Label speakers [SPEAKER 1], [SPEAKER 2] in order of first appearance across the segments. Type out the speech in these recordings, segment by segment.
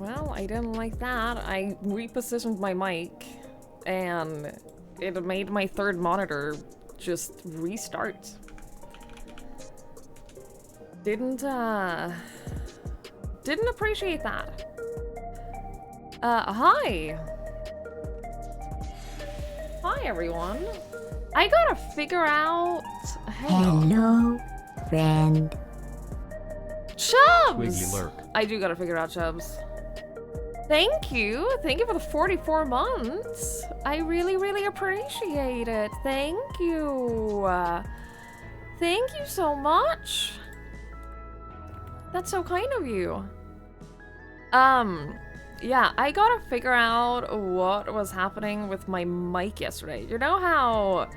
[SPEAKER 1] Well, I didn't like that. I repositioned my mic, and it made my third monitor just restart. Didn't appreciate that. Hi! Hi, everyone. I gotta figure out...
[SPEAKER 2] Hello, friend.
[SPEAKER 1] Chubbs!
[SPEAKER 3] Wiggly lurk.
[SPEAKER 1] I do gotta figure out Chubbs. Thank you. Thank you for the 44 months. I really, really appreciate it. Thank you. Thank you so much. That's so kind of you. Yeah, I gotta figure out what was happening with my mic yesterday. You know how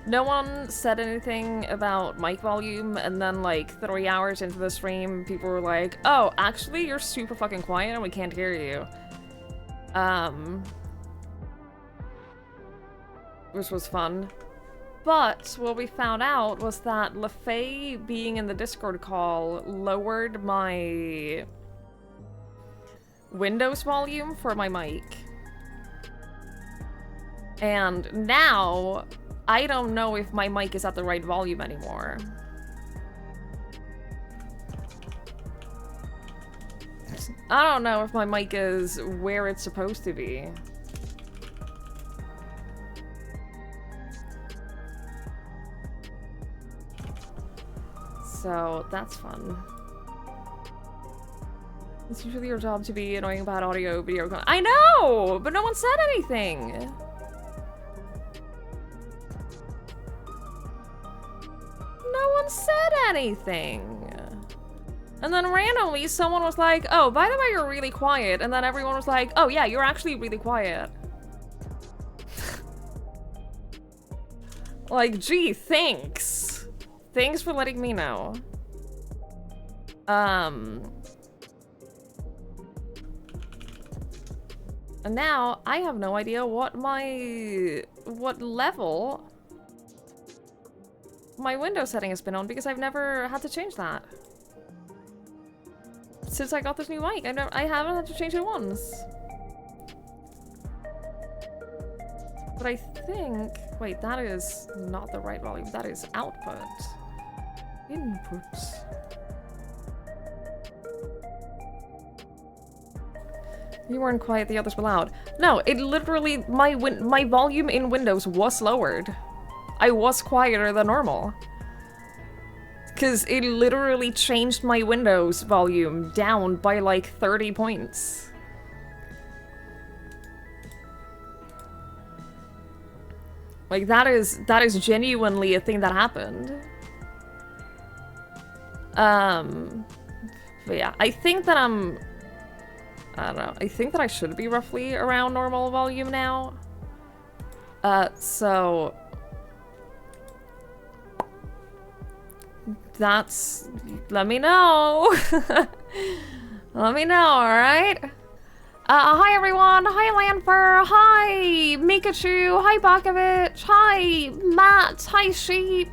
[SPEAKER 1] no one said anything about mic volume, and then like 3 hours into the stream, people were like, oh, actually, you're super fucking quiet and we can't hear you. Which was fun. But what we found out was that LaFay being in the Discord call lowered my Windows volume for my mic. And now I don't know if my mic is at the right volume anymore. I don't know if my mic is where it's supposed to be. So that's fun. It's usually your job to be annoying about audio, video. I know, but no one said anything. No one said anything. And then randomly someone was like, oh, by the way, you're really quiet. And then everyone was like, oh yeah, you're actually really quiet. Like, gee, thanks. Thanks for letting me know. And now I have no idea what level my window setting has been on, because I've never had to change that. Since I got this new mic, I haven't had to change it once. But I think, wait, that is not the right volume. That is output. Input. You weren't quiet, the others were loud. No, it literally, my volume in Windows was lowered. I was quieter than normal. Because it literally changed my Windows volume down by like 30 points. Like, that is genuinely a thing that happened. But yeah, I think that I don't know. I think that I should be roughly around normal volume now. So that's... let me know. Let me know, alright? Hi everyone! Hi Lanfer! Hi Mikachu! Hi Bakovich! Hi Matt! Hi Sheep!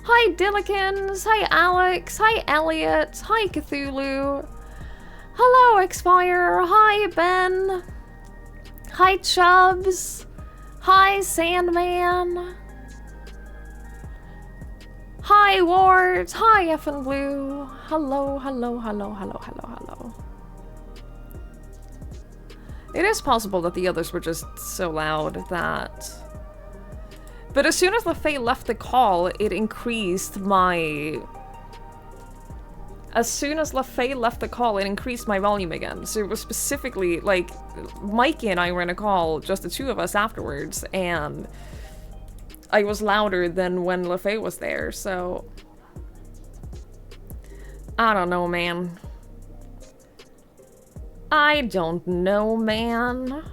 [SPEAKER 1] Hi Dillikins! Hi Alex! Hi Elliot! Hi Cthulhu! Hello Xfire! Hi Ben! Hi Chubbs! Hi Sandman! Hi Ward! Hi Effin' Blue! Hello, hello, hello, hello, hello, hello. It is possible that the others were just so loud that... But as soon as LaFay left the call, it increased my... As soon as LaFay left the call, it increased my volume again. So it was specifically, like, Mikey and I were in a call, just the two of us afterwards, and I was louder than when LaFay was there, so... I don't know, man. I don't know, man.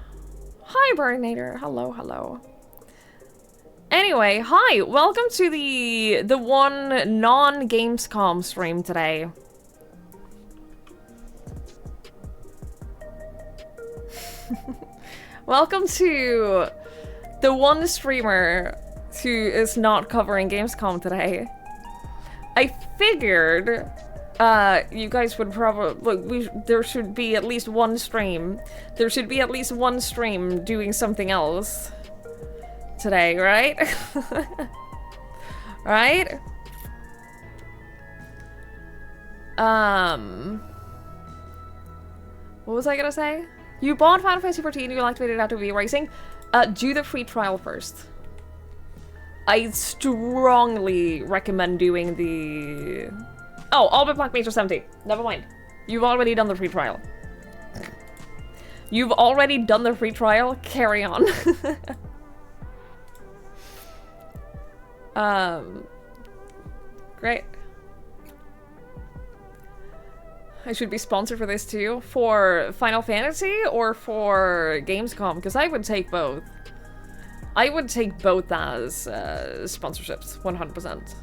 [SPEAKER 1] Hi, Burninator. Hello, hello. Anyway, hi. Welcome to the one non-Gamescom stream today. Welcome to the one streamer who is not covering Gamescom today. I figured You guys would probably look. There should be at least one stream. There should be at least one stream doing something else today, right? Right? What was I gonna say? You bought Final Fantasy 14, you activated it after V-Racing. Do the free trial first. I strongly recommend doing the... Oh, all but Black Mage are 70. Never mind. You've already done the free trial. You've already done the free trial. Carry on. Great. I should be sponsored for this too. For Final Fantasy or for Gamescom? Because I would take both. I would take both as sponsorships, 100%.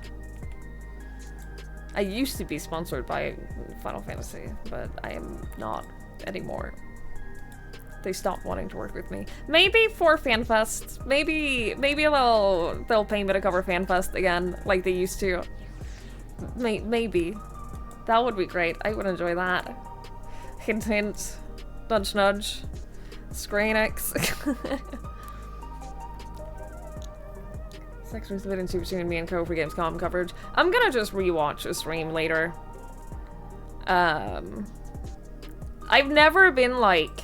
[SPEAKER 1] I used to be sponsored by Final Fantasy, but I am not anymore. They stopped wanting to work with me. Maybe for FanFest. Maybe they'll pay me to cover FanFest again, like they used to. Maybe. That would be great. I would enjoy that. Hint hint. Nudge nudge. Screenix. Sex was divided between me and Co for Gamescom coverage. I'm gonna just rewatch a stream later. I've never been like,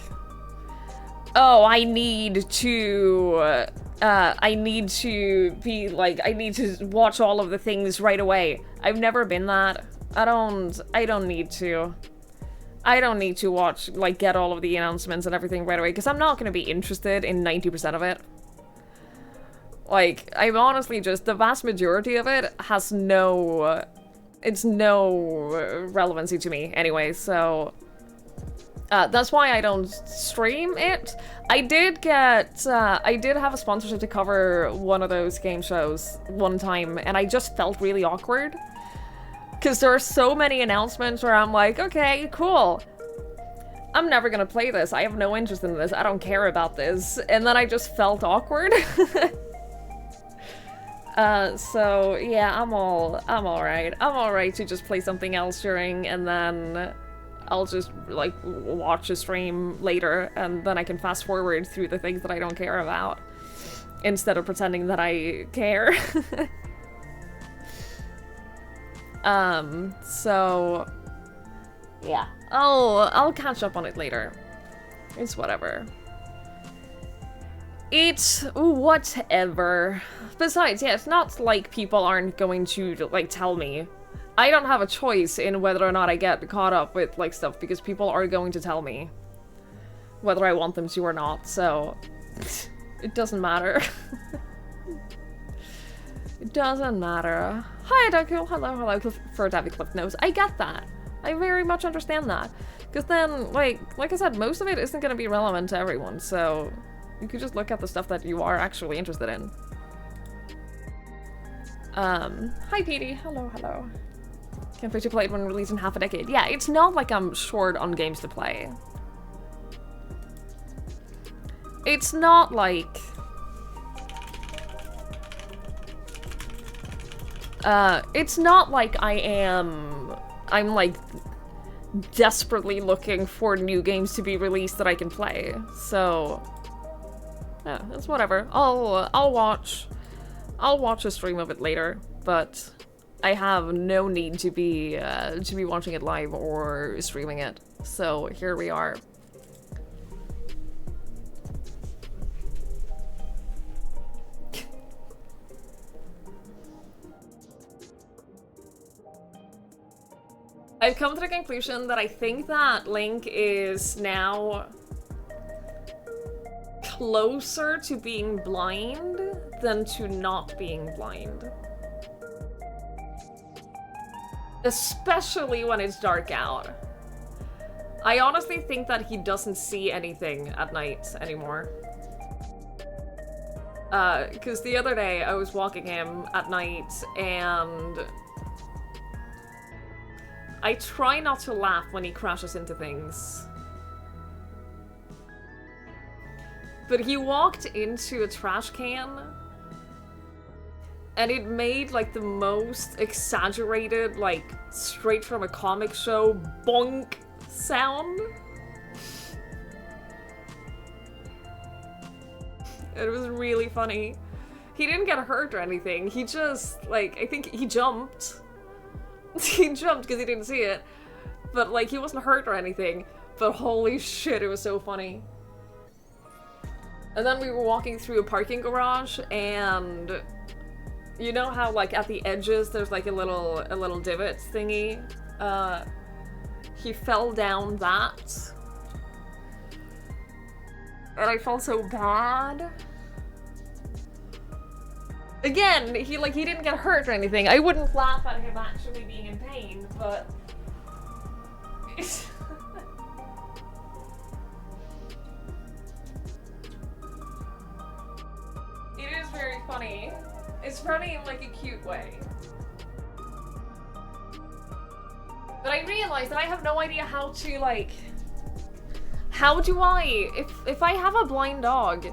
[SPEAKER 1] oh, I need to be like, I need to watch all of the things right away. I've never been that. I don't need to. I don't need to watch, like, get all of the announcements and everything right away, because I'm not gonna be interested in 90% of it. Like, I'm honestly just, the vast majority of it has no, it's no relevancy to me anyway, so that's why I don't stream it. I did have a sponsorship to cover one of those game shows one time, and I just felt really awkward. Because there are so many announcements where I'm like, okay, cool. I'm never gonna play this. I have no interest in this. I don't care about this. And then I just felt awkward. So yeah, I'm alright. I'm alright to just play something else during, and then I'll just like watch a stream later, and then I can fast forward through the things that I don't care about instead of pretending that I care. So yeah, I'll catch up on it later. It's whatever. It's whatever. Besides, yeah, it's not like people aren't going to, like, tell me. I don't have a choice in whether or not I get caught up with, like, stuff, because people are going to tell me whether I want them to or not, so it doesn't matter. It doesn't matter. Hi, Doku. Hello, for Davy Cliff Notes. I get that. I very much understand that. Because then, like I said, most of it isn't going to be relevant to everyone, so you could just look at the stuff that you are actually interested in. Hi, Petey. Hello. Can't wait to play it when released in half a decade. Yeah, it's not like I'm short on games to play. It's not like... it's not like I'm like desperately looking for new games to be released that I can play. So yeah, it's whatever. I'll watch a stream of it later, but I have no need to be watching it live or streaming it. So here we are. I've come to the conclusion that I think that Link is now closer to being blind than to not being blind. Especially when it's dark out. I honestly think that he doesn't see anything at night anymore. Because the other day I was walking him at night and I try not to laugh when he crashes into things. But he walked into a trash can And it made, like, the most exaggerated, like, straight from a comic show bonk sound. It was really funny. He didn't get hurt or anything. He just, like, I think he jumped. He jumped because he didn't see it. But, like, he wasn't hurt or anything. But holy shit, it was so funny. And then we were walking through a parking garage, and you know how, like, at the edges there's, like, a little divot thingy? He fell down that. And I felt so bad. Again, he didn't get hurt or anything. I wouldn't laugh at him actually being in pain, but... It is very funny. It's funny in, like, a cute way. But I realized that I have no idea how to, like... How do I... If I have a blind dog...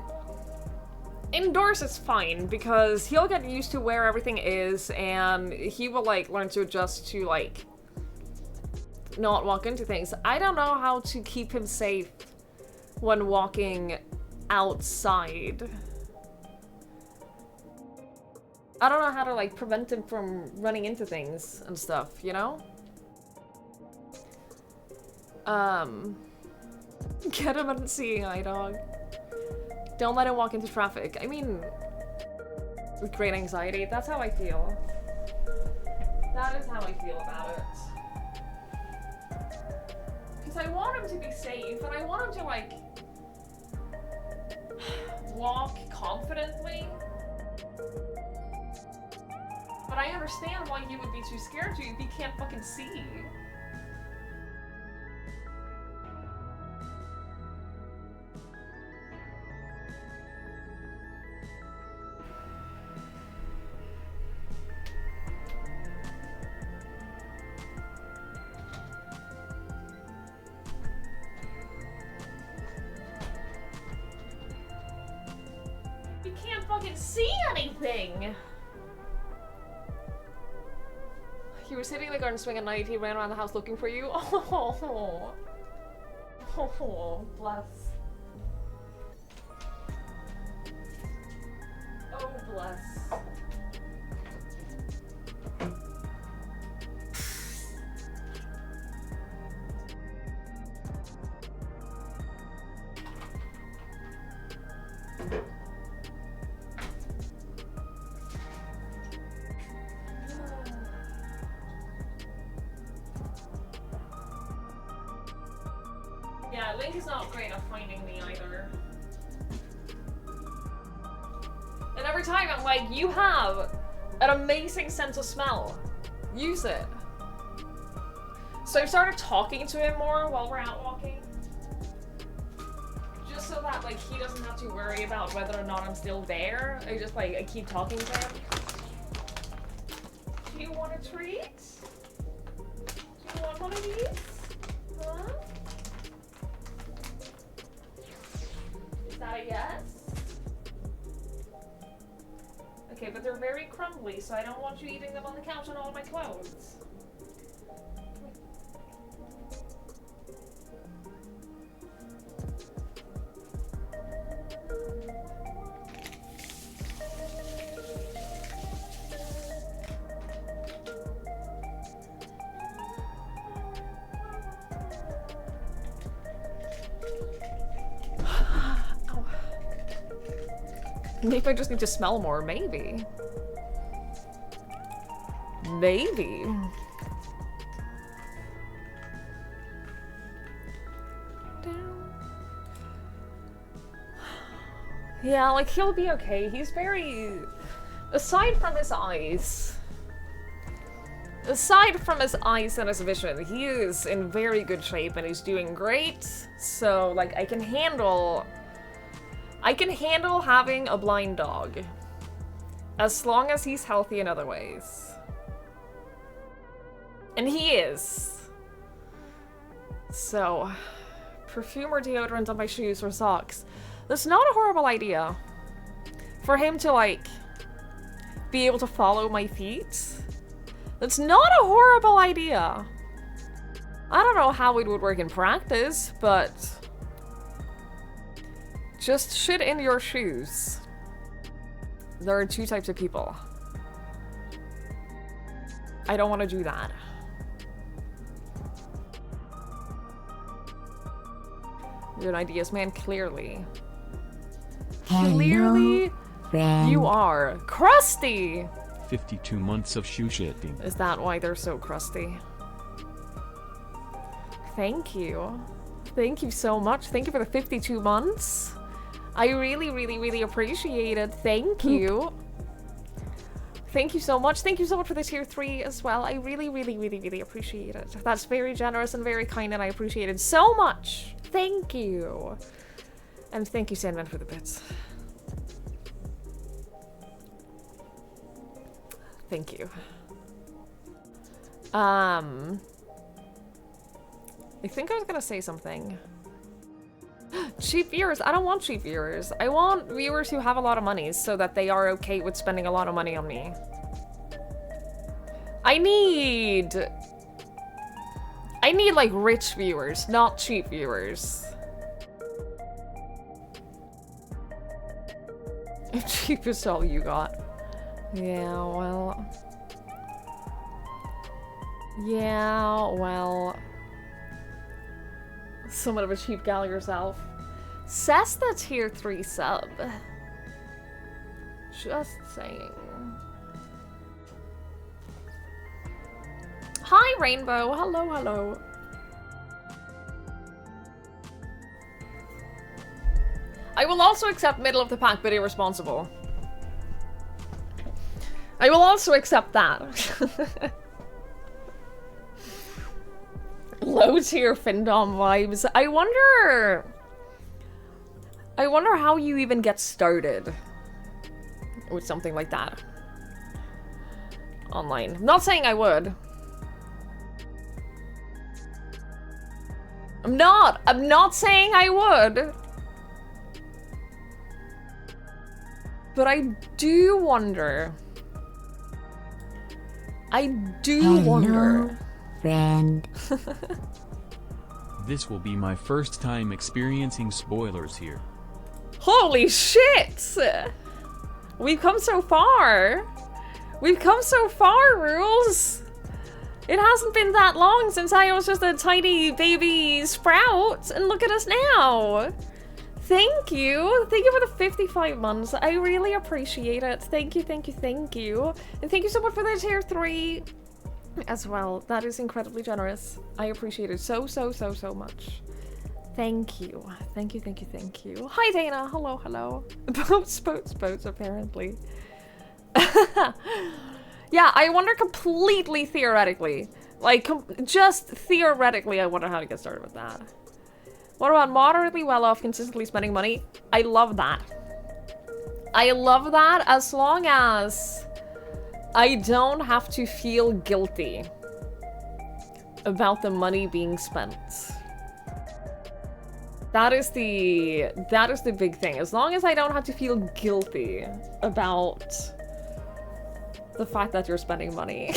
[SPEAKER 1] Indoors it's fine, because he'll get used to where everything is, and he will, like, learn to adjust to, like... not walk into things. I don't know how to keep him safe when walking outside. I don't know how to, like, prevent him from running into things and stuff, you know? Get him a seeing eye dog. Don't let him walk into traffic. I mean, with great anxiety, that's how I feel. That is how I feel about it. Because I want him to be safe, and I want him to, like, walk confidently. But I understand why he would be too scared to if he can't fucking see. He can't fucking see anything! You were sitting in the garden swing at night, he ran around the house looking for you. Oh, bless. Oh, bless. Yeah, Link is not great at finding me either. And every time I'm like, you have an amazing sense of smell. Use it. So I started talking to him more while we're out walking. Just so that, like, he doesn't have to worry about whether or not I'm still there. I keep talking to him. Do you want a treat? Do you want one of these? Huh? Is that a yes? Okay, but they're very crumbly, so I don't want you eating them on the couch on all my clothes. Maybe I just need to smell more, maybe. Maybe. Yeah, like, he'll be okay. He's very... Aside from his eyes and his vision, he is in very good shape and he's doing great. So, like, I can handle having a blind dog. As long as he's healthy in other ways. And he is. So, perfume or deodorant on my shoes or socks. That's not a horrible idea. For him to, like, be able to follow my feet. That's not a horrible idea. I don't know how it would work in practice, but just shit in your shoes. There are two types of people. I don't want to do that. You're an ideas man, clearly. Clearly,
[SPEAKER 2] friend.
[SPEAKER 1] you are crusty.
[SPEAKER 3] 52 months of shoe shitting.
[SPEAKER 1] Is that why they're so crusty? Thank you. Thank you so much. Thank you for the 52 months. I really, really, really appreciate it. Thank you. Thank you so much. Thank you so much for the tier 3 as well. I really, really, really, really appreciate it. That's very generous and very kind, and I appreciate it so much. Thank you. And thank you, Sandman, for the bits. Thank you. I think I was gonna say something. Cheap viewers. I don't want cheap viewers. I want viewers who have a lot of money so that they are okay with spending a lot of money on me. I need like rich viewers, not cheap viewers. If cheap is all you got. Yeah, well. Yeah, well. Somewhat of a cheap gal yourself. Says the tier 3 sub. Just saying. Hi, Rainbow. Hello, hello. I will also accept middle of the pack, but irresponsible. I will also accept that. Low tier Findom vibes. I wonder how you even get started with something like that online. I'm not saying I would. I'm not saying I would. But I do wonder. Wonder.
[SPEAKER 2] Friend.
[SPEAKER 3] This will be my first time experiencing spoilers here.
[SPEAKER 1] Holy shit! We've come so far. We've come so far, Rules. It hasn't been that long since I was just a tiny baby sprout, and look at us now. Thank you. Thank you for the 55 months. I really appreciate it. Thank you, thank you, thank you. And thank you so much for the tier 3 as well. That is incredibly generous. I appreciate it so, so, so, so much. Thank you. Thank you, thank you, thank you. Hi, Dana. Hello, hello. Boats, apparently. Yeah, I wonder completely theoretically. Like, just theoretically, I wonder how to get started with that. What about moderately well off, consistently spending money? I love that. I love that as long as I don't have to feel guilty about the money being spent. That is the big thing. As long as I don't have to feel guilty about the fact that you're spending money.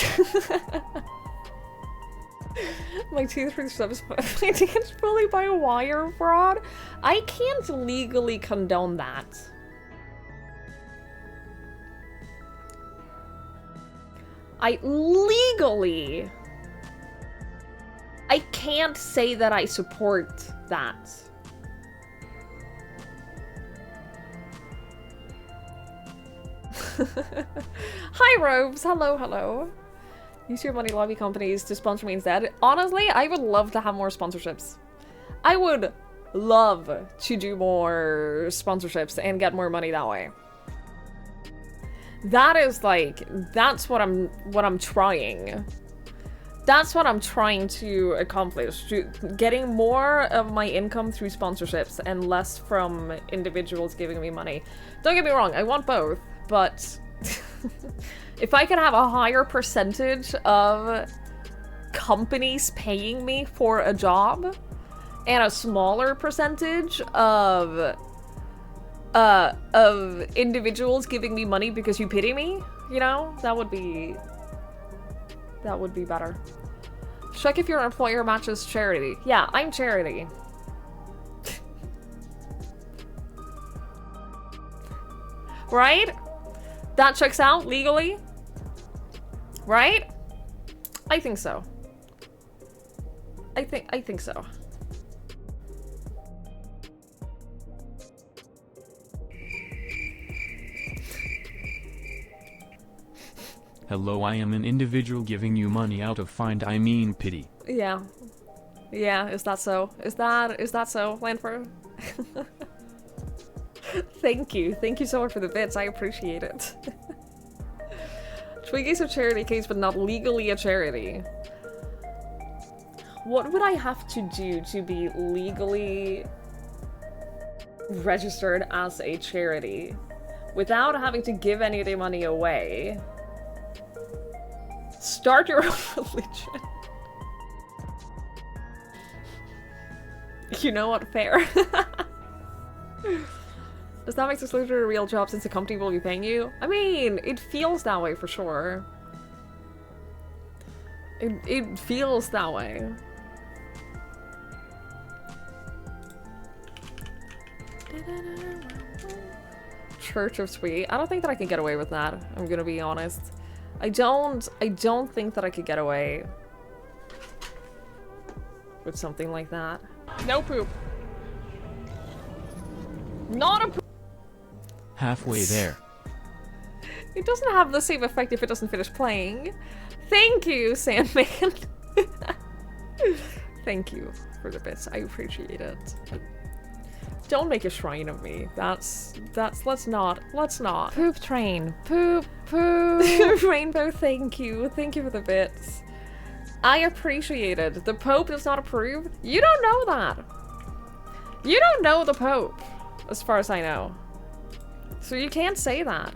[SPEAKER 1] My tier 3 subs is fully by wire fraud. I can't legally condone that. I can't say that I support that. Hi, Robes. Hello, hello. Use your money lobby companies to sponsor me instead. Honestly, I would love to have more sponsorships. I would love to do more sponsorships and get more money that way. That is like, that's what I'm trying. That's what I'm trying to accomplish. Getting more of my income through sponsorships and less from individuals giving me money. Don't get me wrong, I want both, but if I could have a higher percentage of companies paying me for a job and a smaller percentage of individuals giving me money because you pity me, you know? That would be better. Check if your employer matches charity. Yeah, I'm charity. Right? That checks out legally? Right? I think so. I think so.
[SPEAKER 3] Hello, I am an individual giving you money out of I mean pity.
[SPEAKER 1] Yeah. Yeah, is that so? Is that so, Lanford? Thank you. Thank you so much for the bits. I appreciate it. Twiggy's a charity case, but not legally a charity. What would I have to do to be legally registered as a charity without having to give any of the money away? Start your own religion. You know what? Fair. Does that make disclosure a real job since the company will be paying you? I mean, it feels that way for sure. It feels that way. Church of Sweet. I don't think that I can get away with that. I'm gonna be honest. I don't think that I could get away with something like that. No poop. Not a poop.
[SPEAKER 3] Halfway there.
[SPEAKER 1] It doesn't have the same effect if it doesn't finish playing. Thank you, Sandman. Thank you for the bits. I appreciate it. Don't make a shrine of me. Let's not. Poop train. Poop. Rainbow, thank you. Thank you for the bits. I appreciate it. The Pope does not approve? You don't know that. You don't know the Pope, as far as I know. So you can't say that.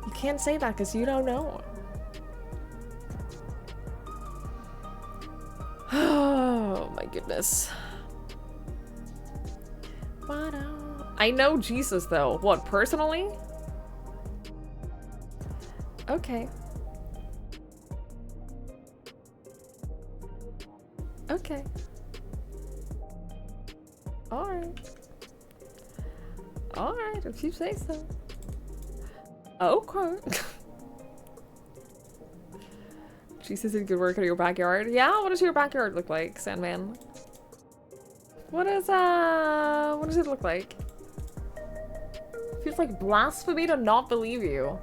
[SPEAKER 1] You can't say that because you don't know. Oh my goodness. I know Jesus though. What, personally? Okay. Okay. Alright. Alright, if you say so. Okay. Jesus did good work in your backyard. Yeah, what does your backyard look like, Sandman? What does it look like? Feels like blasphemy to not believe you.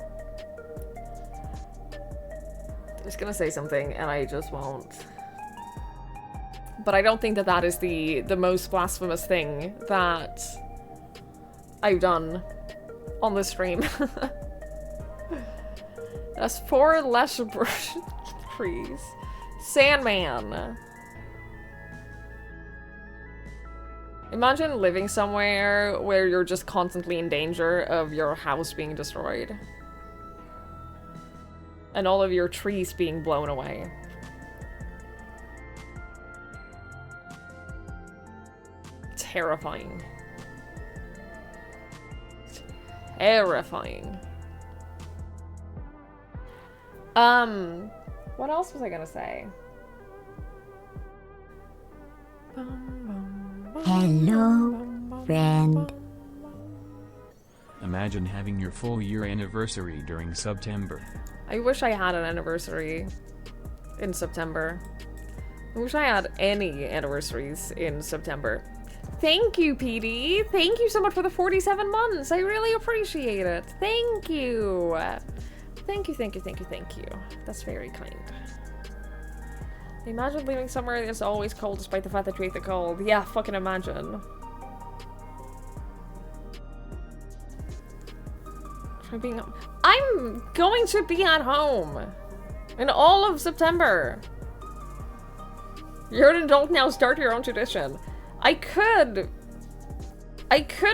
[SPEAKER 1] I'm just gonna say something and I just won't. But I don't think that that is the most blasphemous thing that I've done on the stream. That's 4 less trees. Sandman. Imagine living somewhere where you're just constantly in danger of your house being destroyed. And all of your trees being blown away. Terrifying. Terrifying. What else was I gonna say?
[SPEAKER 2] Hello, friend.
[SPEAKER 3] Imagine having your full year anniversary during September.
[SPEAKER 1] I wish I had an anniversary in September. I wish I had any anniversaries in September. Thank you, PD. Thank you so much for the 47 months. I really appreciate it. Thank you. Thank you, thank you, thank you, thank you. That's very kind. Imagine living somewhere that's always cold despite the fact that you hate the cold. Yeah, fucking imagine. I'm going to be at home in all of September. You're an adult now, start your own tradition. I could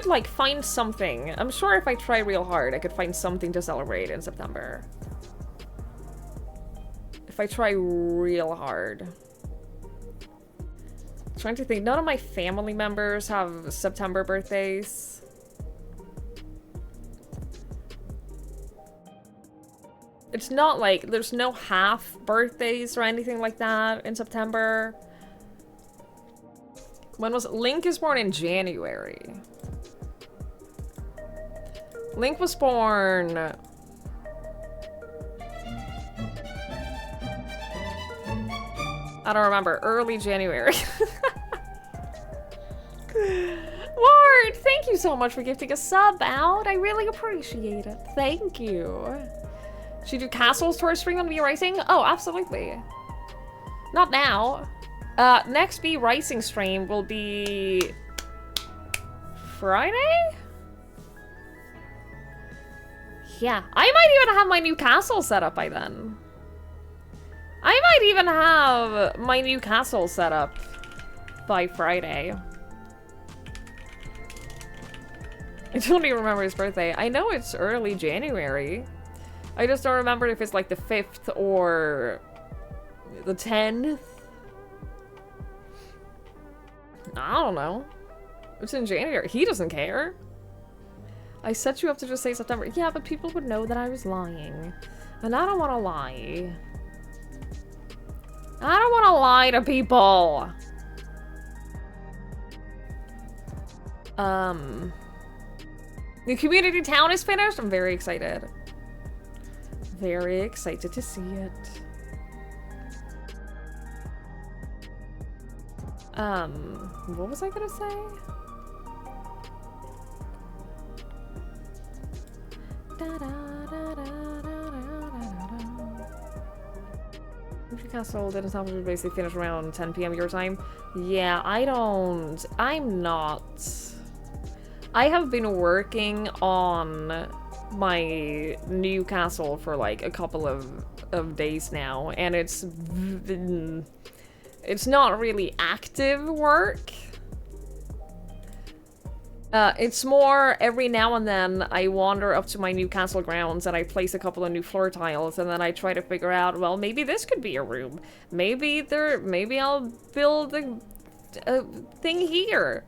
[SPEAKER 1] like find something. I'm sure if I try real hard, I could find something to celebrate in September. If I try real hard. I'm trying to think, none of my family members have September birthdays. It's not like there's no half birthdays or anything like that in September. When was Link is born in January. Link was born I don't remember. Early January. Ward, thank you so much for gifting a sub out. I really appreciate it. Thank you. Should you do castles towards spring on V Rising? Oh, absolutely. Not now. Next V Rising stream will be Friday? Yeah, I might even have my new castle set up by then. I might even have my new castle set up by Friday. I don't even remember his birthday. I know it's early January. I just don't remember if it's like the 5th or the 10th. I don't know. It's in January. He doesn't care. I set you up to just say September. Yeah, but people would know that I was lying. And I don't want to lie. I don't want to lie to people. The community town is finished. I'm very excited. Very excited to see it. What was I gonna say? Castle didn't have to basically finish around 10 p.m. your time. Yeah, I'm not. I have been working on my new castle for like a couple of days now, and it's not really active work. It's more every now and then I wander up to my new castle grounds and I place a couple of new floor tiles, and then I try to figure out, well, maybe this could be a room. Maybe I'll build a thing here.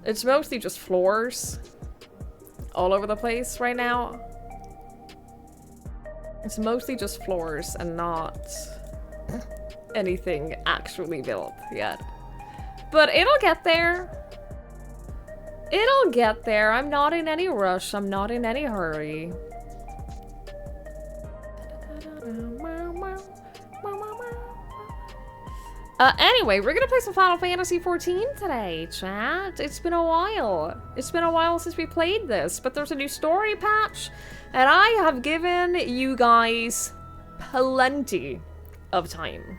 [SPEAKER 1] It's mostly just floors all over the place right now. It's mostly just floors and not anything actually built yet. But it'll get there. It'll get there. I'm not in any rush. I'm not in any hurry. Anyway, we're gonna play some Final Fantasy XIV today, chat. It's been a while. It's been a while since we played this, but there's a new story patch, and I have given you guys plenty of time.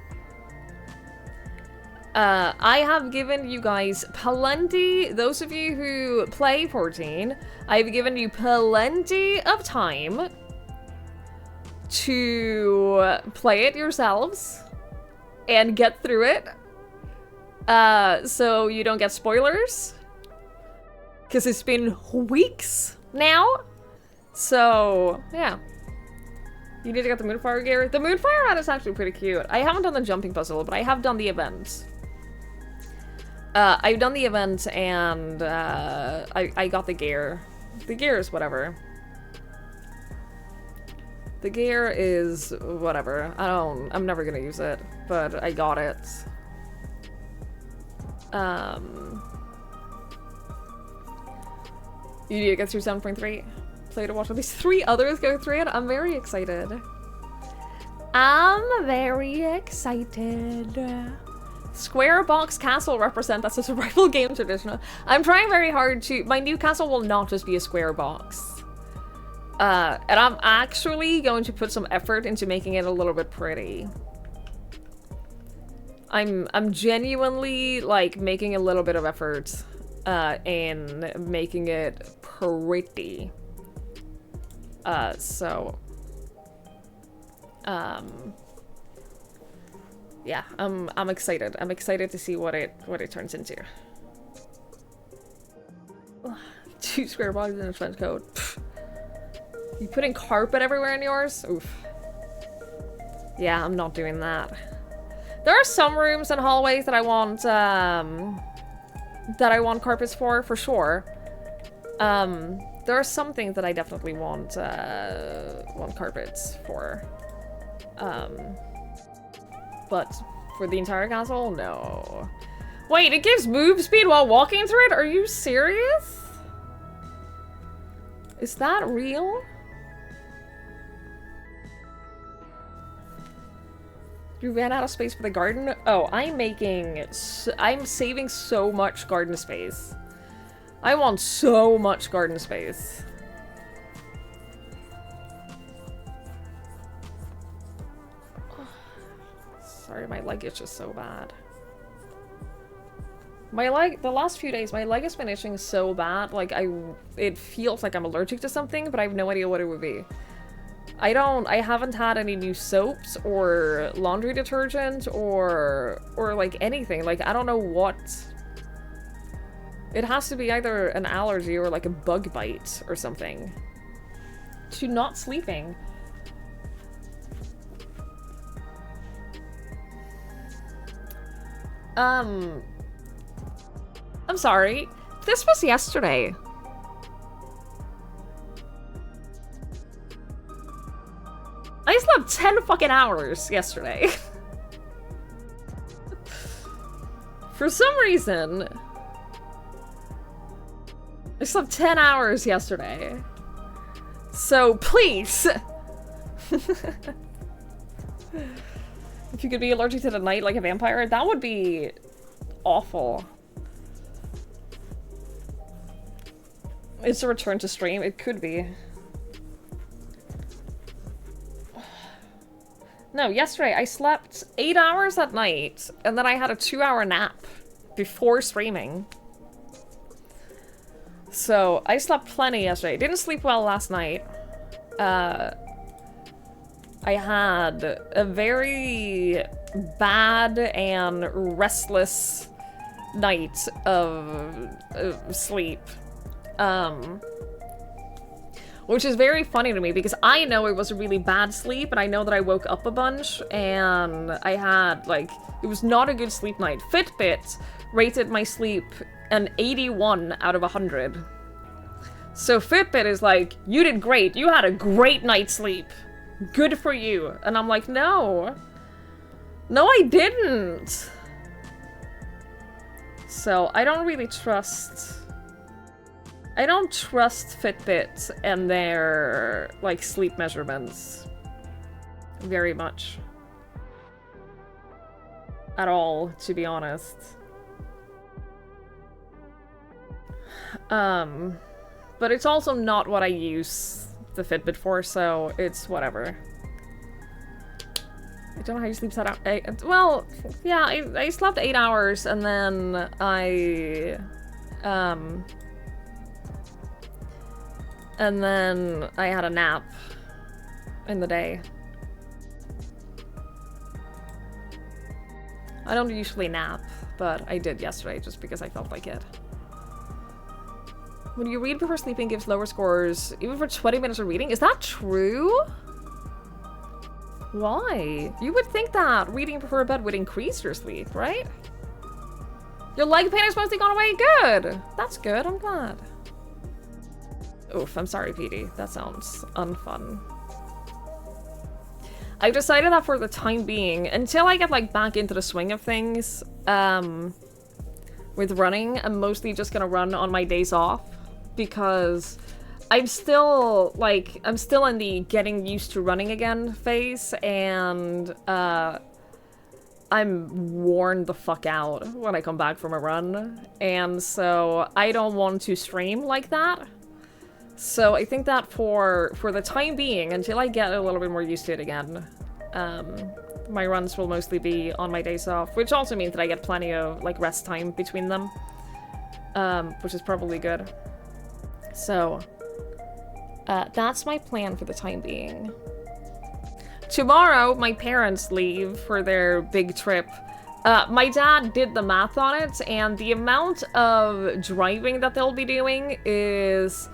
[SPEAKER 1] I have given you guys plenty, those of you who play 14, I've given you plenty of time to play it yourselves and get through it, so you don't get spoilers, because it's been weeks now. So, yeah. You need to get the Moonfire gear. The Moonfire hat is actually pretty cute. I haven't done the jumping puzzle, but I have done the event. I've done the event, and I got the gear. The gear is whatever. The gear is whatever. I'm never gonna use it, but I got it. You need to get through 7.3. Play to watch at least 3 others go through it. I'm very excited. I'm very excited. Square box castle represent, that's a survival game traditional. I'm trying very hard to, my new castle will not just be a square box. And I'm actually going to put some effort into making it a little bit pretty. I'm genuinely like making a little bit of effort in making it pretty. Yeah, I'm excited. I'm excited to see what it turns into. Ugh, 2 square boxes in a trench coat. Pfft. You putting carpet everywhere in yours? Oof. Yeah, I'm not doing that. There are some rooms and hallways that I want carpets for sure. There are some things that I definitely want carpets for. But for the entire castle, no. Wait, it gives move speed while walking through it? Are you serious? Is that real? You ran out of space for the garden? Oh, I'm saving so much garden space. I want so much garden space. Sorry, my leg is just so bad. My leg, the last few days, my leg has been itching so bad, like it feels like I'm allergic to something, but I have no idea what it would be. I haven't had any new soaps or laundry detergent or like anything. Like, I don't know what. It has to be either an allergy or like a bug bite or something. To not sleeping. I'm sorry. This was yesterday. I slept 10 fucking hours yesterday. For some reason, I slept 10 hours yesterday. So please. If you could be allergic to the night like a vampire, that would be awful. It's a return to stream. It could be. No, yesterday I slept 8 hours at night, and then I had a 2-hour nap before streaming. So, I slept plenty yesterday. Didn't sleep well last night. I had a very bad and restless night of sleep. Which is very funny to me because I know it was a really bad sleep and I know that I woke up a bunch and I had, like, it was not a good sleep night. Fitbit rated my sleep an 81 out of 100. So Fitbit is like, you did great. You had a great night's sleep. Good for you. And I'm like, no. No, I didn't. So I don't really trust... I don't trust Fitbit and their, like, sleep measurements very much. At all, to be honest. But it's also not what I use the Fitbit for, so it's whatever. I don't know how you sleep that out. Well, yeah, I slept 8 hours and then and then I had a nap in the day. I don't usually nap, but I did yesterday just because I felt like it. When you read before sleeping gives lower scores, even for 20 minutes of reading? Is that true? Why? You would think that reading before bed would increase your sleep, right? Your leg pain is mostly gone away? Good! That's good, I'm glad. Oof, I'm sorry, PD. That sounds unfun. I've decided that for the time being, until I get, like, back into the swing of things, with running, I'm mostly just gonna run on my days off, because I'm still in the getting used to running again phase, and, I'm worn the fuck out when I come back from a run, and so I don't want to stream like that. So I think that for the time being, until I get a little bit more used to it again, my runs will mostly be on my days off, which also means that I get plenty of, like, rest time between them, which is probably good. So, that's my plan for the time being. Tomorrow, my parents leave for their big trip. My dad did the math on it, and the amount of driving that they'll be doing is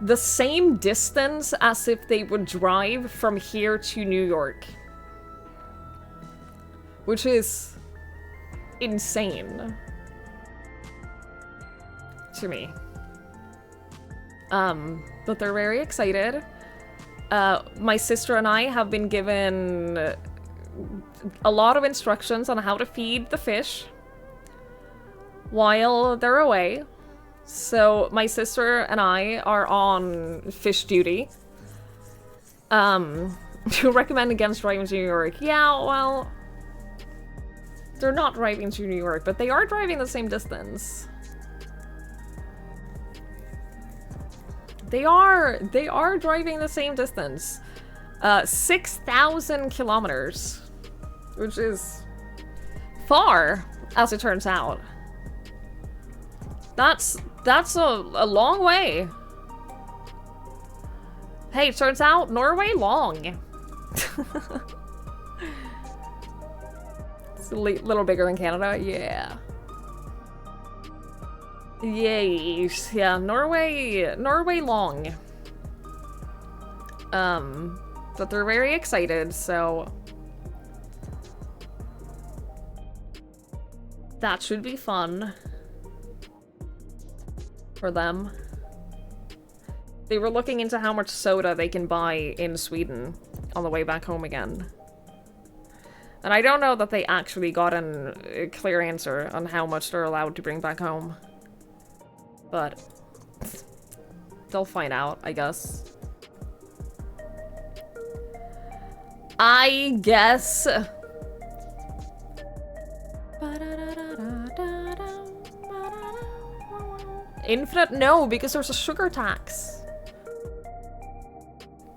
[SPEAKER 1] the same distance as if they would drive from here to New York. Which is insane to me. But they're very excited. My sister and I have been given a lot of instructions on how to feed the fish while they're away. So my sister and I are on fish duty. To recommend against driving to New York. Yeah, well, they're not driving to New York, but they are driving the same distance. They are driving the same distance. 6,000 kilometers, which is far, as it turns out. That's a long way. Hey, it turns out Norway long. It's a little bigger than Canada, yeah. Yes, yeah, Norway long. But they're very excited, so that should be fun for them. They were looking into how much soda they can buy in Sweden on the way back home again. And I don't know that they actually got a clear answer on how much they're allowed to bring back home. But they'll find out, I guess. I guess. Infinite? No, because there's a sugar tax.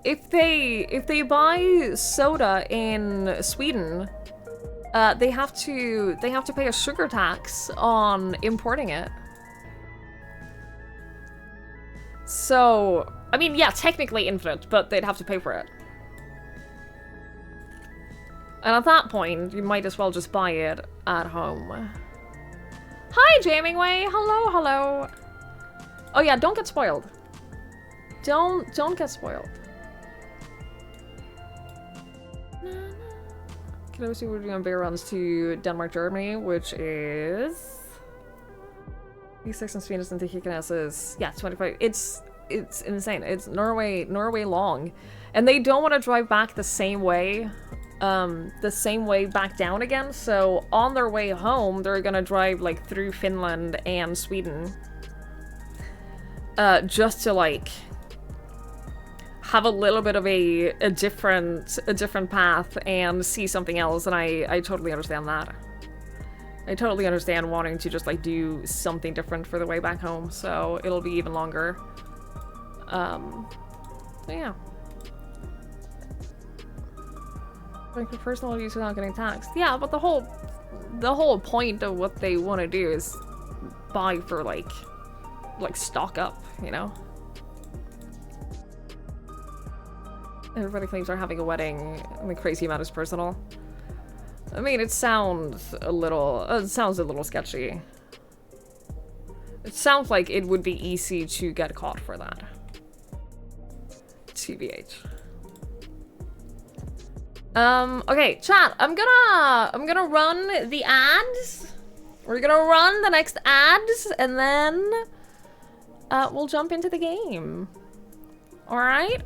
[SPEAKER 1] If they buy soda in Sweden, they have to pay a sugar tax on importing it. So, I mean, yeah, technically infinite, but they'd have to pay for it. And at that point, you might as well just buy it at home. Hi, Jamingway. Hello, hello. Oh yeah, don't get spoiled. Don't get spoiled. Can I see we're doing beer runs to Denmark, Germany, which is E6 and Sweden and Tichicanes is, yeah, 25. It's insane. It's Norway long. And they don't want to drive back the same way back down again. So on their way home, they're gonna drive like through Finland and Sweden. Just to like have a little bit of a different path and see something else, and I totally understand that. I totally understand wanting to just like do something different for the way back home, so it'll be even longer. So yeah. Like for personal use without getting taxed. Yeah, but the whole point of what they want to do is buy for like stock up, you know? Everybody claims they're having a wedding, and the crazy amount is personal. I mean, it sounds a little sketchy. It sounds like it would be easy to get caught for that. TBH. Okay, chat, I'm gonna run the ads. We're gonna run the next ads, and then we'll jump into the game. Alright?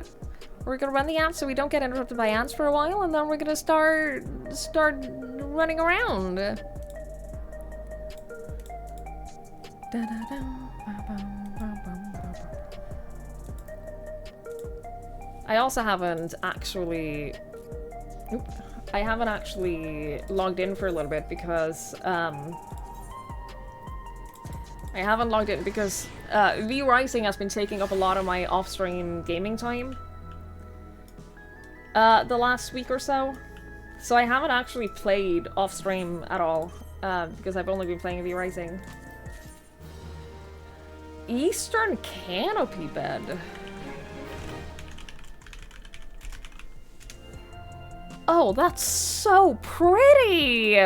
[SPEAKER 1] We're gonna run the ads so we don't get interrupted by ads for a while, and then we're gonna start running around. I also haven't actually... I haven't actually logged in for a little bit because, V Rising has been taking up a lot of my off-stream gaming time. The last week or so. So I haven't actually played off-stream at all, because I've only been playing V Rising. Eastern Canopy Bed. Oh, that's so pretty!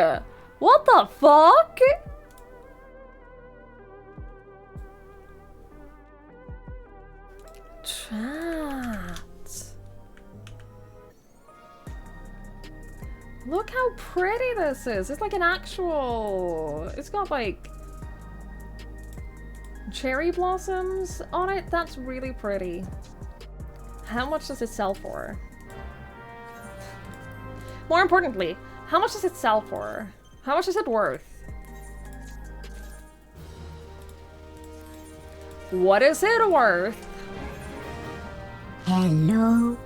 [SPEAKER 1] What the fuck? Chat. Look how pretty this is. It's like an actual... It's got like... cherry blossoms on it? That's really pretty. How much does it sell for? More importantly, how much does it sell for? How much is it worth? What is it worth?
[SPEAKER 2] Hello,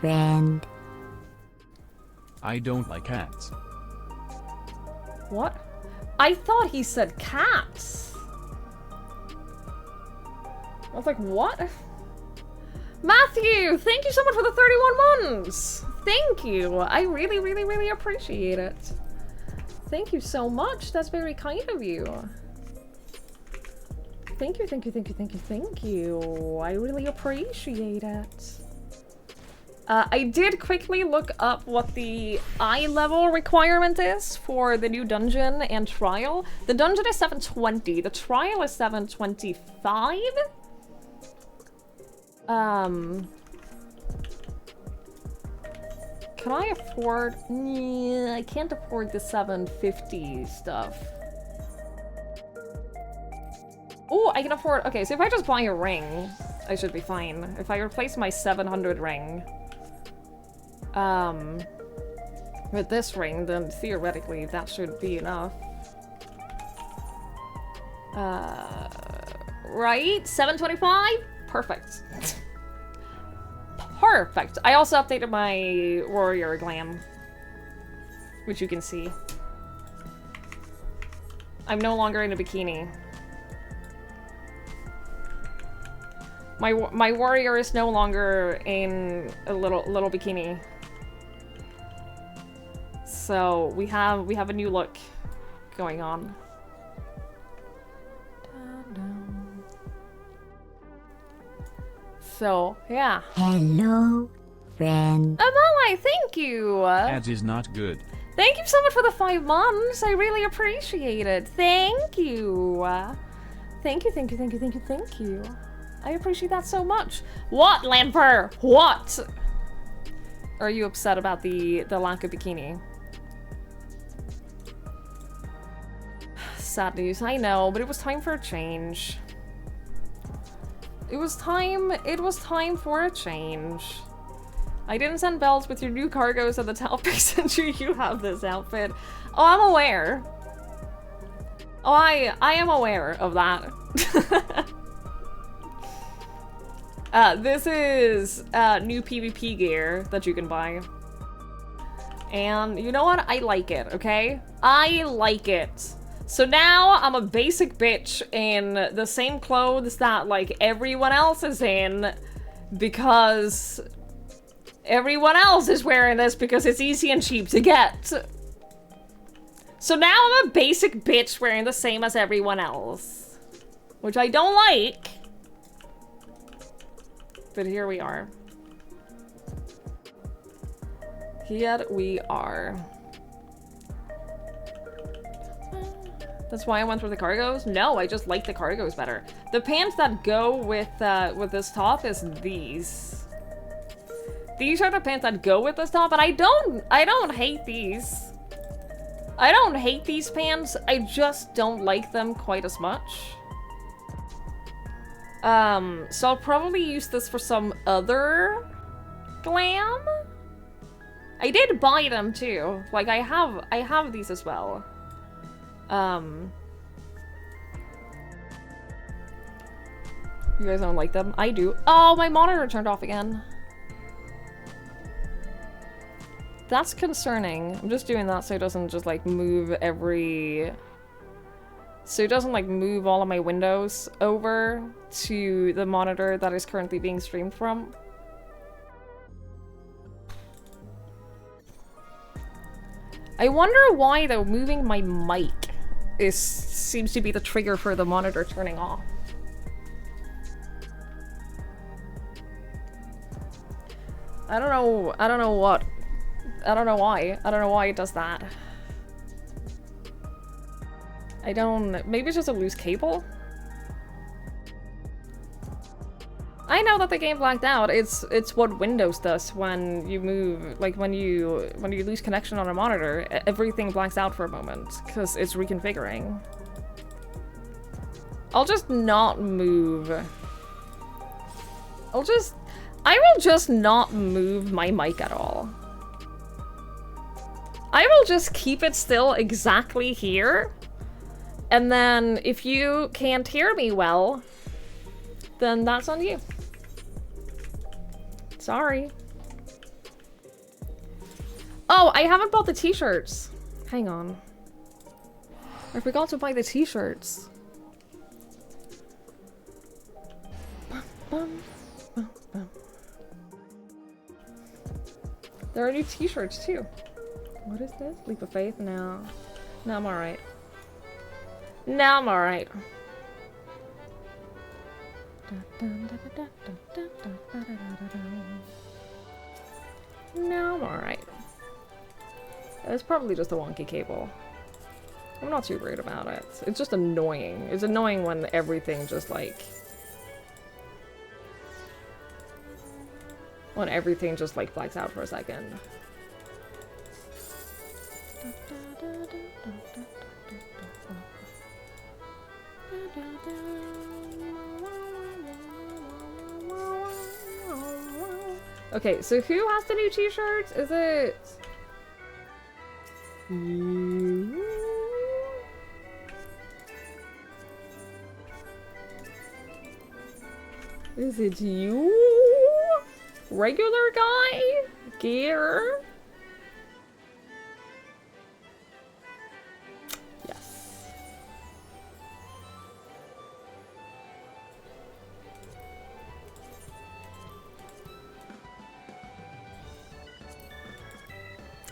[SPEAKER 2] friend.
[SPEAKER 3] I don't like cats.
[SPEAKER 1] What? I thought he said cats. I was like, what? Matthew, thank you so much for the 31 months. Thank you. I really, really, really appreciate it. Thank you so much. That's very kind of you. Thank you, thank you, thank you, thank you, thank you. I really appreciate it. I did quickly look up what the eye level requirement is for the new dungeon and trial. The dungeon is 720. The trial is 725. Can I afford? Yeah, I can't afford the 750 stuff. Oh, I can afford. Okay, so if I just buy a ring, I should be fine. If I replace my 700 ring, with this ring, then theoretically that should be enough. Right? 725? Perfect. Perfect. I also updated my warrior glam, which you can see. I'm no longer in a bikini. My warrior is no longer in a little bikini. So we have a new look going on. So, yeah.
[SPEAKER 2] Hello, friend.
[SPEAKER 1] Amalai, thank you!
[SPEAKER 3] Ads is not good.
[SPEAKER 1] Thank you so much for the 5 months. I really appreciate it. Thank you. Thank you, thank you, thank you, thank you, thank you. I appreciate that so much. What, Lamper? What? Are you upset about the lack of bikini? Sad news, I know, but it was time for a change. It was time for a change. I didn't send bells with your new cargos at the Talpic Century. You have this outfit. Oh, I'm aware. Oh, I am aware of that. This is new PvP gear that you can buy. And you know what? I like it, okay? I like it. So now I'm a basic bitch in the same clothes that, like, everyone else is in because everyone else is wearing this because it's easy and cheap to get. So now I'm a basic bitch wearing the same as everyone else, which I don't like. But here we are. Here we are. That's why I went for the cargos? No, I just like the cargos better. The pants that go with this top is these. These are the pants that go with this top, and I don't hate these. I don't hate these pants, I just don't like them quite as much. So I'll probably use this for some other glam. I did buy them too. Like I have these as well. You guys don't like them? I do. Oh, my monitor turned off again. That's concerning. I'm just doing that so it doesn't just like move so it doesn't like move all of my windows over to the monitor that is currently being streamed from. I wonder why though moving my mic seems to be the trigger for the monitor turning off. I don't know why. I don't know why it does that. Maybe it's just a loose cable? I know that the game blacked out. It's what Windows does when you move, like when you lose connection on a monitor, everything blacks out for a moment because it's reconfiguring. I'll just not move. I will just not move my mic at all. I will just keep it still exactly here. And then if you can't hear me well, then that's on you. Sorry. Oh, I haven't bought the t-shirts. Hang on. I forgot to buy the t-shirts. There are new t-shirts too. What is this? Leap of faith? No. No, I'm alright. No, I'm alright. No, I'm alright. It's probably just a wonky cable. I'm not too worried about it. It's just annoying. It's annoying when everything just like... when everything just like blacks out for a second. Okay, so who has the new t-shirts? Is it... you? Is it you? Regular guy? Gear? Yes.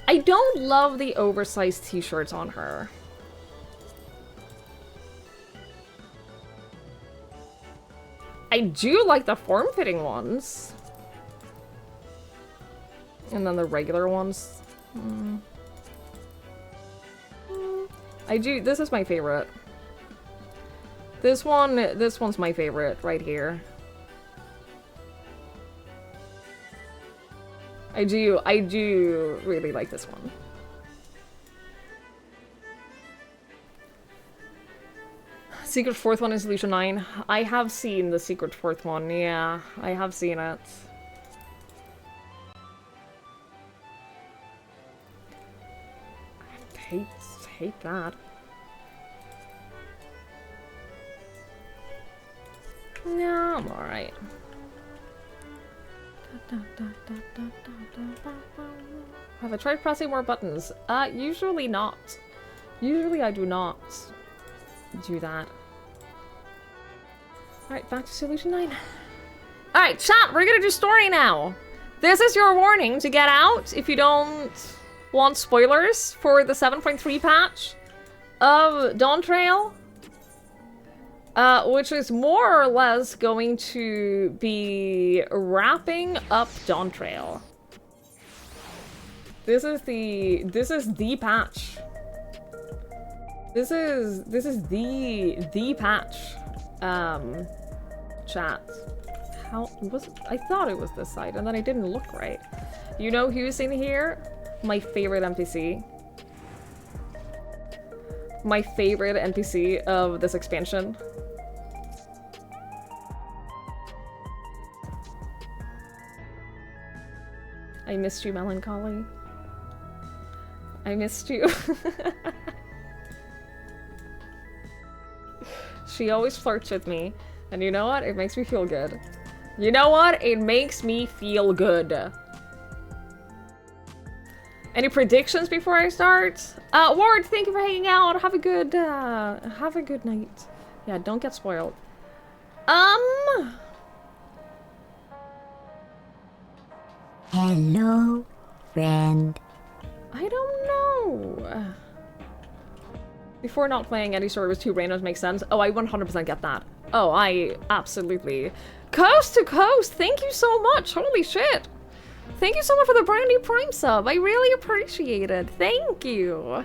[SPEAKER 1] I don't love the oversized t-shirts on her. I do like the form-fitting ones. And then the regular ones. I do, this is my favorite. This one's my favorite right here. I do really like this one. Secret fourth one in Solution 9. I have seen the secret fourth one, yeah. I have seen it. I hate that. No, I'm alright. Have I tried pressing more buttons? Usually not. Usually I do not do that. Alright, back to Solution 9. Alright, chat, we're gonna do story now. This is your warning to get out if you don't want spoilers for the 7.3 patch of Dawn Trail. Which is more or less going to be wrapping up Dawn Trail. This is the patch. This is the patch. Chat. How was it? I thought it was this side and then I didn't look right. You know who's in here? My favorite NPC. My favorite NPC of this expansion. I missed you, Melancholy. I missed you. She always flirts with me. And you know what? It makes me feel good. You know what? It makes me feel good. Any predictions before I start? Ward, thank you for hanging out. Have a good night. Yeah, don't get spoiled.
[SPEAKER 2] Hello, friend.
[SPEAKER 1] I don't know. Before not playing any story with two randoms makes sense. Oh, I 100% get that. Oh, I absolutely. Coast to Coast, thank you so much. Holy shit. Thank you so much for the brand new Prime sub. I really appreciate it. Thank you.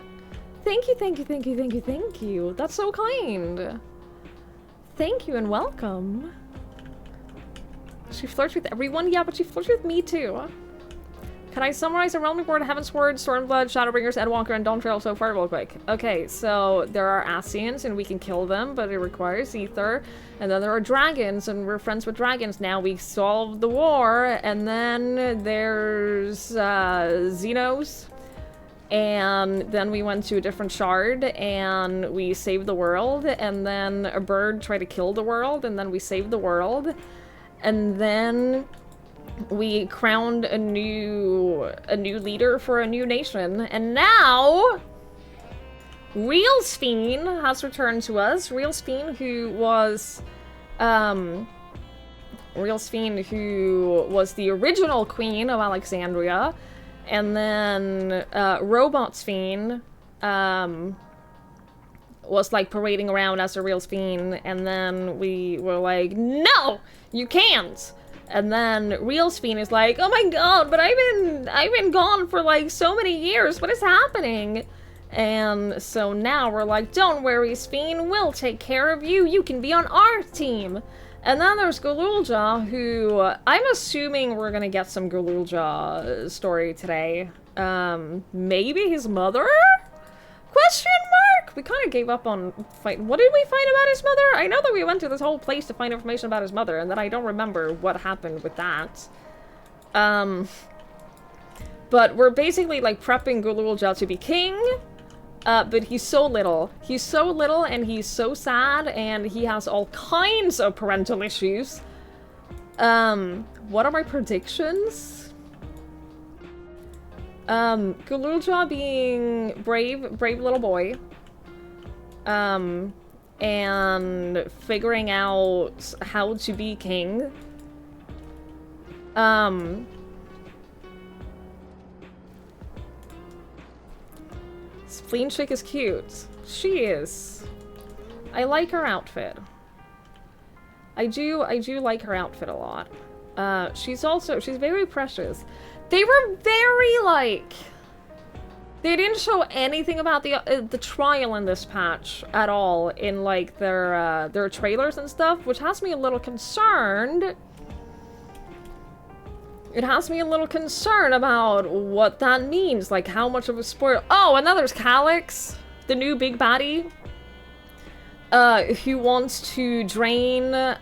[SPEAKER 1] Thank you, thank you, thank you, thank you, thank you. That's so kind. Thank you and welcome. She flirts with everyone? Yeah, but she flirts with me too. Can I summarize the Realm Report, Heaven's Word, Stormblood, Shadowbringers, Endwalker, and Dawntrail so far real quick? Okay, so there are Ascians, and we can kill them, but it requires Ether. And then there are dragons, and we're friends with dragons now. We solved the war, and then there's Xenos. And then we went to a different shard, and we saved the world, and then a bird tried to kill the world, and then we saved the world. And then we crowned a new leader for a new nation, and now Realsfiend has returned to us. Realsfiend, who was the original queen of Alexandria, and then Robotsfiend was like parading around as a Realsfiend, and then we were like, no, you can't. And then Realsfiend is like, oh my god, but I've been gone for like so many years. What is happening? And so now we're like, don't worry, Sphene, we'll take care of you. You can be on our team. And then there's Galulja, who I'm assuming we're gonna get some Galulja story today. Maybe his mother? Question mark? We kind of gave up on fight. What did we find about his mother? I know that we went to this whole place to find information about his mother, and then I don't remember what happened with that. But we're basically like prepping Galulja to be king. But he's so little. He's so little, and he's so sad, and he has all kinds of parental issues. What are my predictions? Galulja being brave little boy. And figuring out how to be king. Spleen Chick is cute. She is. I like her outfit. I do like her outfit a lot. She's very precious. They were very, like... They didn't show anything about the trial in this patch at all in, like, their trailers and stuff, which has me a little concerned. It has me a little concerned about what that means, like how much of a spoiler. Oh, and then there's Calyx, the new big baddie, who wants to drain the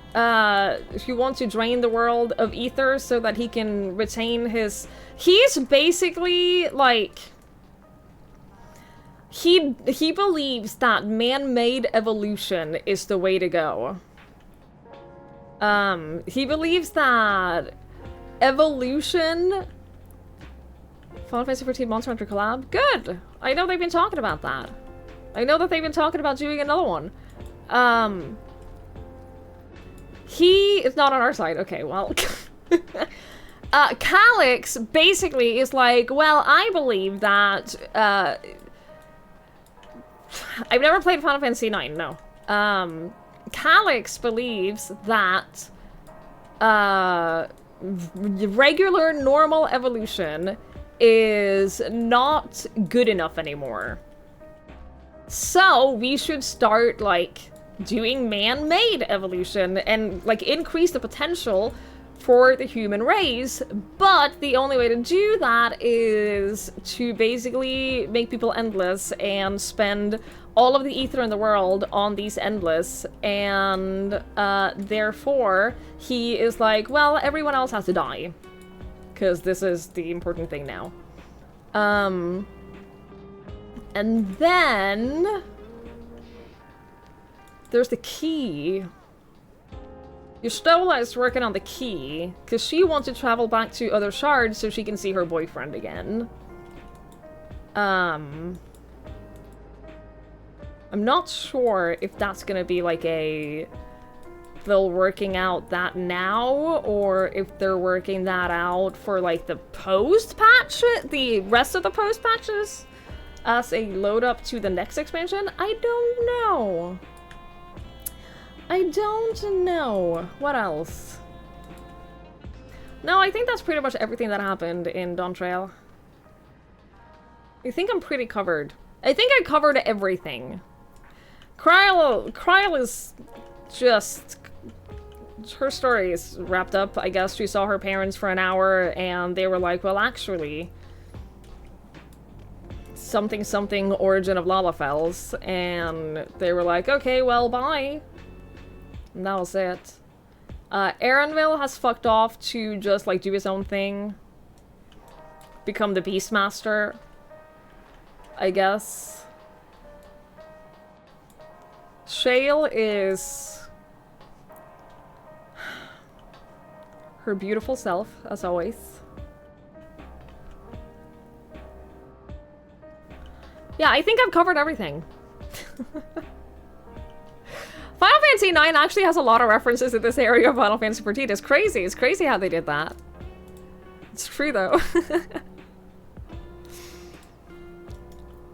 [SPEAKER 1] world of ether so that he can retain his. He's basically like. He believes that man-made evolution is the way to go. He believes that. Evolution. Final Fantasy 14 Monster Hunter collab? Good! I know they've been talking about that. I know that they've been talking about doing another one. He is not on our side. Okay, well. Calyx basically is like, well, I believe that, I've never played Final Fantasy 9, no. Calyx believes that, regular, normal evolution is not good enough anymore. So we should start, like, doing man-made evolution and, like, increase the potential for the human race. But the only way to do that is to basically make people endless and spend all of the ether in the world on these endless, and therefore he is like, well, everyone else has to die, because this is the important thing now. And then there's the key. Yustola is working on the key, because she wants to travel back to other shards so she can see her boyfriend again. I'm not sure if that's gonna be like they're working out that now, or if they're working that out for like the post-patch, the rest of the post-patches, as a load up to the next expansion. I don't know. I don't know. What else? No, I think that's pretty much everything that happened in Dawntrail. I think I'm pretty covered. I think I covered everything. Kryl is just her story is wrapped up. I guess she saw her parents for an hour, and they were like, well, actually, something something origin of Lalafels, and they were like, okay, well, bye. And that was it. Aaronville has fucked off to just, like, do his own thing. Become the Beastmaster, I guess. Shale is her beautiful self, as always. Yeah, I think I've covered everything. Final Fantasy IX actually has a lot of references to this area of Final Fantasy XIV. It's crazy. It's crazy how they did that. It's true, though.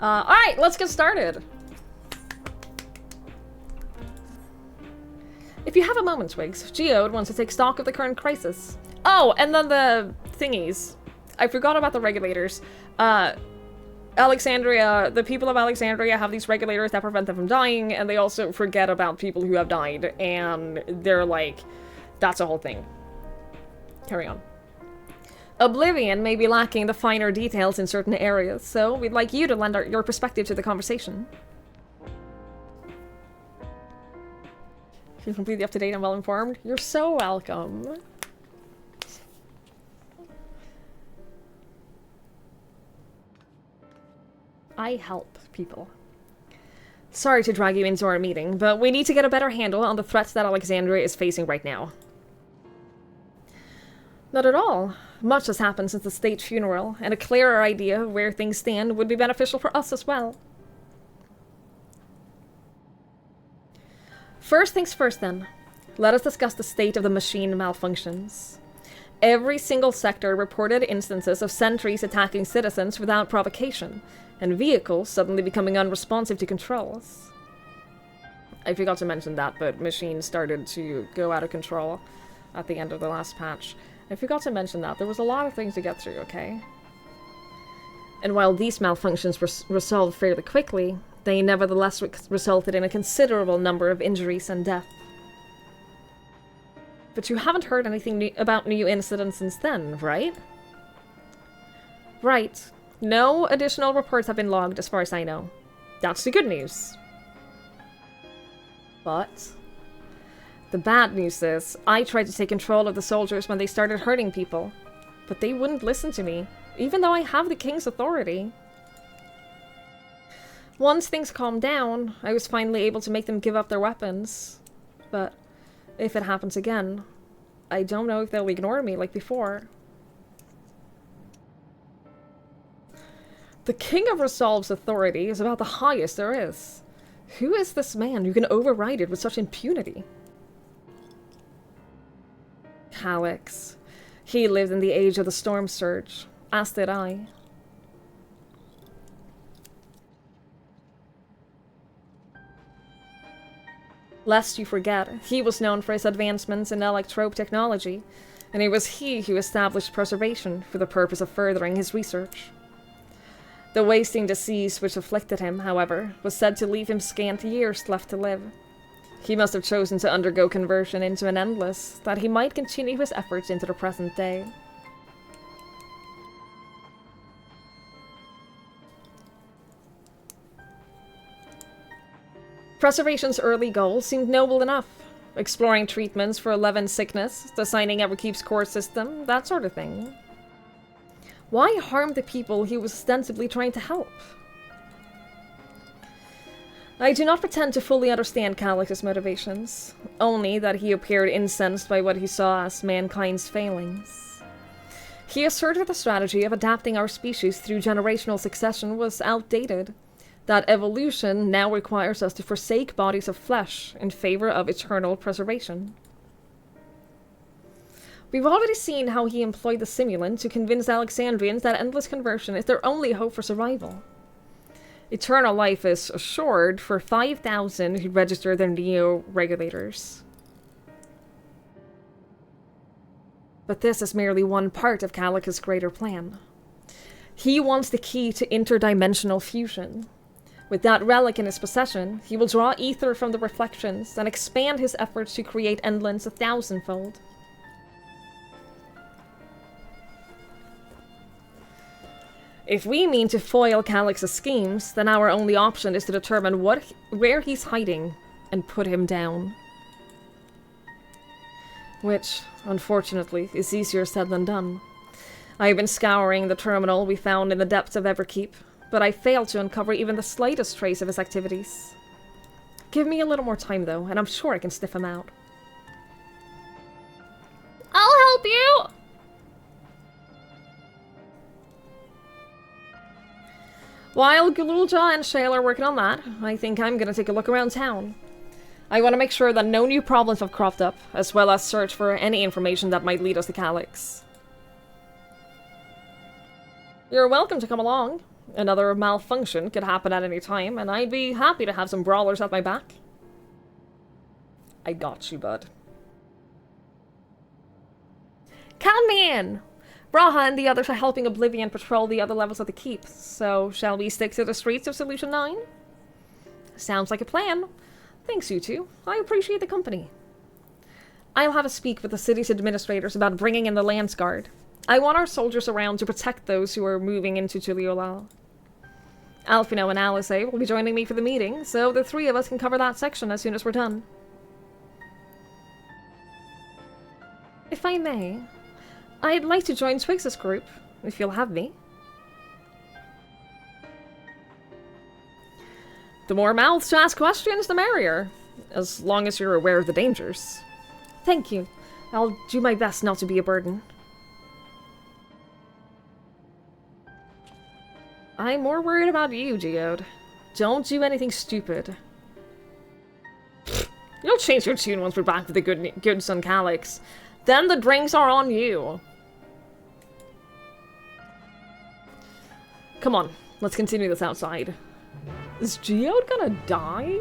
[SPEAKER 1] Alright, let's get started. If you have a moment, Twigs, Geode wants to take stock of the current crisis. Oh, and then the thingies. I forgot about the regulators. Alexandria, the people of Alexandria have these regulators that prevent them from dying, and they also forget about people who have died, and they're like, that's a whole thing. Carry on. Oblivion may be lacking the finer details in certain areas, so we'd like you to lend your perspective to the conversation. You're completely up to date and well informed. You're so welcome. I help people. Sorry to drag you into our meeting, but we need to get a better handle on the threats that Alexandria is facing right now. Not at all. Much has happened since the state funeral, and a clearer idea of where things stand would be beneficial for us as well. First things first, then. Let us discuss the state of the machine malfunctions. Every single sector reported instances of sentries attacking citizens without provocation, and vehicles suddenly becoming unresponsive to controls. I forgot to mention that, but machines started to go out of control at the end of the last patch. I forgot to mention that. There was a lot of things to get through, okay? And while these malfunctions were resolved fairly quickly, they nevertheless resulted in a considerable number of injuries and death. But you haven't heard anything about new incidents since then, right? Right. No additional reports have been logged as far as I know. That's the good news. But the bad news is, I tried to take control of the soldiers when they started hurting people, but they wouldn't listen to me, even though I have the king's authority. Once things calmed down, I was finally able to make them give up their weapons. But if it happens again, I don't know if they'll ignore me like before. The King of Resolve's authority is about the highest there is. Who is this man who can override it with such impunity? Calyx. He lived in the age of the Storm Surge, as did I. Lest you forget, he was known for his advancements in electrope technology, and it was he who established preservation for the purpose of furthering his research. The wasting disease which afflicted him, however, was said to leave him scant years left to live. He must have chosen to undergo conversion into an endless, that he might continue his efforts into the present day. Preservation's early goals seemed noble enough. Exploring treatments for 11 sickness, designing Everkeep's core system, that sort of thing. Why harm the people he was ostensibly trying to help? I do not pretend to fully understand Calyx's motivations, only that he appeared incensed by what he saw as mankind's failings. He asserted the strategy of adapting our species through generational succession was outdated, that evolution now requires us to forsake bodies of flesh in favor of eternal preservation. We've already seen how he employed the simulant to convince Alexandrians that endless conversion is their only hope for survival. Eternal life is assured for 5,000 who register their neo-regulators. But this is merely one part of Calyx's greater plan. He wants the key to interdimensional fusion. With that relic in his possession, he will draw ether from the reflections and expand his efforts to create endlands 1,000-fold. If we mean to foil Calix's schemes, then our only option is to determine where he's hiding and put him down. Which, unfortunately, is easier said than done. I have been scouring the terminal we found in the depths of Everkeep, but I failed to uncover even the slightest trace of his activities. Give me a little more time, though, and I'm sure I can sniff him out. I'll help you! While Gululja and Shale are working on that, I think I'm gonna take a look around town. I want to make sure that no new problems have cropped up, as well as search for any information that might lead us to Calix. You're welcome to come along. Another malfunction could happen at any time, and I'd be happy to have some brawlers at my back. I got you, bud. Count me in! Braha and the others are helping Oblivion patrol the other levels of the keep, so shall we stick to the streets of Solution 9? Sounds like a plan. Thanks, you two. I appreciate the company. I'll have a speak with the city's administrators about bringing in the Lance Guard. I want our soldiers around to protect those who are moving into Tuliolal. Alfino and Alice will be joining me for the meeting, so the three of us can cover that section as soon as we're done. If I may, I'd like to join Twix's group, if you'll have me. The more mouths to ask questions, the merrier, as long as you're aware of the dangers. Thank you. I'll do my best not to be a burden. I'm more worried about you, Geode. Don't do anything stupid. You'll change your tune once we're back with the good son Calix. Then the drinks are on you. Come on, let's continue this outside. Is Geode gonna die?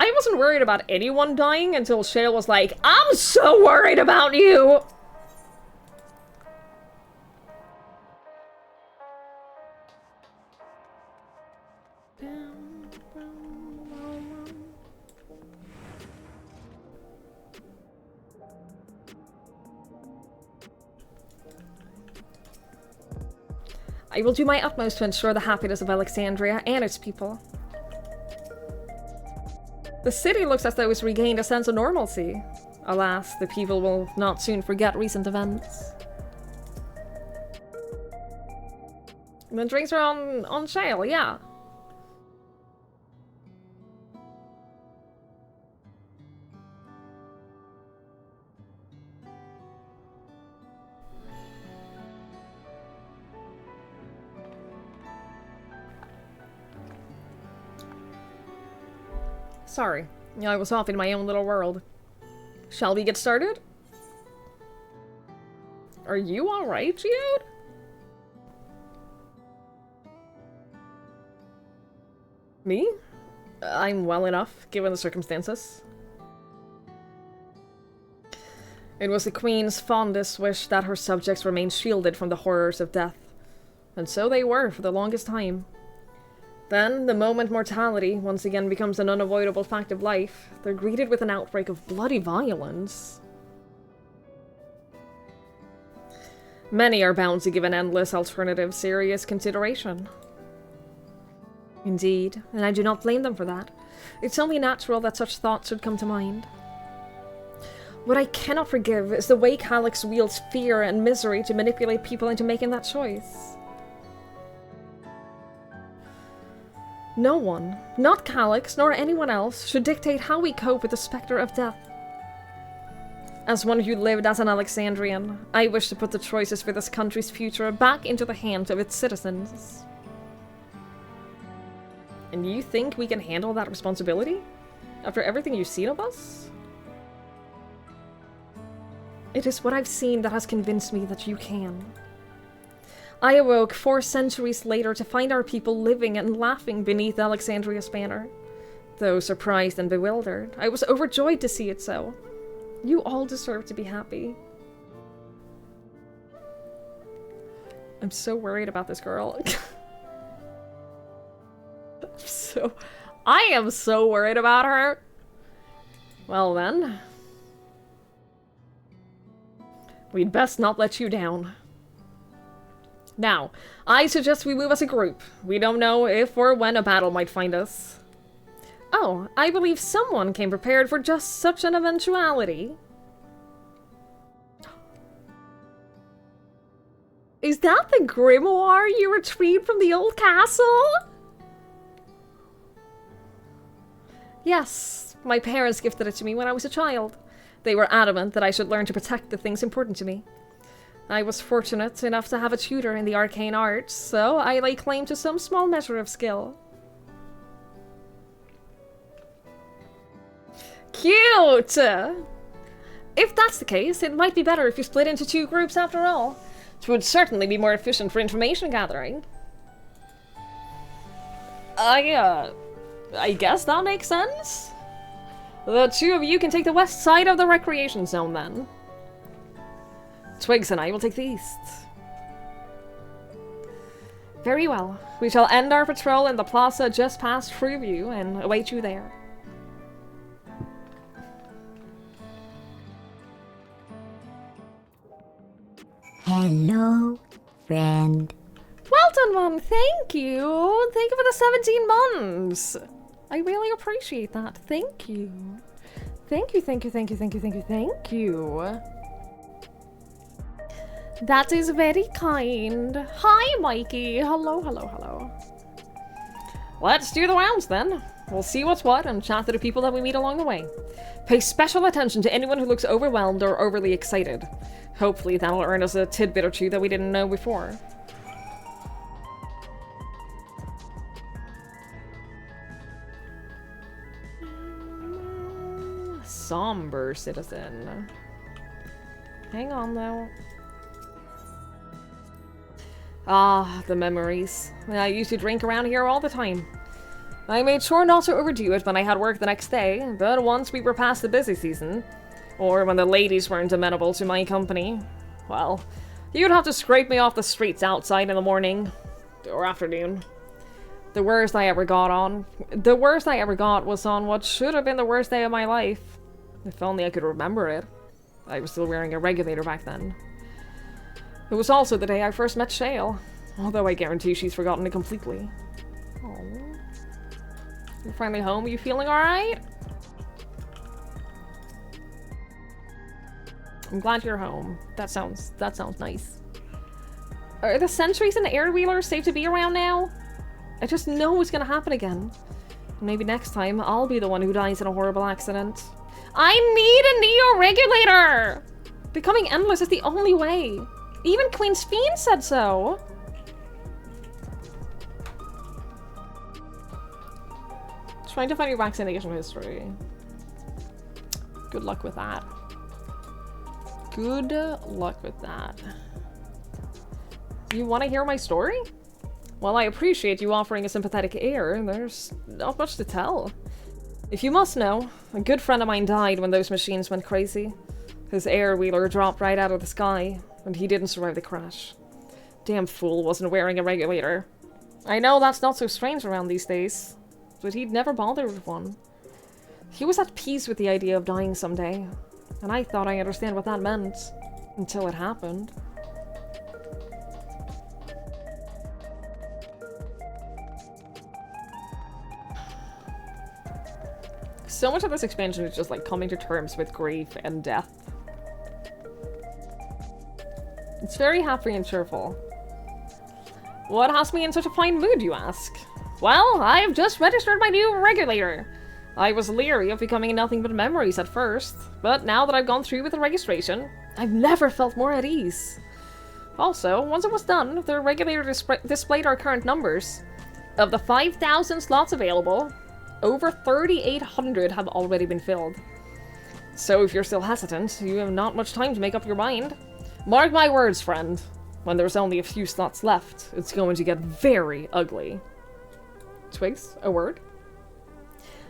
[SPEAKER 1] I wasn't worried about anyone dying until Shale was like, I'm so worried about you! I will do my utmost to ensure the happiness of Alexandria and its people. The city looks as though it's regained a sense of normalcy. Alas, the people will not soon forget recent events. The drinks are on Shale, yeah. Sorry, I was off in my own little world. Shall we get started? Are you alright, Geode? Me? I'm well enough, given the circumstances. It was the Queen's fondest wish that her subjects remain shielded from the horrors of death. And so they were for the longest time. Then, the moment mortality once again becomes an unavoidable fact of life, they're greeted with an outbreak of bloody violence. Many are bound to give an endless alternative serious consideration. Indeed, and I do not blame them for that. It's only natural that such thoughts should come to mind. What I cannot forgive is the way Calix wields fear and misery to manipulate people into making that choice. No one, not Calix, nor anyone else, should dictate how we cope with the specter of death. As one who lived as an Alexandrian, I wish to put the choices for this country's future back into the hands of its citizens. And you think we can handle that responsibility? After everything you've seen of us? It is what I've seen that has convinced me that you can. I awoke 4 centuries later to find our people living and laughing beneath Alexandria's banner. Though surprised and bewildered, I was overjoyed to see it so. You all deserve to be happy. I'm so worried about this girl. I am so worried about her. Well then. We'd best not let you down. Now, I suggest we move as a group. We don't know if or when a battle might find us. Oh, I believe someone came prepared for just such an eventuality. Is that the grimoire you retrieved from the old castle? Yes, my parents gifted it to me when I was a child. They were adamant that I should learn to protect the things important to me. I was fortunate enough to have a tutor in the arcane arts, so I lay claim to some small measure of skill. Cute! If that's the case, it might be better if you split into 2 groups after all. It would certainly be more efficient for information gathering. I guess that makes sense. The 2 of you can take the west side of the recreation zone then. Twigs and I will take the east. Very well. We shall end our patrol in the plaza just past Freeview and await you there.
[SPEAKER 2] Hello, friend.
[SPEAKER 1] Well done, Mom. Thank you. Thank you for the 17 months. I really appreciate that. Thank you. Thank you, thank you, thank you, thank you, thank you, thank you. That is very kind. Hi, Mikey. Hello, hello, hello. Let's do the rounds then. We'll see what's what and chat to the people that we meet along the way. Pay special attention to anyone who looks overwhelmed or overly excited. Hopefully that'll earn us a tidbit or 2 that we didn't know before. Somber citizen. Hang on though. Ah, the memories. I used to drink around here all the time. I made sure not to overdo it when I had work the next day, but once we were past the busy season, or when the ladies weren't amenable to my company, well, you'd have to scrape me off the streets outside in the morning or afternoon. The worst I ever got was on what should have been the worst day of my life. If only I could remember it. I was still wearing a regulator back then. It was also the day I first met Shale, although I guarantee she's forgotten it completely. Oh, you're finally home? Are you feeling alright? I'm glad you're home. That sounds nice. Are the sentries and the air-wheelers safe to be around now? I just know it's gonna happen again. Maybe next time I'll be the one who dies in a horrible accident. I need a neo-regulator! Becoming endless is the only way. Even Queen's Fiend said so. Trying to find your vaccination history. Good luck with that. Good luck with that. You want to hear my story? Well, I appreciate you offering a sympathetic ear. There's not much to tell. If you must know, a good friend of mine died when those machines went crazy. His air-wheeler dropped right out of the sky, and he didn't survive the crash. Damn fool wasn't wearing a regulator. I know that's not so strange around these days, but he'd never bothered with one. He was at peace with the idea of dying someday, and I thought I understand what that meant, until it happened. So much of this expansion is just like coming to terms with grief and death. It's very happy and cheerful. What has me in such a fine mood, you ask? Well, I have just registered my new regulator. I was leery of becoming nothing but memories at first, but now that I've gone through with the registration, I've never felt more at ease. Also, once it was done, the regulator displayed our current numbers. Of the 5,000 slots available, over 3,800 have already been filled. So if you're still hesitant, you have not much time to make up your mind. Mark my words, friend. When there's only a few slots left, it's going to get very ugly. Twigs, a word?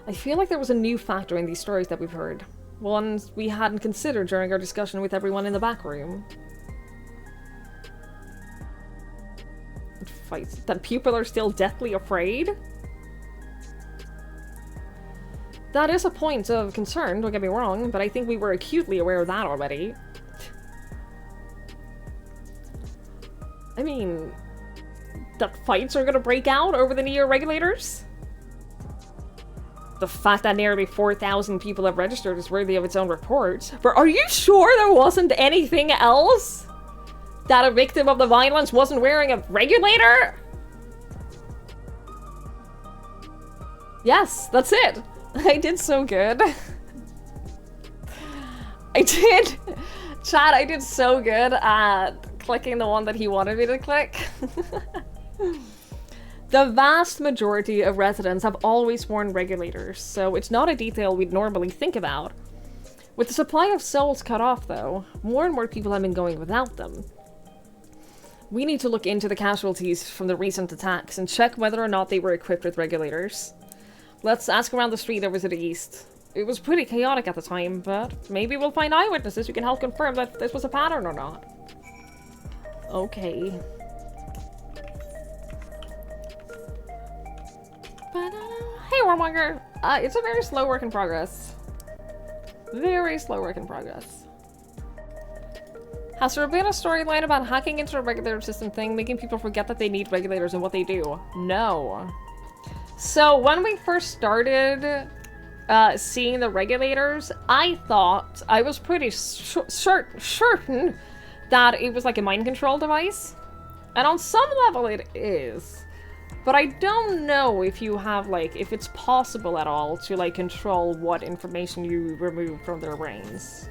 [SPEAKER 1] I feel like there was a new factor in these stories that we've heard. Ones we hadn't considered during our discussion with everyone in the back room. Fights. That people are still deathly afraid? That is a point of concern, don't get me wrong, but I think we were acutely aware of that already. I mean, that fights are gonna break out over the neo-regulators? The fact that nearly 4,000 people have registered is worthy of its own report. But are you sure there wasn't anything else? That a victim of the violence wasn't wearing a regulator? Yes, that's it. I did so good. I did. Chat, I did so good at clicking the one that he wanted me to click. The vast majority of residents have always worn regulators, so it's not a detail we'd normally think about. With the supply of souls cut off, though, more and more people have been going without them. We need to look into the casualties from the recent attacks and check whether or not they were equipped with regulators. Let's ask around the street over to the east. It was pretty chaotic at the time, but maybe we'll find eyewitnesses who can help confirm that this was a pattern or not. Okay. Hey, Warmonger! It's a very slow work in progress. Very slow work in progress. Has there been a storyline about hacking into a regulator system thing, making people forget that they need regulators and what they do? No. So, when we first started seeing the regulators, I thought, I was pretty certain that it was like a mind control device. And on some level it is. But I don't know if you have, like, if it's possible at all to, like, control what information you remove from their brains.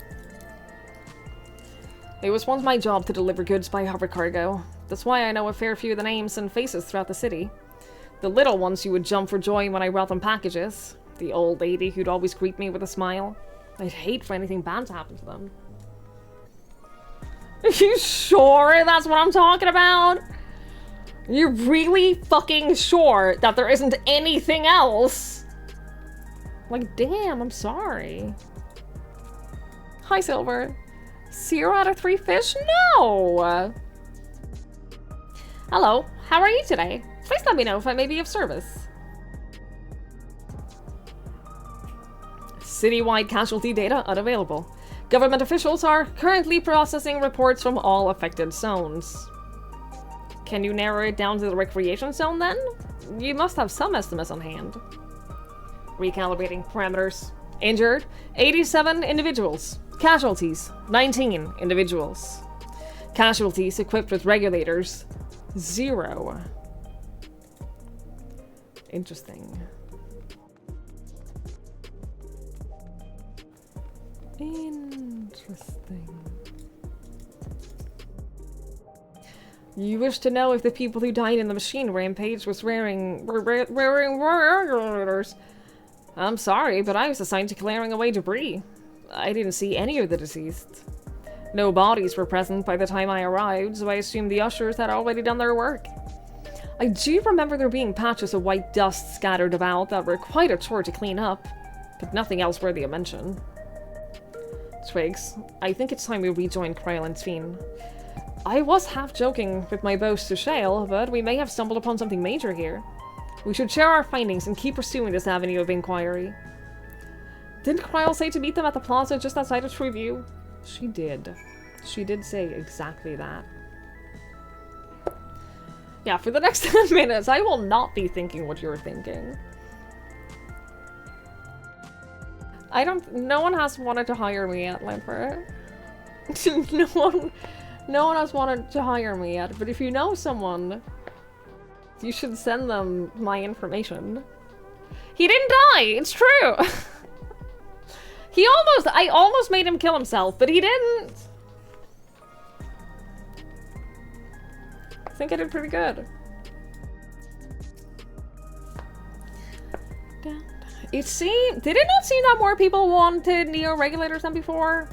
[SPEAKER 1] It was once my job to deliver goods by hover cargo. That's why I know a fair few of the names and faces throughout the city. The little ones who would jump for joy when I brought them packages. The old lady who'd always greet me with a smile. I'd hate for anything bad to happen to them. Are you sure that's what I'm talking about? You're really fucking sure that there isn't anything else? Like, damn, I'm sorry. Hi, Silver. 0 out of 3 fish? No! Hello, how are you today? Please let me know if I may be of service. Citywide casualty data unavailable. Government officials are currently processing reports from all affected zones. Can you narrow it down to the recreation zone then? You must have some estimates on hand. Recalibrating parameters. Injured, 87 individuals. Casualties, 19 individuals. Casualties equipped with regulators, 0. Interesting. Interesting. You wish to know if the people who died in the machine rampage was wearing regulators. I'm sorry, but I was assigned to clearing away debris. I didn't see any of the deceased. No bodies were present by the time I arrived, so I assumed the ushers had already done their work. I do remember there being patches of white dust scattered about that were quite a chore to clean up, but nothing else worthy of mention. Twigs, I think it's time we rejoin Kryl and Tveen. I was half joking with my boast to Shale, but we may have stumbled upon something major here. We should share our findings and keep pursuing this avenue of inquiry. Didn't Kryl say to meet them at the plaza just outside of Treeview? She did. She did say exactly that. Yeah, for the next 10 minutes, I will not be thinking what you're thinking. No one has wanted to hire me yet, Lamper. No one has wanted to hire me yet, but if you know someone, you should send them my information. He didn't die! It's true! I almost made him kill himself, but he didn't! I think I did pretty good. Did it not seem that more people wanted neo-regulators than before?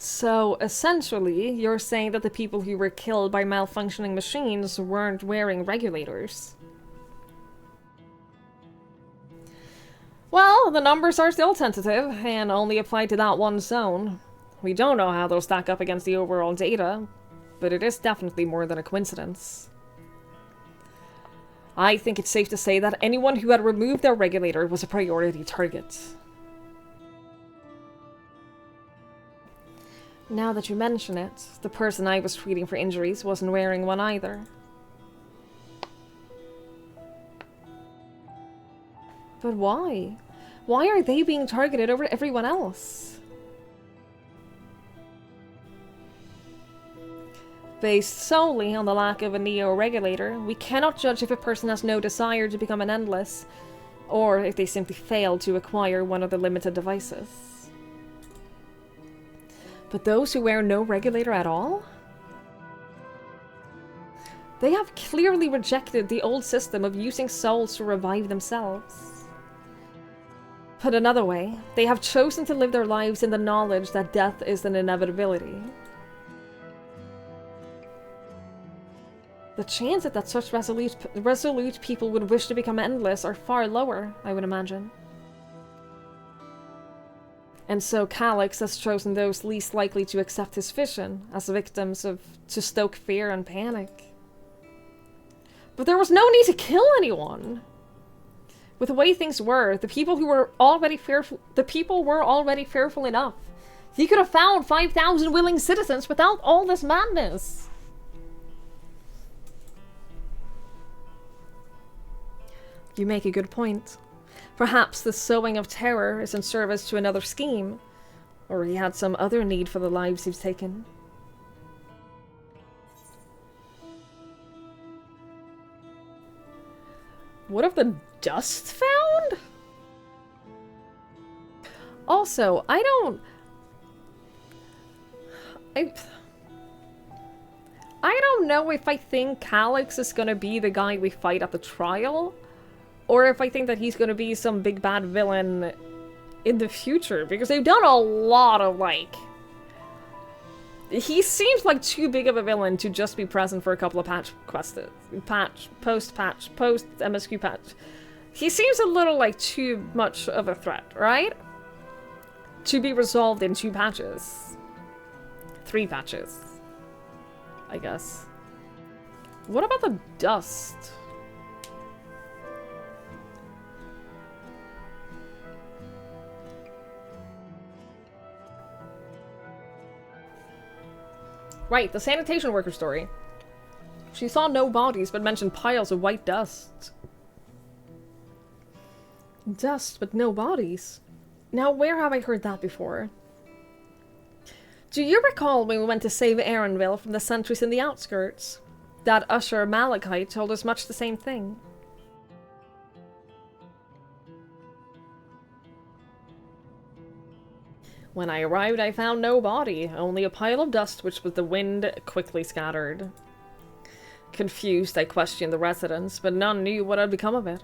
[SPEAKER 1] So, essentially, you're saying that the people who were killed by malfunctioning machines weren't wearing regulators. Well, the numbers are still tentative, and only apply to that one zone. We don't know how they'll stack up against the overall data, but it is definitely more than a coincidence. I think it's safe to say that anyone who had removed their regulator was a priority target. Now that you mention it, the person I was treating for injuries wasn't wearing one either. But why? Why are they being targeted over everyone else? Based solely on the lack of a neo-regulator, we cannot judge if a person has no desire to become an endless, or if they simply failed to acquire one of the limited devices. But those who wear no regulator at all? They have clearly rejected the old system of using souls to revive themselves. Put another way, they have chosen to live their lives in the knowledge that death is an inevitability. The chances that such resolute people would wish to become endless are far lower, I would imagine. And so Calyx has chosen those least likely to accept his vision as victims to stoke fear and panic. But there was no need to kill anyone. With the way things were, the people were already fearful enough. He could have found 5,000 willing citizens without all this madness. You make a good point. Perhaps the sowing of terror is in service to another scheme, or he had some other need for the lives he's taken. What have the dust found? Also, I don't know if I think Calyx is gonna be the guy we fight at the trial, or if I think that he's gonna be some big bad villain in the future, because they've done a lot of, like... He seems like too big of a villain to just be present for a couple of post-MSQ patch. He seems a little like too much of a threat, right? To be resolved in 2 patches. 3 patches, I guess. What about the dust? Right, the sanitation worker story. She saw no bodies, but mentioned piles of white dust. Dust, but no bodies? Now, where have I heard that before? Do you recall when we went to save Aaronville from the sentries in the outskirts? That Usher Malachite told us much the same thing. When I arrived, I found no body, only a pile of dust which the wind quickly scattered. Confused, I questioned the residents, but none knew what had become of it.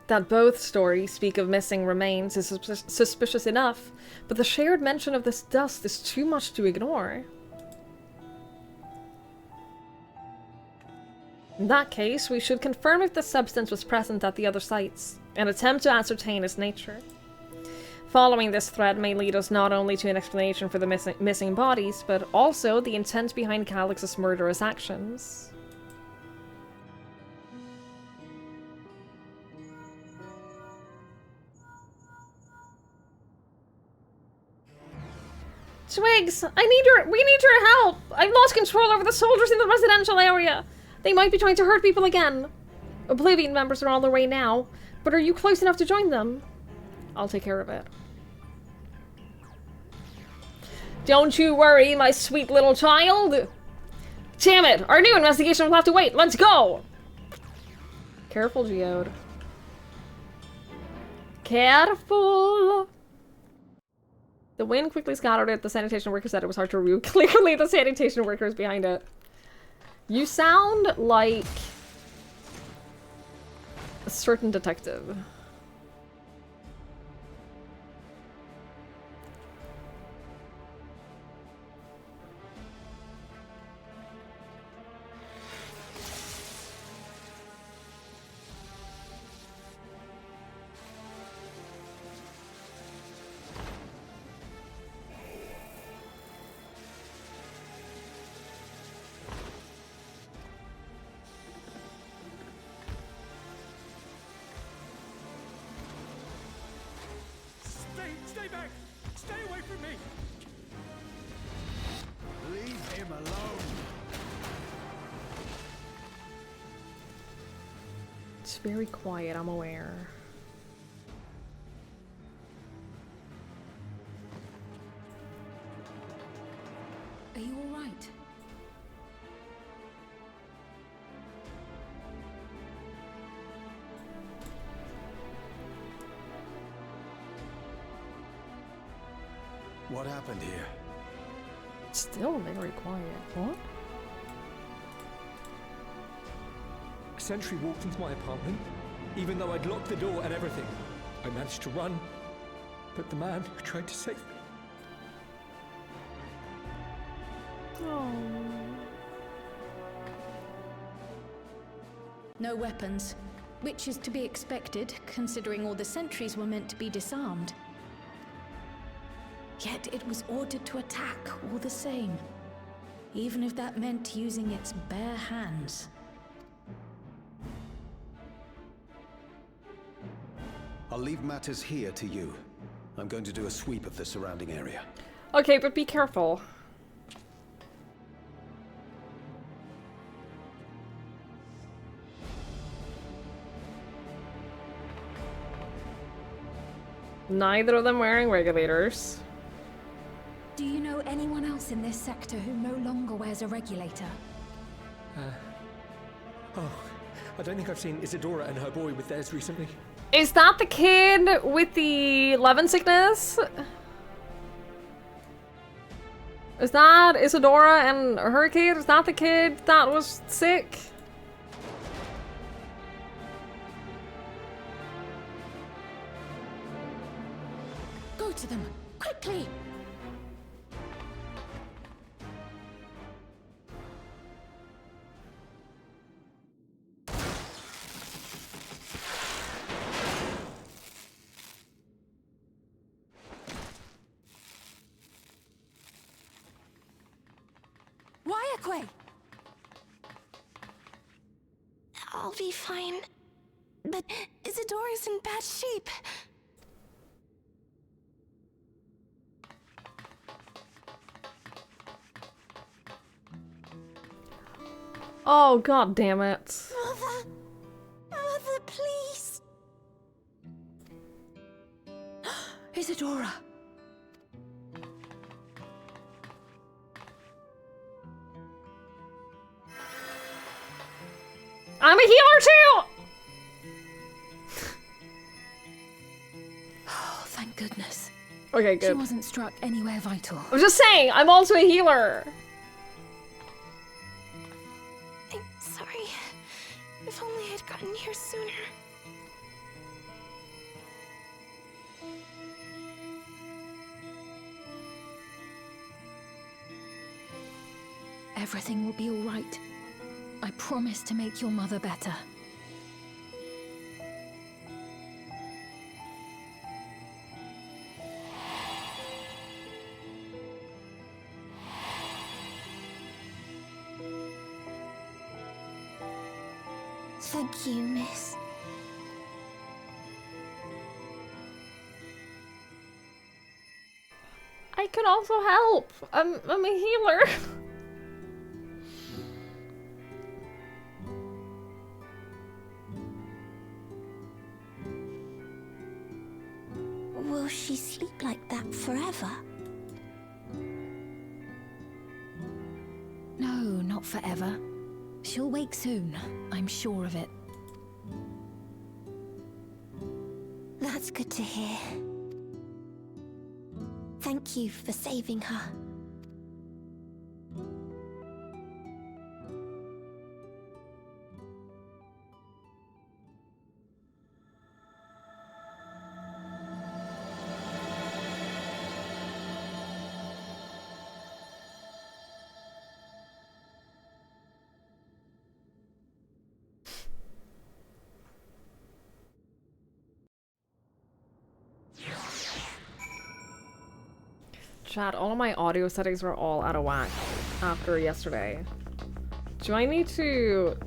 [SPEAKER 1] That both stories speak of missing remains is suspicious enough, but the shared mention of this dust is too much to ignore. In that case, we should confirm if the substance was present at the other sites, and attempt to ascertain its nature. Following this thread may lead us not only to an explanation for the missing bodies, but also the intent behind Calyx's murderous actions. Twigs, we need your help! I've lost control over the soldiers in the residential area! They might be trying to hurt people again. Oblivion members are on their way now, but are you close enough to join them? I'll take care of it. Don't you worry, my sweet little child! Damn it! Our new investigation will have to wait! Let's go! Careful, Geode. Careful! The wind quickly scattered it. The sanitation worker said it was hard to read. Clearly the sanitation worker is behind it. You sound like a certain detective.
[SPEAKER 4] Stay back! Stay away from me!
[SPEAKER 5] Leave him alone.
[SPEAKER 1] It's very quiet, I'm aware.
[SPEAKER 6] Are you all right?
[SPEAKER 5] What happened here?
[SPEAKER 1] Still very quiet. What?
[SPEAKER 4] A sentry walked into my apartment, even though I'd locked the door and everything. I managed to run, but the man who tried to save me...
[SPEAKER 1] Oh.
[SPEAKER 6] No weapons, which is to be expected, considering all the sentries were meant to be disarmed. Yet it was ordered to attack all the same, even if that meant using its bare hands.
[SPEAKER 5] I'll leave matters here to you. I'm going to do a sweep of the surrounding area.
[SPEAKER 1] Okay, but be careful. Neither of them wearing regulators.
[SPEAKER 6] Do you know anyone else in this sector who no longer wears a regulator?
[SPEAKER 4] Oh, I don't think I've seen Isadora and her boy with theirs recently.
[SPEAKER 1] Is that the kid with the Levin sickness? Is that Isadora and her kid? Is that the kid that was sick?
[SPEAKER 6] Go to them, quickly!
[SPEAKER 7] I'll be fine. But Isadora's in bad shape.
[SPEAKER 1] Oh, god damn it.
[SPEAKER 7] Mother! Mother, please!
[SPEAKER 6] Isadora!
[SPEAKER 1] I'm a healer too!
[SPEAKER 6] Oh, thank goodness.
[SPEAKER 1] Okay,
[SPEAKER 6] She
[SPEAKER 1] good.
[SPEAKER 6] wasn't struck anywhere vital.
[SPEAKER 1] I was just saying, I'm also a healer.
[SPEAKER 7] I'm sorry. If only I'd gotten here sooner.
[SPEAKER 6] Everything will be all right. I promise to make your mother better.
[SPEAKER 7] Thank you, miss.
[SPEAKER 1] I can also help. I'm a healer.
[SPEAKER 7] Will she sleep like that forever?
[SPEAKER 6] No, not forever. She'll wake soon, I'm sure of it.
[SPEAKER 7] That's good to hear. Thank you for saving her.
[SPEAKER 1] Chat, all of my audio settings were all out of whack after yesterday. Do I need to...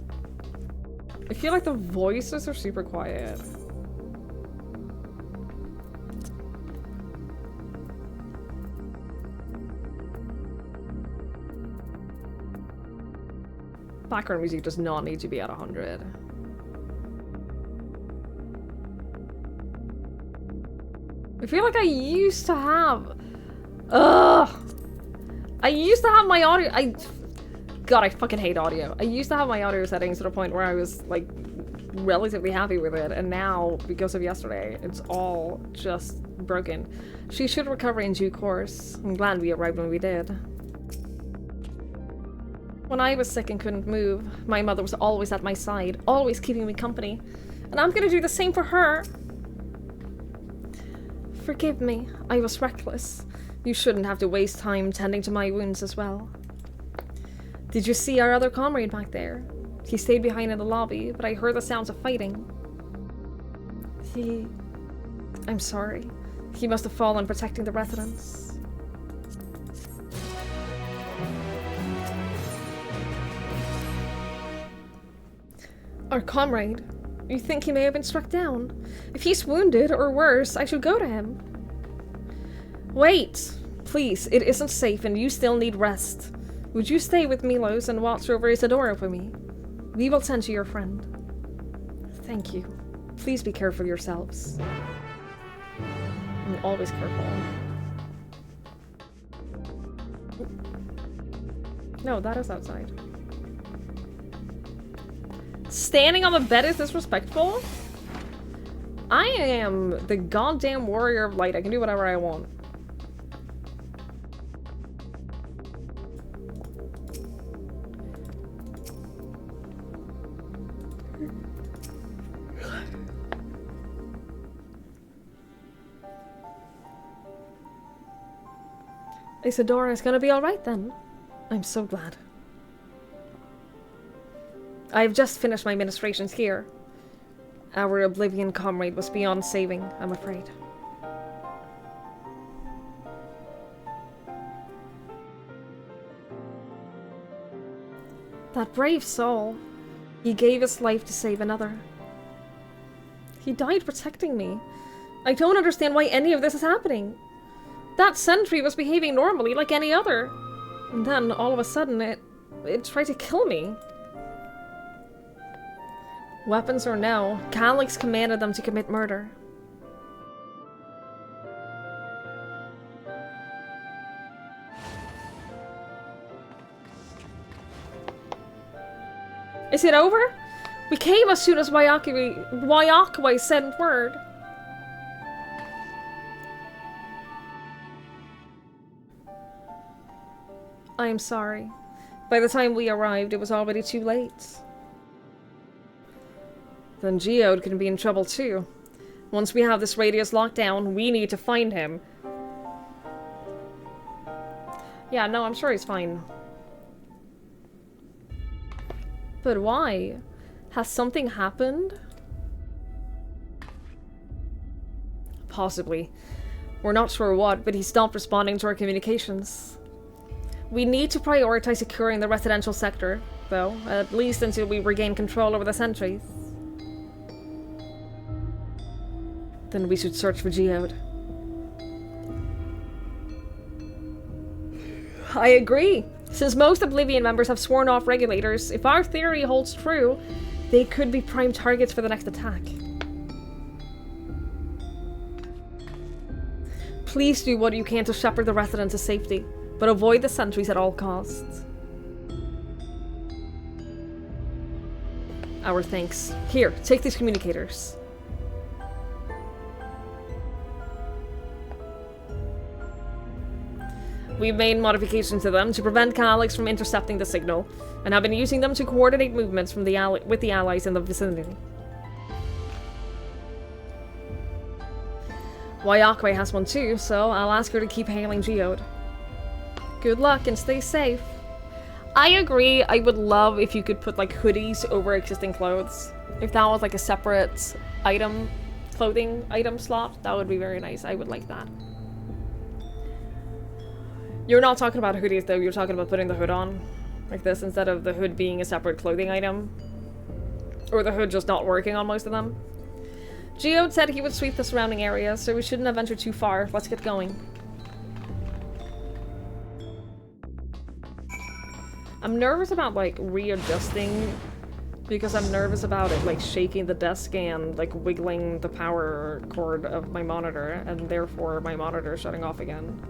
[SPEAKER 1] I feel like the voices are super quiet. background music does not need to be at 100. I feel like I used to have... Ugh! I used to have my audio... God, I fucking hate audio. I used to have my audio settings to the point where I was, like, relatively happy with it, and now, because of yesterday, it's all just broken. She should recover in due course. I'm glad we arrived when we did. When I was sick and couldn't move, my mother was always at my side, always keeping me company. And I'm gonna do the same for her. Forgive me, I was reckless. You shouldn't have to waste time tending to my wounds as well. Did you see our other comrade back there? He stayed behind in the lobby, but I heard the sounds of fighting. I'm sorry. He must have fallen protecting the residents. Our comrade? You think he may have been struck down? If he's wounded, or worse, I should go to him. Wait! Please, it isn't safe and you still need rest. Would you stay with Milos and watch over Isadora for me? We will tend to your friend. Thank you. Please be careful yourselves. I'm always careful. No, that is outside. Standing on the bed is disrespectful? I am the goddamn warrior of light. I can do whatever I want. Isadora is gonna be alright then. I'm so glad. I've just finished my ministrations here. Our Oblivion comrade was beyond saving, I'm afraid. That brave soul. He gave his life to save another. He died protecting me. I don't understand why any of this is happening. That sentry was behaving normally like any other. And then, all of a sudden, it tried to kill me. Weapons or no, Calix commanded them to commit murder. Is it over? We came as soon as Wayakwe sent word. I am sorry. By the time we arrived, it was already too late. Then Geode can be in trouble too. Once we have this radius locked down, we need to find him. Yeah, no, I'm sure he's fine. But why? Has something happened? Possibly. We're not sure what, but he stopped responding to our communications. We need to prioritize securing the residential sector, though, at least until we regain control over the sentries. Then we should search for Geode. I agree. Since most Oblivion members have sworn off regulators, if our theory holds true, they could be prime targets for the next attack. Please do what you can to shepherd the residents to safety, but avoid the sentries at all costs. Our thanks. Here, take these communicators. We've made modifications to them to prevent Calix from intercepting the signal, and have been using them to coordinate movements from with the allies in the vicinity. Wayakwe has one too, so I'll ask her to keep hailing Geode. Good luck and stay safe. I agree, I would love if you could put like hoodies over existing clothes. If that was like a separate clothing item slot, that would be very nice. I would like that. You're not talking about hoodies though, you're talking about putting the hood on. Like this, instead of the hood being a separate clothing item. Or the hood just not working on most of them. Geode said he would sweep the surrounding area, so we shouldn't have ventured too far. Let's get going. I'm nervous about, like, readjusting because I'm nervous about it, like, shaking the desk and, like, wiggling the power cord of my monitor, and therefore my monitor shutting off again.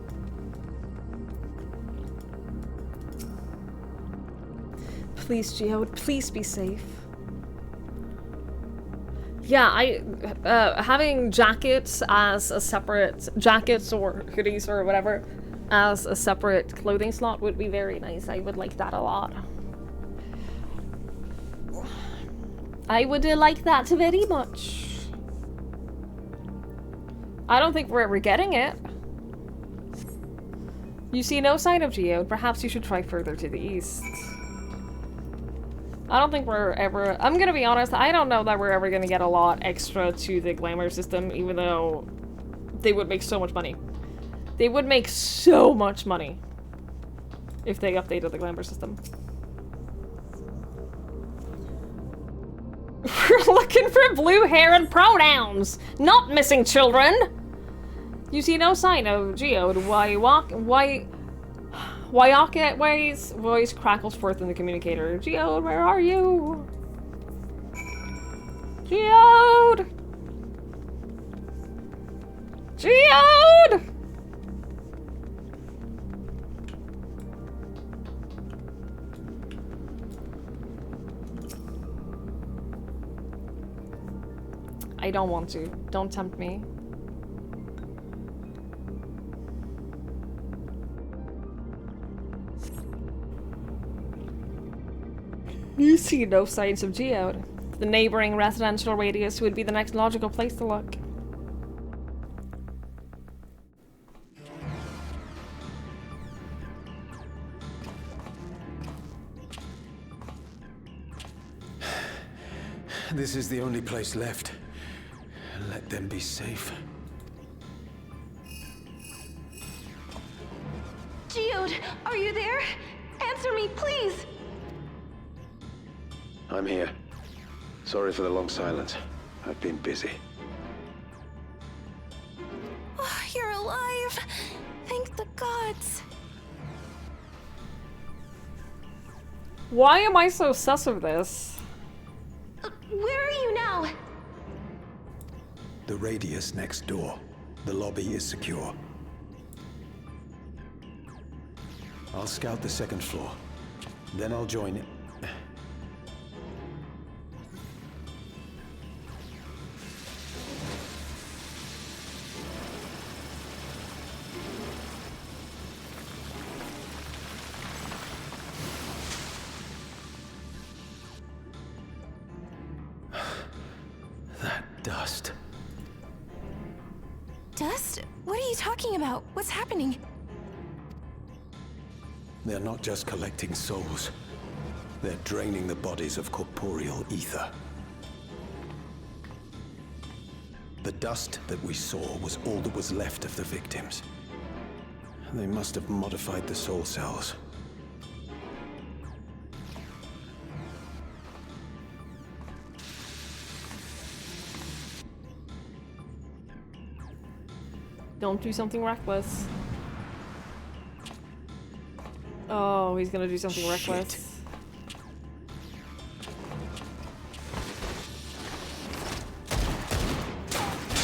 [SPEAKER 1] Please, Geode, please be safe. Yeah, having jackets as a separate, jackets or hoodies or whatever, as a separate clothing slot would be very nice. I would like that a lot. I would like that very much. I don't think we're ever getting it. You see no sign of Geode. Perhaps you should try further to the east. I don't think we're ever... I'm gonna be honest, I don't know that we're ever gonna get a lot extra to the glamour system, even though they would make so much money. They would make so much money if they updated the glamour system. We're looking for blue hair and pronouns, not missing children! You see no sign of Geode. Wyatt's voice crackles forth in the communicator. Geode, where are you? Geode! Geode! I don't want to. Don't tempt me. You see no signs of Geode. The neighboring residential radius would be the next logical place to look.
[SPEAKER 5] This is the only place left. Let them be safe.
[SPEAKER 7] Geode, are you there? Answer me, please!
[SPEAKER 5] I'm here. Sorry for the long silence. I've been busy.
[SPEAKER 7] Oh, you're alive! Thank the gods!
[SPEAKER 1] Why am I so sus of this?
[SPEAKER 7] Where are you now?
[SPEAKER 5] The radius next door. The lobby is secure. I'll scout the second floor. Then I'll join it. Dust.
[SPEAKER 7] Dust? What are you talking about? What's happening?
[SPEAKER 5] They're not just collecting souls. They're draining the bodies of corporeal ether. The dust that we saw was all that was left of the victims. They must have modified the soul cells.
[SPEAKER 1] Don't do something reckless. Oh, he's gonna do something reckless.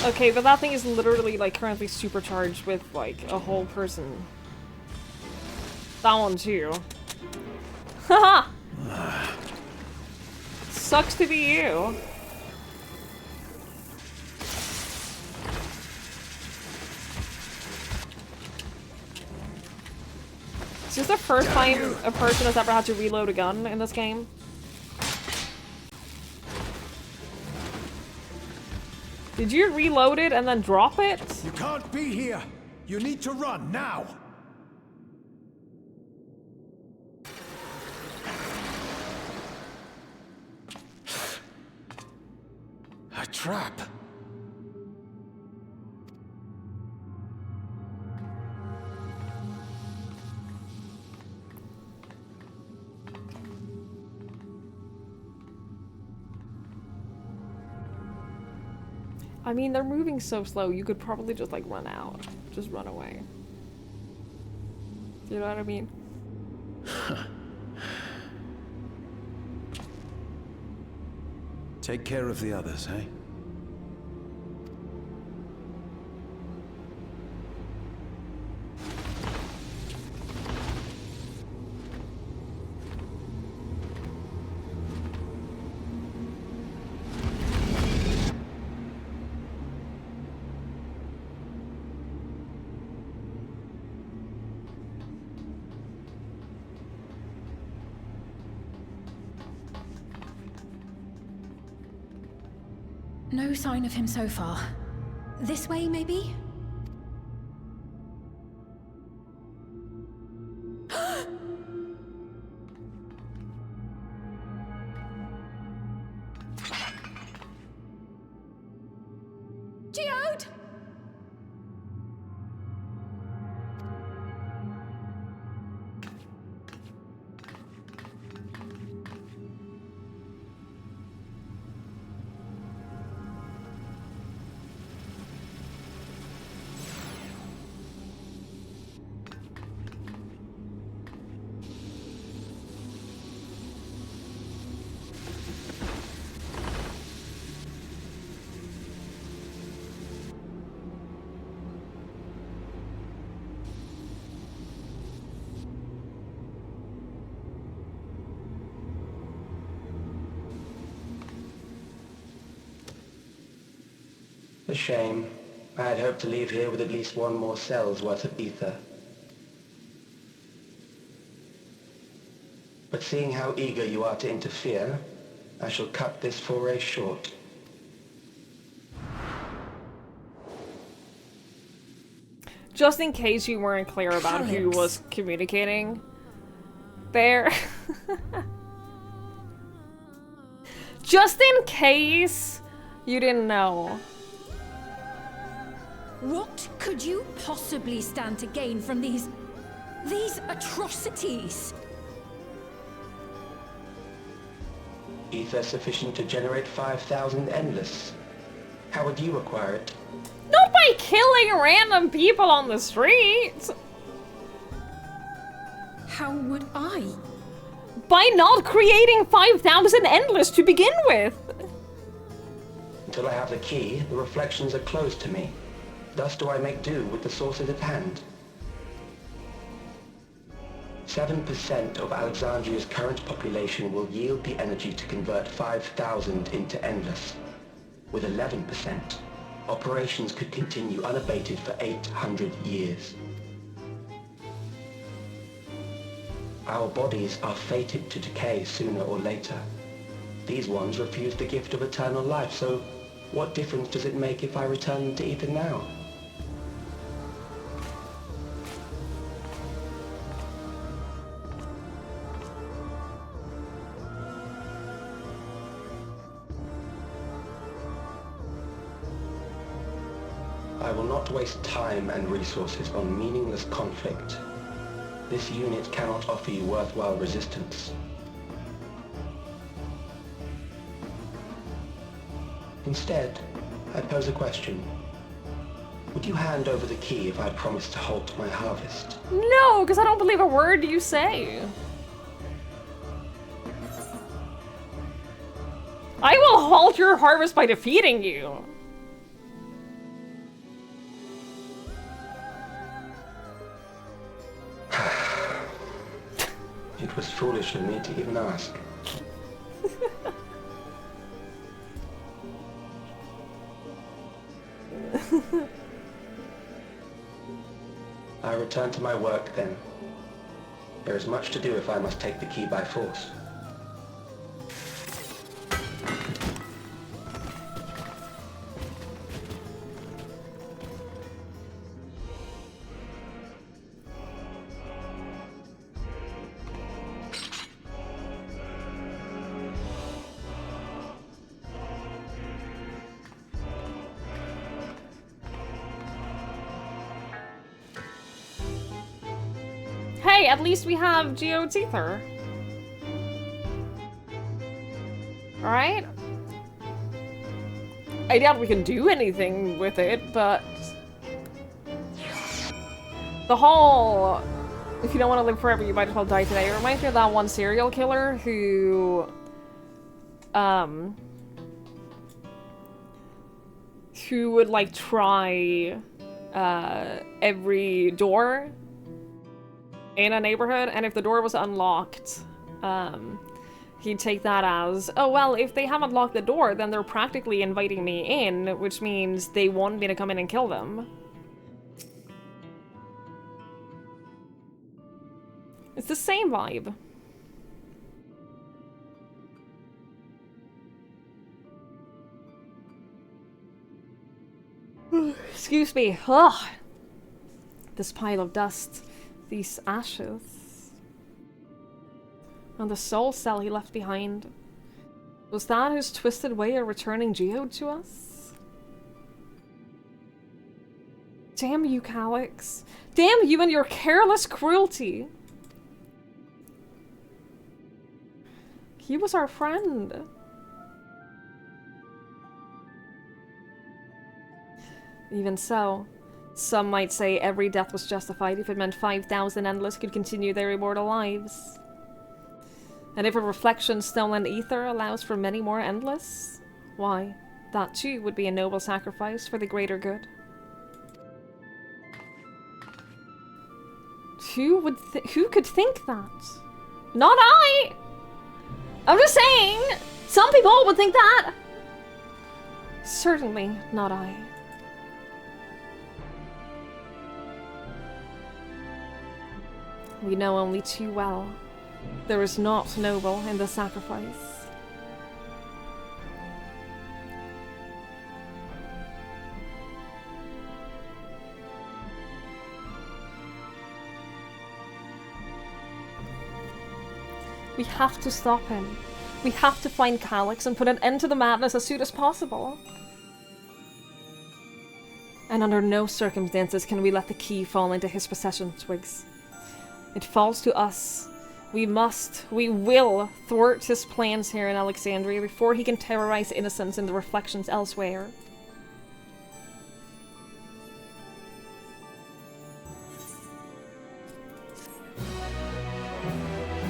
[SPEAKER 1] Okay, but that thing is literally, like, currently supercharged with, like, a whole person. That one, too. Haha! Sucks to be you. Is this the first time a person has ever had to reload a gun in this game? Did you reload it and then drop it?
[SPEAKER 5] You can't be here! You need to run, now! A trap!
[SPEAKER 1] I mean, they're moving so slow, you could probably just, like, run out. Just run away. You know what I mean?
[SPEAKER 5] Take care of the others, eh?
[SPEAKER 6] No sign of him so far. This way, maybe? Geode!
[SPEAKER 8] A shame. I had hoped to leave here with at least one more cell's worth of ether. But seeing how eager you are to interfere, I shall cut this foray short.
[SPEAKER 1] Just in case you weren't clear about who was communicating there. Just in case you didn't know.
[SPEAKER 6] What could you possibly stand to gain from these atrocities?
[SPEAKER 8] Ether sufficient to generate 5,000 endless. How would you acquire it?
[SPEAKER 1] Not by killing random people on the street.
[SPEAKER 6] How would I?
[SPEAKER 1] By not creating 5,000 endless to begin with.
[SPEAKER 8] Until I have the key, the reflections are closed to me. Thus do I make do with the sources at hand. 7% of Alexandria's current population will yield the energy to convert 5,000 into endless. With 11%, operations could continue unabated for 800 years. Our bodies are fated to decay sooner or later. These ones refuse the gift of eternal life, so what difference does it make if I return them to ether now? I will not waste time and resources on meaningless conflict. This unit cannot offer you worthwhile resistance. Instead, I pose a question. Would you hand over the key if I promised to halt my harvest?
[SPEAKER 1] No, because I don't believe a word you say. I will halt your harvest by defeating you.
[SPEAKER 8] It was foolish of me to even ask. I return to my work then. There is much to do if I must take the key by force.
[SPEAKER 1] Hey, at least we have Geode's ether. Alright? I doubt we can do anything with it, but... the whole... if you don't want to live forever, you might as well die today. It reminds me of that one serial killer who... who would like try every door in a neighborhood, and if the door was unlocked, he'd take that as, oh well, if they haven't locked the door, then they're practically inviting me in, which means they want me to come in and kill them. It's the same vibe. Excuse me. Ugh. This pile of dust. These ashes. And the soul cell he left behind. Was that his twisted way of returning Geode to us? Damn you, Calyx. Damn you and your careless cruelty. He was our friend. Even so, some might say every death was justified if it meant 5,000 Endless could continue their immortal lives. And if a reflection stolen ether allows for many more Endless, why, that too would be a noble sacrifice for the greater good. Who could think that? Not I! I'm just saying! Some people would think that! Certainly not I. We know only too well. There is naught noble in the sacrifice. We have to stop him. We have to find Calyx and put an end to the madness as soon as possible. And under no circumstances can we let the key fall into his possession, Twigs. It falls to us. We will thwart his plans here in Alexandria before he can terrorize innocents in the reflections elsewhere.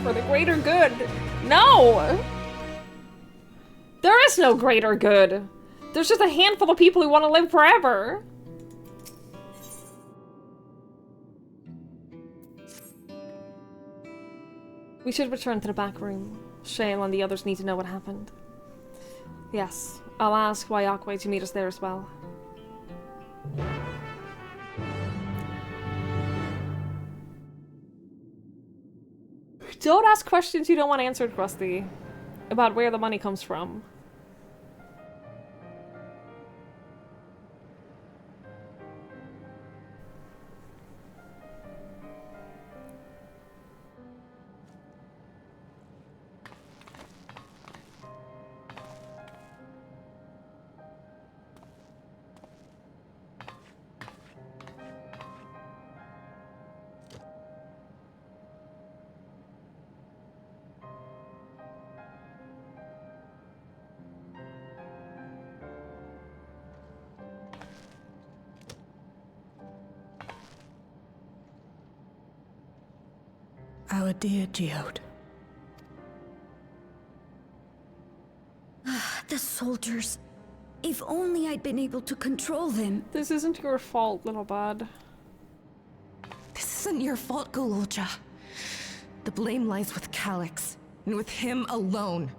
[SPEAKER 1] For the greater good. No! There is no greater good. There's just a handful of people who want to live forever. We should return to the back room. Shale and the others need to know what happened. Yes, I'll ask Wayakwe to meet us there as well. Don't ask questions you don't want answered, Krusty. About where the money comes from.
[SPEAKER 6] Our dear Geode. The soldiers. If only I'd been able to control them.
[SPEAKER 1] This isn't your fault, little bud.
[SPEAKER 7] This isn't your fault, Gololja. The blame lies with Calyx, and with him alone.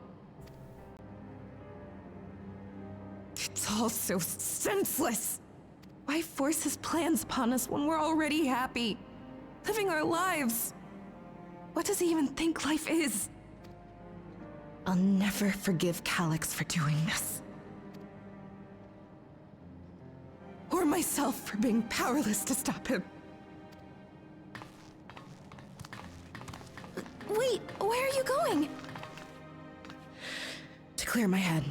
[SPEAKER 7] It's all so senseless. Why force his plans upon us when we're already happy? Living our lives. What does he even think life is? I'll never forgive Calyx for doing this. Or myself for being powerless to stop him. Wait, where are you going? To clear my head.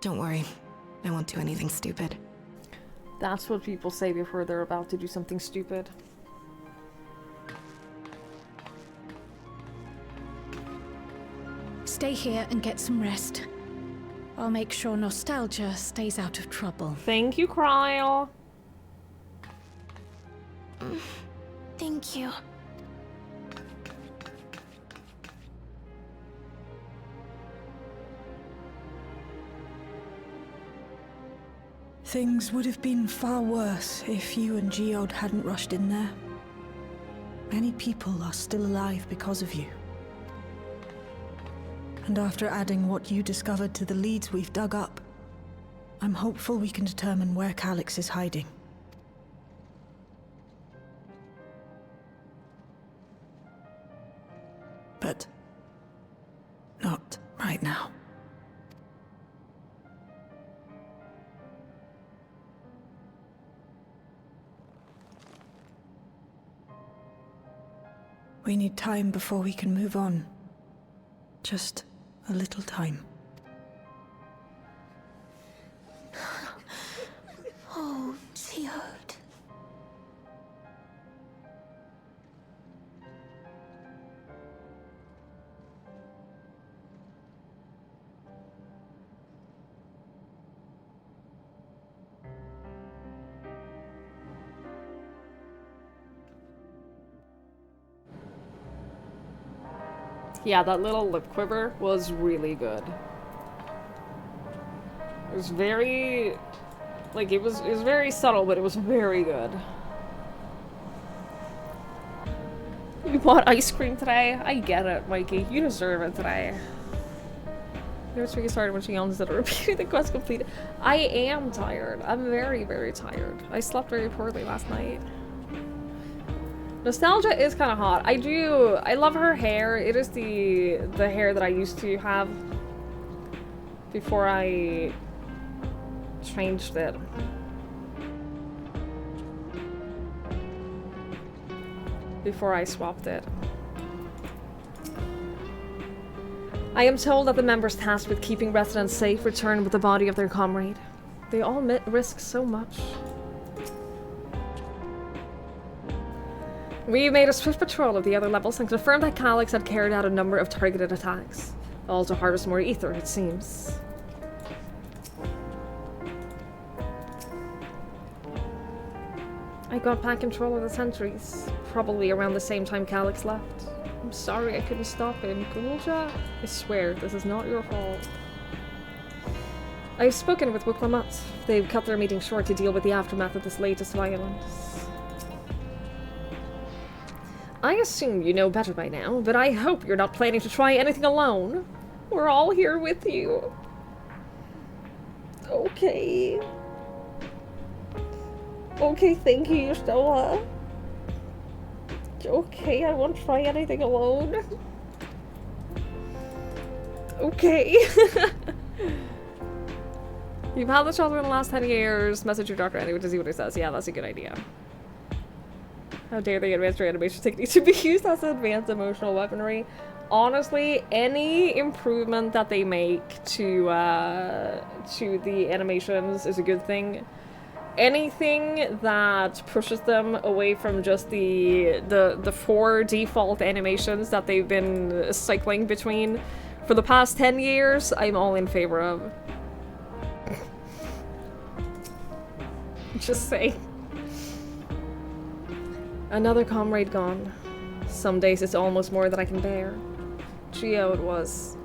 [SPEAKER 7] Don't worry, I won't do anything stupid.
[SPEAKER 1] That's what people say before they're about to do something stupid.
[SPEAKER 6] Stay here and get some rest. I'll make sure Nostalgia stays out of trouble.
[SPEAKER 1] Thank you, Kryle.
[SPEAKER 7] Thank you.
[SPEAKER 9] Things would have been far worse if you and Geode hadn't rushed in there. Many people are still alive because of you. And after adding what you discovered to the leads we've dug up, I'm hopeful we can determine where Calyx is hiding. But not right now. We need time before we can move on. Just a little time.
[SPEAKER 6] Oh, Geode.
[SPEAKER 1] Yeah, that little lip quiver was really good. It was very... like, it was very subtle, but it was very good. You bought ice cream today? I get it, Mikey. You deserve it today. Notes we started when she yawns instead of repeating the quest completed. I am tired. I'm very, very tired. I slept very poorly last night. Nostalgia is kind of hot. I love her hair. It is the hair that I used to have before I changed it. Before I swapped it. I am told that the members tasked with keeping residents safe return with the body of their comrade. They all risk so much. We made a swift patrol of the other levels and confirmed that Calyx had carried out a number of targeted attacks. All to harvest more ether, it seems. I got back control of the sentries, probably around the same time Calyx left. I'm sorry I couldn't stop him, Gulja. I swear, this is not your fault. I've spoken with Wuklamat. They've cut their meeting short to deal with the aftermath of this latest violence. I assume you know better by now, but I hope you're not planning to try anything alone. We're all here with you. Okay. Okay, thank you, Stella. Okay, I won't try anything alone. Okay. You've had the shelter in the last 10 years. Message your doctor anyway to see what he says. Yeah, that's a good idea. How dare the advanced animation technique to be used as advanced emotional weaponry? Honestly, any improvement that they make to the animations is a good thing. Anything that pushes them away from just the 4 default animations that they've been cycling between for the past 10 years, I'm all in favor of. Just saying. Another comrade gone. Some days it's almost more than I can bear. Geode was.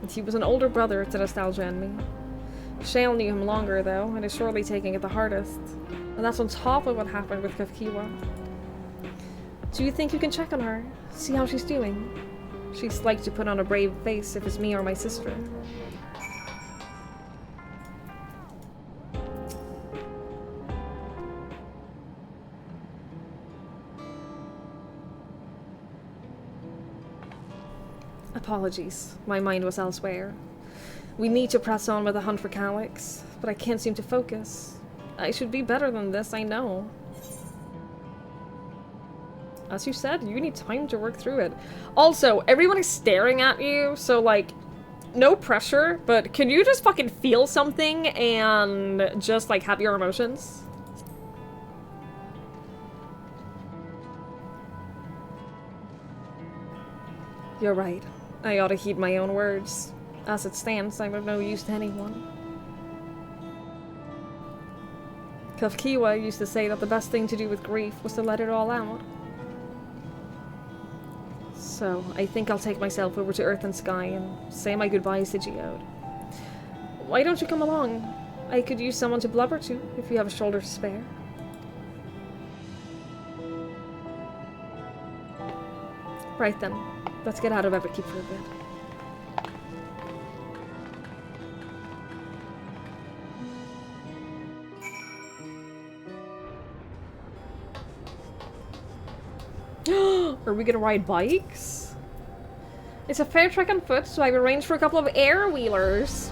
[SPEAKER 1] And he was an older brother to Nostalgia and me. Shale knew him longer, though, and is surely taking it the hardest. And that's on top of what happened with ffxiv. Do you think you can check on her? See how she's doing? She's like to put on a brave face if it's me or my sister. Apologies, my mind was elsewhere. We need to press on with the hunt for Calyx, but I can't seem to focus. I should be better than this, I know. As you said, you need time to work through it. Also, everyone is staring at you, so like, no pressure, but can you just fucking feel something and just like have your emotions? You're right. I ought to heed my own words. As it stands, I'm of no use to anyone. ffxiv used to say that the best thing to do with grief was to let it all out. So, I think I'll take myself over to Earth and Sky and say my goodbyes to Geode. Why don't you come along? I could use someone to blubber to, if you have a shoulder to spare. Right then, let's get out of Everkeep for a bit. Are we gonna ride bikes? It's a fair trek on foot, so I've arranged for a couple of air-wheelers.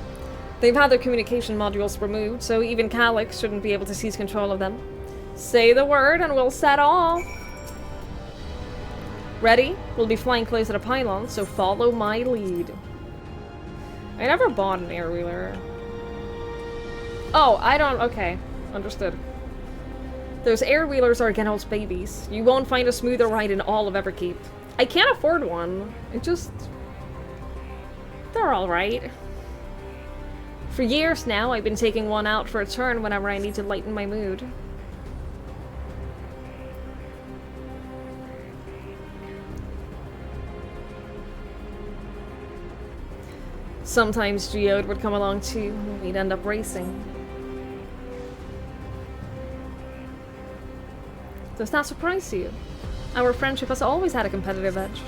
[SPEAKER 1] They've had their communication modules removed, so even Calyx shouldn't be able to seize control of them. Say the word and we'll set off. Ready? We'll be flying close to the pylon, so follow my lead. I never bought an air-wheeler. Oh, I don't... Okay. Understood. Those air-wheelers are Geralt's babies. You won't find a smoother ride in all of Everkeep. I can't afford one. It just... They're alright. For years now, I've been taking one out for a turn whenever I need to lighten my mood. Sometimes Geode would come along too, and we'd end up racing. Does that surprise you? Our friendship has always had a competitive edge.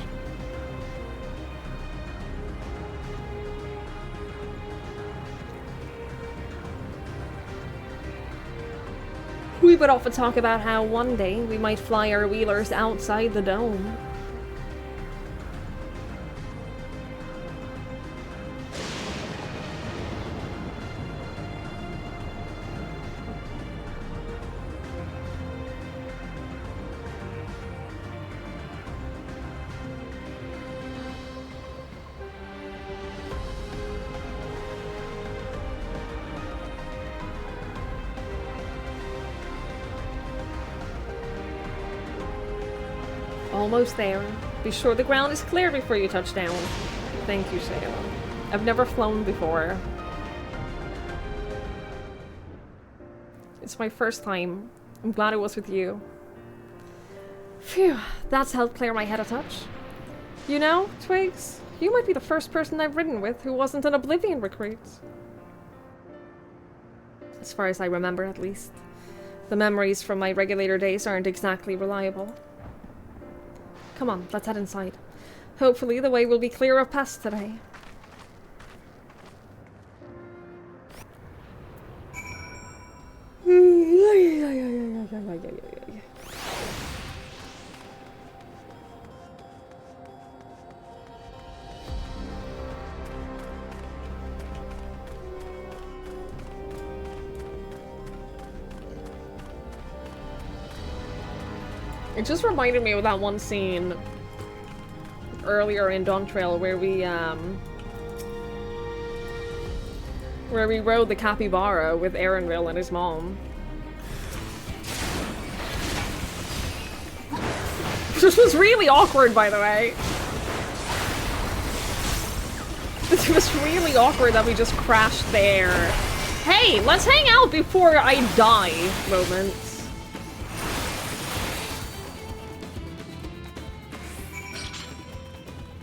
[SPEAKER 1] We would often talk about how one day we might fly our wheelers outside the dome. Almost there. Be sure the ground is clear before you touch down. Thank you, Salem. I've never flown before. It's my first time. I'm glad it was with you. Phew, that's helped clear my head a touch. You know, Twigs, you might be the first person I've ridden with who wasn't an Oblivion recruit. As far as I remember, at least. The memories from my regulator days aren't exactly reliable. Come on, let's head inside. Hopefully the way will be clear of pests today. It just reminded me of that one scene earlier in Dawn Trail where we rode the capybara with Aaronville and his mom. This was really awkward, by the way. This was really awkward that we just crashed there. Hey, let's hang out before I die moment.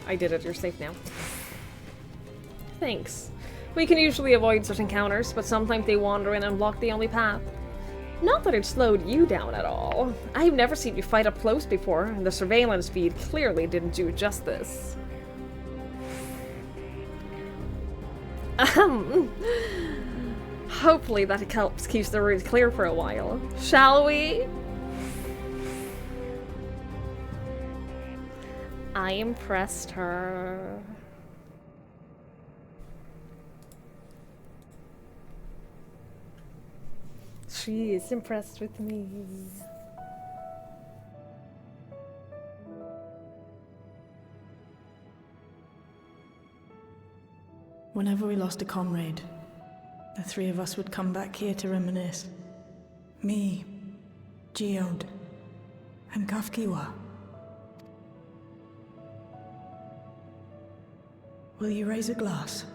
[SPEAKER 1] I did it, you're safe now. Thanks. We can usually avoid such encounters, but sometimes they wander in and block the only path. Not that it slowed you down at all. I've never seen you fight up close before, and the surveillance feed clearly didn't do justice. Hopefully that helps keeps the route clear for a while. Shall we? I impressed her. She is impressed with me.
[SPEAKER 9] Whenever we lost a comrade, the three of us would come back here to reminisce. Me, Geode, and Kafkiwa. Will you raise a glass?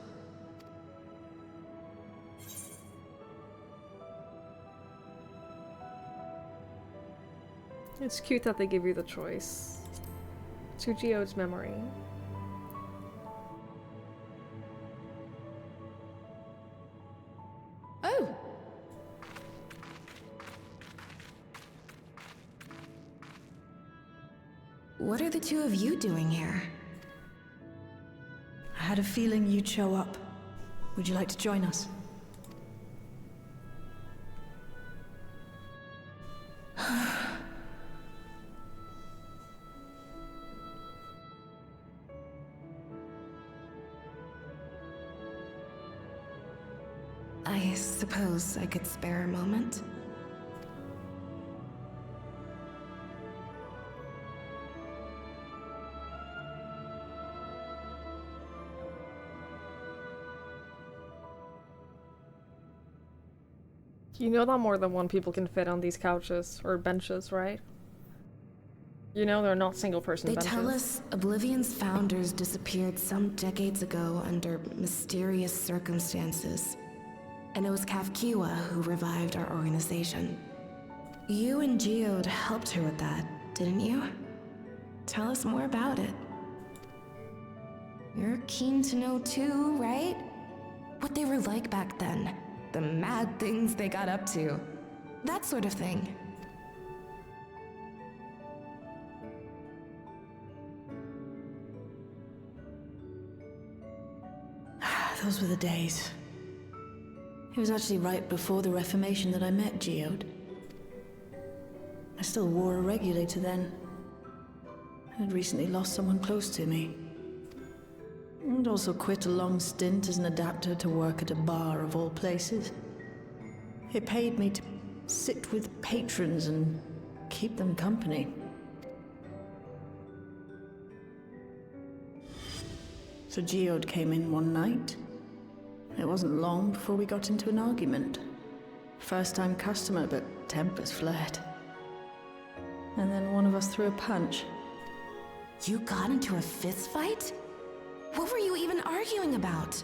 [SPEAKER 1] It's cute that they give you the choice. To Geode's memory.
[SPEAKER 6] Oh,
[SPEAKER 7] What are the two of you doing here?
[SPEAKER 9] I had a feeling you'd show up. Would you like to join us?
[SPEAKER 7] I suppose I could spare a moment.
[SPEAKER 1] You know that more than one people can fit on these couches or benches, right? You know they're not single-person
[SPEAKER 7] They
[SPEAKER 1] benches.
[SPEAKER 7] tell us Oblivion's founders disappeared some decades ago under mysterious circumstances. And it was Kafkiwa who revived our organization. You and Geode helped her with that, didn't you? Tell us more about it. You're keen to know too, right? What they were like back then. The mad things they got up to. That sort of thing.
[SPEAKER 9] Those were the days. It was actually right before the Reformation that I met Geode. I still wore a regulator then. I had recently lost someone close to me. And also quit a long stint as an adapter to work at a bar of all places. It paid me to sit with patrons and keep them company. So Geode came in one night. It wasn't long before we got into an argument. First-time customer, but tempers flared. And then one of us threw a punch.
[SPEAKER 7] You got into a fist fight? What were you even arguing about?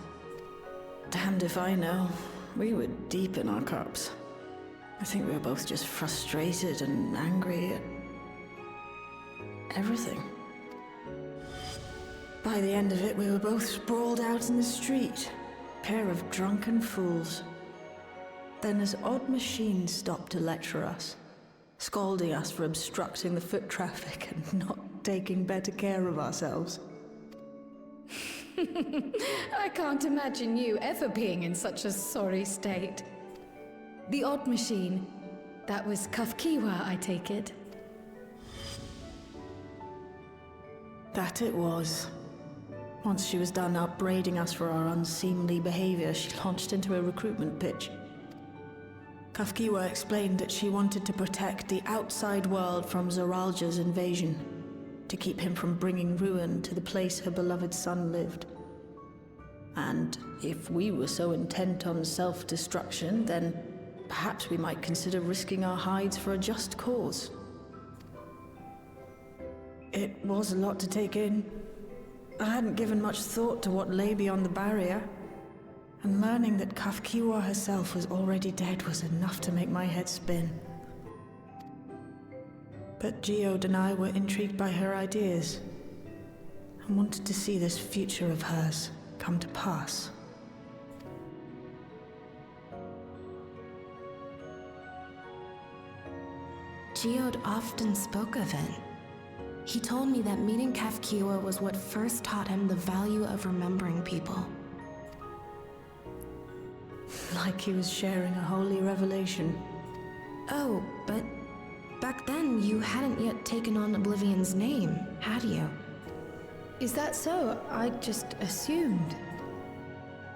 [SPEAKER 9] Damned if I know. We were deep in our cups. I think we were both just frustrated and angry at everything. By the end of it, we were both sprawled out in the street. Pair of drunken fools. Then this odd machine stopped to lecture us, scolding us for obstructing the foot traffic and not taking better care of ourselves.
[SPEAKER 6] I can't imagine you ever being in such a sorry state. The odd machine. That was Kafkiwa, I take it.
[SPEAKER 9] That it was. Once she was done upbraiding us for our unseemly behavior, she launched into a recruitment pitch. Kafkiwa explained that she wanted to protect the outside world from Zoralja's invasion, to keep him from bringing ruin to the place her beloved son lived. And if we were so intent on self-destruction, then perhaps we might consider risking our hides for a just cause. It was a lot to take in. I hadn't given much thought to what lay beyond the barrier, and learning that Kafkiwa herself was already dead was enough to make my head spin. But Geode and I were intrigued by her ideas, and wanted to see this future of hers come to pass.
[SPEAKER 7] Geode often spoke of it. He told me that meeting Kafkiwa was what first taught him the value of remembering people.
[SPEAKER 9] Like he was sharing a holy revelation.
[SPEAKER 7] Oh, but back then you hadn't yet taken on Oblivion's name, had you?
[SPEAKER 6] Is that so? I just assumed.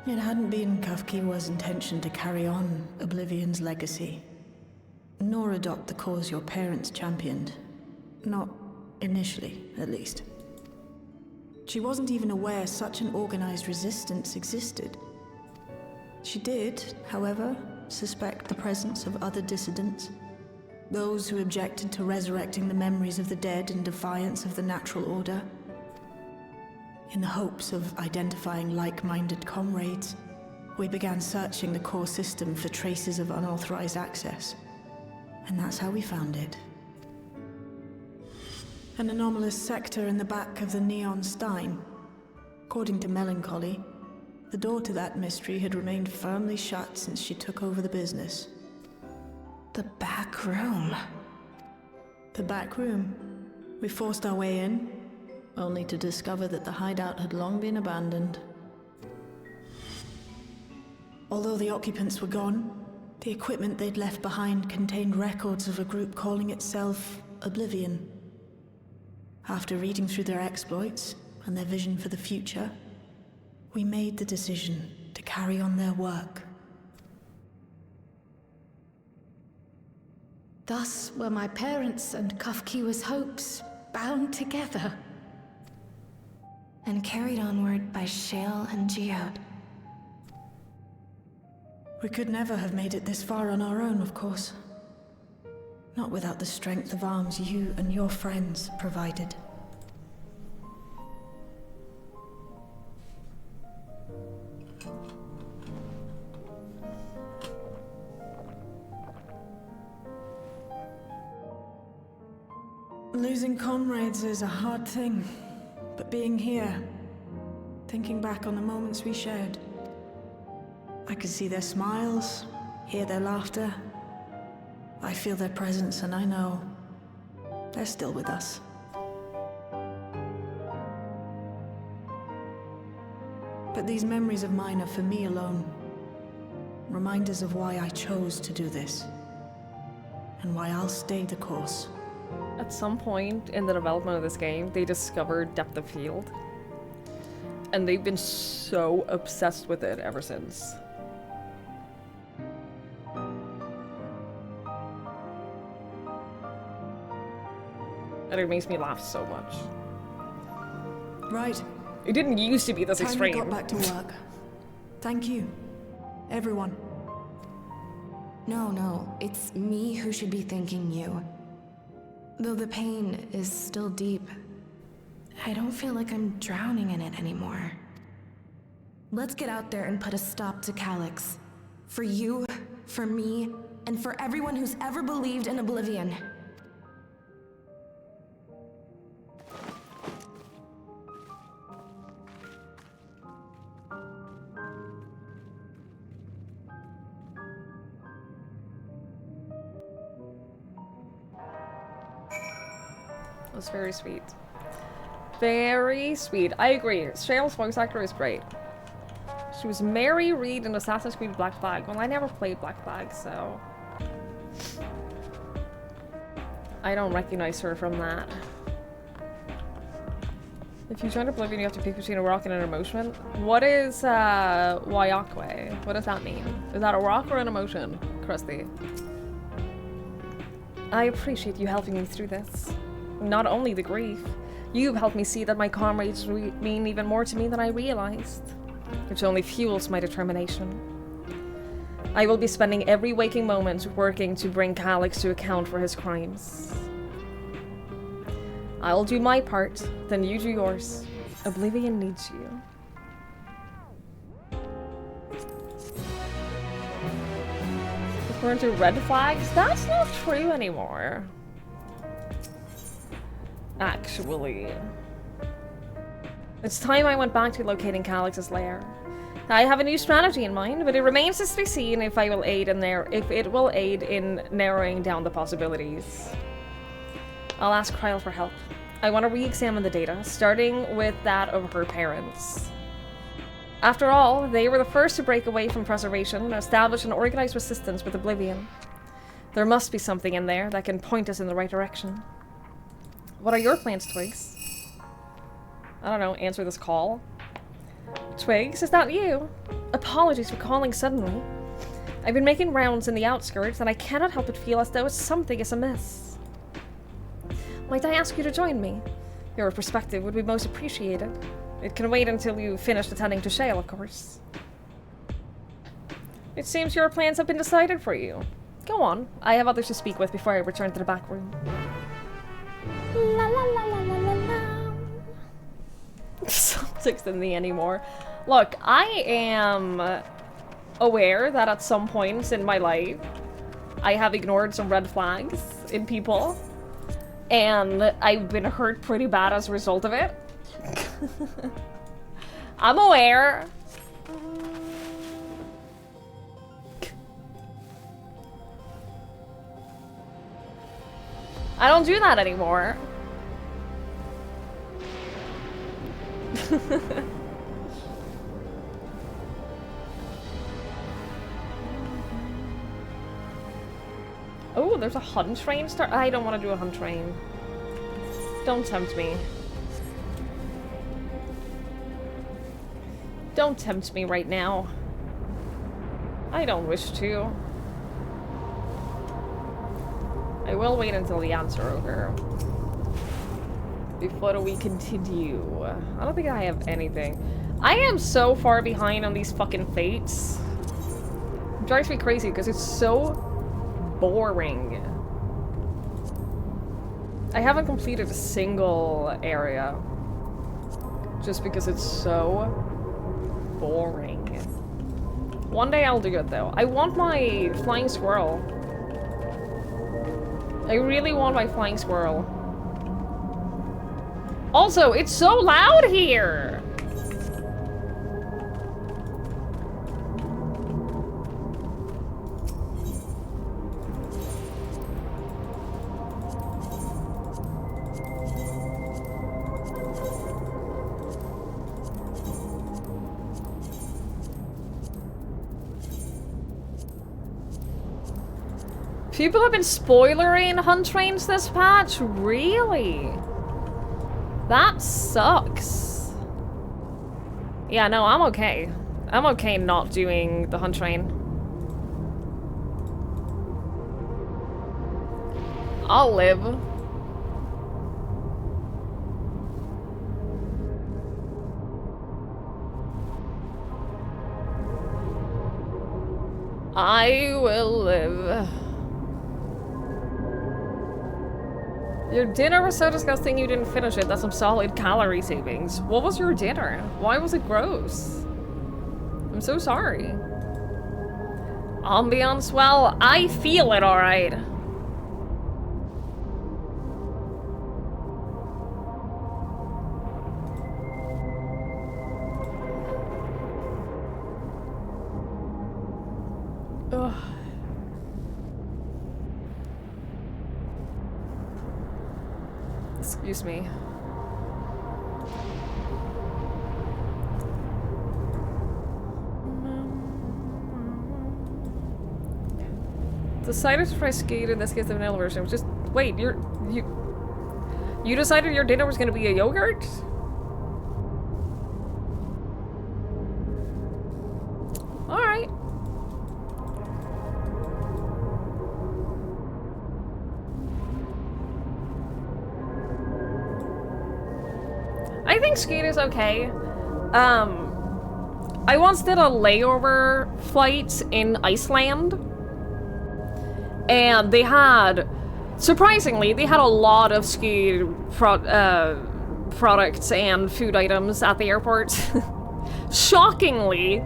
[SPEAKER 9] It hadn't been Kafkiwa's intention to carry on Oblivion's legacy, nor adopt the cause your parents championed. Not initially, at least. She wasn't even aware such an organized resistance existed. She did, however, suspect the presence of other dissidents, those who objected to resurrecting the memories of the dead in defiance of the natural order. In the hopes of identifying like-minded comrades, we began searching the core system for traces of unauthorized access. And that's how we found it. An anomalous sector in the back of the Neon Stein. According to Melancholy, the door to that mystery had remained firmly shut since she took over the business.
[SPEAKER 7] The back room.
[SPEAKER 9] The back room. We forced our way in, only to discover that the hideout had long been abandoned. Although the occupants were gone, the equipment they'd left behind contained records of a group calling itself Oblivion. After reading through their exploits and their vision for the future, we made the decision to carry on their work.
[SPEAKER 6] Thus were my parents' and Kafkiwa's hopes bound together.
[SPEAKER 7] And carried onward by Shale and Geode.
[SPEAKER 9] We could never have made it this far on our own, of course. Not without the strength of arms you and your friends provided. Losing comrades is a hard thing, but being here, thinking back on the moments we shared, I can see their smiles, hear their laughter. I feel their presence, and I know they're still with us. But these memories of mine are for me alone. Reminders of why I chose to do this, and why I'll stay the course.
[SPEAKER 1] At some point in the development of this game, they discovered depth of field. And they've been so obsessed with it ever since. And it makes me laugh so much.
[SPEAKER 9] Right.
[SPEAKER 1] It didn't used to be this
[SPEAKER 9] Time
[SPEAKER 1] extreme.
[SPEAKER 9] we got back to work. Thank you, everyone.
[SPEAKER 7] No, it's me who should be thanking you. Though the pain is still deep, I don't feel like I'm drowning in it anymore. Let's get out there and put a stop to Calyx. For you, for me, and for everyone who's ever believed in Oblivion.
[SPEAKER 1] It was very sweet. Very sweet. I agree. Shale's voice actor is great. She was Mary Reed in Assassin's Creed Black Flag. Well, I never played Black Flag, so I don't recognize her from that. If you join Oblivion, you have to pick between a rock and an emotion. What is Wayakwe? What does that mean? Is that a rock or an emotion, Krusty? I appreciate you helping me through this. Not only the grief, you've helped me see that my comrades mean even more to me than I realized, which only fuels my determination. I will be spending every waking moment working to bring Calyx to account for his crimes. I'll do my part, then you do yours. Oblivion needs you. According to red flags, that's not true anymore. Actually. It's time I went back to locating Calyx's lair. I have a new strategy in mind, but it remains to be seen if it will aid in narrowing down the possibilities. I'll ask Kryl for help. I want to re-examine the data, starting with that of her parents. After all, they were the first to break away from preservation and establish an organized resistance with Oblivion. There must be something in there that can point us in the right direction. What are your plans, Twigs? I don't know, answer this call. Twigs, is that you? Apologies for calling suddenly. I've been making rounds in the outskirts, and I cannot help but feel as though something is amiss. Might I ask you to join me? Your perspective would be most appreciated. It can wait until you finish attending to Shale, of course. It seems your plans have been decided for you. Go on, I have others to speak with before I return to the back room. La la la la la la la. Subtext in the anymore. Look, I am aware that at some points in my life, I have ignored some red flags in people, and I've been hurt pretty bad as a result of it. I'm aware. I don't do that anymore. Oh, there's a hunt train start. I don't want to do a hunt train. Don't tempt me. Don't tempt me right now. I don't wish to. I will wait until the ads are over before we continue. I don't think I have anything. I am so far behind on these fucking fates. It drives me crazy because it's so boring. I haven't completed a single area just because it's so boring. One day I'll do it though. I want my flying squirrel. I really want my flying squirrel. Also, it's so loud here! People have been spoilering hunt trains this patch? Really? That sucks. Yeah, no, I'm okay. I'm okay not doing the hunt train. I'll live. I will live. Your dinner was so disgusting you didn't finish it. That's some solid calorie savings. What was your dinner? Why was it gross? I'm so sorry. Ambiance, well, I feel it alright. Ugh. Excuse me. Decided to try skate in this case the vanilla version. Just wait, you decided your dinner was gonna be a yogurt? Alright. I think skate is okay. I once did a layover flight in Iceland. And they had, surprisingly, they had a lot of ski products and food items at the airport. Shockingly,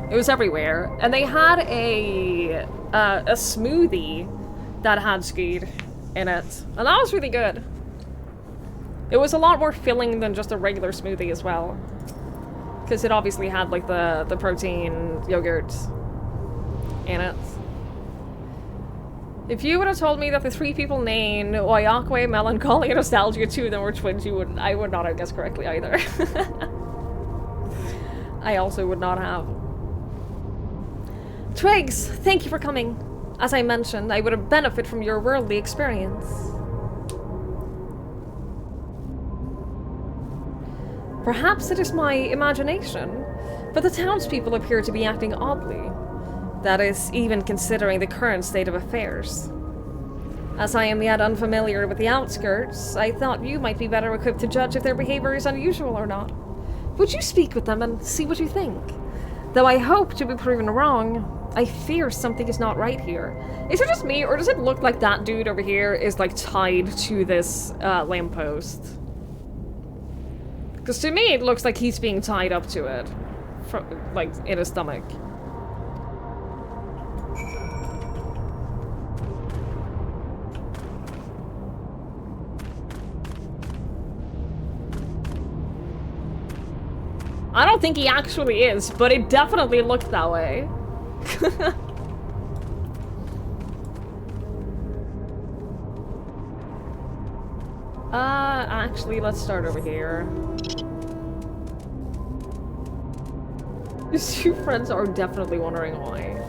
[SPEAKER 1] it was everywhere. And they had a smoothie that had skeed in it. And that was really good. It was a lot more filling than just a regular smoothie as well. Because it obviously had like the protein yogurt in it. If you would have told me that the three people named Oyakwe, Melancholy, and Nostalgia, two of them were twins, I would not have guessed correctly either. I also would not have. Twigs, thank you for coming. As I mentioned, I would have benefited from your worldly experience. Perhaps it is my imagination, but the townspeople appear to be acting oddly. That is, even considering the current state of affairs. As I am yet unfamiliar with the outskirts, I thought you might be better equipped to judge if their behavior is unusual or not. Would you speak with them and see what you think? Though I hope to be proven wrong, I fear something is not right here. Is it just me, or does it look like that dude over here is, like, tied to this lamppost? Because to me, it looks like he's being tied up to it. Like, in his stomach. I don't think he actually is, but it definitely looked that way. Actually, let's start over here. His two friends are definitely wondering why.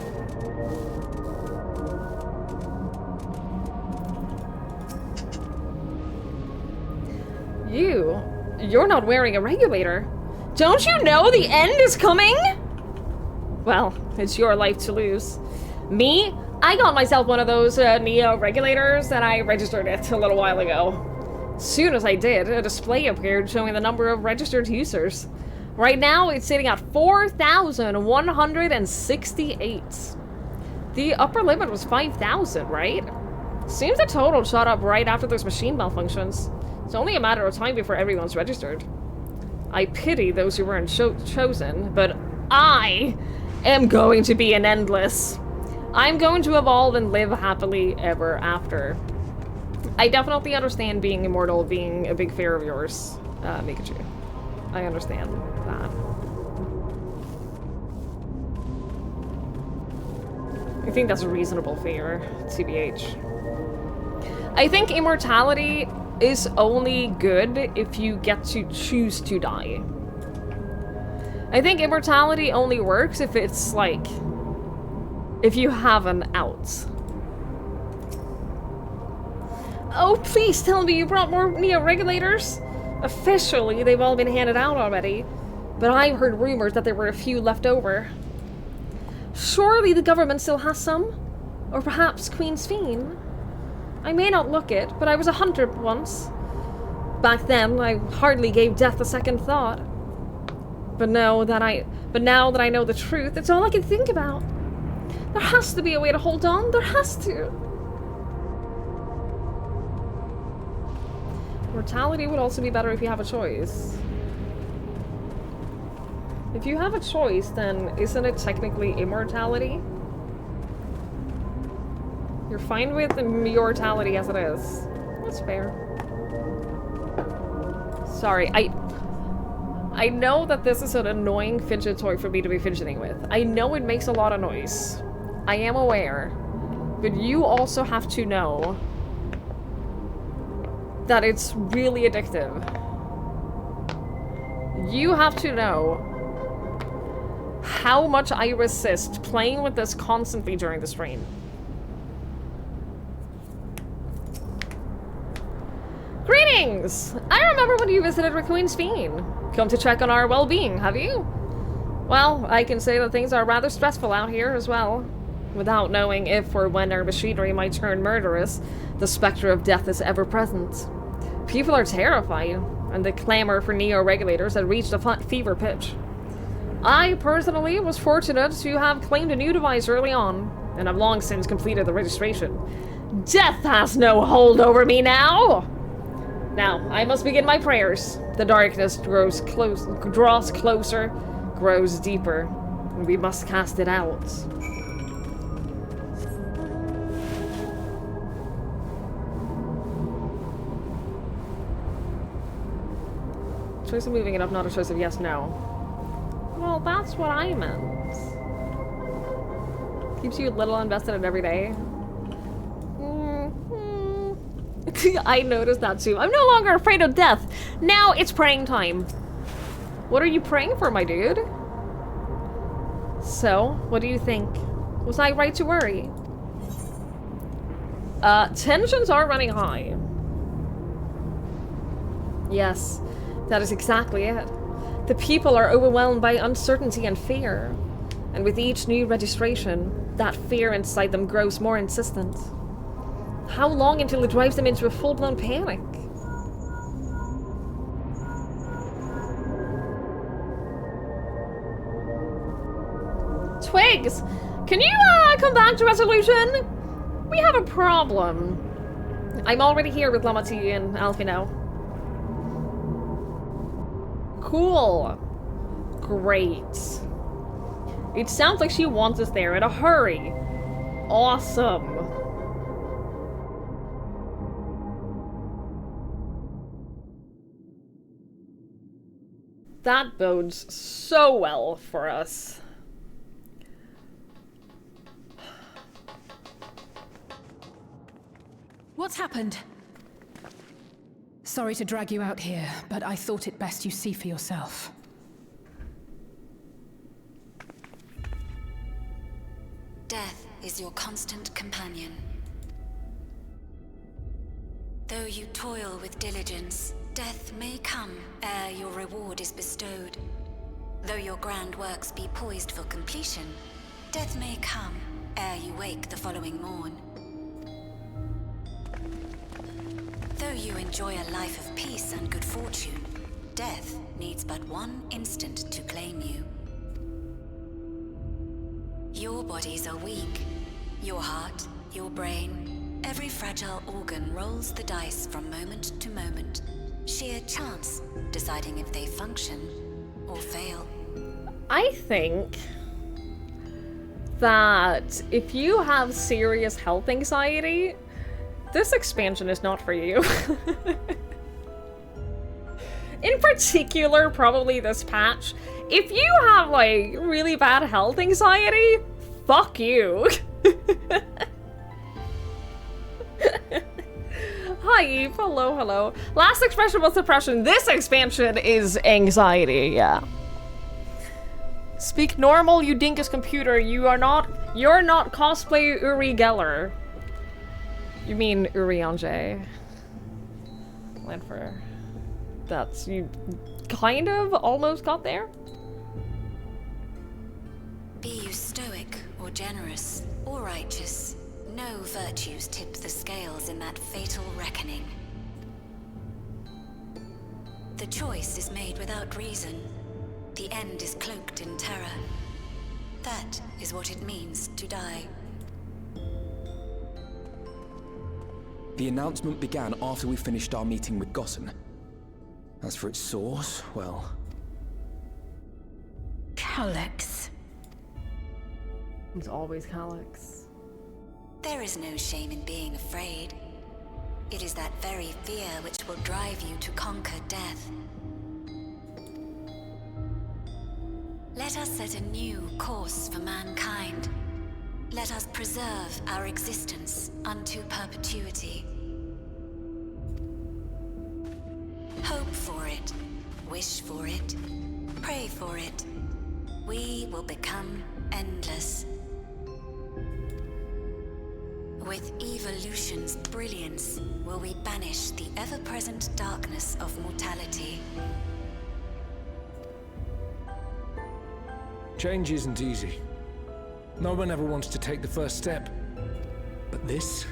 [SPEAKER 1] You're not wearing a regulator. Don't you know the end is coming? Well, it's your life to lose. Me? I got myself one of those Neo regulators and I registered it a little while ago. As soon as I did, a display appeared showing the number of registered users. Right now, it's sitting at 4,168. The upper limit was 5,000, right? Seems the total shot up right after those machine malfunctions. It's only a matter of time before everyone's registered. I pity those who weren't chosen, but I am going to be an endless. I'm going to evolve and live happily ever after. I definitely understand being immortal being a big fear of yours, Mikachu. I understand that. I think that's a reasonable fear, TBH. I think immortality is only good if you get to choose to die. I think immortality only works if it's like, if you have an out. Oh, please tell me you brought more Neo regulators? Officially, they've all been handed out already, but I've heard rumors that there were a few left over. Surely the government still has some? Or perhaps Queen Sphene? I may not look it, but I was a hunter once. Back then, I hardly gave death a second thought. But now that I know the truth, it's all I can think about. There has to be a way to hold on. There has to. Mortality would also be better if you have a choice. If you have a choice, then isn't it technically immortality? You're fine with immortality as it is. That's fair. Sorry, I know that this is an annoying fidget toy for me to be fidgeting with. I know it makes a lot of noise. I am aware. But you also have to know that it's really addictive. You have to know how much I resist playing with this constantly during the stream. Greetings! I remember when you visited with Queen Sphene. Come to check on our well-being, have you? Well, I can say that things are rather stressful out here as well. Without knowing if or when our machinery might turn murderous, the specter of death is ever present. People are terrified, and the clamor for Neo-regulators had reached a fever pitch. I, personally, was fortunate to have claimed a new device early on, and have long since completed the registration. Death has no hold over me now! Now, I must begin my prayers. The darkness draws closer, grows deeper, and we must cast it out. Choice of moving it up, not a choice of yes, no. Well, that's what I meant. Keeps you a little invested in every day. I noticed that too. I'm no longer afraid of death. Now it's praying time. What are you praying for, my dude? So, what do you think? Was I right to worry? Tensions are running high. Yes, that is exactly it. The people are overwhelmed by uncertainty and fear. And with each new registration, that fear inside them grows more insistent. How long until it drives them into a full-blown panic? Twigs! Can you, come back to resolution? We have a problem. I'm already here with Lamati and Alfino. Cool. Great. It sounds like she wants us there in a hurry. Awesome. That bodes so well for us.
[SPEAKER 6] What's happened? Sorry to drag you out here, but I thought it best you see for yourself.
[SPEAKER 10] is your constant companion. Though you toil with diligence, death may come ere your reward is bestowed. Though your grand works be poised for completion, death may come ere you wake the following morn. Though you enjoy a life of peace and good fortune, death needs but one instant to claim you. Your bodies are weak. Your heart, your brain, every fragile organ rolls the dice from moment to moment. Sheer chance deciding if they function or fail.
[SPEAKER 1] I think that if you have serious health anxiety, this expansion is not for you. In particular, probably this patch. If you have, like, really bad health anxiety, fuck you. Hi, Eve. Hello, hello. Last expansion was depression. This expansion is anxiety, yeah. Speak normal, you dinkus computer. You're not cosplay Uri Geller. You mean Urianger. Landfer. That's, you kind of almost got there?
[SPEAKER 10] Be you stoic or generous or righteous, no virtues tip the scales in that fatal reckoning. The choice is made without reason. The end is cloaked in terror. That is what it means to die.
[SPEAKER 11] The announcement began after we finished our meeting with Gossen. As for its source, well...
[SPEAKER 6] Calyx.
[SPEAKER 1] It's always Calyx.
[SPEAKER 10] There is no shame in being afraid. It is that very fear which will drive you to conquer death. Let us set a new course for mankind. Let us preserve our existence unto perpetuity. Hope for it, wish for it, pray for it. We will become endless. With evolution's brilliance, will we banish the ever-present darkness of mortality.
[SPEAKER 4] Change isn't easy. No one ever wants to take the first step. But this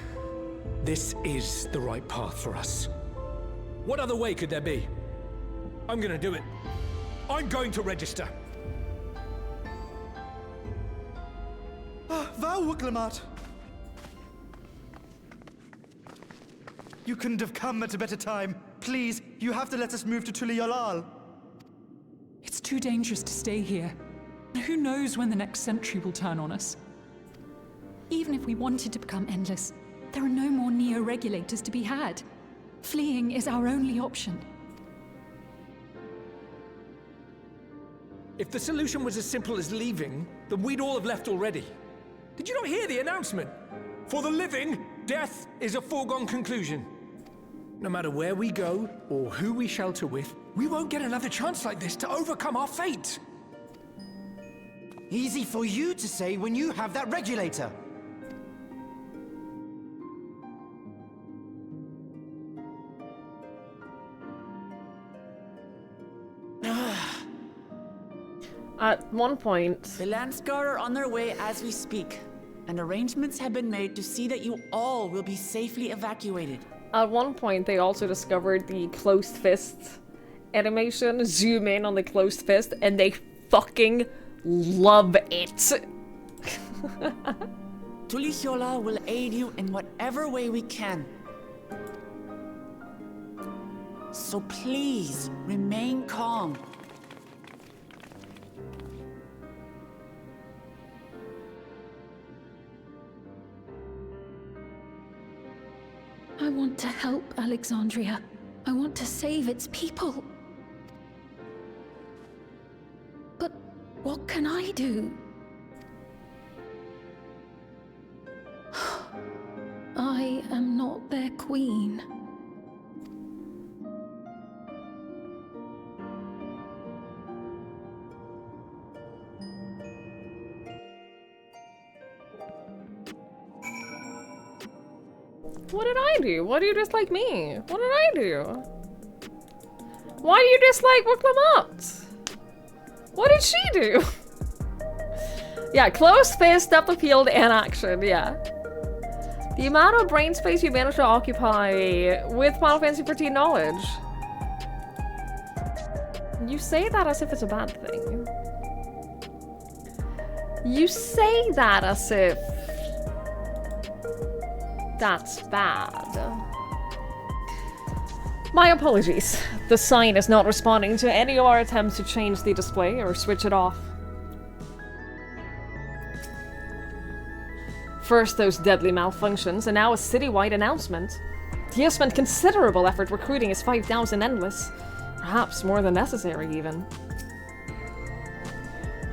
[SPEAKER 4] is the right path for us. What other way could there be? I'm gonna do it. I'm going to register.
[SPEAKER 12] Glamat! You couldn't have come at a better time. Please, you have to let us move to Tuli-Yolal.
[SPEAKER 13] It's too dangerous to stay here. Who knows when the next century will turn on us? Even if we wanted to become endless, there are no more neo-regulators to be had. Fleeing is our only option.
[SPEAKER 4] If the solution was as simple as leaving, then we'd all have left already. Did you not hear the announcement? For the living, death is a foregone conclusion. No matter where we go, or who we shelter with, we won't get another chance like this to overcome our fate.
[SPEAKER 12] Easy for you to say when you have that regulator.
[SPEAKER 1] At one point...
[SPEAKER 14] The Landsguard are on their way as we speak, and arrangements have been made to see that you all will be safely evacuated.
[SPEAKER 1] At one point, they also discovered the closed fist animation. Zoom in on the closed fist, and they fucking love it.
[SPEAKER 14] Tuli-Yolal will aid you in whatever way we can. So please, remain calm.
[SPEAKER 6] I want to help Alexandria. I want to save its people. But what can I do? I am not their queen.
[SPEAKER 1] What did I do? Why do you dislike me? What did I do? Why do you dislike Wuklamot? What did she do? Yeah, closed fist, depth of field, and action, yeah. The amount of brain space you managed to occupy with Final Fantasy XIV knowledge. You say that as if it's a bad thing. You say that as if that's bad. My apologies. The sign is not responding to any of our attempts to change the display or switch it off. First those deadly malfunctions, and now a citywide announcement. He has spent considerable effort recruiting his 5,000 Endless. Perhaps more than necessary, even.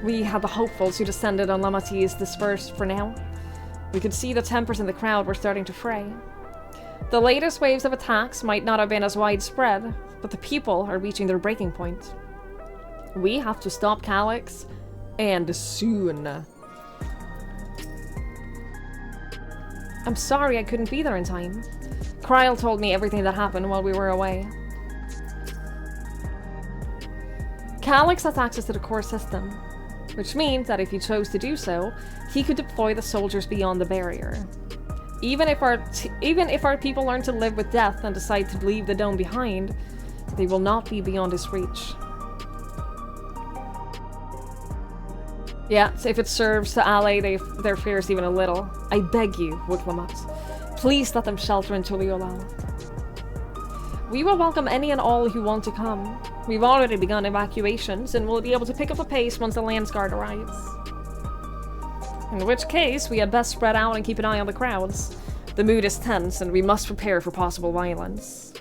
[SPEAKER 1] We had the hopefuls who descended on Lamatis dispersed for now. We could see the tempers in the crowd were starting to fray. The latest waves of attacks might not have been as widespread, but the people are reaching their breaking point. We have to stop Calyx, and soon. I'm sorry I couldn't be there in time. Kryl told me everything that happened while we were away. Calyx has access to the core system, which means that if he chose to do so, he could deploy the soldiers beyond the barrier. Even if our people learn to live with death and decide to leave the dome behind, they will not be beyond his reach. Yeah, so if it serves to allay their fears even a little, I beg you, Wuklamot, please let them shelter in Tuliolal. We will welcome any and all who want to come. We've already begun evacuations, and we'll be able to pick up the pace once the Landsguard arrives. In which case, we had best spread out and keep an eye on the crowds. The mood is tense, and we must prepare for possible violence.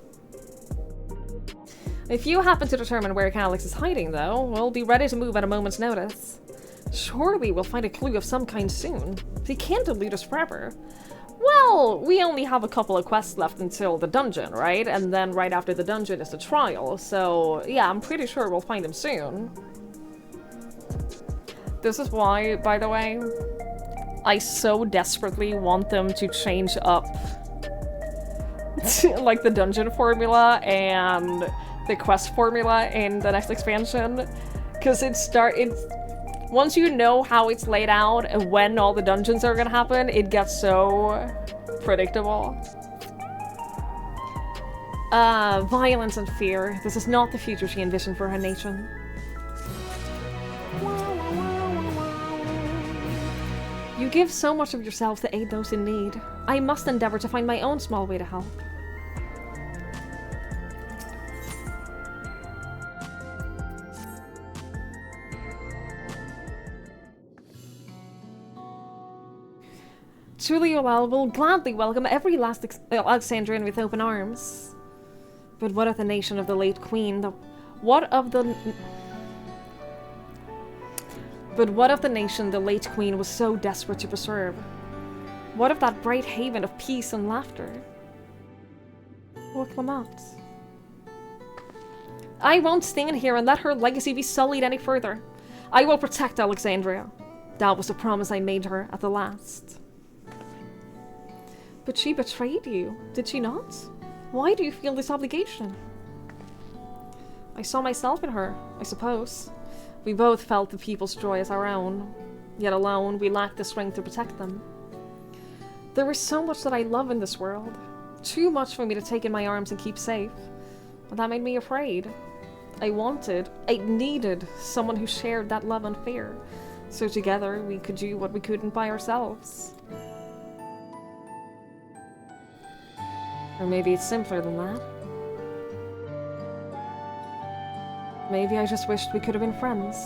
[SPEAKER 1] If you happen to determine where Calyx is hiding, though, we'll be ready to move at a moment's notice. Surely we'll find a clue of some kind soon. He can't elude us forever. Well, we only have a couple of quests left until the dungeon, right? And then right after the dungeon is the trial, so yeah, I'm pretty sure we'll find him soon. This is why, by the way, I so desperately want them to change up like the dungeon formula and the quest formula in the next expansion, because once you know how it's laid out and when all the dungeons are gonna happen, it gets so predictable. Violence and fear. This is not the future she envisioned for her nation. You give so much of yourself to aid those in need. I must endeavor to find my own small way to help. Tuliolal will gladly welcome every last Alexandrian with open arms. But what of the nation of the late queen? What of the nation the late queen was so desperate to preserve? What of that bright haven of peace and laughter? Wuklamot. I won't stand here and let her legacy be sullied any further. I will protect Alexandria. That was the promise I made her at the last. But she betrayed you, did she not? Why do you feel this obligation? I saw myself in her, I suppose. We both felt the people's joy as our own. Yet alone, we lacked the strength to protect them. There is so much that I love in this world. Too much for me to take in my arms and keep safe. And that made me afraid. I needed someone who shared that love and fear. So together, we could do what we couldn't by ourselves. Or maybe it's simpler than that. Maybe I just wished we could have been friends.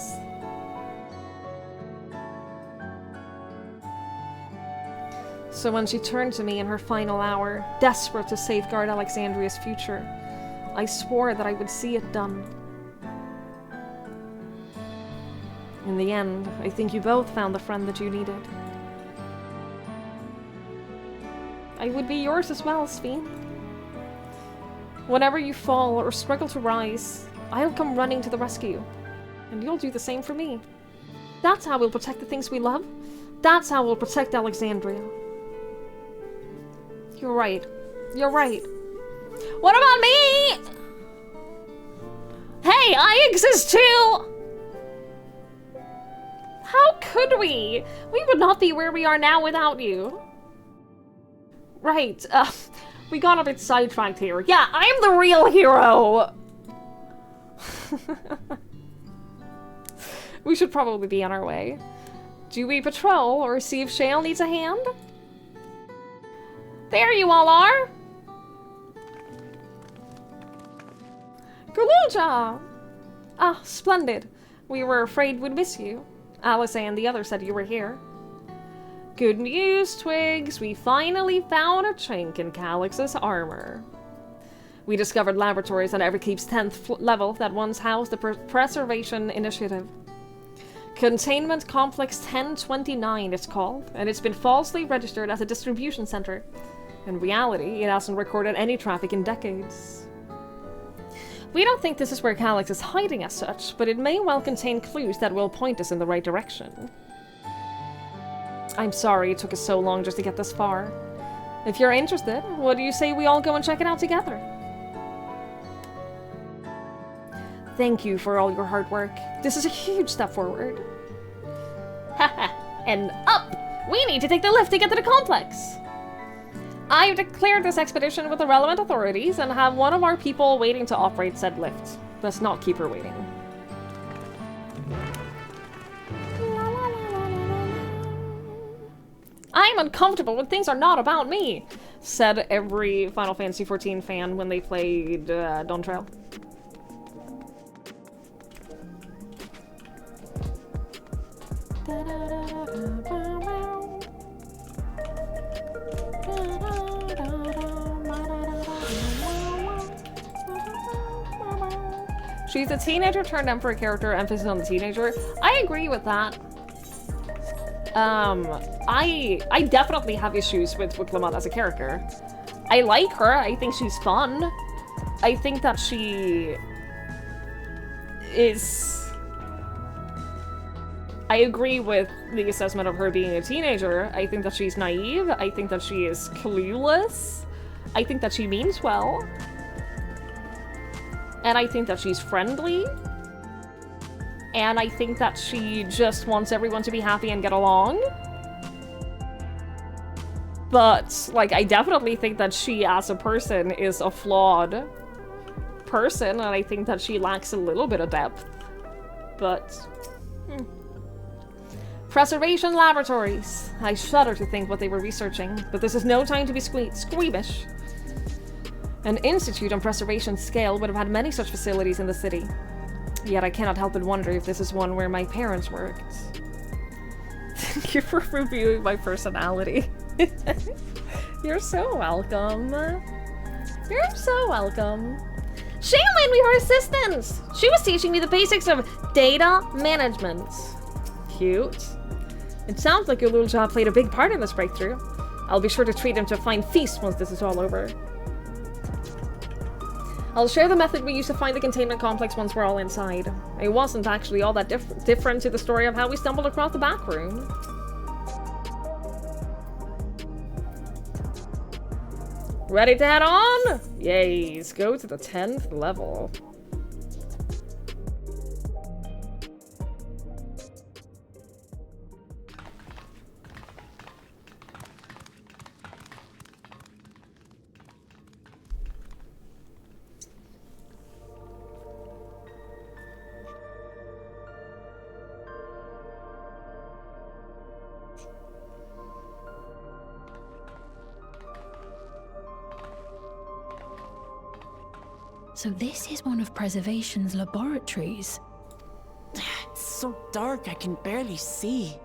[SPEAKER 1] So when she turned to me in her final hour, desperate to safeguard Alexandria's future, I swore that I would see it done. In the end, I think you both found the friend that you needed. I would be yours as well, Sphene. Whenever you fall or struggle to rise, I'll come running to the rescue. And you'll do the same for me. That's how we'll protect the things we love. That's how we'll protect Alexandria. You're right. You're right. What about me? Hey, I exist too! How could we? We would not be where we are now without you. Right, we got a bit sidetracked here. Yeah, I'm the real hero! We should probably be on our way. Do we patrol or see if Shale needs a hand? There you all are! Galuja! Ah, splendid. We were afraid we'd miss you. Alice and the others said you were here. Good news, Twigs. We finally found a chink in Calyx's armor. We discovered laboratories on Everkeep's 10th level that once housed the Preservation Initiative. Containment Complex 1029 it's called, and it's been falsely registered as a distribution center. In reality, it hasn't recorded any traffic in decades. We don't think this is where Calyx is hiding as such, but it may well contain clues that will point us in the right direction. I'm sorry it took us so long just to get this far. If you're interested, what do you say we all go and check it out together? Thank you for all your hard work. This is a huge step forward. Haha, and up! We need to take the lift to get to the complex! I've declared this expedition with the relevant authorities and have one of our people waiting to operate said lift. Let's not keep her waiting. I'm uncomfortable when things are not about me, said every Final Fantasy XIV fan when they played Dawn Trail. She's a teenager turned emperor character, emphasis on the teenager. I agree with that. I definitely have issues with Lamont as a character. I like her, I think she's fun. I think that she is... I agree with the assessment of her being a teenager. I think that she's naive. I think that she is clueless. I think that she means well. And I think that she's friendly. And I think that she just wants everyone to be happy and get along. But, like, I definitely think that she, as a person, is a flawed person. And I think that she lacks a little bit of depth. But... Preservation laboratories. I shudder to think what they were researching, but this is no time to be squeamish. An institute on preservation scale would have had many such facilities in the city. Yet I cannot help but wonder if this is one where my parents worked. Thank you for reviewing my personality. You're so welcome. You're so welcome. Shayla made me her assistant! She was teaching me the basics of data management. Cute. It sounds like your little job played a big part in this breakthrough. I'll be sure to treat him to a fine feast once this is all over. I'll share the method we used to find the containment complex once we're all inside. It wasn't actually all that different to the story of how we stumbled across the back room. Ready to head on? Yays, go to the 10th level.
[SPEAKER 15] So this is one of Preservation's laboratories.
[SPEAKER 14] It's so dark I can barely see.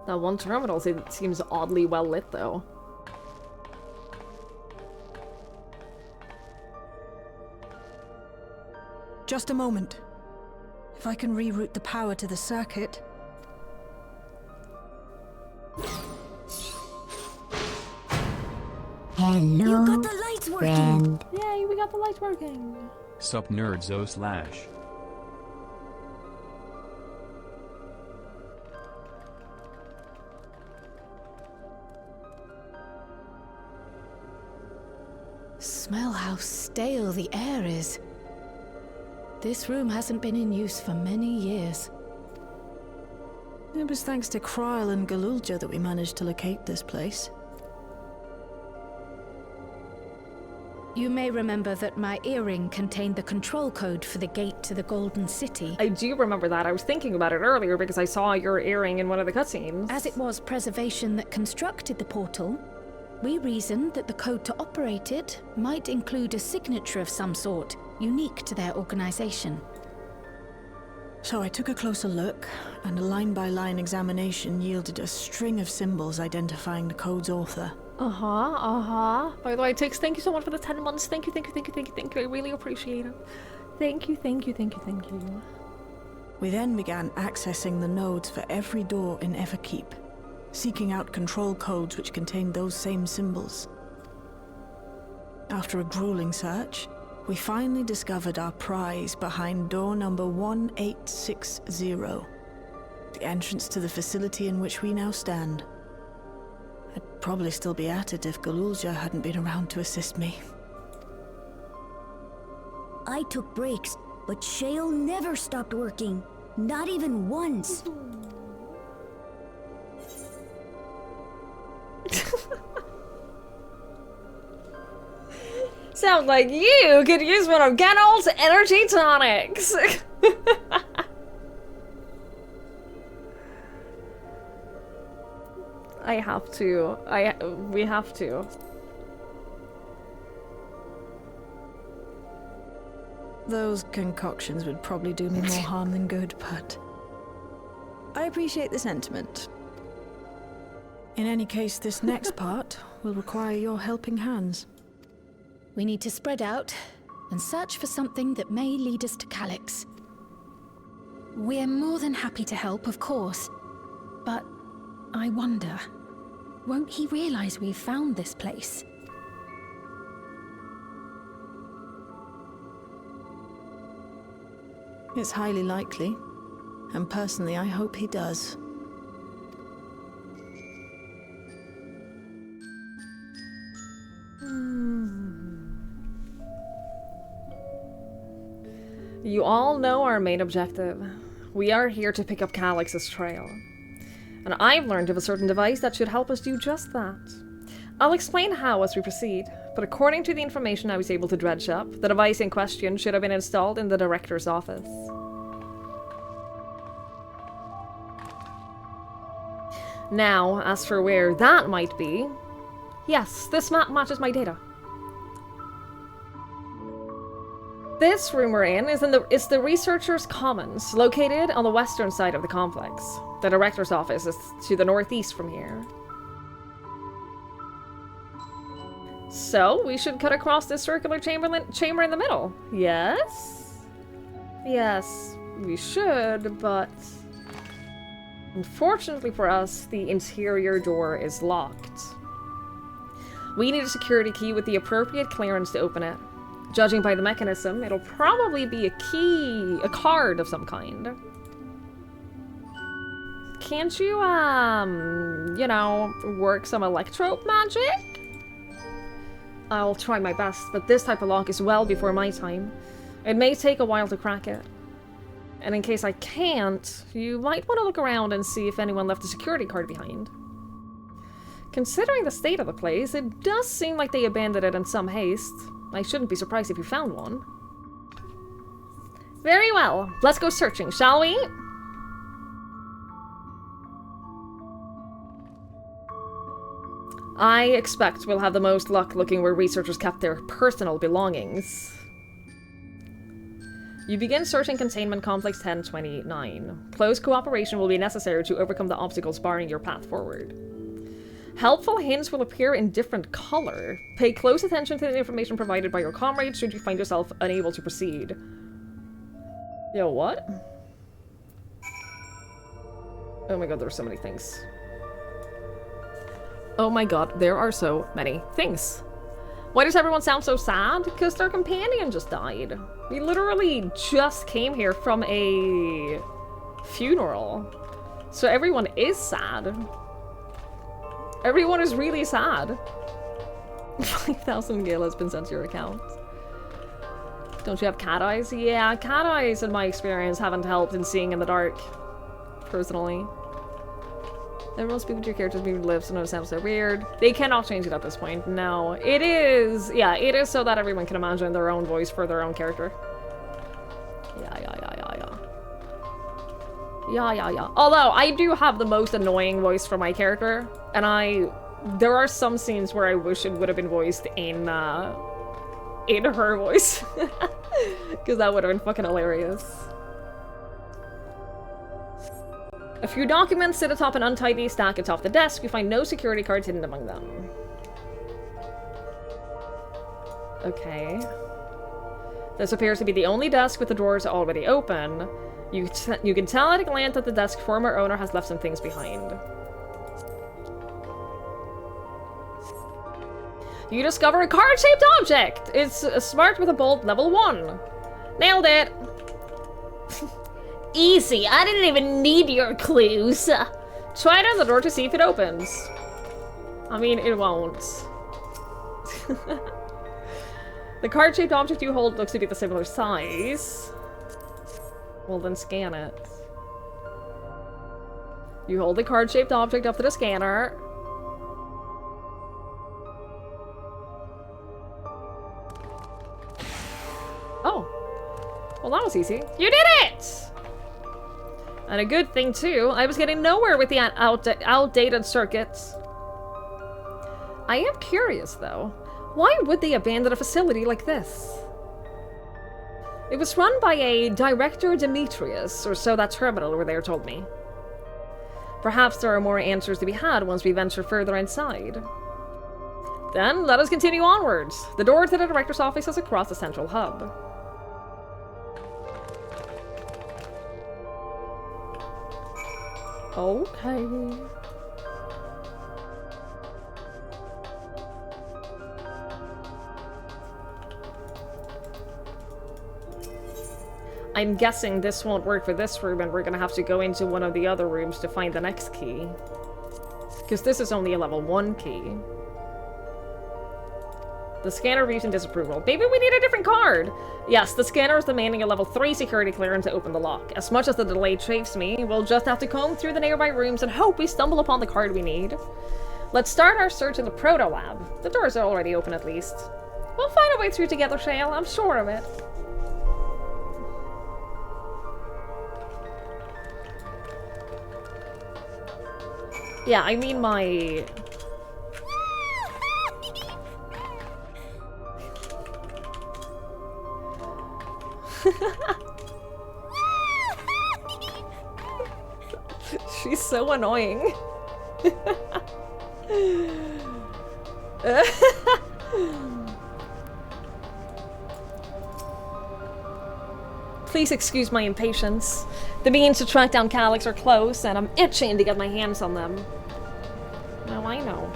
[SPEAKER 1] That one terminal seems oddly well lit, though.
[SPEAKER 9] Just a moment. If I can reroute the power to the circuit...
[SPEAKER 2] Hello,
[SPEAKER 6] You got the lights working!
[SPEAKER 2] friend.
[SPEAKER 1] Yay, we got the lights working!
[SPEAKER 3] Sup nerdzo /.
[SPEAKER 16] Smell how stale the air is. This room hasn't been in use for many years.
[SPEAKER 9] It was thanks to Kryl and Galulja that we managed to locate this place.
[SPEAKER 15] You may remember that my earring contained the control code for the gate to the Golden City.
[SPEAKER 1] I do remember that. I was thinking about it earlier because I saw your earring in one of the cutscenes.
[SPEAKER 15] As it was Preservation that constructed the portal, we reasoned that the code to operate it might include a signature of some sort, unique to their organization.
[SPEAKER 9] So I took a closer look, and a line-by-line examination yielded a string of symbols identifying the code's author.
[SPEAKER 1] By the way, Tix, thank you so much for the 10 months. Thank you. I really appreciate it. Thank you.
[SPEAKER 9] We then began accessing the nodes for every door in Everkeep, seeking out control codes which contained those same symbols. After a grueling search, we finally discovered our prize behind door number 1860, the entrance to the facility in which we now stand. I'd probably still be at it if Galulja hadn't been around to assist me.
[SPEAKER 2] I took breaks, but Shale never stopped working. Not even once.
[SPEAKER 1] Sounds like you could use one of Ganol's energy tonics. We have to.
[SPEAKER 9] Those concoctions would probably do me more harm than good, but I appreciate the sentiment. In any case, this next part will require your helping hands.
[SPEAKER 15] We need to spread out and search for something that may lead us to Calyx. We're more than happy to help, of course, but I wonder, won't he realize we've found this place?
[SPEAKER 9] It's highly likely, and personally I hope he does.
[SPEAKER 1] You all know our main objective. We are here to pick up Calyx's trail. And I've learned of a certain device that should help us do just that. I'll explain how as we proceed, but according to the information I was able to dredge up, the device in question should have been installed in the director's office. Now, as for where that might be, yes, this map matches my data. This room we're in is the Researchers' Commons, located on the western side of the complex. The director's office is to the northeast from here. So, we should cut across this circular chamber in the middle. Yes? Yes, we should, but unfortunately for us, the interior door is locked. We need a security key with the appropriate clearance to open it. Judging by the mechanism, it'll probably be a key, a card of some kind. Can't you, you know, work some electro magic? I'll try my best, but this type of lock is well before my time. It may take a while to crack it. And in case I can't, you might want to look around and see if anyone left a security card behind. Considering the state of the place, it does seem like they abandoned it in some haste. I shouldn't be surprised if you found one. Very well. Let's go searching, shall we? I expect we'll have the most luck looking where researchers kept their personal belongings. You begin searching Containment Complex 1029. Close cooperation will be necessary to overcome the obstacles barring your path forward. Helpful hints will appear in different color. Pay close attention to the information provided by your comrades should you find yourself unable to proceed. Yo, what? Oh my god, there are so many things. Oh my god, there are so many things. Why does everyone sound so sad? Because their companion just died. We literally just came here from a funeral. So everyone is sad. Everyone is really sad. 5,000 gil has been sent to your account. Don't you have cat eyes? Yeah, cat eyes, in my experience, haven't helped in seeing in the dark. Personally. Everyone speak with your character's moving lips, so no, it sounds so weird. They cannot change it at this point, no. It is, yeah, it is so that everyone can imagine their own voice for their own character. Yeah. Although, I do have the most annoying voice for my character, and there are some scenes where I wish it would have been voiced in her voice. Because that would have been fucking hilarious. A few documents sit atop an untidy stack atop the desk. You find no security cards hidden among them. Okay. This appears to be the only desk with the drawers already open. You can tell at a glance that the desk former owner has left some things behind. You discover a card-shaped object! It's smart with a bolt level 1. Nailed it! Easy, I didn't even need your clues. Try it on the door to see if it opens. I mean, it won't. The card-shaped object you hold looks to be the similar size. Well, then scan it. You hold the card-shaped object up to the scanner. Oh. Well, that was easy. You did it! And a good thing, too. I was getting nowhere with the outdated circuits. I am curious, though. Why would they abandon a facility like this? It was run by a Director Demetrius, or so that terminal over there told me. Perhaps there are more answers to be had once we venture further inside. Then, let us continue onwards. The door to the Director's office is across the central hub. Okay. I'm guessing this won't work for this room and we're gonna have to go into one of the other rooms to find the next key. Because this is only a level 1 key. The scanner views in disapproval. Maybe we need a different card! Yes, the scanner is demanding a level 3 security clearance to open the lock. As much as the delay chafes me, we'll just have to comb through the nearby rooms and hope we stumble upon the card we need. Let's start our search in the proto-lab. The doors are already open at least. We'll find a way through together, Shale. I'm sure of it. Yeah, I mean my... She's so annoying. Please excuse my impatience. The means to track down Calyx are close, and I'm itching to get my hands on them. No, I know.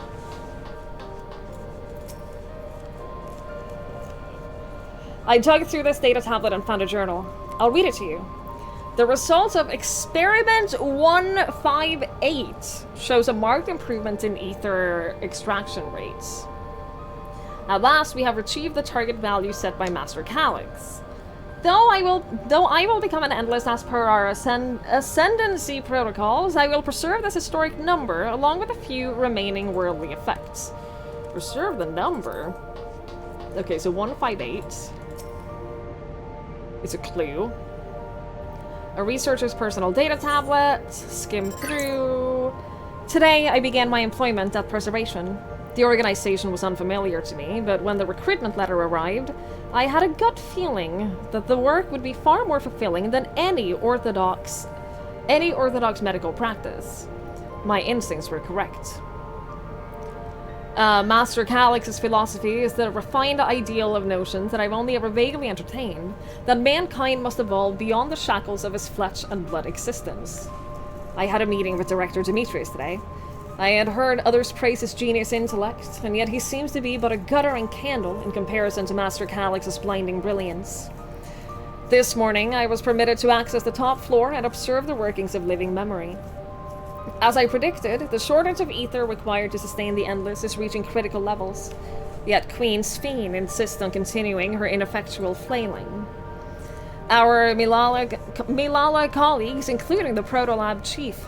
[SPEAKER 1] I dug through this data tablet and found a journal. I'll read it to you. The results of Experiment 158 shows a marked improvement in ether extraction rates. At last, we have achieved the target value set by Master Calyx. Though I will become an endless as per our ascendancy protocols, I will preserve this historic number along with a few remaining worldly effects. Preserve the number? Okay, so 158 is a clue. A researcher's personal data tablet. Skim through. Today, I began my employment at Preservation. The organization was unfamiliar to me, but when the recruitment letter arrived, I had a gut feeling that the work would be far more fulfilling than any orthodox medical practice. My instincts were correct. Master Calyx's philosophy is the refined ideal of notions that I've only ever vaguely entertained, that mankind must evolve beyond the shackles of his flesh and blood existence. I had a meeting with Director Demetrius today. I had heard others praise his genius intellect, and yet he seems to be but a guttering candle in comparison to Master Calyx's blinding brilliance. This morning, I was permitted to access the top floor and observe the workings of living memory. As I predicted, the shortage of ether required to sustain the Endless is reaching critical levels. Yet Queen Sphene insists on continuing her ineffectual flailing. Our Milala colleagues, including the Protolab chief,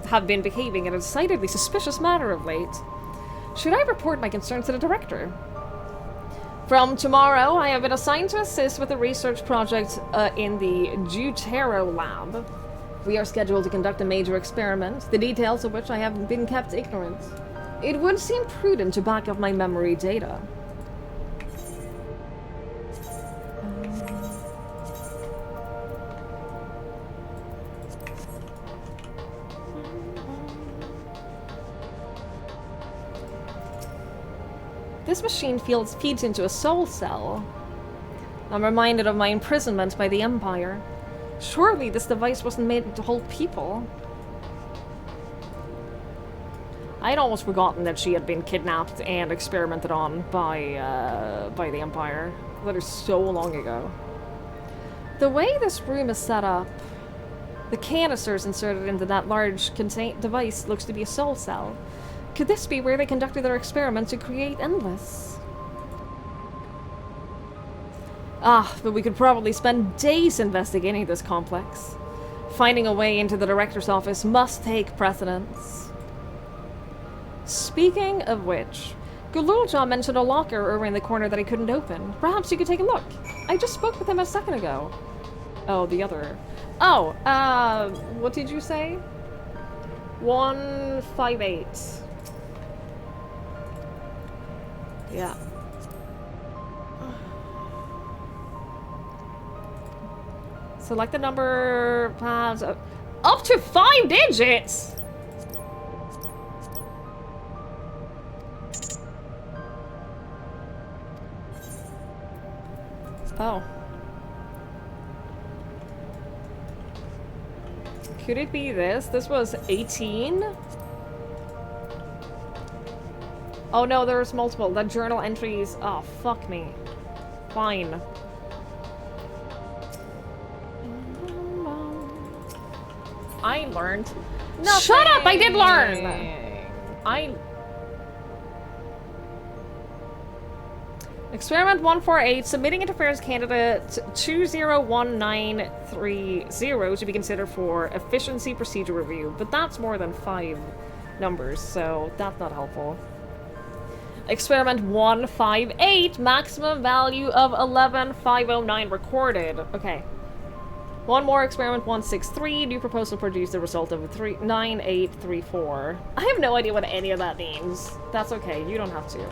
[SPEAKER 1] have been behaving in a decidedly suspicious manner of late. Should I report my concerns to the director? From tomorrow, I have been assigned to assist with a research project in the Jutero lab. We are scheduled to conduct a major experiment, the details of which I have been kept ignorant. It would seem prudent to back up my memory data. This machine feeds into a soul cell. I'm reminded of my imprisonment by the Empire. Surely this device wasn't made to hold people. I'd almost forgotten that she had been kidnapped and experimented on by the Empire. That is so long ago. The way this room is set up, the canisters inserted into that large device looks to be a soul cell. Could this be where they conducted their experiment to create Endless? Ah, but we could probably spend days investigating this complex. Finding a way into the director's office must take precedence. Speaking of which, Gululja mentioned a locker over in the corner that he couldn't open. Perhaps you could take a look. I just spoke with him a second ago. Oh, the other. Oh, what did you say? 158. Yeah. Select the number paths up to 5 digits! Oh. Could it be this? This was 18? Oh no, there's multiple. The journal entries. Oh, fuck me. Fine. I learned. Nothing. Shut up! I did learn! Experiment 148, submitting interference candidate 201930 to be considered for efficiency procedure review, but that's more than 5 numbers, so that's not helpful. Experiment 158, maximum value of 11509 recorded. Okay. One more, experiment 163, new proposal produced the result of 9834. I have no idea what any of that means. That's okay, you don't have to.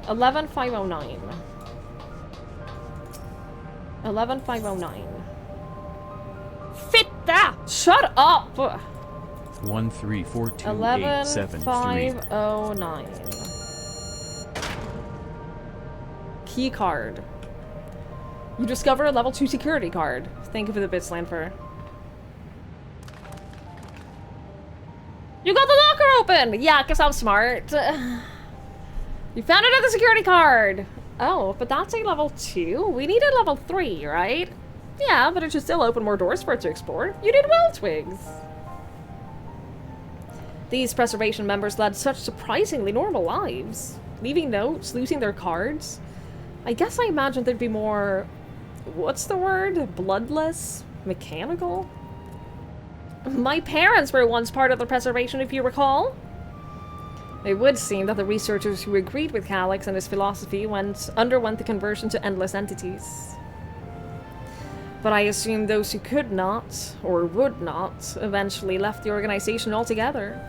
[SPEAKER 1] 11509. 11509. Fit that! Shut up!
[SPEAKER 3] 1342873.
[SPEAKER 1] 11509. Key card. You discover a level 2 security card. Thank you for the bits, Lanfer. You got the locker open! Yeah, because I'm smart. You found another security card! Oh, but that's a level 2? We need a level 3, right? Yeah, but it should still open more doors for it to explore. You did well, Twigs. These preservation members led such surprisingly normal lives. Leaving notes, losing their cards. I guess I imagined there'd be more... What's the word? Bloodless? Mechanical? My parents were once part of the preservation, if you recall. It would seem that the researchers who agreed with Calyx and his philosophy underwent the conversion to endless entities. But I assume those who could not, or would not, eventually left the organization altogether.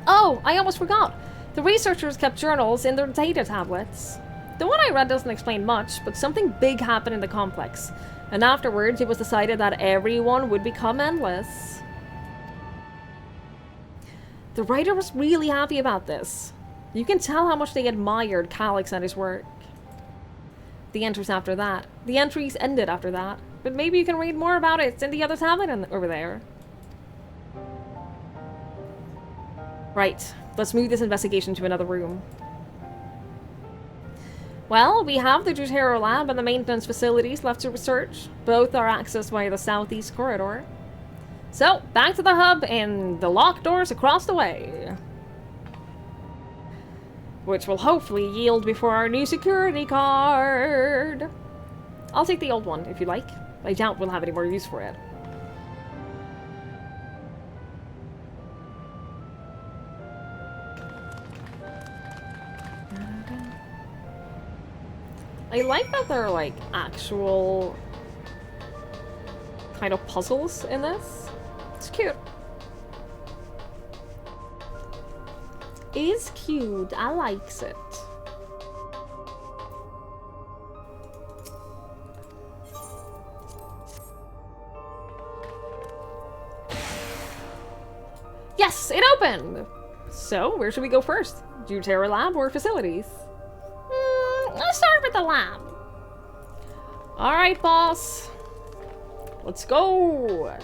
[SPEAKER 1] Oh, I almost forgot. The researchers kept journals in their data tablets. The one I read doesn't explain much, but something big happened in the complex. And afterwards, it was decided that everyone would become endless. The writer was really happy about this. You can tell how much they admired Calyx and his work. The entries after that. The entries ended after that. But maybe you can read more about it in the other tablet over there. Right. Let's move this investigation to another room. Well, we have the Jutero lab and the maintenance facilities left to research. Both are accessed via the southeast corridor. So, back to the hub and the locked doors across the way. which will hopefully yield before our new security card. I'll take the old one, if you like. I doubt we'll have any more use for it. I like that there are, like, actual kind of puzzles in this. It's cute. It's cute. I likes it. Yes, it opened! So, where should we go first? Deutera Lab or facilities? Let's start with the lab. Alright, boss. Let's go!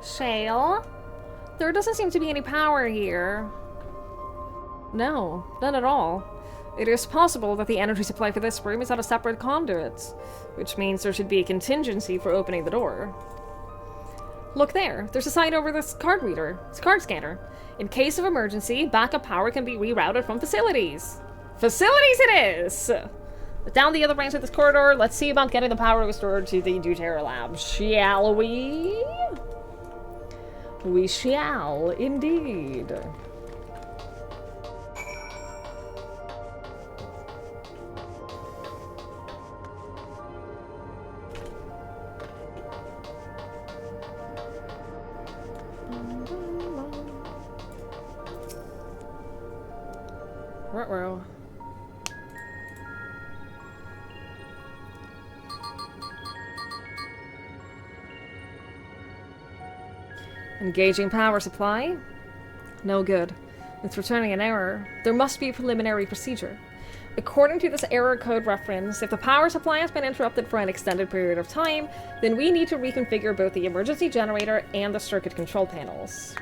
[SPEAKER 1] Shale? There doesn't seem to be any power here. No, none at all. It is possible that the energy supply for this room is on a separate conduit, which means there should be a contingency for opening the door. Look there, there's a sign over this card reader. It's a card scanner. In case of emergency, backup power can be rerouted from facilities. Facilities it is! Down the other branch of this corridor, let's see about getting the power restored to the Deutera Lab, shall we? We shall, indeed. Ruh-roh. Engaging power supply? No good. It's returning an error. There must be a preliminary procedure. According to this error code reference, if the power supply has been interrupted for an extended period of time, then we need to reconfigure both the emergency generator and the circuit control panels.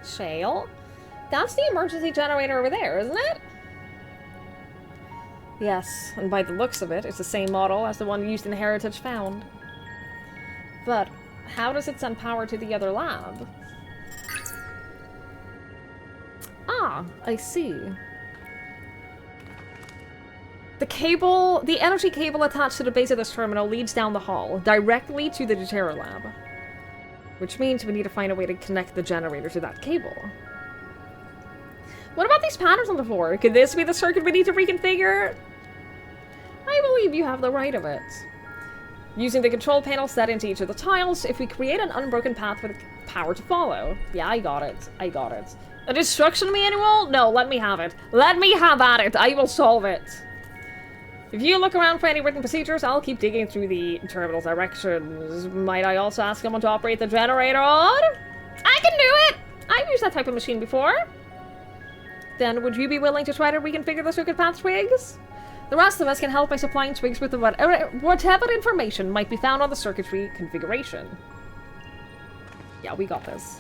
[SPEAKER 1] Shale? That's the emergency generator over there, isn't it? Yes, and by the looks of it, it's the same model as the one used in Heritage Found. But how does it send power to the other lab? Ah, I see. The energy cable attached to the base of this terminal leads down the hall, directly to the Deutera Lab. Which means we need to find a way to connect the generator to that cable. What about these patterns on the floor? Could this be the circuit we need to reconfigure? I believe you have the right of it. Using the control panel set into each of the tiles, if we create an unbroken path with power to follow. Yeah, I got it. I got it. An instruction manual? No, let me have it. Let me have at it. I will solve it. If you look around for any written procedures, I'll keep digging through the terminal directions. Might I also ask someone to operate the generator on? I can do it! I've used that type of machine before. Then would you be willing to try to reconfigure the circuit path twigs? The rest of us can help by supplying twigs with whatever information might be found on the circuitry configuration. Yeah, we got this.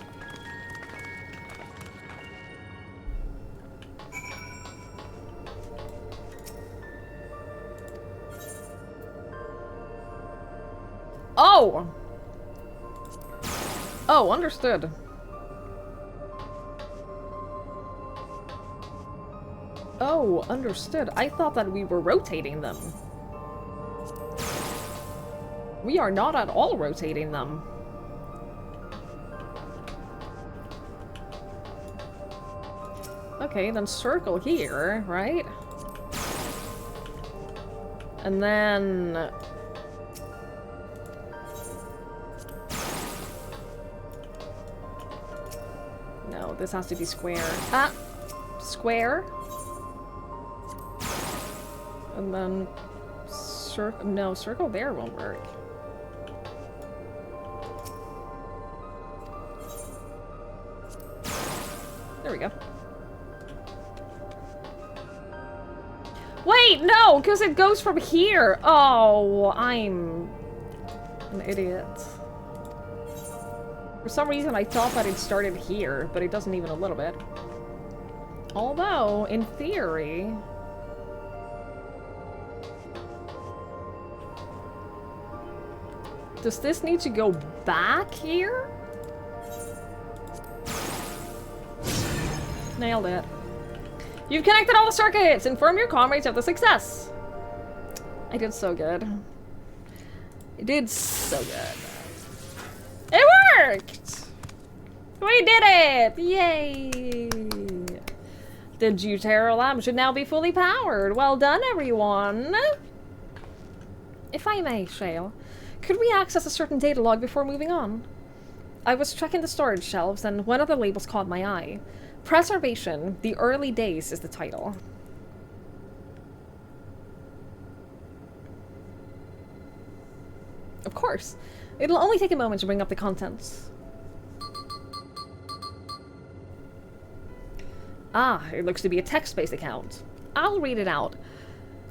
[SPEAKER 1] Oh! Oh, understood. Oh, understood. I thought that we were rotating them. We are not at all rotating them. Okay, then circle here, right? And then... No, this has to be square. Ah! Square? And then... No, circle there won't work. There we go. Wait, no! Because it goes from here! Oh, I'm... an idiot. For some reason, I thought that it started here, but it doesn't even a little bit. Although, in theory... Does this need to go back here? Nailed it. You've connected all the circuits! Inform your comrades of the success! I did so good. I did so good. It worked! We did it! Yay! The Deutero lab should now be fully powered. Well done, everyone! If I may, Shale, could we access a certain data log before moving on? I was checking the storage shelves and one of the labels caught my eye. Preservation, the Early Days is the title. Of course. It'll only take a moment to bring up the contents. Ah, it looks to be a text-based account. I'll read it out.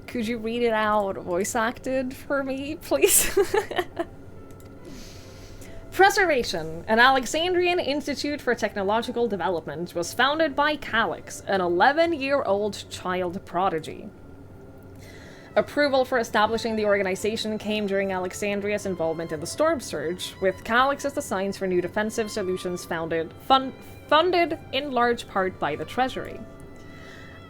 [SPEAKER 1] Could you read it out voice acted for me, please? Preservation, an Alexandrian Institute for Technological Development, was founded by Calix, an 11-year-old child prodigy. Approval for establishing the organization came during Alexandria's involvement in the Storm Surge, with Calix as the Science for New Defensive Solutions funded in large part by the Treasury.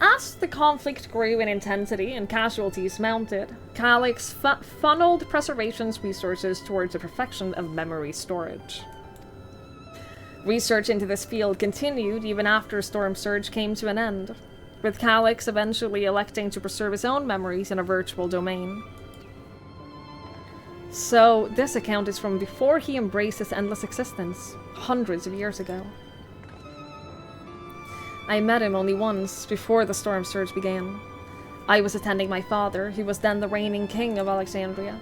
[SPEAKER 1] As the conflict grew in intensity and casualties mounted, Calix funneled Preservation's resources towards the perfection of memory storage. Research into this field continued even after Storm Surge came to an end, with Calix eventually electing to preserve his own memories in a virtual domain. So, this account is from before he embraced his endless existence, hundreds of years ago. I met him only once, before the Storm Surge began. I was attending my father, who was then the reigning king of Alexandria.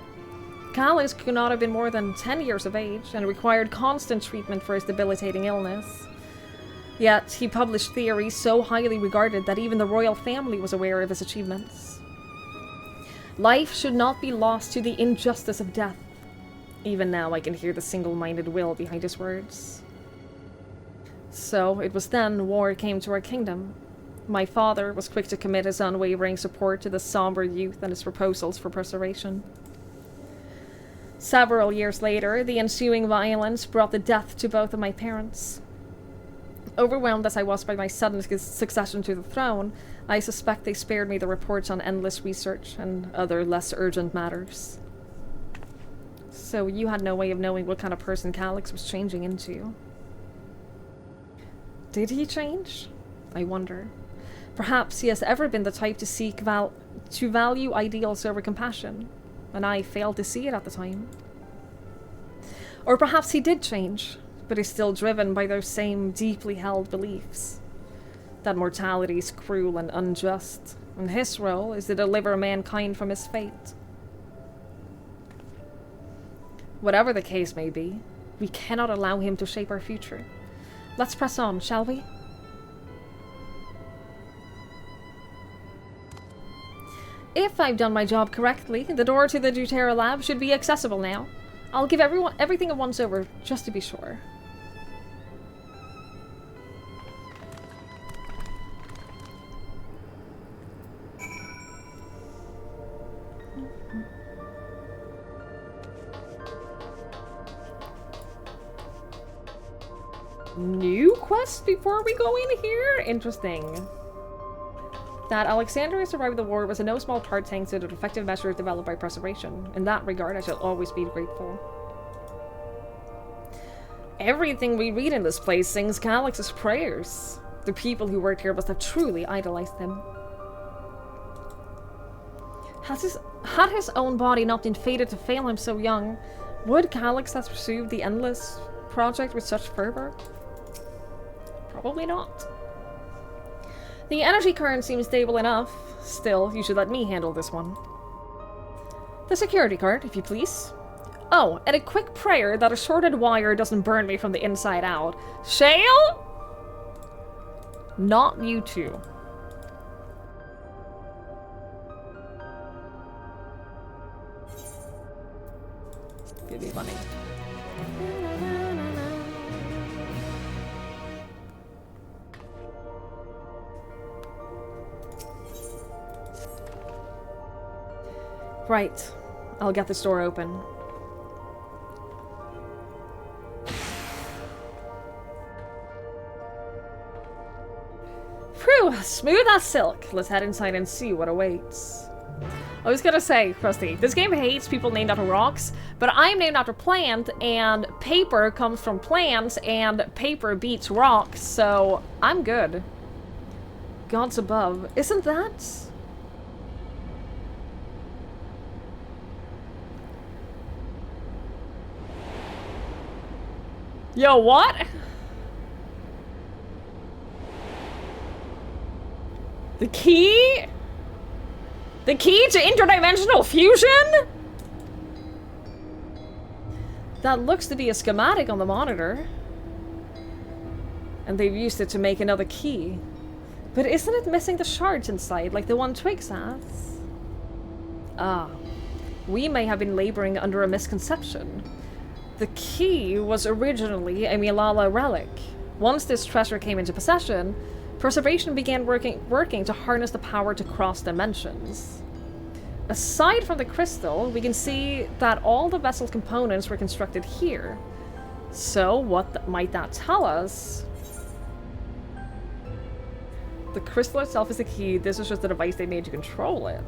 [SPEAKER 1] Calix could not have been more than 10 years of age, and required constant treatment for his debilitating illness. Yet, he published theories so highly regarded that even the royal family was aware of his achievements. Life should not be lost to the injustice of death. Even now I can hear the single-minded will behind his words. So, it was then war came to our kingdom. My father was quick to commit his unwavering support to the somber youth and his proposals for preservation. Several years later, the ensuing violence brought the death to both of my parents. Overwhelmed as I was by my sudden succession to the throne, I suspect they spared me the reports on endless research and other less urgent matters. So you had no way of knowing what kind of person Calix was changing into. Did he change? I wonder. Perhaps he has ever been the type to value ideals over compassion, and I failed to see it at the time. Or perhaps he did change, but is still driven by those same deeply held beliefs. That mortality is cruel and unjust, and his role is to deliver mankind from his fate. Whatever the case may be, we cannot allow him to shape our future. Let's press on, shall we? If I've done my job correctly, the door to the Deutero lab should be accessible now. I'll give everything a once-over, just to be sure. New quest before we go in here? Interesting. That Alexandria survived the war was in no small part thanks to the effective measures developed by Preservation. In that regard, I shall always be grateful. Everything we read in this place sings Calix's prayers. The people who worked here must have truly idolized him. Had his own body not been fated to fail him so young, would Calix have pursued the Endless project with such fervor? Probably not. The energy current seems stable enough. Still, you should let me handle this one. The security card, if you please. Oh, and a quick prayer that a shorted wire doesn't burn me from the inside out. Shale? Not you two. It'd be funny. Right. I'll get this door open. Smooth as silk. Let's head inside and see what awaits. I was gonna say, Krusty, this game hates people named after rocks, but I'm named after plant, and paper comes from plants, and paper beats rocks, so I'm good. Gods above. Isn't that? Yo, what? The key? The key to interdimensional fusion? That looks to be a schematic on the monitor. And they've used it to make another key. But isn't it missing the shards inside, like the one Twix has? Ah. We may have been laboring under a misconception. The key was originally a Milala relic. Once this treasure came into possession, Preservation began working to harness the power to cross dimensions. Aside from the crystal, we can see that all the vessel components were constructed here. So, what might that tell us? The crystal itself is the key, this is just the device they made to control it.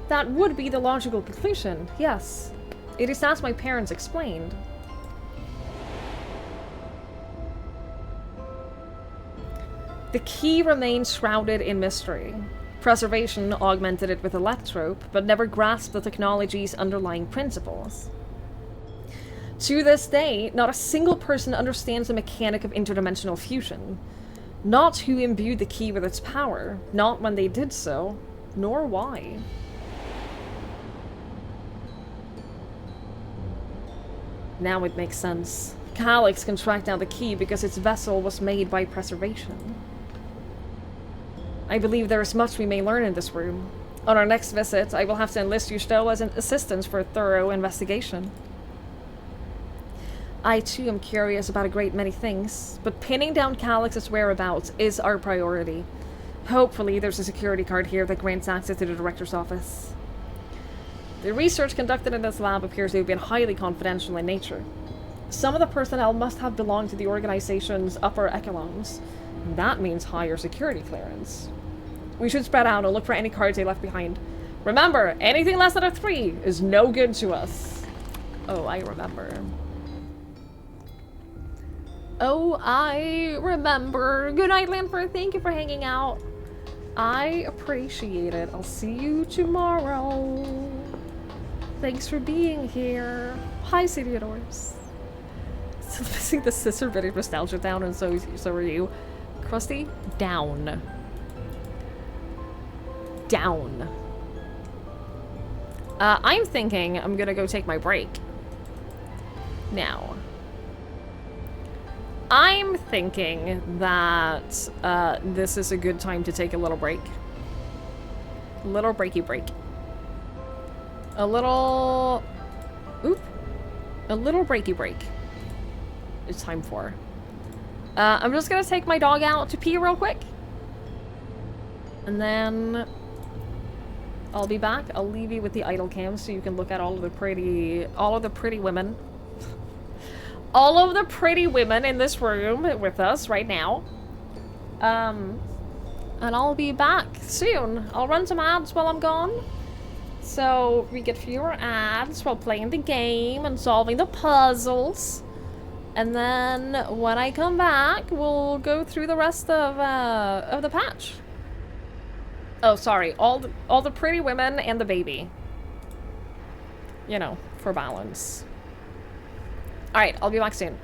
[SPEAKER 1] That would be the logical conclusion, yes. It is as my parents explained. The key remains shrouded in mystery. Preservation augmented it with electrope, but never grasped the technology's underlying principles. To this day, not a single person understands the mechanic of interdimensional fusion. Not who imbued the key with its power, not when they did so, nor why. Now it makes sense. Calyx can track down the key because its vessel was made by Preservation. I believe there is much we may learn in this room. On our next visit, I will have to enlist you still as an assistant for a thorough investigation. I too am curious about a great many things, but pinning down Calyx's whereabouts is our priority. Hopefully there's a security card here that grants access to the director's office. The research conducted in this lab appears to have been highly confidential in nature. Some of the personnel must have belonged to the organization's upper echelons. That means higher security clearance. We should spread out and look for any cards they left behind. Remember, anything less than a 3 is no good to us. Oh, I remember. Oh, I remember. Good night, Lanford. Thank you for hanging out. I appreciate it. I'll see you tomorrow. Thanks for being here. Hi, Citiadors. Still missing the sister bit of nostalgia down, and so are you. Krusty, down. Down. I'm thinking I'm gonna go take my break. Now. I'm thinking that this is a good time to take a little break. Little breaky break. A little... Oop. A little breaky break. It's time for. I'm just gonna take my dog out to pee real quick. And then... I'll be back. I'll leave you with the idle cam so you can look at all of the pretty women. All of the pretty women in this room with us right now. And I'll be back soon. I'll run some ads while I'm gone. So we get fewer ads while playing the game and solving the puzzles. And then when I come back, we'll go through the rest of the patch. Oh, sorry. All the pretty women and the baby. You know, for balance. Alright, I'll be back soon.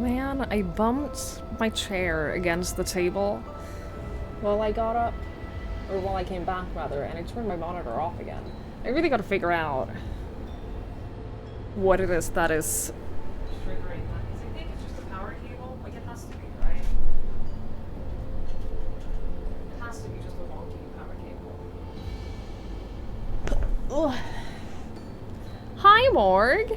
[SPEAKER 1] Man, I bumped my chair against the table while I got up, or while I came back rather, and I turned my monitor off again. I really gotta figure out what it is that is triggering that, because I think it's just a power cable. Like, it has to be, right? It has to be just a wonky power cable. Ugh. Hi, Morg!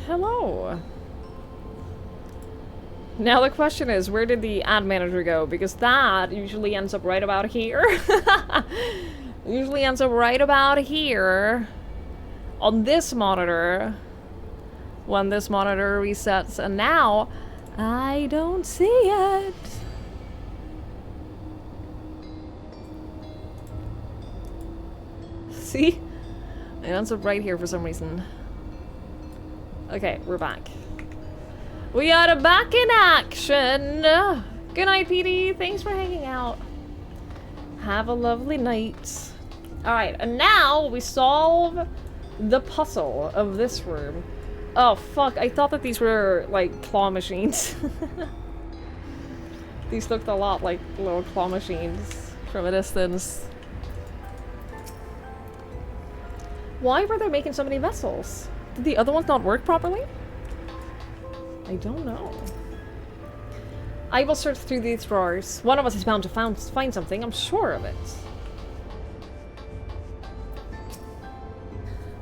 [SPEAKER 1] Hello. Now the question is, where did the ad manager go? Because that usually ends up right about here. Usually ends up right about here. On this monitor. When this monitor resets. And now, I don't see it. See? It ends up right here for some reason. Okay, we're back. We are back in action! Good night, PD. Thanks for hanging out. Have a lovely night. Alright, and now we solve the puzzle of this room. Oh, fuck. I thought that these were, like, claw machines. These looked a lot like little claw machines from a distance. Why were they making so many vessels? Did the other ones not work properly? I don't know. I will search through these drawers. One of us is bound to find something, I'm sure of it.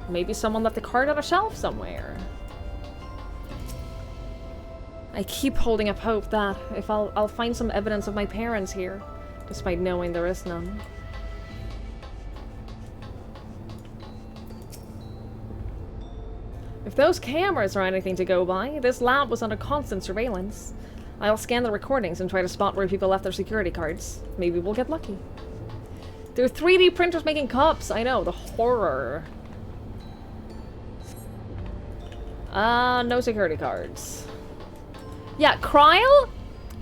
[SPEAKER 1] Maybe someone left a card on a shelf somewhere. I keep holding up hope that if I'll find some evidence of my parents here, despite knowing there is none. If those cameras are anything to go by, this lab was under constant surveillance. I'll scan the recordings and try to spot where people left their security cards. Maybe we'll get lucky. There are 3D printers making cups! I know, the horror. No security cards. Yeah, Kryle?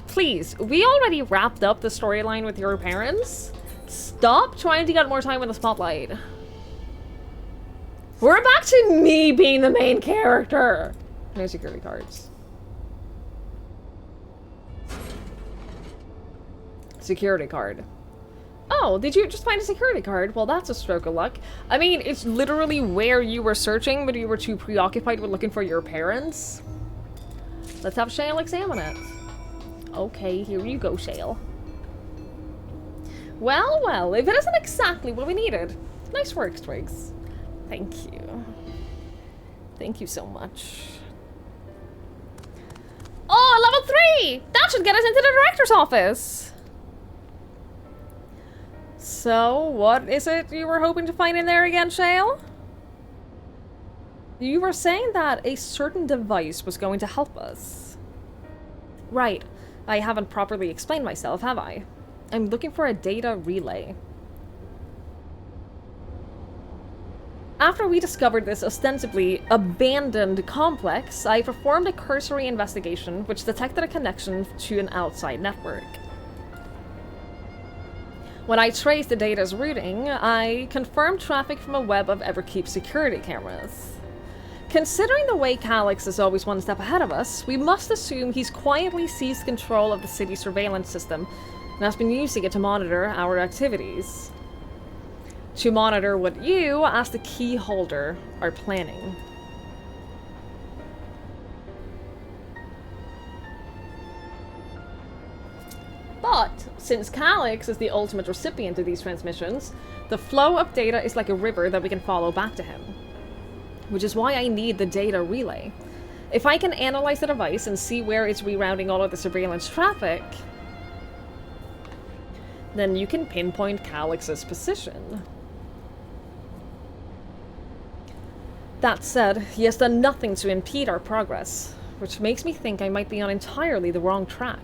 [SPEAKER 1] Please, we already wrapped up the storyline with your parents. Stop trying to get more time in the spotlight. We're back to me being the main character. No security cards. Security card. Oh, did you just find a security card? Well, that's a stroke of luck. I mean, it's literally where you were searching, but you were too preoccupied with looking for your parents. Let's have Shale examine it. Okay, here you go, Shale. Well, well, if it isn't exactly what we needed. Nice work, Twigs. Thank you. Thank you so much. Oh, level 3! That should get us into the director's office! So, what is it you were hoping to find in there again, Shale? You were saying that a certain device was going to help us. Right. I haven't properly explained myself, have I? I'm looking for a data relay. After we discovered this ostensibly abandoned complex, I performed a cursory investigation which detected a connection to an outside network. When I traced the data's routing, I confirmed traffic from a web of Everkeep security cameras. Considering the way Calyx is always one step ahead of us, we must assume he's quietly seized control of the city's surveillance system and has been using it to monitor our activities. To monitor what you, as the key holder, are planning. But, since Calyx is the ultimate recipient of these transmissions, the flow of data is like a river that we can follow back to him. Which is why I need the data relay. If I can analyze the device and see where it's rerouting all of the surveillance traffic, then you can pinpoint Calyx's position. That said, he has done nothing to impede our progress, which makes me think I might be on entirely the wrong track.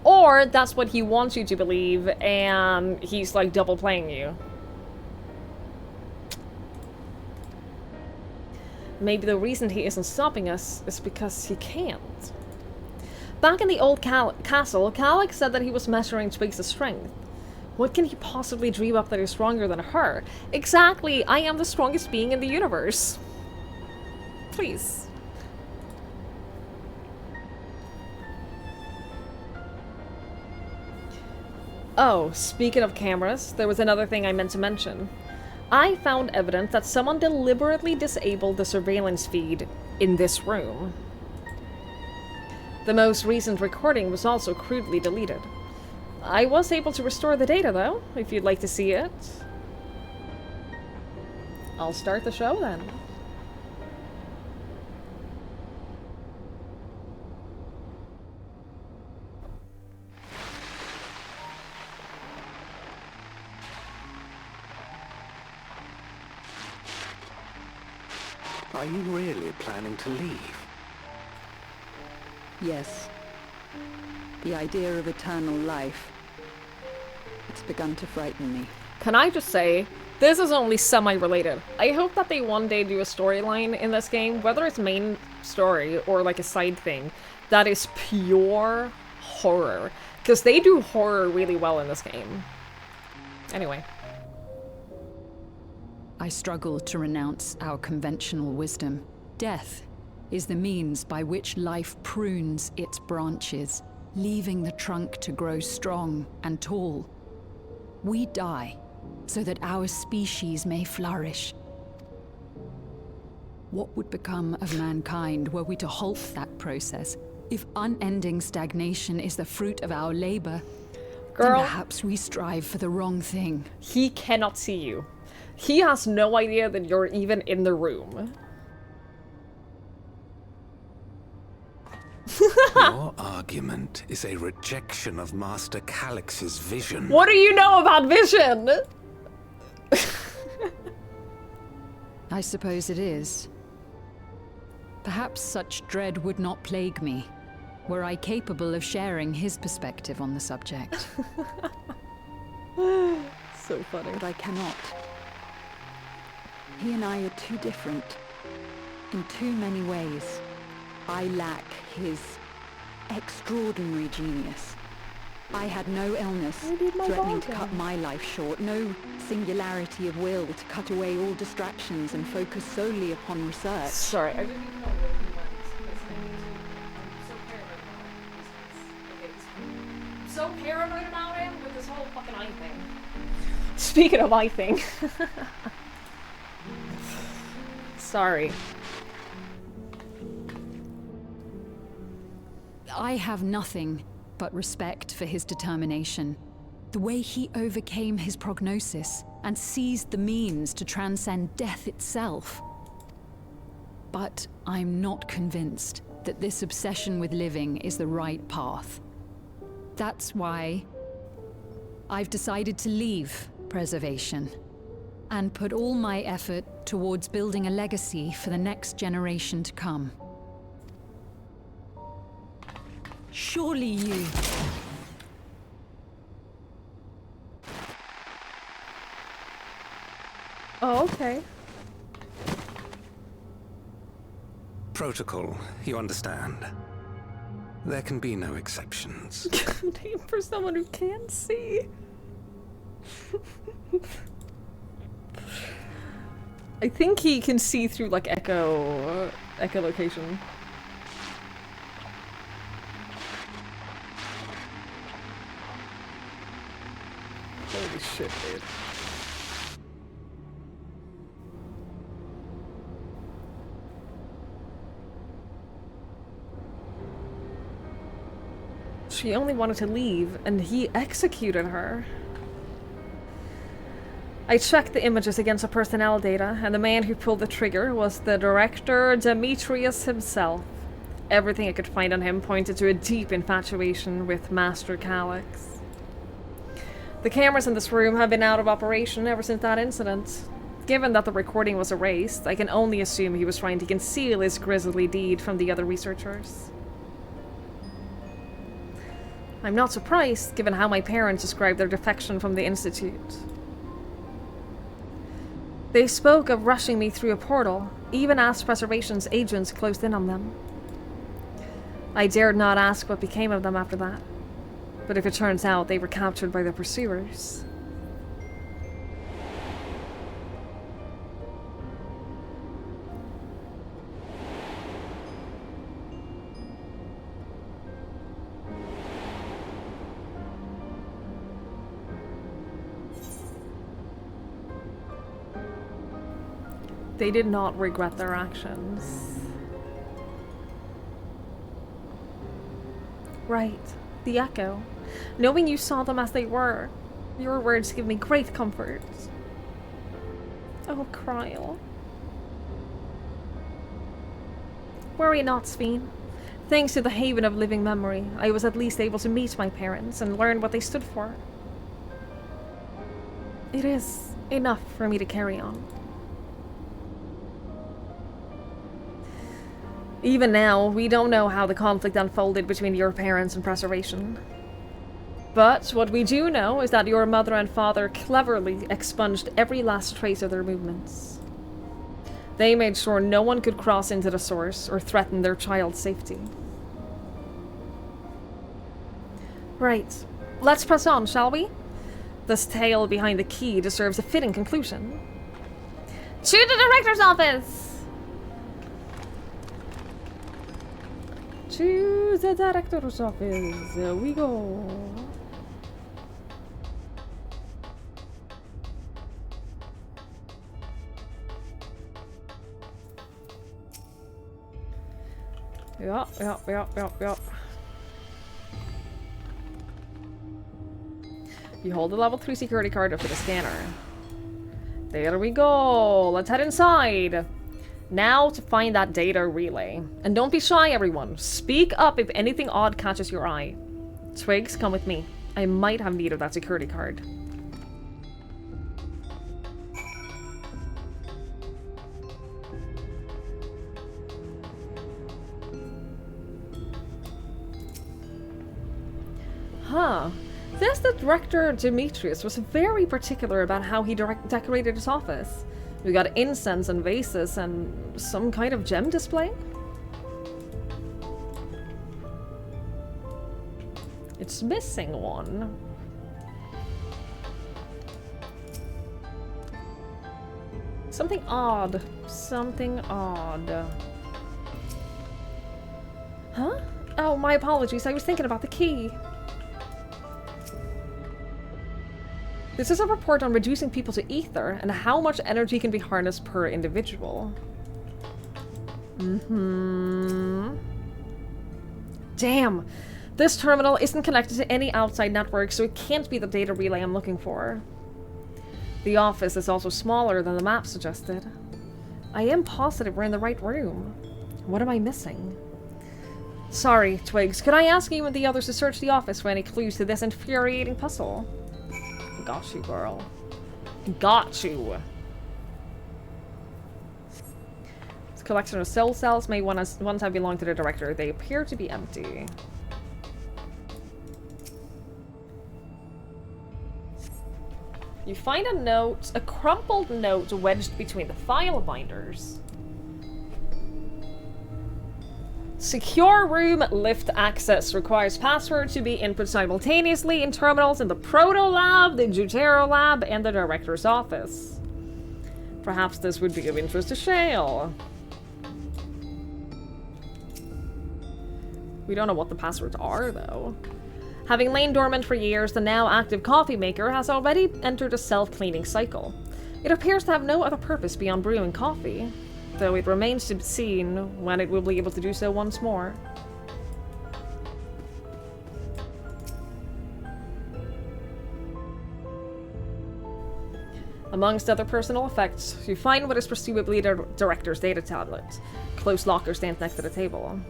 [SPEAKER 1] Or that's what he wants you to believe, and he's like double playing you. Maybe the reason he isn't stopping us is because he can't. Back in the old castle, Calyx said that he was measuring Twigs' strength. What can he possibly dream up that is stronger than her? Exactly! I am the strongest being in the universe. Please. Oh, speaking of cameras, there was another thing I meant to mention. I found evidence that someone deliberately disabled the surveillance feed in this room. The most recent recording was also crudely deleted. I was able to restore the data, though, if you'd like to see it. I'll start the show, then.
[SPEAKER 5] Are you really planning to leave?
[SPEAKER 17] Yes. The idea of eternal life. It's begun to frighten me.
[SPEAKER 1] Can I just say, this is only semi-related. I hope that they one day do a storyline in this game, whether it's main story or like a side thing, that is pure horror. Because they do horror really well in this game. Anyway.
[SPEAKER 18] I struggle to renounce our conventional wisdom. Death is the means by which life prunes its branches, leaving the trunk to grow strong and tall. We die so that our species may flourish. What would become of mankind were we to halt that process? If unending stagnation is the fruit of our labor,
[SPEAKER 1] Girl,
[SPEAKER 18] then perhaps we strive for the wrong thing.
[SPEAKER 1] He cannot see you. He has no idea that you're even in the room.
[SPEAKER 5] Your argument is a rejection of Master Calix's vision.
[SPEAKER 1] What do you know about vision?
[SPEAKER 18] I suppose it is. Perhaps such dread would not plague me, were I capable of sharing his perspective on the subject.
[SPEAKER 1] So funny.
[SPEAKER 17] But I cannot. He and I are too different. In too many ways. I lack his extraordinary genius. I had no illness threatening to cut my life short, no singularity of will to cut away all distractions and focus solely upon research.
[SPEAKER 1] Sorry, I didn't even know where he went. I'm so paranoid about him with this whole fucking eye thing. Speaking of eye thing. Sorry.
[SPEAKER 18] I have nothing but respect for his determination. The way he overcame his prognosis and seized the means to transcend death itself. But I'm not convinced that this obsession with living is the right path. That's why I've decided to leave preservation and put all my effort towards building a legacy for the next generation to come. Surely you...
[SPEAKER 1] Oh, okay.
[SPEAKER 5] Protocol, you understand. There can be no exceptions.
[SPEAKER 1] Name for someone who can see. I think he can see through like echolocation. Holy shit, dude. She only wanted to leave, and he executed her. I checked the images against the personnel data, and the man who pulled the trigger was the director, Demetrius himself. Everything I could find on him pointed to a deep infatuation with Master Calix. The cameras in this room have been out of operation ever since that incident. Given that the recording was erased, I can only assume he was trying to conceal his grisly deed from the other researchers. I'm not surprised, given how my parents described their defection from the Institute. They spoke of rushing me through a portal, even as Preservation's agents closed in on them. I dared not ask what became of them after that. But if it turns out they were captured by their pursuers... They did not regret their actions. Right. The Echo. Knowing you saw them as they were. Your words give me great comfort. Oh, Kryl. Worry not, Sveen. Thanks to the Haven of Living Memory, I was at least able to meet my parents and learn what they stood for. It is enough for me to carry on. Even now, we don't know how the conflict unfolded between your parents and Preservation. But what we do know is that your mother and father cleverly expunged every last trace of their movements. They made sure no one could cross into the source or threaten their child's safety. Right. Let's press on, shall we? This tale behind the key deserves a fitting conclusion. To the director's office! To the director's office we go. Yup. You hold the level 3 security card up to the scanner. There we go. Let's head inside. Now to find that data relay. And don't be shy, everyone. Speak up if anything odd catches your eye. Twigs, come with me. I might have need of that security card. Huh. This the director Demetrius was very particular about how he decorated his office. We got incense and vases and some kind of gem display? It's missing one. Something odd. Something odd. Huh? Oh, my apologies. I was thinking about the key. This is a report on reducing people to ether and how much energy can be harnessed per individual. Damn! This terminal isn't connected to any outside network, so it can't be the data relay I'm looking for. The office is also smaller than the map suggested. I am positive we're in the right room. What am I missing? Sorry, Twigs. Could I ask you and the others to search the office for any clues to this infuriating puzzle? Got you, girl. Got you. This collection of soul cells may once have belonged to the director. They appear to be empty. You find a note, a crumpled note wedged between the file binders. Secure room lift access requires password to be input simultaneously in terminals in the Proto Lab, the Jutero Lab, and the Director's office. Perhaps this would be of interest to Shale. We don't know what the passwords are, though. Having lain dormant for years, the now active coffee maker has already entered a self-cleaning cycle. It appears to have no other purpose beyond brewing coffee, though it remains to be seen when it will be able to do so once more. Amongst other personal effects, you find what is presumably the director's data tablet. Close locker stands next to the table.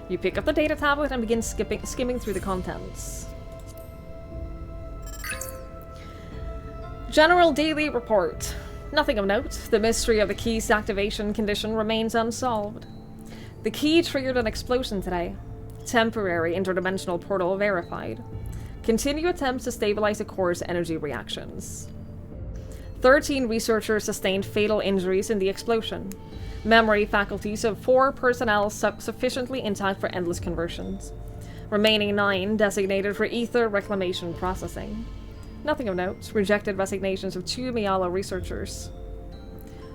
[SPEAKER 1] You pick up the data tablet and begin skimming through the contents. General Daily Report. Nothing of note. The mystery of the key's activation condition remains unsolved. The key triggered an explosion today. Temporary interdimensional portal verified. Continue attempts to stabilize the core's energy reactions. 13 researchers sustained fatal injuries in the explosion. Memory faculties of 4 personnel sufficiently intact for endless conversions. Remaining 9 designated for ether reclamation processing. Nothing of note. Rejected resignations of 2 Miala researchers.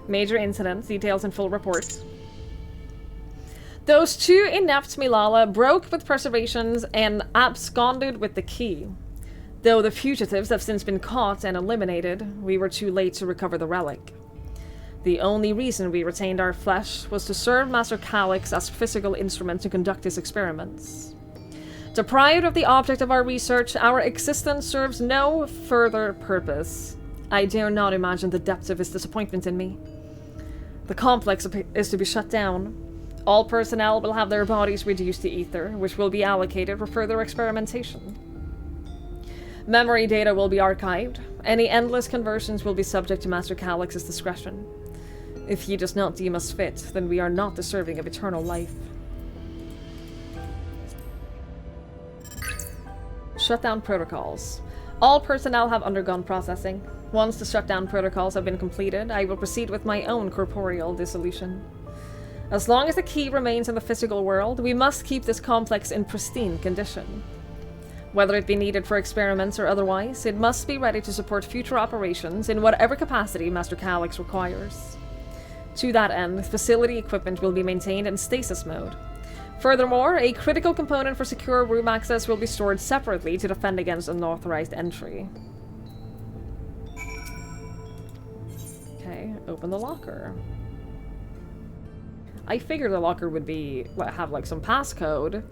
[SPEAKER 1] Major incidents, details in full report. Those 2 inept Milala broke with preservations and absconded with the key. Though the fugitives have since been caught and eliminated, we were too late to recover the relic. The only reason we retained our flesh was to serve Master Calyx as physical instrument to conduct his experiments. Deprived of the object of our research, our existence serves no further purpose. I dare not imagine the depth of his disappointment in me. The complex is to be shut down. All personnel will have their bodies reduced to ether, which will be allocated for further experimentation. Memory data will be archived. Any endless conversions will be subject to Master Calyx's discretion. If he does not deem us fit, then we are not deserving of eternal life. Shutdown protocols. All personnel have undergone processing. Once the shutdown protocols have been completed, I will proceed with my own corporeal dissolution. As long as the key remains in the physical world, we must keep this complex in pristine condition. Whether it be needed for experiments or otherwise, it must be ready to support future operations in whatever capacity Master Calyx requires. To that end, facility equipment will be maintained in stasis mode. Furthermore, a critical component for secure room access will be stored separately to defend against unauthorized entry. Okay, open the locker. I figured the locker would be have like some passcode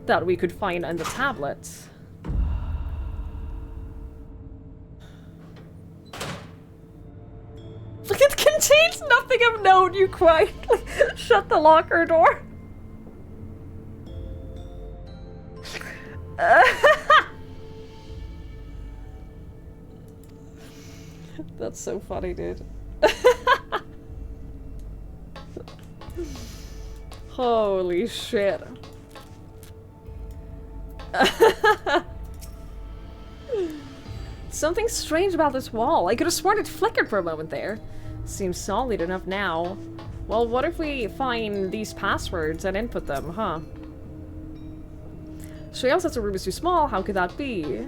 [SPEAKER 1] that we could find on the tablet. Look, it contains nothing of note. You quietly shut the locker door. That's so funny, dude. Holy shit. Something strange about this wall. I could have sworn it flickered for a moment there. Seems solid enough now. Well, what if we find these passwords and input them, huh? Shale says the room is too small. How could that be?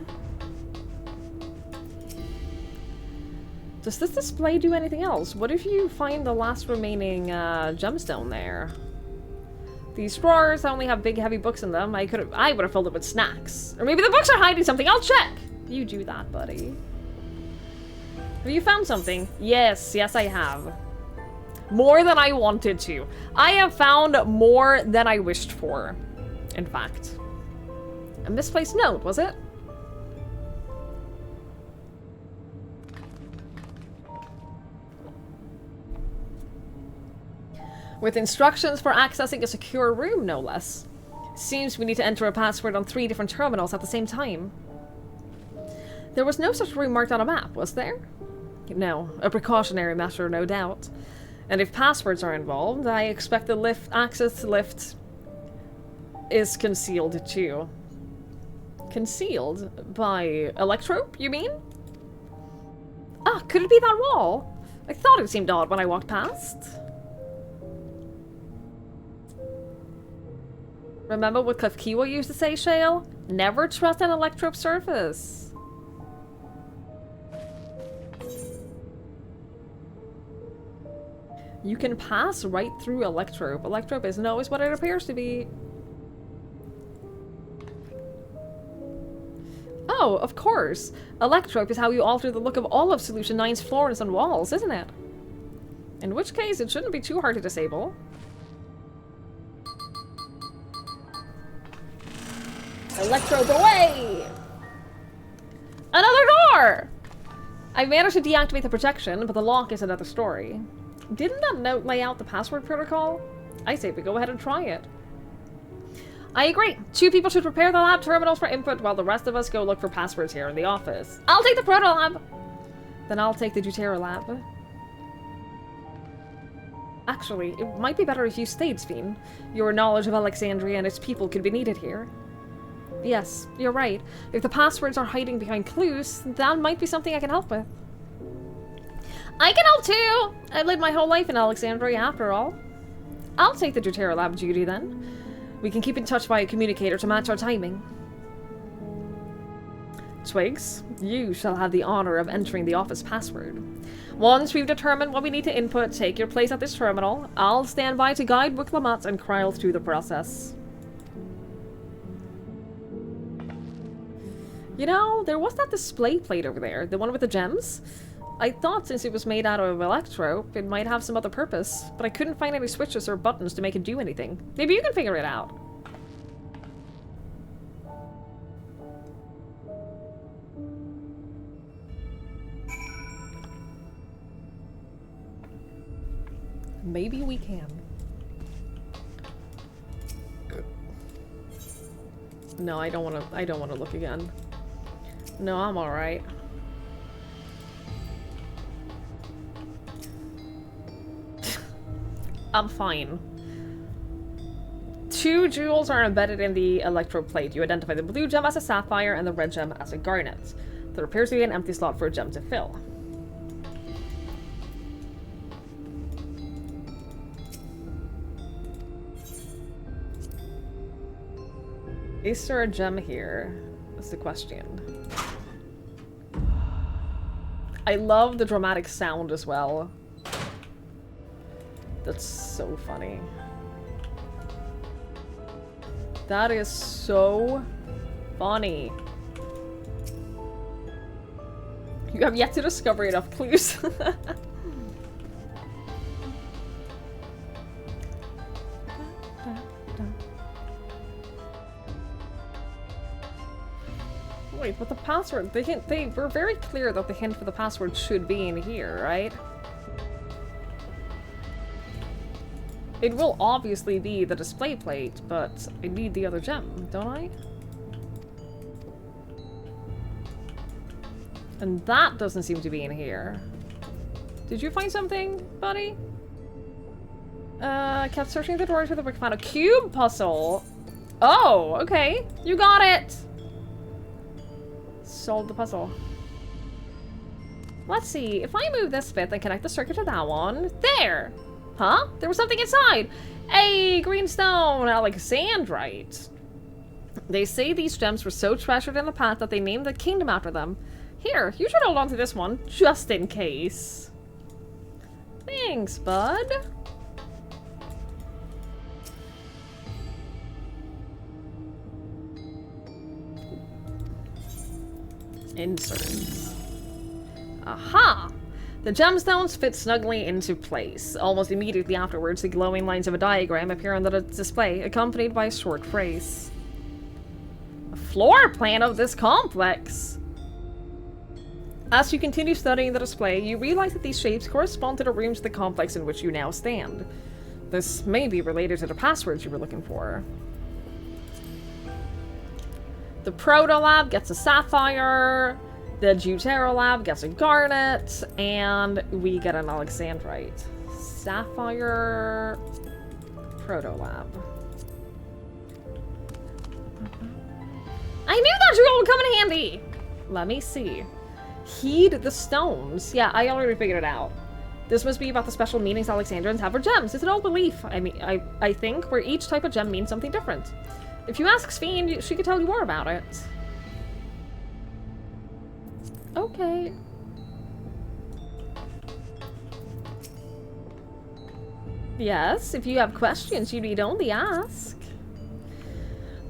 [SPEAKER 1] Does this display do anything else? What if you find the last remaining gemstone there? These drawers only have big heavy books in them. I would have filled it with snacks. Or maybe the books are hiding something. I'll check! You do that, buddy. Have you found something? Yes, yes I have. More than I wanted to. I have found more than I wished for. In fact. A misplaced note, was it? With instructions for accessing a secure room, no less. Seems we need to enter a password on 3 different terminals at the same time. There was no such room marked on a map, was there? No, a precautionary measure, no doubt. And if passwords are involved, I expect the access to lift is concealed too. Concealed? By electrope, you mean? Ah, could it be that wall? I thought it seemed odd when I walked past. Remember what Ffxiv used to say, Shale? Never trust an electrope surface. You can pass right through electrope. Electrope isn't always what it appears to be. Oh, of course. Electrope is how you alter the look of all of Solution 9's floors and walls, isn't it? In which case, it shouldn't be too hard to disable. Electrope away! Another door! I managed to deactivate the protection, but the lock is another story. Didn't that note lay out the password protocol? I say we go ahead and try it. I agree. 2 people should prepare the lab terminals for input while the rest of us go look for passwords here in the office. I'll take the proto lab! Then I'll take the Deutera lab. Actually, it might be better if you stayed, Sphene. Your knowledge of Alexandria and its people could be needed here. Yes, you're right. If the passwords are hiding behind clues, that might be something I can help with. I can help too! I lived my whole life in Alexandria after all. I'll take the Deutero Lab duty then. We can keep in touch via communicator to match our timing. Twigs, you shall have the honor of entering the office password. Once we've determined what we need to input, take your place at this terminal. I'll stand by to guide Wicklamat and Kryl through the process. You know, there was that display plate over there, the one with the gems. I thought since it was made out of electro, it might have some other purpose, but I couldn't find any switches or buttons to make it do anything. Maybe you can figure it out. Maybe we can. No, I don't want to look again. No, I'm all right. I'm fine. 2 jewels are embedded in the electrode plate. You identify the blue gem as a sapphire and the red gem as a garnet. There appears to be an empty slot for a gem to fill. Is there a gem here? That's the question. I love the dramatic sound as well. That's so funny. That is so funny. You have yet to discover enough clues. Wait, but the password, they were very clear that the hint for the password should be in here, right? It will obviously be the display plate, but I need the other gem, don't I? And that doesn't seem to be in here. Did you find something, buddy? Kept searching the drawers with a found a cube puzzle. Oh, okay. You got it! Solved the puzzle. Let's see. If I move this bit and connect the circuit to that one. There! Huh? There was something inside! Hey, greenstone alexandrite. They say these gems were so treasured in the past that they named the kingdom after them. Here, you should hold on to this one, just in case. Thanks, bud. Inserts. Aha! The gemstones fit snugly into place. Almost immediately afterwards, the glowing lines of a diagram appear on the display, accompanied by a short phrase. A floor plan of this complex! As you continue studying the display, you realize that these shapes correspond to the rooms of the complex in which you now stand. This may be related to the passwords you were looking for. The Proto Lab gets a sapphire, the Deutero Lab gets a garnet, and we get an alexandrite. Sapphire, Proto Lab. I knew that jewel would come in handy! Let me see. Heed the stones. Yeah, I already figured it out. This must be about the special meanings Alexandrians have for gems. It's an old belief. I mean, I think, where each type of gem means something different. If you ask Sphene, she could tell you more about it. Okay. Yes, if you have questions, you need only ask.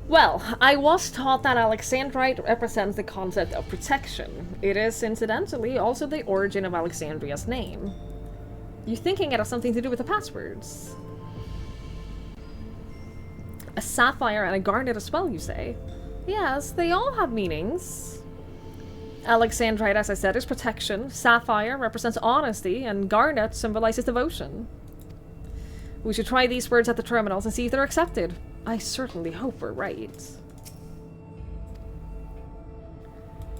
[SPEAKER 1] Well, I was taught that alexandrite represents the concept of protection. It is, incidentally, also the origin of Alexandria's name. You thinking it has something to do with the passwords? A sapphire and a garnet as well, you say? Yes, they all have meanings. Alexandrite, as I said, is protection. Sapphire represents honesty, and garnet symbolizes devotion. We should try these words at the terminals and see if they're accepted. I certainly hope we're right.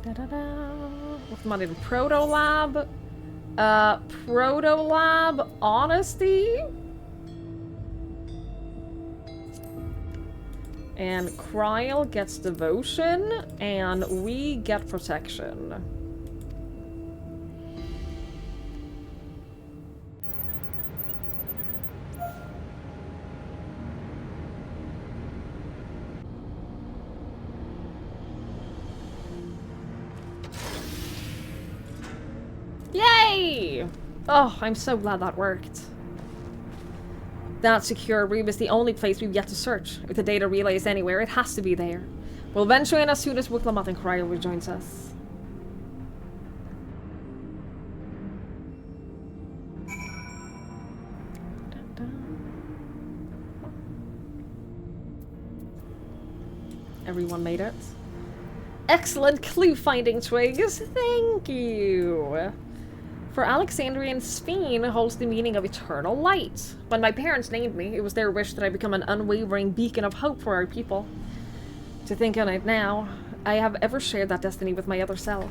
[SPEAKER 1] Da-da-da. What's the money in Proto Lab? Proto Lab, honesty? And Kryl gets devotion, and we get protection. Oh, I'm so glad that worked. That secure room is the only place we've yet to search. If the data relay is anywhere, it has to be there. We'll venture in as soon as Wiklamoth and Cryo rejoins us. Everyone made it. Excellent clue finding, Twigs. Thank you. For Alexandrian, Sphene holds the meaning of eternal light. When my parents named me, it was their wish that I become an unwavering beacon of hope for our people. To think on it now, I have ever shared that destiny with my other self.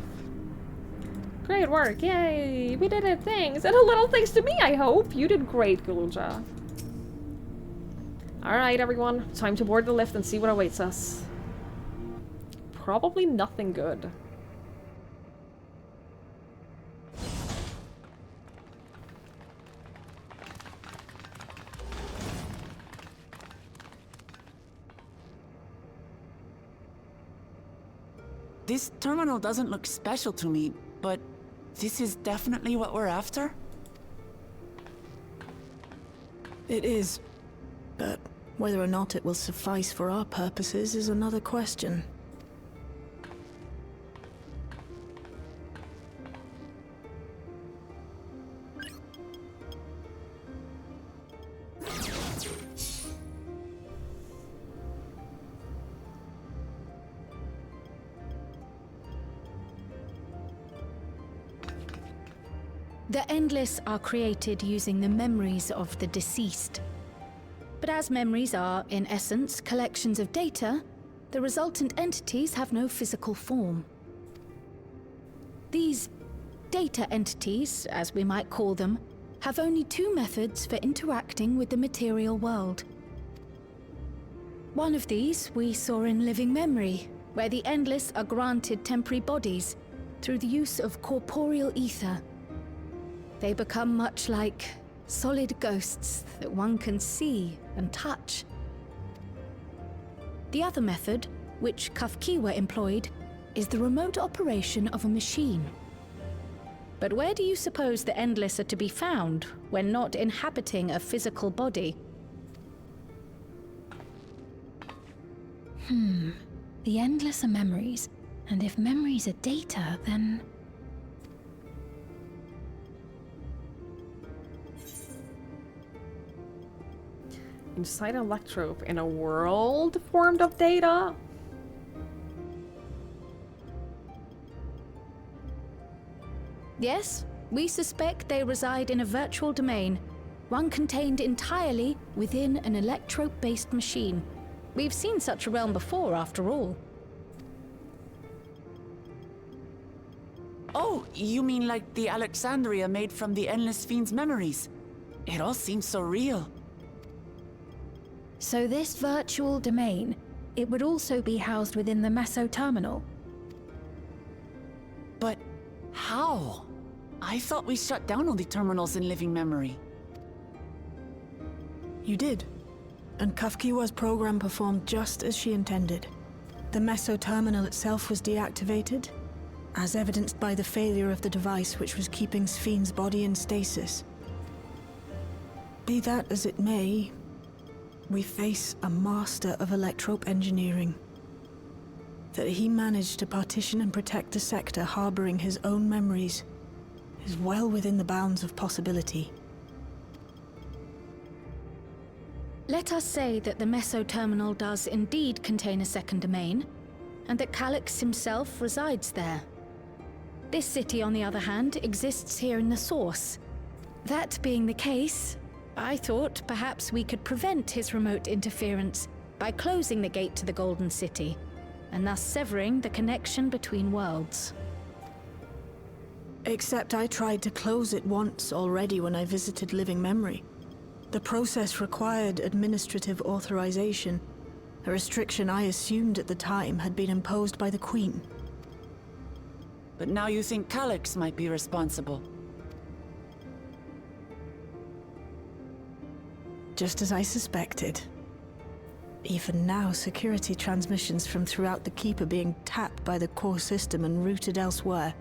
[SPEAKER 1] Great work, yay! We did it, thanks! And a little thanks to me, I hope! You did great, Gulja. Alright, everyone. Time to board the lift and see what awaits us. Probably nothing good.
[SPEAKER 14] This terminal doesn't look special to me, but this is definitely what we're after?
[SPEAKER 9] It is. But whether or not it will suffice for our purposes is another question.
[SPEAKER 15] The Endless are created using the memories of the deceased. But as memories are, in essence, collections of data, the resultant entities have no physical form. These data entities, as we might call them, have only two methods for interacting with the material world. One of these we saw in living memory, where the Endless are granted temporary bodies through the use of corporeal ether. They become much like solid ghosts that one can see and touch. The other method, which ffxiv employed, is the remote operation of a machine. But where do you suppose the Endless are to be found when not inhabiting a physical body? The Endless are memories, and if memories are data, then...
[SPEAKER 1] Inside an electrope in a world formed of data?
[SPEAKER 15] Yes, we suspect they reside in a virtual domain, one contained entirely within an electrope-based machine. We've seen such a realm before, after all.
[SPEAKER 14] Oh, you mean like the Alexandria made from the Endless Fiend's memories? It all seems so real.
[SPEAKER 15] So this virtual domain, it would also be housed within the Meso terminal.
[SPEAKER 14] But how? I thought we shut down all the terminals in living memory.
[SPEAKER 9] You did. And ffxiv's program performed just as she intended. The Meso terminal itself was deactivated, as evidenced by the failure of the device which was keeping Sphene's body in stasis. Be that as it may, we face a master of electrope engineering. That he managed to partition and protect the sector harboring his own memories is well within the bounds of possibility.
[SPEAKER 15] Let us say that the Meso terminal does indeed contain a second domain, and that Calyx himself resides there. This city, on the other hand, exists here in the source. That being the case, I thought perhaps we could prevent his remote interference by closing the gate to the Golden City, and thus severing the connection between worlds.
[SPEAKER 9] Except I tried to close it once already when I visited living memory. The process required administrative authorization, a restriction I assumed at the time had been imposed by the Queen.
[SPEAKER 14] But now you think Calyx might be responsible?
[SPEAKER 9] Just as I suspected. Even now, security transmissions from throughout the Keep are being tapped by the core system and routed elsewhere.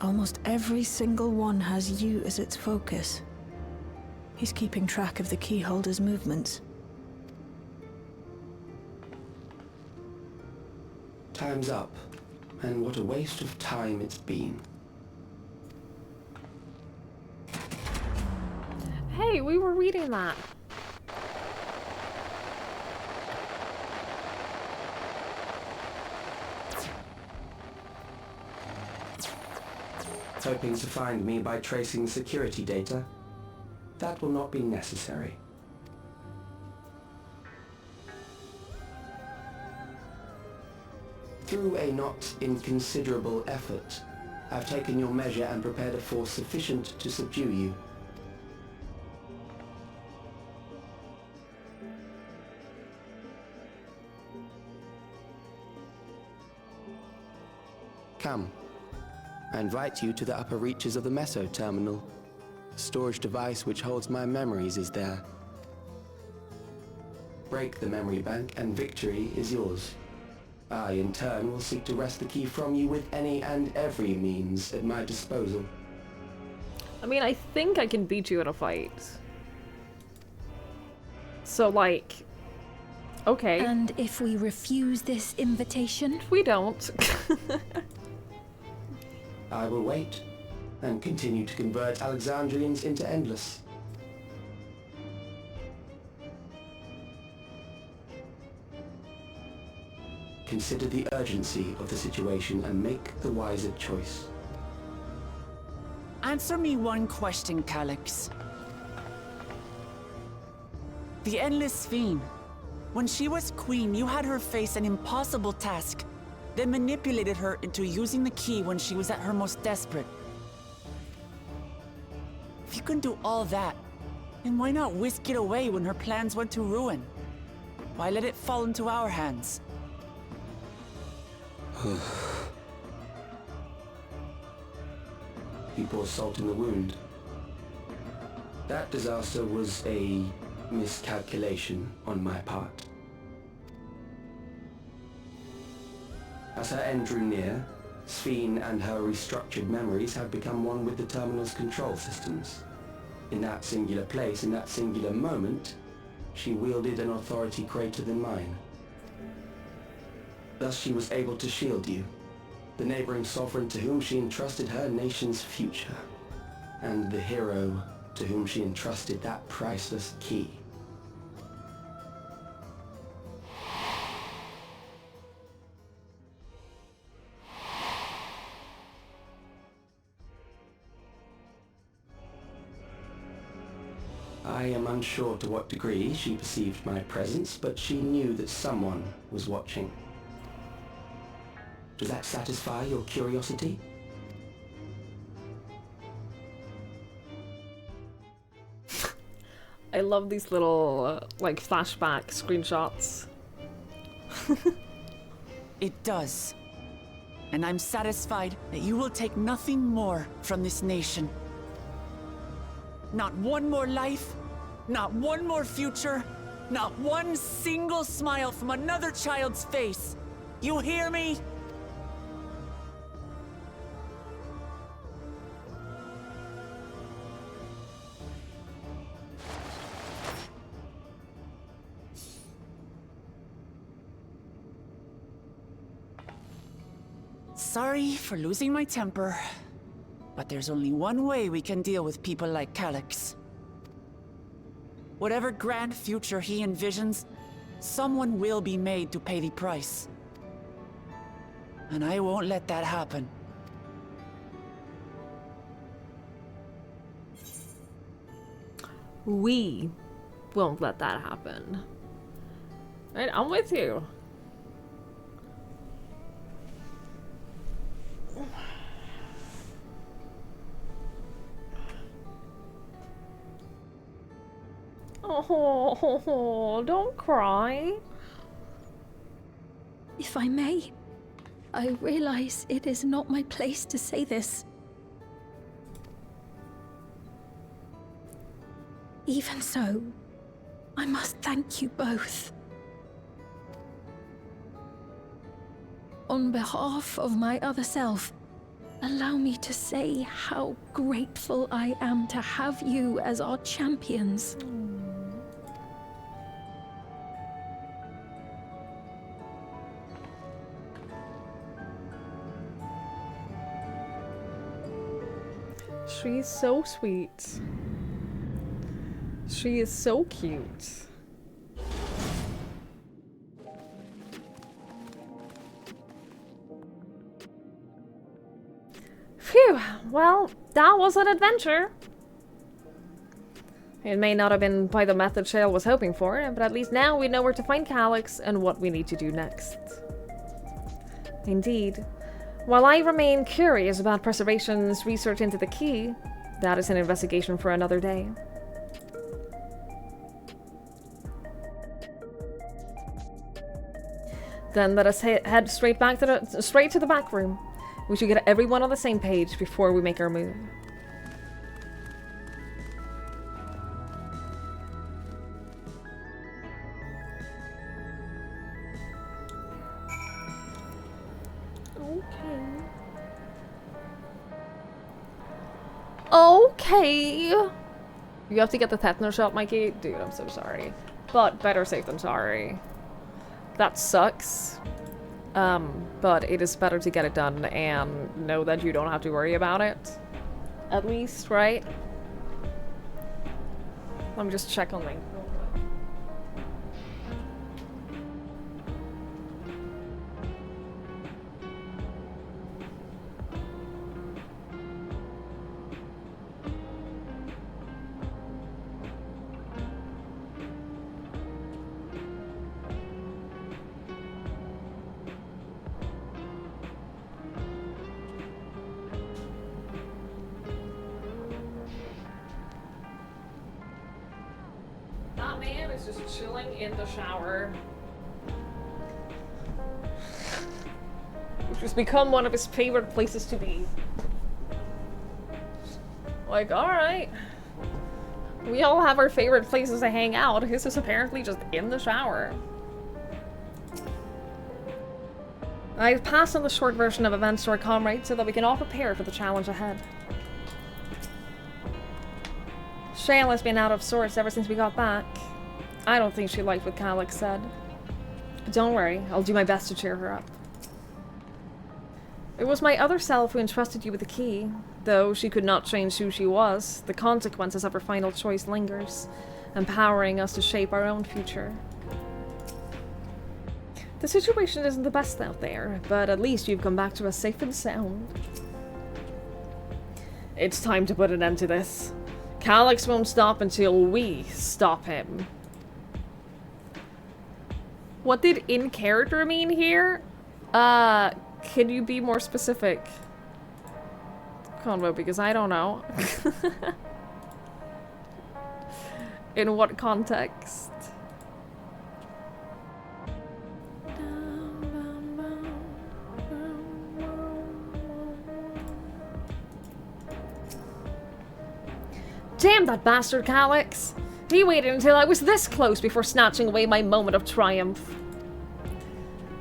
[SPEAKER 9] Almost every single one has you as its focus. He's keeping track of the keyholder's movements.
[SPEAKER 8] Time's up, and what a waste of time it's been.
[SPEAKER 1] Hey, we were reading that.
[SPEAKER 8] Hoping to find me by tracing security data? That will not be necessary. Through a not inconsiderable effort, I've taken your measure and prepared a force sufficient to subdue you. Come. I invite you to the upper reaches of the Meso Terminal. The storage device which holds my memories is there. Break the memory bank and victory is yours. I, in turn, will seek to wrest the key from you with any and every means at my disposal.
[SPEAKER 1] I mean, I think I can beat you in a fight. So, like... Okay.
[SPEAKER 15] And if we refuse this invitation?
[SPEAKER 1] We don't.
[SPEAKER 8] I will wait, and continue to convert Alexandrians into Endless. Consider the urgency of the situation and make the wiser choice.
[SPEAKER 14] Answer me one question, Calyx. The Endless Fiend. When she was queen, you had her face an impossible task, then manipulated her into using the key when she was at her most desperate. If you can do all that, then why not whisk it away when her plans went to ruin? Why let it fall into our hands?
[SPEAKER 8] You pour salt in the wound. That disaster was a miscalculation on my part. As her end drew near, Sphene and her restructured memories have become one with the terminal's control systems. In that singular place, in that singular moment, she wielded an authority greater than mine. Thus she was able to shield you, the neighboring sovereign to whom she entrusted her nation's future, and the hero to whom she entrusted that priceless key. I am unsure to what degree she perceived my presence, but she knew that someone was watching. Does that satisfy your curiosity?
[SPEAKER 1] I love these little, like, flashback screenshots.
[SPEAKER 14] It does. And I'm satisfied that you will take nothing more from this nation. Not one more life, not one more future, not one single smile from another child's face. You hear me? Sorry for losing my temper, but there's only one way we can deal with people like Calyx. Whatever grand future he envisions, someone will be made to pay the price. And I won't let that happen.
[SPEAKER 1] We won't let that happen. Right, I'm with you. Oh, don't cry.
[SPEAKER 15] If I may, I realize it is not my place to say this. Even so, I must thank you both. On behalf of my other self, allow me to say how grateful I am to have you as our champions.
[SPEAKER 1] She's so sweet. She is so cute. Phew, well, that was an adventure. It may not have been by the method Shale was hoping for, but at least now we know where to find Calyx and what we need to do next. Indeed. While I remain curious about Preservation's research into the key, that is an investigation for another day. Then let us head straight to the back room. We should get everyone on the same page before we make our move. Okay. You have to get the tetanus shot, Mikey? Dude, I'm so sorry. But better safe than sorry. That sucks. But it is better to get it done and know that you don't have to worry about it. At least, right? Let me just check on Link. That man is just chilling in the shower. Which has become one of his favorite places to be. Like, alright. We all have our favorite places to hang out. His is apparently just in the shower. I've passed on the short version of events to our comrades so that we can all prepare for the challenge ahead. Shale has been out of sorts ever since we got back. I don't think she liked what Calyx said. But don't worry, I'll do my best to cheer her up. It was my other self who entrusted you with the key. Though she could not change who she was, the consequences of her final choice lingers, empowering us to shape our own future. The situation isn't the best out there, but at least you've come back to us safe and sound. It's time to put an end to this. Calyx won't stop until we stop him. What did in character mean here? Can you be more specific? Convo, because I don't know. In what context? Damn that bastard, Calyx! He waited until I was this close before snatching away my moment of triumph.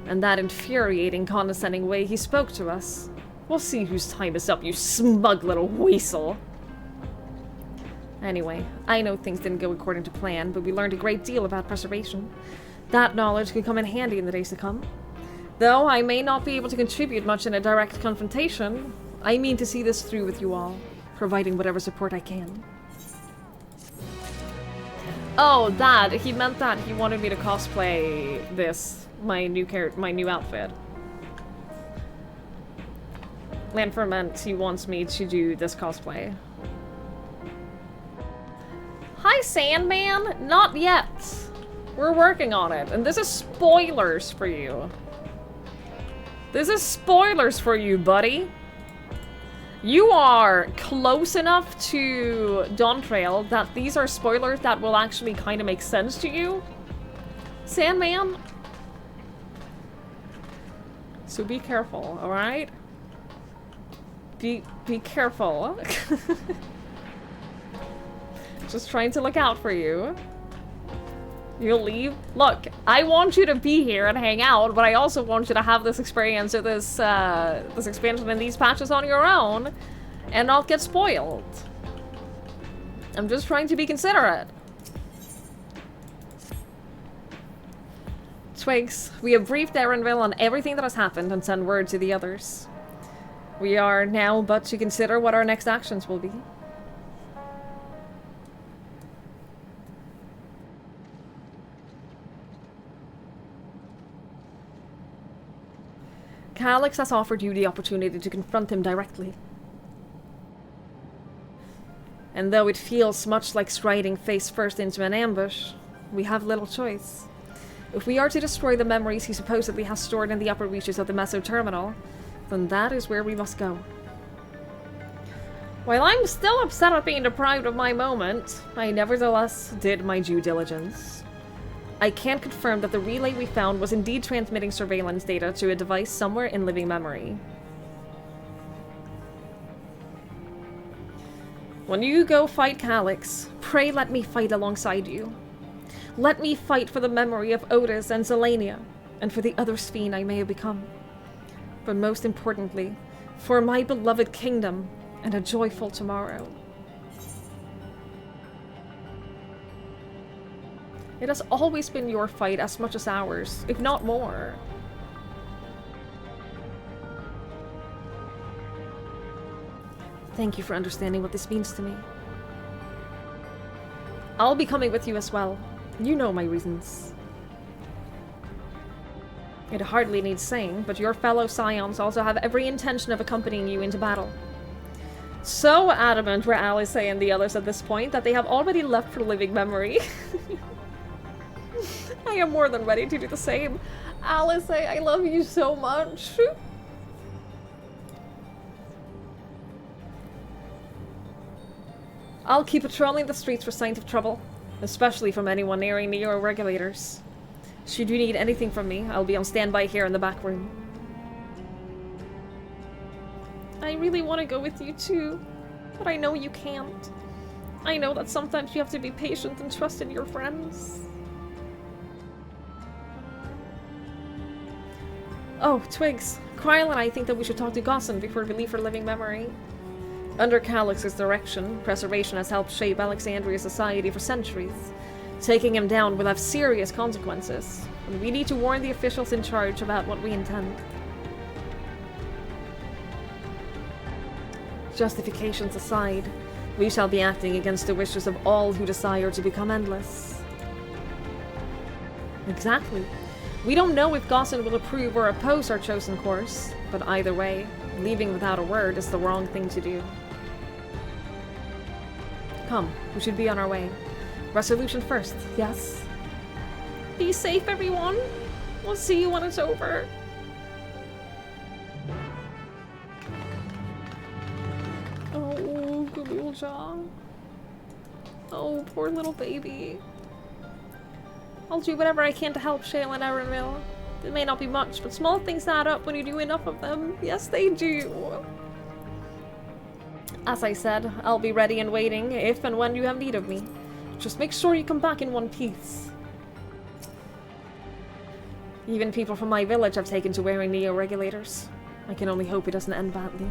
[SPEAKER 1] And that infuriating, condescending way he spoke to us. We'll see whose time is up, you smug little weasel. Anyway, I know things didn't go according to plan, but we learned a great deal about preservation. That knowledge could come in handy in the days to come. Though I may not be able to contribute much in a direct confrontation, I mean to see this through with you all, providing whatever support I can. Oh, that. He meant that. He wanted me to cosplay this, my new outfit. Lanford meant he wants me to do this cosplay. Hi, Sandman! Not yet. We're working on it, and this is spoilers for you. This is spoilers for you, buddy. You are close enough to Dawntrail that these are spoilers that will actually kind of make sense to you, Sandman. So be careful, alright? Be careful. Just trying to look out for you. You'll leave? Look, I want you to be here and hang out, but I also want you to have this experience or this, this expansion and these patches on your own and not get spoiled. I'm just trying to be considerate. Twigs, we have briefed Erenville on everything that has happened and sent word to the others. We are now but to consider what our next actions will be. Calyx has offered you the opportunity to confront him directly. And though it feels much like striding face first into an ambush, we have little choice. If we are to destroy the memories he supposedly has stored in the upper reaches of the Meso Terminal, then that is where we must go. While I'm still upset at being deprived of my moment, I nevertheless did my due diligence. I can confirm that the relay we found was indeed transmitting surveillance data to a device somewhere in living memory. When you go fight Calyx, pray let me fight alongside you. Let me fight for the memory of Otis and Zelania, and for the other Sphene I may have become. But most importantly, for my beloved kingdom and a joyful tomorrow. It has always been your fight as much as ours, if not more. Thank you for understanding what this means to me. I'll be coming with you as well. You know my reasons. It hardly needs saying, but your fellow Scions also have every intention of accompanying you into battle. So adamant were Alice and the others at this point that they have already left for living memory. I am more than ready to do the same. Alice, I love you so much. I'll keep patrolling the streets for signs of trouble, especially from anyone nearing Neo regulators. Should you need anything from me, I'll be on standby here in the back room. I really want to go with you too, but I know you can't. I know that sometimes you have to be patient and trust in your friends. Oh, Twigs. Kryle and I think that we should talk to Gossen before we leave for living memory. Under Calyx's direction, preservation has helped shape Alexandria's society for centuries. Taking him down will have serious consequences, and we need to warn the officials in charge about what we intend. Justifications aside, we shall be acting against the wishes of all who desire to become endless. Exactly. We don't know if Gossen will approve or oppose our chosen course, but either way, leaving without a word is the wrong thing to do. Come, we should be on our way. Resolution first, yes? Be safe, everyone! We'll see you when it's over. Oh, good little John. Oh, poor little baby. I'll do whatever I can to help Shale and Erenville. It may not be much, but small things add up when you do enough of them. Yes, they do. As I said, I'll be ready and waiting if and when you have need of me. Just make sure you come back in one piece. Even people from my village have taken to wearing neo-regulators. I can only hope it doesn't end badly.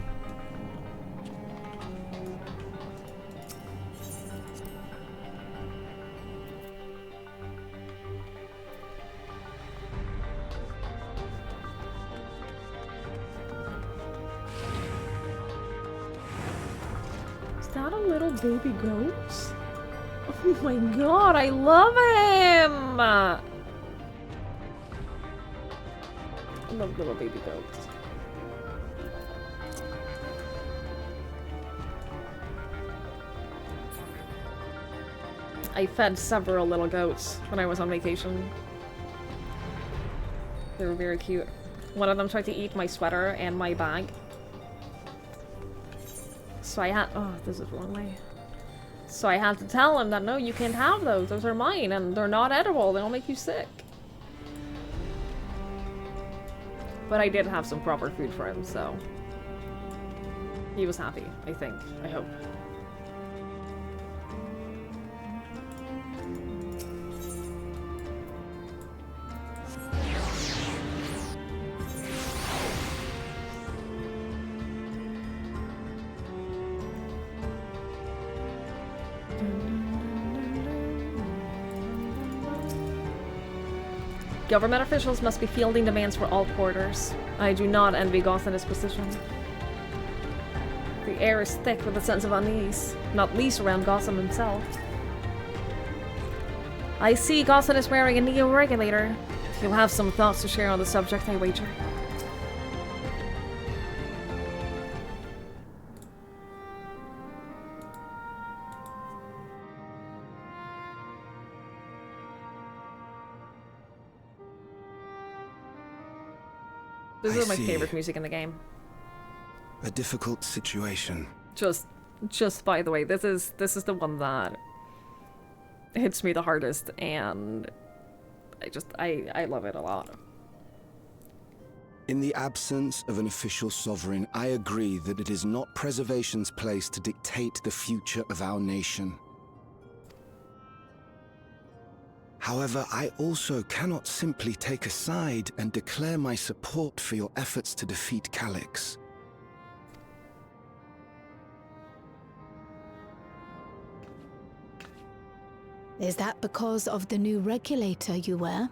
[SPEAKER 1] Is that a little baby goat? Oh my god, I love him! I love little baby goats. I fed several little goats when I was on vacation. They were very cute. One of them tried to eat my sweater and my bag. So I had- oh, this is the wrong way. So I had to tell him that no, you can't have those. Those are mine and they're not edible. They'll make you sick. But I did have some proper food for him, so he was happy, I think. I hope. Government officials must be fielding demands for all quarters. I do not envy Goth in his position. The air is thick with a sense of unease, not least around Gotham himself. I see Gotham is wearing a neo-regulator. He'll have some thoughts to share on the subject, I wager. This is my favorite music in the game.
[SPEAKER 5] A difficult situation.
[SPEAKER 1] Just by the way, this is the one that hits me the hardest, and I love it a lot.
[SPEAKER 5] In the absence of an official sovereign, I agree that it is not preservation's place to dictate the future of our nation. However, I also cannot simply take a side and declare my support for your efforts to defeat Calyx.
[SPEAKER 16] Is that because of the new regulator you wear?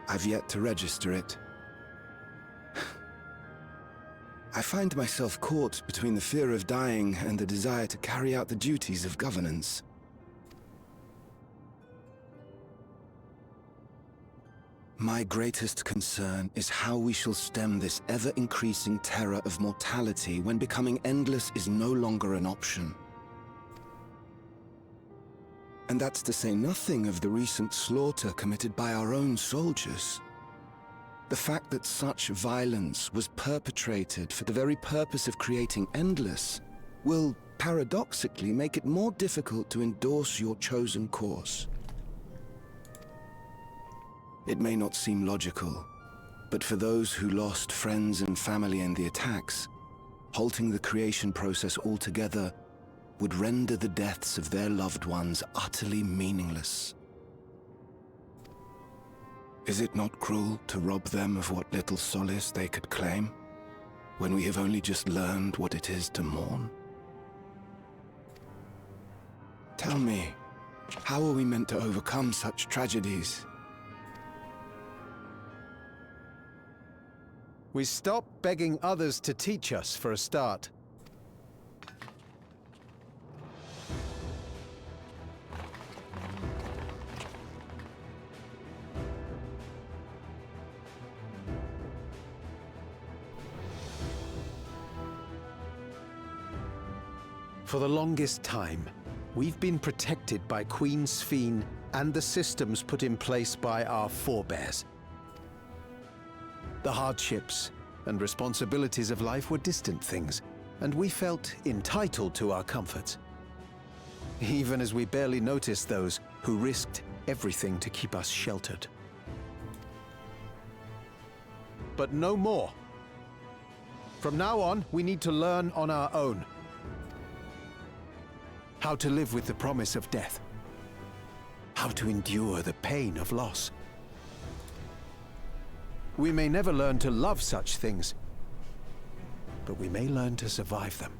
[SPEAKER 5] I've yet to register it. I find myself caught between the fear of dying and the desire to carry out the duties of governance. My greatest concern is how we shall stem this ever-increasing terror of mortality when becoming endless is no longer an option. And that's to say nothing of the recent slaughter committed by our own soldiers. The fact that such violence was perpetrated for the very purpose of creating endless will, paradoxically, make it more difficult to endorse your chosen course. It may not seem logical, but for those who lost friends and family in the attacks, halting the creation process altogether would render the deaths of their loved ones utterly meaningless. Is it not cruel to rob them of what little solace they could claim, when we have only just learned what it is to mourn? Tell me, how are we meant to overcome such tragedies?
[SPEAKER 19] We stop begging others to teach us for a start. For the longest time, we've been protected by Queen Sphene and the systems put in place by our forebears. The hardships and responsibilities of life were distant things, and we felt entitled to our comforts, even as we barely noticed those who risked everything to keep us sheltered. But no more. From now on, we need to learn on our own. How to live with the promise of death. How to endure the pain of loss. We may never learn to love such things, but we may learn to survive them.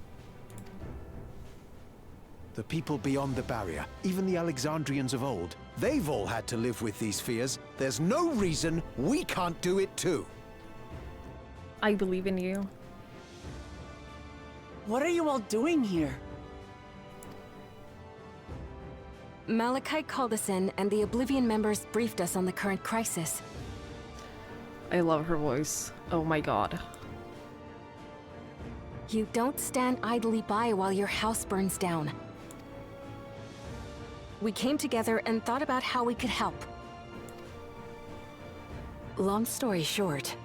[SPEAKER 19] The people beyond the barrier, even the Alexandrians of old, they've all had to live with these fears. There's no reason we can't do it too.
[SPEAKER 1] I believe in you.
[SPEAKER 14] What are you all doing here?
[SPEAKER 20] Malachite called us in, and the Oblivion members briefed us on the current crisis.
[SPEAKER 1] I love her voice. Oh my god.
[SPEAKER 20] You don't stand idly by while your house burns down. We came together and thought about how we could help.
[SPEAKER 17] Long story short,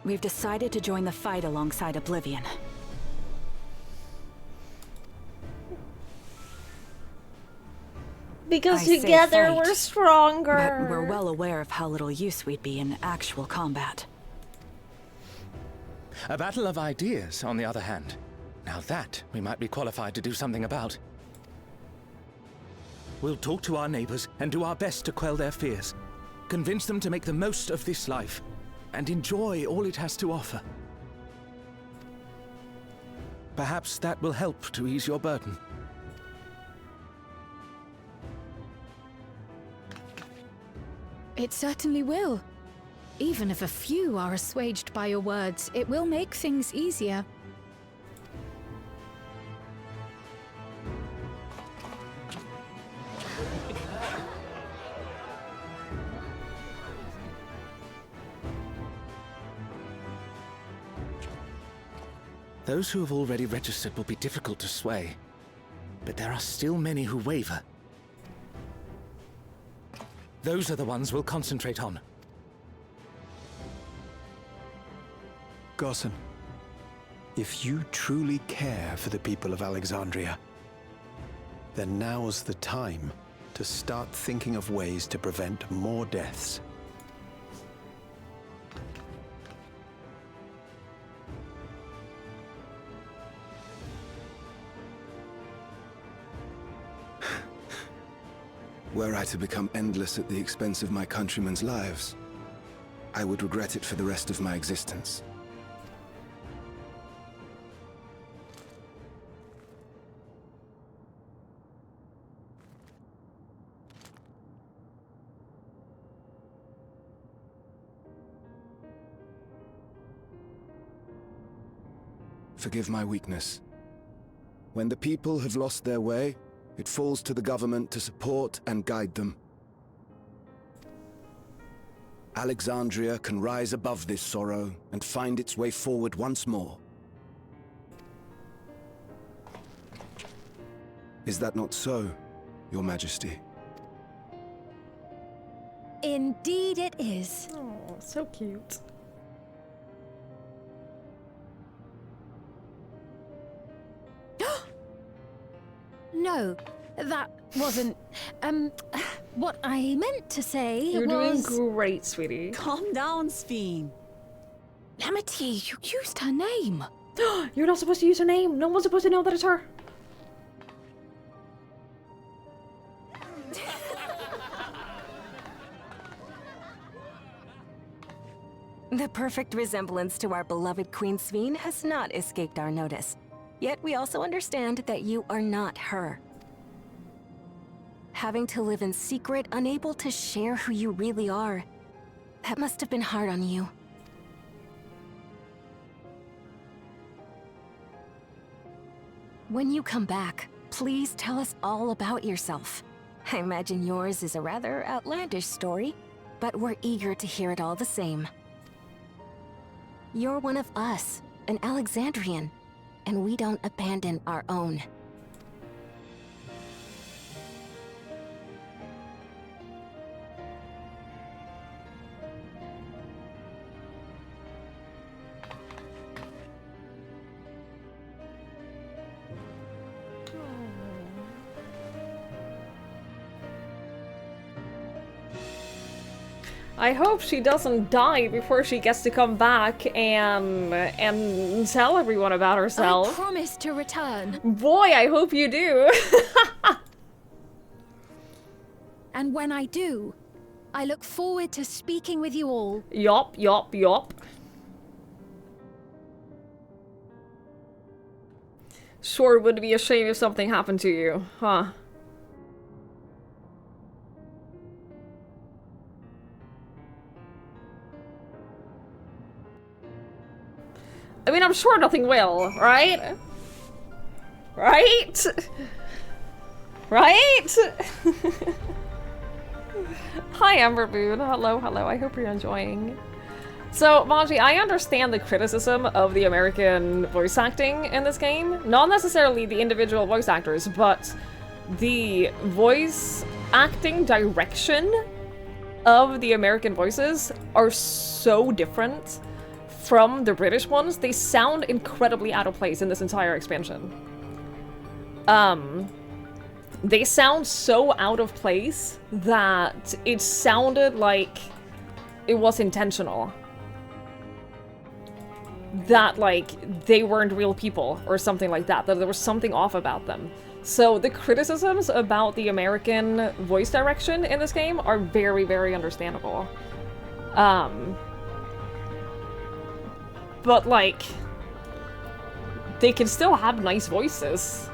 [SPEAKER 17] we've decided to join the fight alongside Oblivion.
[SPEAKER 21] Because
[SPEAKER 17] I say
[SPEAKER 21] together
[SPEAKER 17] fight,
[SPEAKER 21] we're stronger.
[SPEAKER 17] But we're well aware of how little use we'd be in actual combat.
[SPEAKER 22] A battle of ideas, on the other hand. Now that we might be qualified to do something about. We'll talk to our neighbors and do our best to quell their fears. Convince them to make the most of this life and enjoy all it has to offer. Perhaps that will help to ease your burden.
[SPEAKER 15] It certainly will. Even if a few are assuaged by your words, it will make things easier.
[SPEAKER 22] Those who have already registered will be difficult to sway, but there are still many who waver. Those are the ones we'll concentrate on.
[SPEAKER 19] Gossan, if you truly care for the people of Alexandria, then now's the time to start thinking of ways to prevent more deaths.
[SPEAKER 5] Were I to become endless at the expense of my countrymen's lives, I would regret it for the rest of my existence. Forgive my weakness. When the people have lost their way, it falls to the government to support and guide them. Alexandria can rise above this sorrow and find its way forward once more. Is that not so, Your Majesty?
[SPEAKER 15] Indeed it is.
[SPEAKER 1] Oh, so cute.
[SPEAKER 15] No, that wasn't, what I meant to say
[SPEAKER 1] You're
[SPEAKER 15] was...
[SPEAKER 1] doing great, sweetie.
[SPEAKER 14] Calm down, Sphene.
[SPEAKER 15] Amity, you used her name.
[SPEAKER 1] You're not supposed to use her name. No one's supposed to know that it's her.
[SPEAKER 20] The perfect resemblance to our beloved Queen Sphene has not escaped our notice. Yet we also understand that you are not her. Having to live in secret, unable to share who you really are, that must have been hard on you. When you come back, please tell us all about yourself. I imagine yours is a rather outlandish story, but we're eager to hear it all the same. You're one of us, an Alexandrian, and we don't abandon our own.
[SPEAKER 1] I hope she doesn't die before she gets to come back and tell everyone about herself.
[SPEAKER 15] I promise to return.
[SPEAKER 1] Boy, I hope you do.
[SPEAKER 15] And when I do, I look forward to speaking with you all.
[SPEAKER 1] Yup, yup, yup. Sure, it would be a shame if something happened to you, huh? I mean, I'm sure nothing will, right? Right? Right? Hi, Amberboon. Hello, hello. I hope you're enjoying. So, Maji, I understand the criticism of the American voice acting in this game. Not necessarily the individual voice actors, but the voice acting direction of the American voices are so different from the British ones. They sound incredibly out of place in this entire expansion. They sound so out of place that it sounded like it was intentional. That, like, they weren't real people or something like that. That there was something off about them. So the criticisms about the American voice direction in this game are very, very understandable. But, like, they can still have nice voices.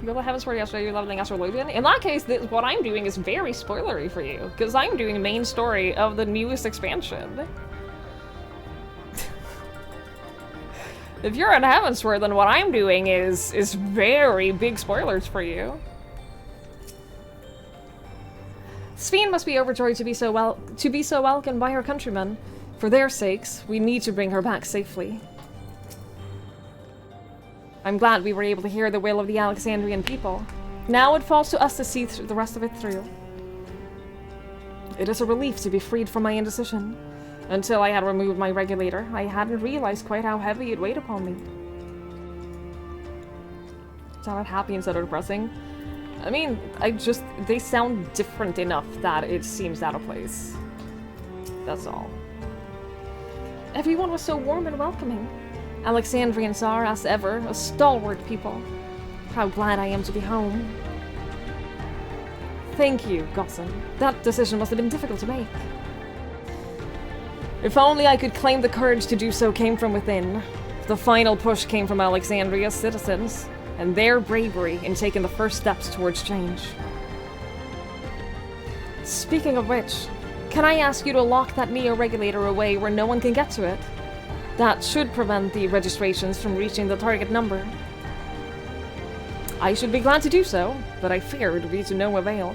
[SPEAKER 1] You go to Heaven's Word yesterday, you're leveling Astrolobian? In that case, what I'm doing is very spoilery for you, because I'm doing the main story of the newest expansion. If you're in Heaven's Word, then what I'm doing is very big spoilers for you. Sphene must be overjoyed to be so welcomed by her countrymen. For their sakes, we need to bring her back safely. I'm glad we were able to hear the will of the Alexandrian people. Now it falls to us to see the rest of it through. It is a relief to be freed from my indecision. Until I had removed my regulator, I hadn't realized quite how heavy it weighed upon me. Sounded happy instead of depressing. I mean, they sound different enough that it seems out of place. That's all. Everyone was so warm and welcoming. Alexandrians are, as ever, a stalwart people. How glad I am to be home. Thank you, Gossen. That decision must have been difficult to make. If only I could claim the courage to do so came from within. The final push came from Alexandria's citizens, and their bravery in taking the first steps towards change. Speaking of which, can I ask you to lock that Neo-Regulator away where no one can get to it? That should prevent the registrations from reaching the target number. I should be glad to do so, but I fear it would be to no avail.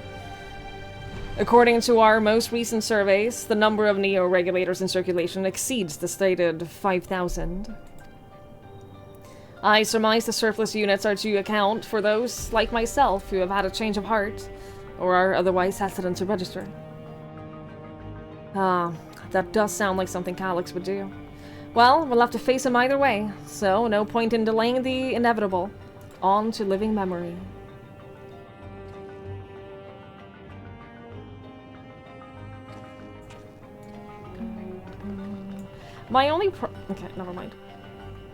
[SPEAKER 1] According to our most recent surveys, the number of Neo-Regulators in circulation exceeds the stated 5,000. I surmise the surplus units are to account for those, like myself, who have had a change of heart, or are otherwise hesitant to register. Ah, that does sound like something Calyx would do. Well, we'll have to face him either way, so no point in delaying the inevitable. On to living memory. My only okay, never mind.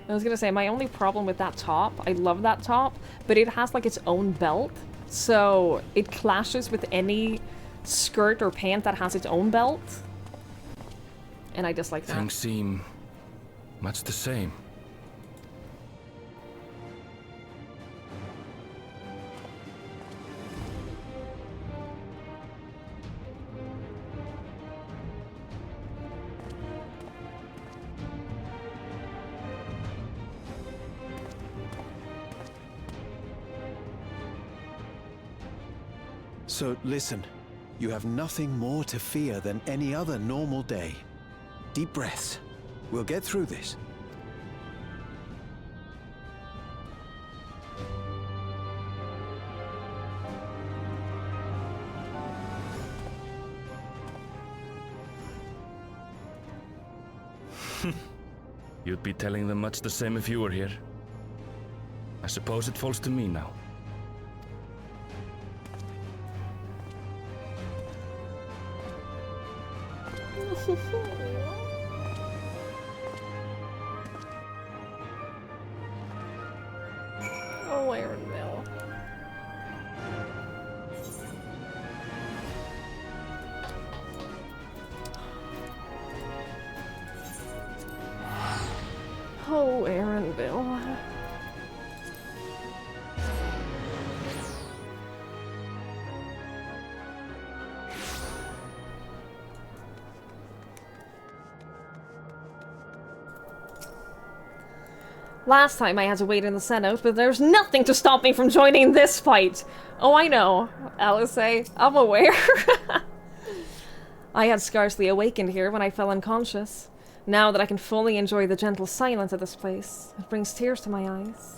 [SPEAKER 1] I was gonna say, my only problem with that top, I love that top, but it has like its own belt, so it clashes with any skirt or pant that has its own belt. And I dislike that.
[SPEAKER 22] Things seem much the same.
[SPEAKER 19] So listen, you have nothing more to fear than any other normal day. Deep breaths. We'll get through this.
[SPEAKER 22] You'd be telling them much the same if you were here. I suppose it falls to me now.
[SPEAKER 1] Oh, Aaronville. Oh, Aaronville. Last time I had to wait in the Senate, but there's nothing to stop me from joining this fight. Oh, I know, Alice. I'm aware. I had scarcely awakened here when I fell unconscious. Now that I can fully enjoy the gentle silence of this place, it brings tears to my eyes.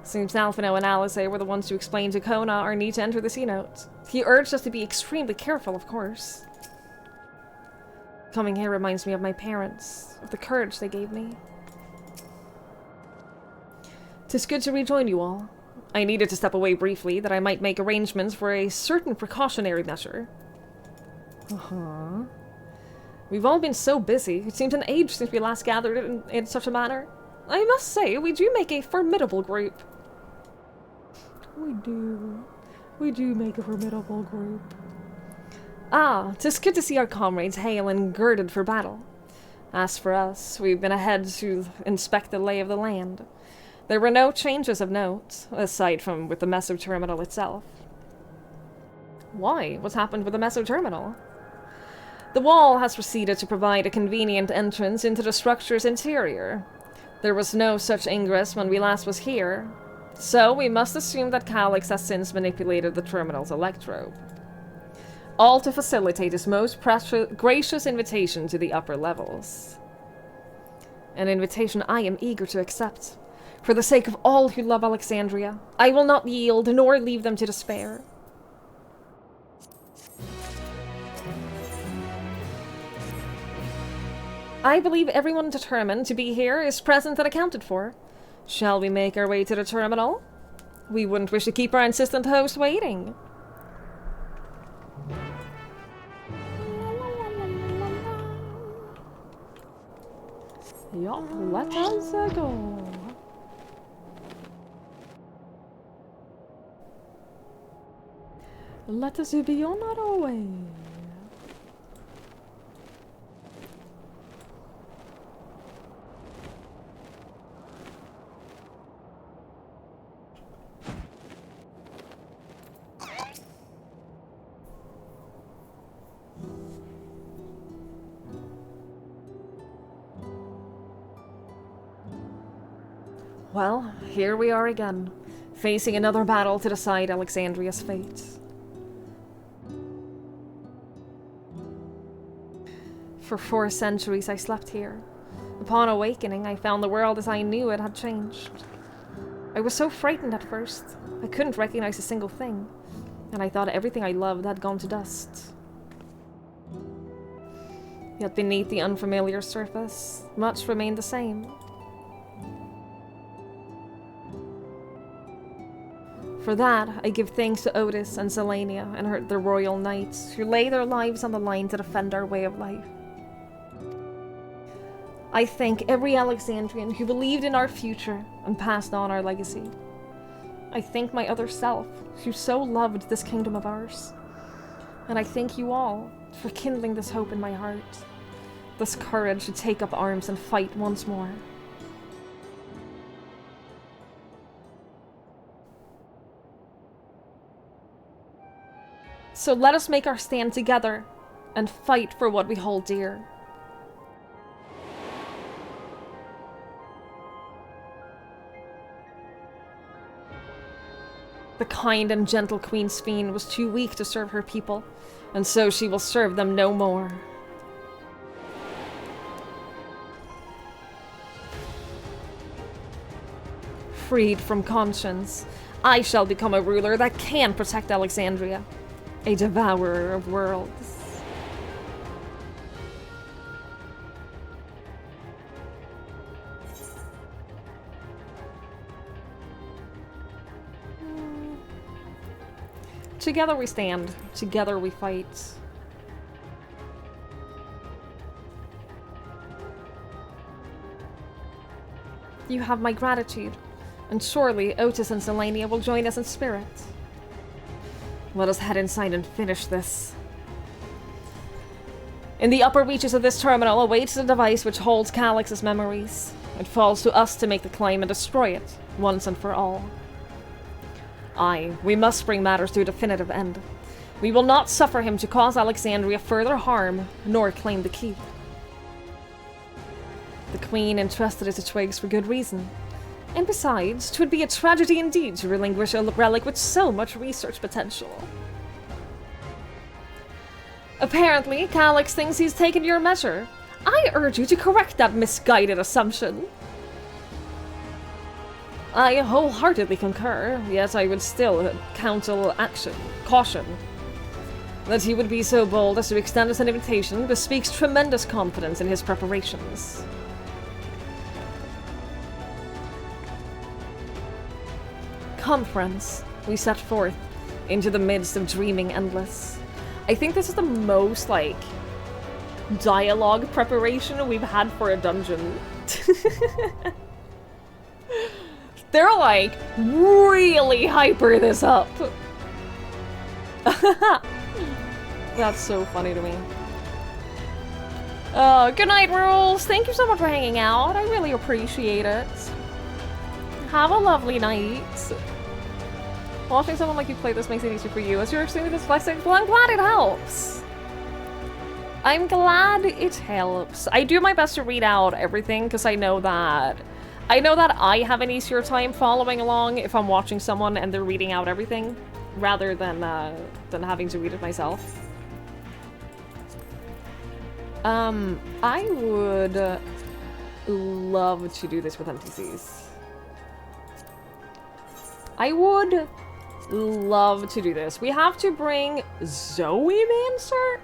[SPEAKER 1] Seems Alphino and Alice were the ones to explain to Kona our need to enter the sea note. He urged us to be extremely careful, of course. Coming here reminds me of my parents, of the courage they gave me. 'Tis good to rejoin you all. I needed to step away briefly, that I might make arrangements for a certain precautionary measure. We've all been so busy. It seems an age since we last gathered in such a manner. I must say, we do make a formidable group. We do. We do make a formidable group. Ah, 'tis good to see our comrades hale and girded for battle. As for us, we've been ahead to inspect the lay of the land. There were no changes of note, aside from with the Meso Terminal itself. Why? What happened with the Meso Terminal? The wall has proceeded to provide a convenient entrance into the structure's interior. There was no such ingress when we last was here, so we must assume that Calyx has since manipulated the terminal's electrode. All to facilitate his most gracious invitation to the upper levels. An invitation I am eager to accept. For the sake of all who love Alexandria, I will not yield nor leave them to despair. I believe everyone determined to be here is present and accounted for. Shall we make our way to the terminal? We wouldn't wish to keep our insistent host waiting. Yup, let us go. Let us be on our way. Well, here we are again, facing another battle to decide Alexandria's fate. For 4 centuries I slept here. Upon awakening, I found the world as I knew it had changed. I was so frightened at first, I couldn't recognize a single thing, and I thought everything I loved had gone to dust. Yet beneath the unfamiliar surface, much remained the same. For that, I give thanks to Otis and Selenia and the royal knights who lay their lives on the line to defend our way of life. I thank every Alexandrian who believed in our future and passed on our legacy. I thank my other self who so loved this kingdom of ours. And I thank you all for kindling this hope in my heart, this courage to take up arms and fight once more. So let us make our stand together and fight for what we hold dear. The kind and gentle Queen Sphene was too weak to serve her people, and so she will serve them no more. Freed from conscience, I shall become a ruler that can protect Alexandria. A devourer of worlds. Together we stand, together we fight. You have my gratitude, and surely Otis and Selenia will join us in spirit. Let us head inside and finish this. In the upper reaches of this terminal awaits the device which holds Calyx's memories. It falls to us to make the claim and destroy it, once and for all. Aye, we must bring matters to a definitive end. We will not suffer him to cause Alexandria further harm, nor claim the keep. The Queen entrusted it to Twigs for good reason. And besides, 'twould be a tragedy indeed to relinquish a relic with so much research potential. Apparently, Calyx thinks he's taken your measure. I urge you to correct that misguided assumption. I wholeheartedly concur, yet I would still counsel caution. That he would be so bold as to extend us an invitation bespeaks tremendous confidence in his preparations. Come, friends, we set forth into the midst of dreaming endless. I think this is the most, like, dialogue preparation we've had for a dungeon. They're, like, really hyper this up. That's so funny to me. Good night, Rules. Thank you so much for hanging out. I really appreciate it. Have a lovely night. Watching someone like you play this makes it easier for you. As you're assuming this flexing, well, I'm glad it helps. I'm glad it helps. I do my best to read out everything because I know that I have an easier time following along if I'm watching someone and they're reading out everything rather than having to read it myself. I would love to do this with NPCs. I would love to do this. We have to bring Zoe Mancer?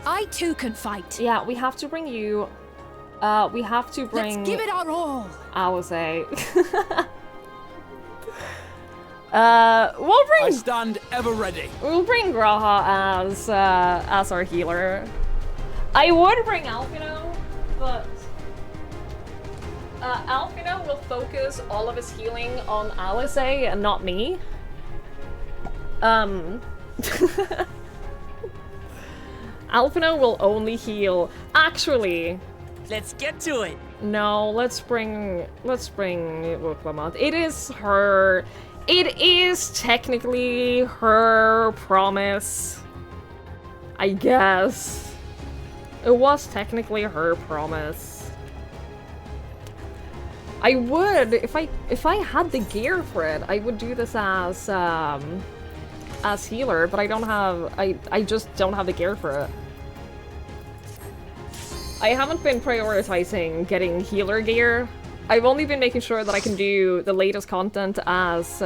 [SPEAKER 15] I too can fight.
[SPEAKER 1] Yeah, we have to bring you. We have to bring.
[SPEAKER 15] Let's give it our all.
[SPEAKER 1] I will say. We'll bring.
[SPEAKER 22] I stand ever ready.
[SPEAKER 1] We'll bring Graha as our healer. I would bring Alfino, but Alfino will focus all of his healing on Alice and not me. Alfino will only heal. Actually,
[SPEAKER 14] let's get to it.
[SPEAKER 1] No, let's bring Wuklamont. It is technically her promise. I guess. It was technically her promise. I would, if I had the gear for it, I would do this as healer, but I don't have, I just don't have the gear for it. I haven't been prioritizing getting healer gear. I've only been making sure that I can do the latest content as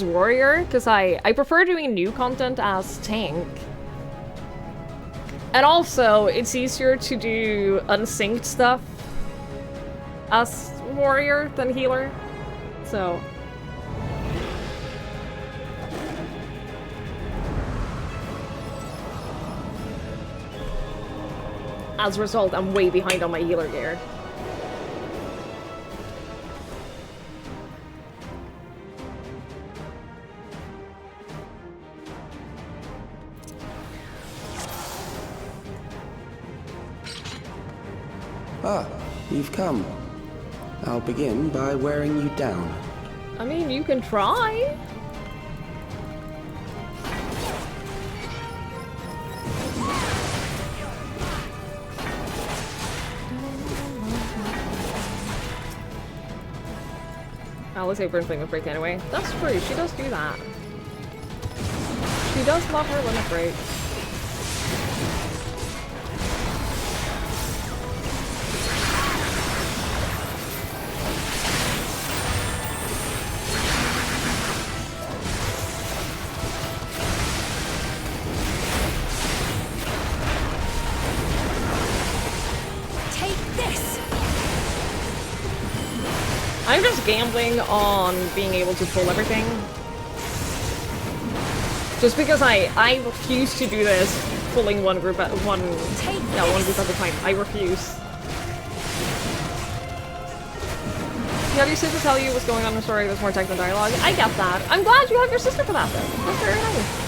[SPEAKER 1] warrior, because I prefer doing new content as tank. And also, it's easier to do unsynced stuff as warrior than healer, so. As a result, I'm way behind on my healer gear.
[SPEAKER 8] Ah, you've come. I'll begin by wearing you down.
[SPEAKER 1] I mean, you can try. Alice Burn Limit Break anyway. That's true, she does do that. She does love her limit break. I'm just gambling on being able to pull everything. Just because I refuse to do this, pulling one group at one group at a time. I refuse. Yeah, your sister tell you what's going on in the story, there's more text than dialogue. I get that. I'm glad you have your sister for that though. That's very nice.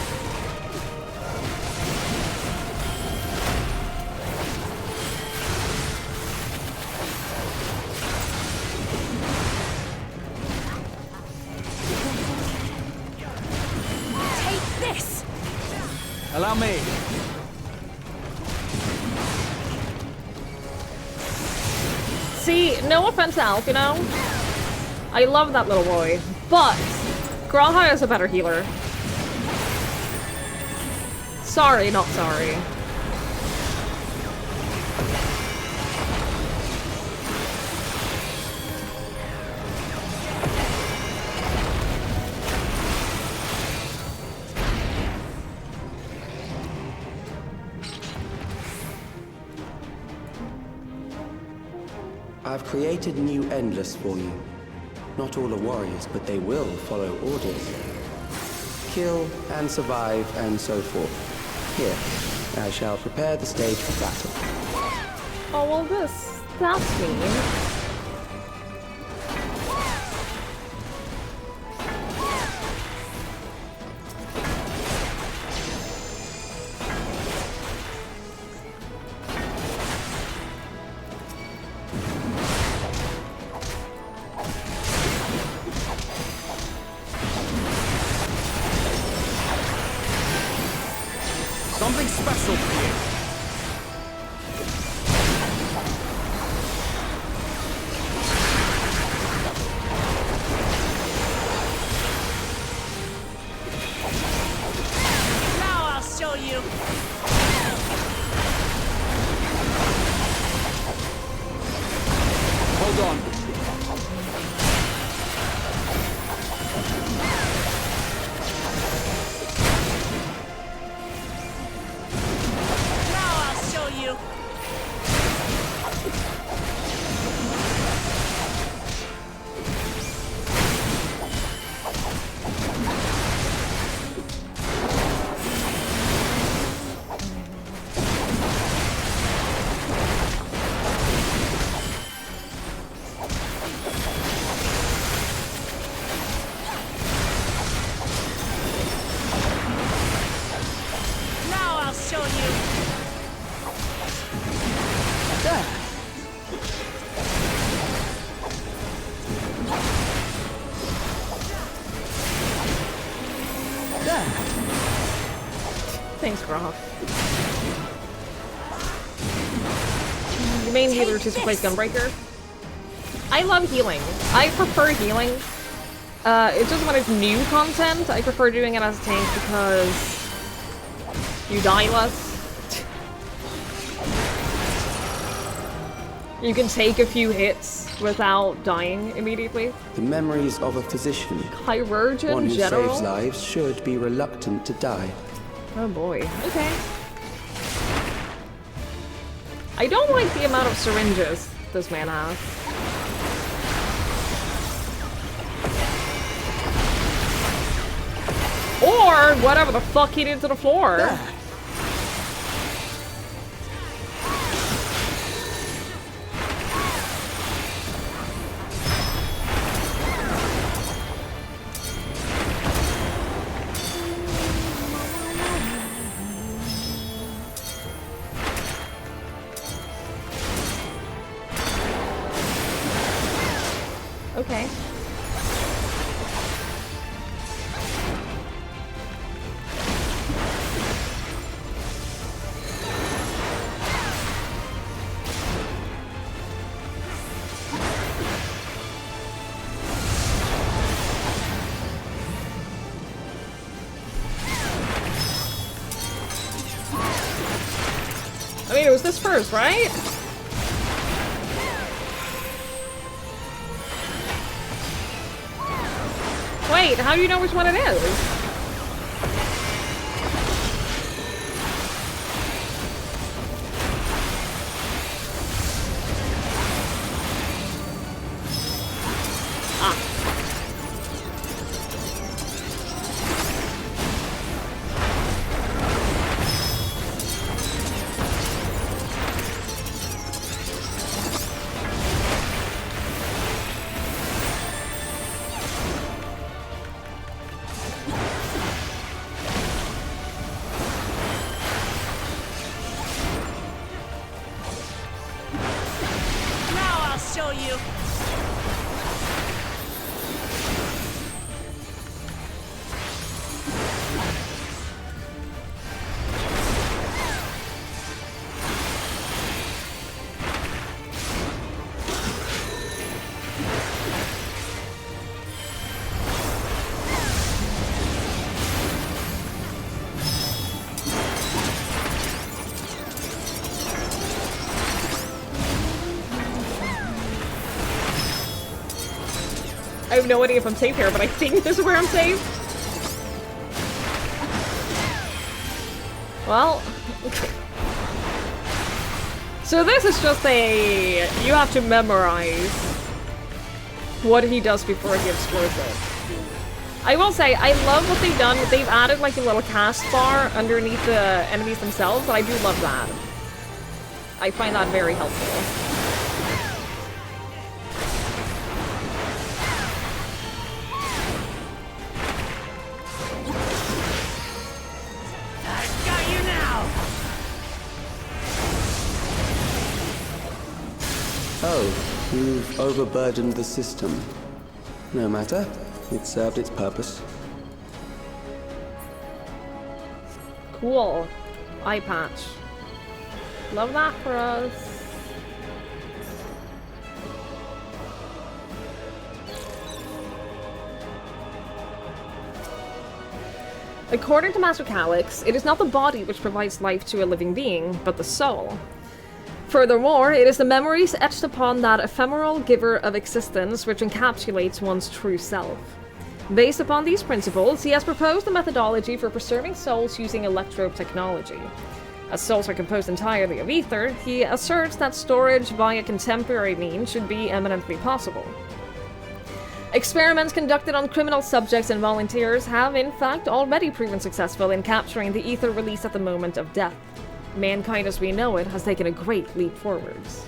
[SPEAKER 22] Allow me.
[SPEAKER 1] See, no offense to Alf, you know? I love that little boy, but Graha is a better healer. Sorry, not sorry.
[SPEAKER 8] I've created new Endless for you. Not all are warriors, but they will follow orders. Kill and survive and so forth. Here, I shall prepare the stage for battle.
[SPEAKER 1] Oh, well that's mean.
[SPEAKER 22] something special for you.
[SPEAKER 14] Now I'll show you.
[SPEAKER 22] Hold on.
[SPEAKER 14] Now I'll show you. Now I'll show you.
[SPEAKER 1] Thanks, Grog. The main healer to replace Gunbreaker. I love healing. I prefer healing. It's just when it's new content, I prefer doing it as a tank because you die less. You can take a few hits without dying immediately.
[SPEAKER 8] The memories of a physician.
[SPEAKER 1] Chirurgeon
[SPEAKER 8] One who
[SPEAKER 1] General?
[SPEAKER 8] saves lives should be reluctant to die.
[SPEAKER 1] Oh boy. Okay. I don't like the amount of syringes this man has. Or whatever the fuck he did to the floor. Okay. I mean, it was this first, right? Wait, how do you know which one it is?
[SPEAKER 14] Now I'll show you.
[SPEAKER 1] I have no idea if I'm safe here, but I think this is where I'm safe. Well, okay. So this is just a... you have to memorize what he does before he explores it. I will say, I love what they've done. They've added like a little cast bar underneath the enemies themselves, and I do love that. I find that very helpful.
[SPEAKER 8] Oh, you've overburdened the system. No matter. It served its purpose.
[SPEAKER 1] Cool. eye patch. Love that for us. According to Master Calyx, it is not the body which provides life to a living being, but the soul. Furthermore, it is the memories etched upon that ephemeral giver of existence which encapsulates one's true self. Based upon these principles, he has proposed a methodology for preserving souls using electrope technology. As souls are composed entirely of ether, he asserts that storage via contemporary means should be eminently possible. Experiments conducted on criminal subjects and volunteers have, in fact, already proven successful in capturing the ether released at the moment of death. Mankind as we know it has taken a great leap forwards.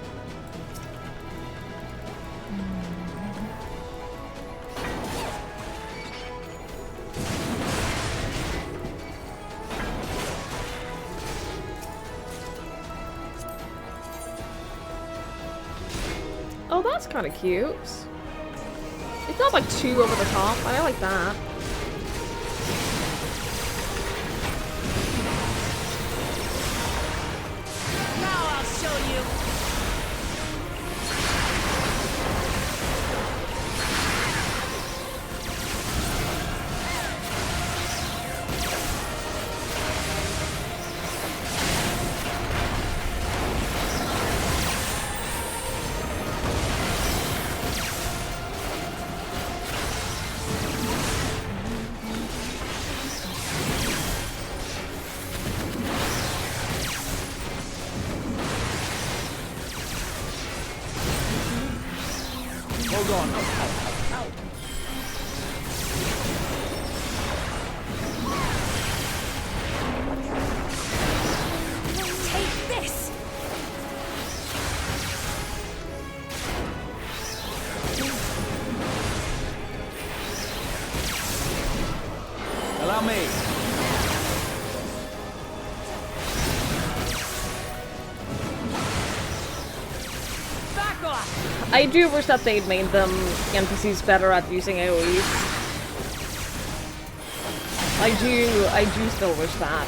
[SPEAKER 1] Oh, that's kind of cute. It's not like too over the top. I like that.
[SPEAKER 7] Now I'll show you.
[SPEAKER 22] Hold on.
[SPEAKER 7] Take this.
[SPEAKER 22] Allow me.
[SPEAKER 7] Back off.
[SPEAKER 1] I do wish that they'd made them NPCs better at using AoEs. I do still wish that.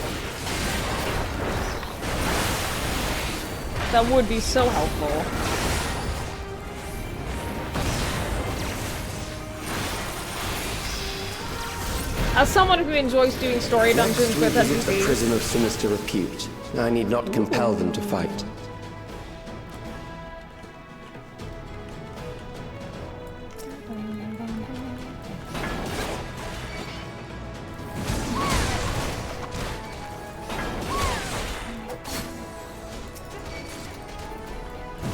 [SPEAKER 1] That would be so helpful. As someone who enjoys doing story dungeons with
[SPEAKER 8] Next, we visit a
[SPEAKER 1] NPCs,
[SPEAKER 8] prison of sinister repute. I need not compel them to fight.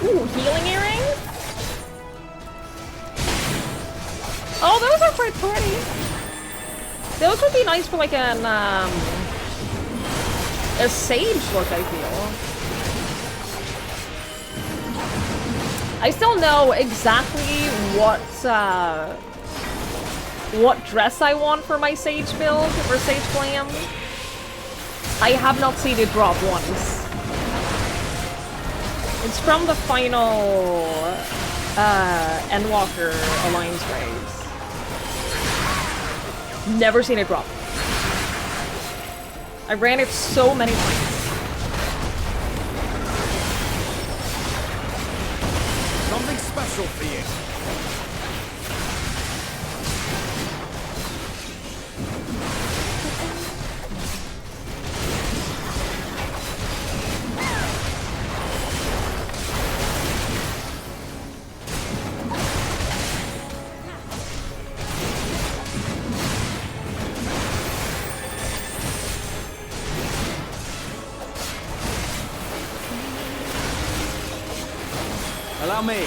[SPEAKER 1] ooh, healing earrings? Oh, those are quite pretty. Those would be nice for like an a sage look, I feel. I still know exactly what dress I want for my sage build for Sage Glam. I have not seen it drop once. It's from the final Endwalker Alliance raids. Never seen it drop. I ran it so many times.
[SPEAKER 22] Something special for you. Allow me.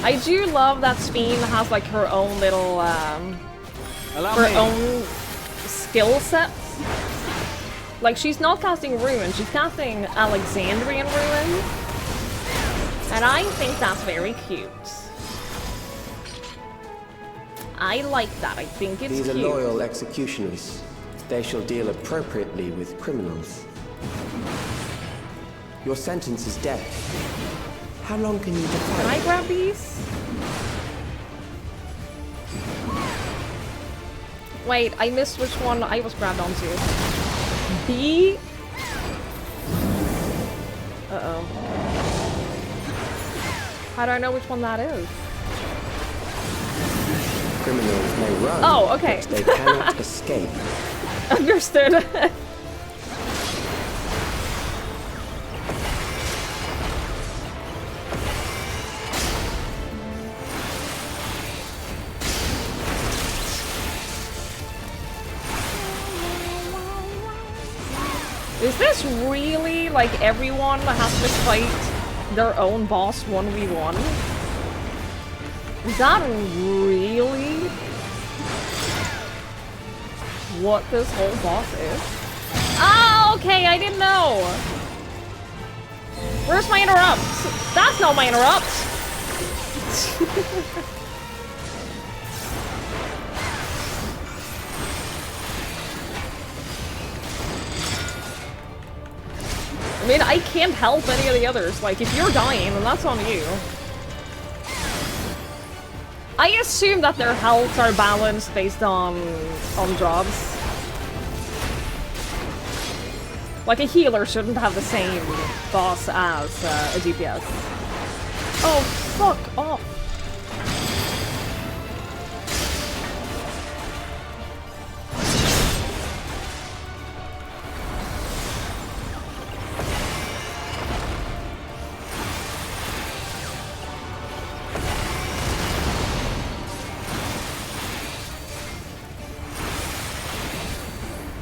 [SPEAKER 1] I do love that Sphene has like her own little own skill sets. Like she's not casting Ruin, she's casting Alexandrian Ruin. And I think that's very cute. I like that. I think it's
[SPEAKER 8] These
[SPEAKER 1] cute.
[SPEAKER 8] are loyal executioners. They shall deal appropriately with criminals. Your sentence is death. How long can you defy?
[SPEAKER 1] Can I grab these? Wait, I missed which one I was grabbed onto. B? Uh-oh. How do I know which one that is?
[SPEAKER 8] Criminals may run,
[SPEAKER 1] oh, okay.
[SPEAKER 8] but they cannot escape.
[SPEAKER 1] Understood. Is this really like everyone has to fight their own boss 1v1? Is that really what this whole boss is? Ah, okay, I didn't know. Where's my interrupt? That's not my interrupt. I mean, I can't help any of the others. Like, if you're dying, then that's on you. I assume that their healths are balanced based on jobs. Like, a healer shouldn't have the same boss as a DPS. Oh, fuck off.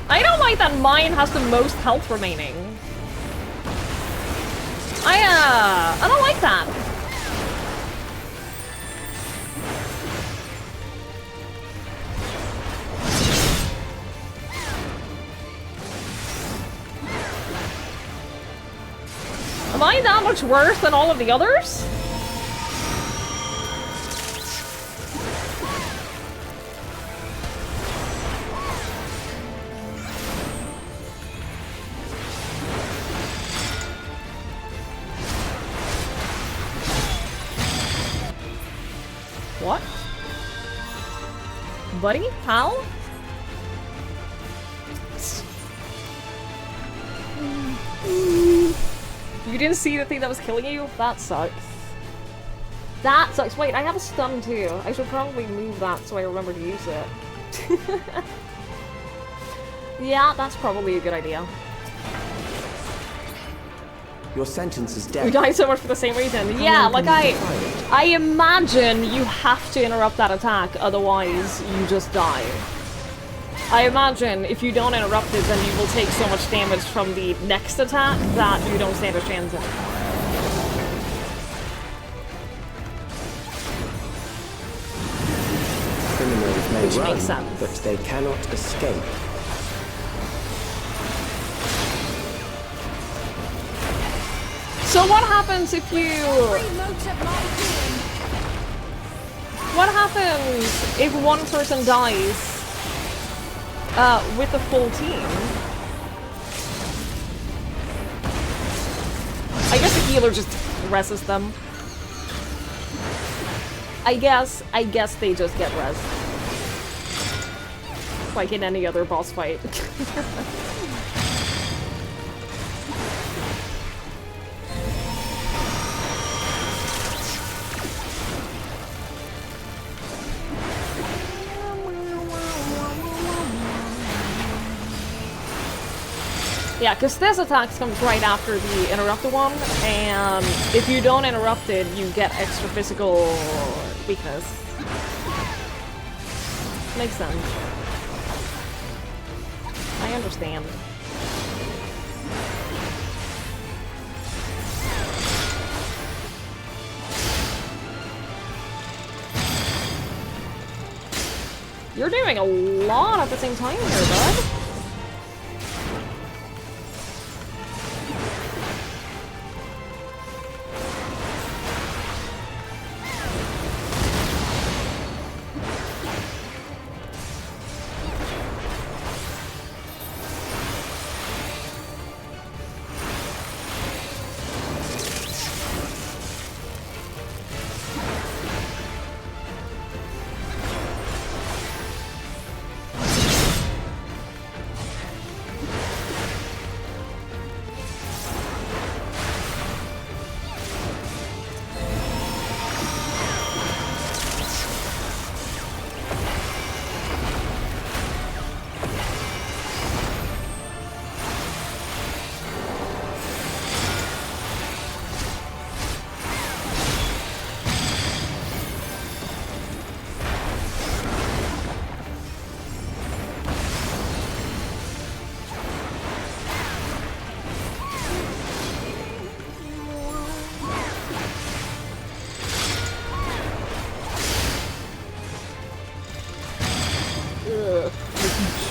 [SPEAKER 1] I don't like that mine has the most health remaining. I don't like that. Am I that much worse than all of the others? What? Buddy? Pal? You didn't see the thing that was killing you? That sucks. That sucks. Wait, I have a stun too. I should probably move that so I remember to use it. Yeah, that's probably a good idea.
[SPEAKER 8] Your sentence is death.
[SPEAKER 1] We died so much for the same reason. Yeah, like I imagine you have to interrupt that attack, otherwise you just die. I imagine if you don't interrupt it, then you will take so much damage from the next attack that you don't stand a chance anymore.
[SPEAKER 8] Criminals may
[SPEAKER 1] Which
[SPEAKER 8] run,
[SPEAKER 1] makes sense.
[SPEAKER 8] but they cannot escape.
[SPEAKER 1] So what happens if you... What happens if one person dies with the full team? I guess the healer just rests them. I guess they just get res. Like in any other boss fight. Yeah, because this attack comes right after the interrupted one, and if you don't interrupt it, you get extra physical weakness. Makes sense. I understand. You're doing a lot at the same time here, bud.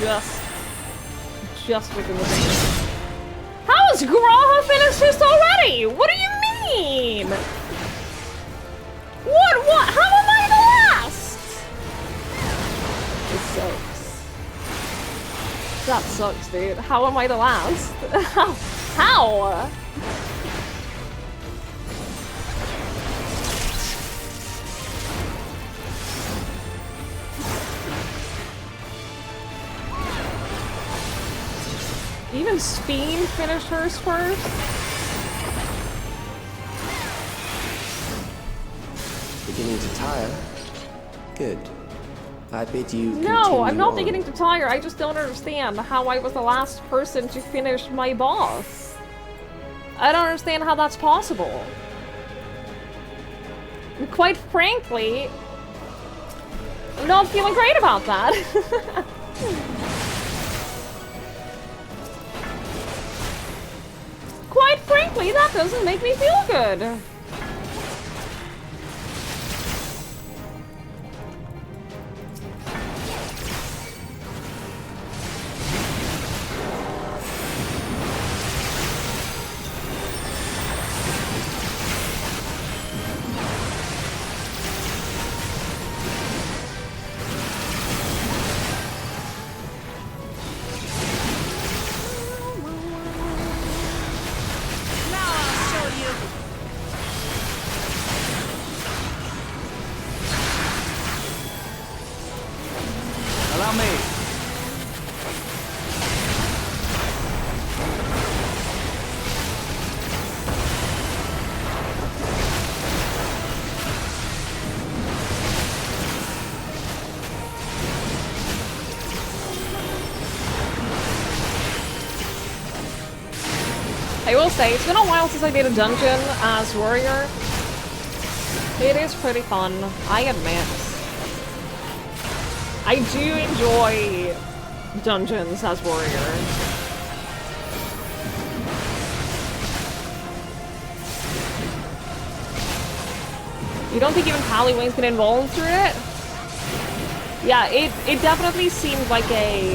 [SPEAKER 1] just within the base. How is Graha finished this already? What do you mean? What? How am I the last? This sucks. That sucks, dude. How am I the last? How? Even Speen finished hers first?
[SPEAKER 8] Beginning to tire? Good. I bid you
[SPEAKER 1] No, I'm not
[SPEAKER 8] on.
[SPEAKER 1] beginning to tire. I just don't understand how I was the last person to finish my boss. I don't understand how that's possible. And quite frankly, I'm not feeling great about that. Quite frankly, that doesn't make me feel good.
[SPEAKER 22] Allow me.
[SPEAKER 1] I will say, it's been a while since I did a dungeon as warrior. It is pretty fun, I admit. I do enjoy dungeons as warrior. You don't think even Halliway's get involved through it? Yeah, it definitely seemed like a...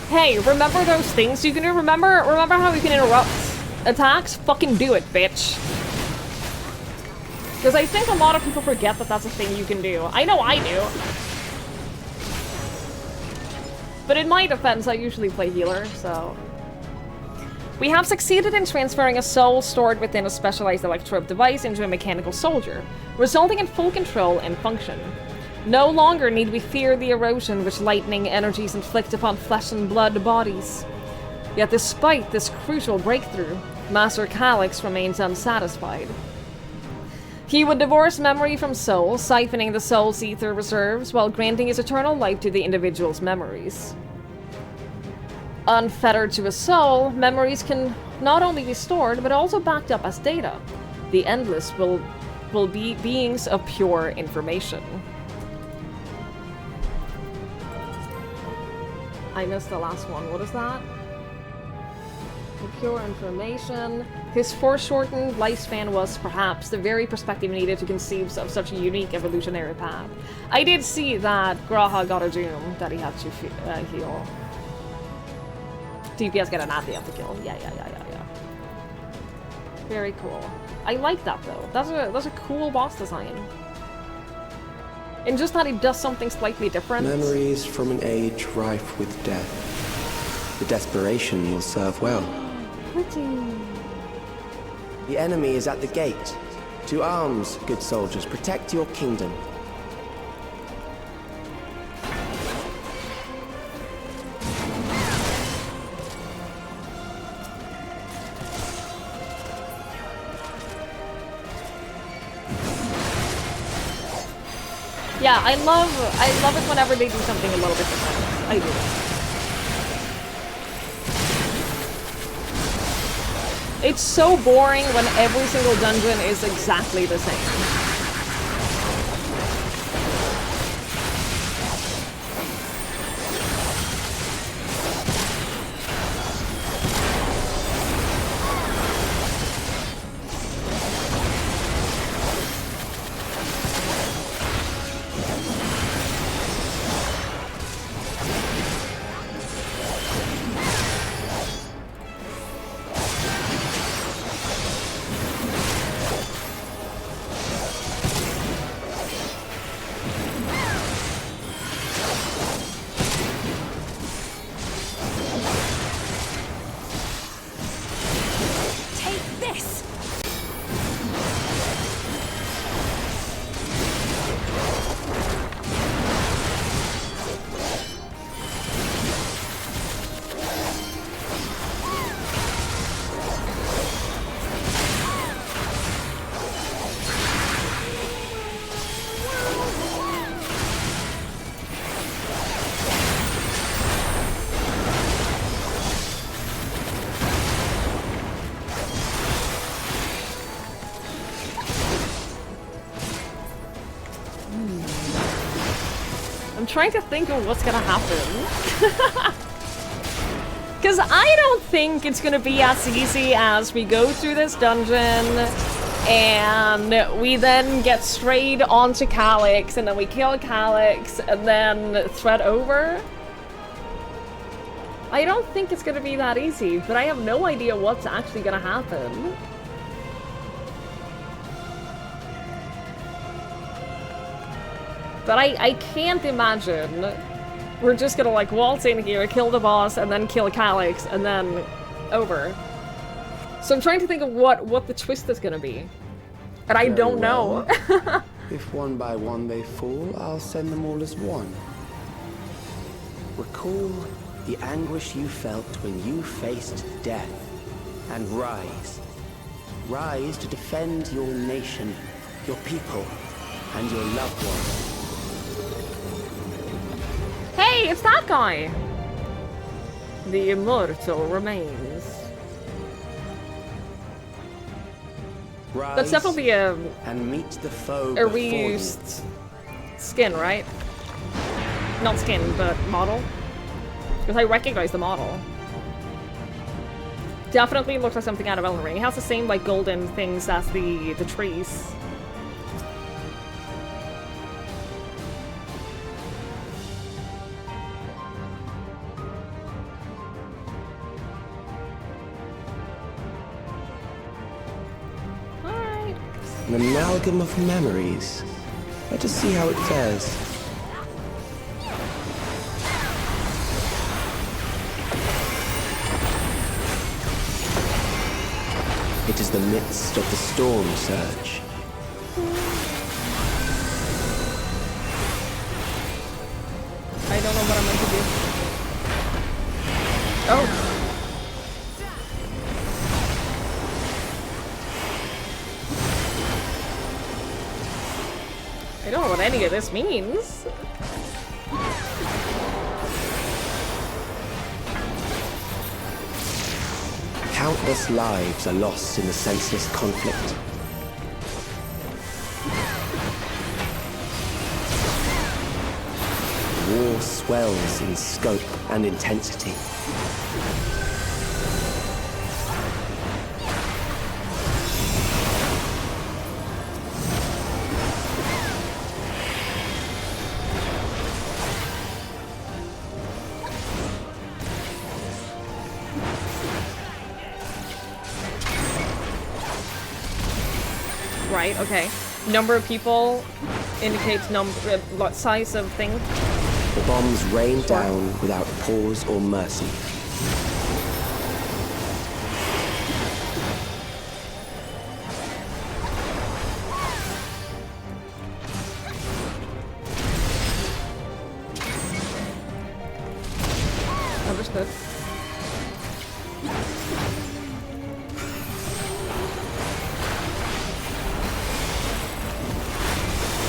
[SPEAKER 1] Hey, remember those things you can do? Remember how you can interrupt attacks? Fucking do it, bitch. Because I think a lot of people forget that that's a thing you can do. I know I do. But in my defense, I usually play healer, so... We have succeeded in transferring a soul stored within a specialized electrode device into a mechanical soldier, resulting in full control and function. No longer need we fear the erosion which lightning energies inflict upon flesh and blood bodies. Yet despite this crucial breakthrough, Master Calyx remains unsatisfied. He would divorce memory from soul, siphoning the soul's ether reserves while granting his eternal life to the individual's memories. Unfettered to a soul, memories can not only be stored, but also backed up as data. The Endless will be beings of pure information. I missed the last one. What is that? The pure information. His foreshortened lifespan was perhaps the very perspective needed to conceive of such a unique evolutionary path. I did see that Graha got a doom that he had to heal. DPS get an ad they have to kill. Yeah. Very cool. I like that though. That's a cool boss design. And just that he does something slightly different.
[SPEAKER 8] Memories from an age rife with death. The desperation will serve well.
[SPEAKER 1] Pretty.
[SPEAKER 8] The enemy is at the gate. To arms, good soldiers. Protect your kingdom.
[SPEAKER 1] Yeah, I love it whenever they do something a little bit different. I do. It's so boring when every single dungeon is exactly the same. trying to think of what's gonna happen. Because I don't think it's gonna be as easy as we go through this dungeon and we then get straight onto Calyx and then we kill Calyx and then thread over. I don't think it's gonna be that easy, but I have no idea what's actually gonna happen. But I can't imagine we're just gonna like waltz in here, kill the boss, and then kill Calyx, and then over. So I'm trying to think of what the twist is gonna be. And I don't know.
[SPEAKER 8] If one by one they fall, I'll send them all as one. Recall the anguish you felt when you faced death, and rise. Rise to defend your nation, your people, and your loved ones.
[SPEAKER 1] Hey, it's that guy! The immortal remains.
[SPEAKER 8] Rise
[SPEAKER 1] That's definitely a
[SPEAKER 8] meet the foe
[SPEAKER 1] a reused skin, right? Not skin, but model. Because I recognize the model. Definitely looks like something out of Elden Ring. It has the same like golden things as the trees.
[SPEAKER 8] An amalgam of memories. Let us see how it fares. It is the midst of the storm surge.
[SPEAKER 1] I don't know what I'm meant to do. Oh. I don't know what any of this means.
[SPEAKER 8] Countless lives are lost in the senseless conflict. War swells in scope and intensity.
[SPEAKER 1] Right, okay. Number of people indicates size of thing.
[SPEAKER 8] The bombs rain down without pause or mercy.
[SPEAKER 1] Understood.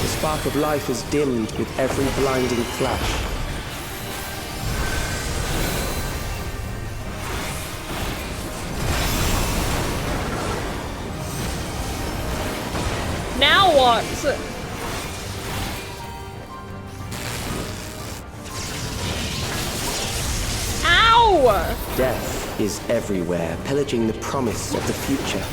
[SPEAKER 8] The spark of life is dimmed with every blinding flash.
[SPEAKER 1] Now what? Ow!
[SPEAKER 8] Death is everywhere, pillaging the promise of the future.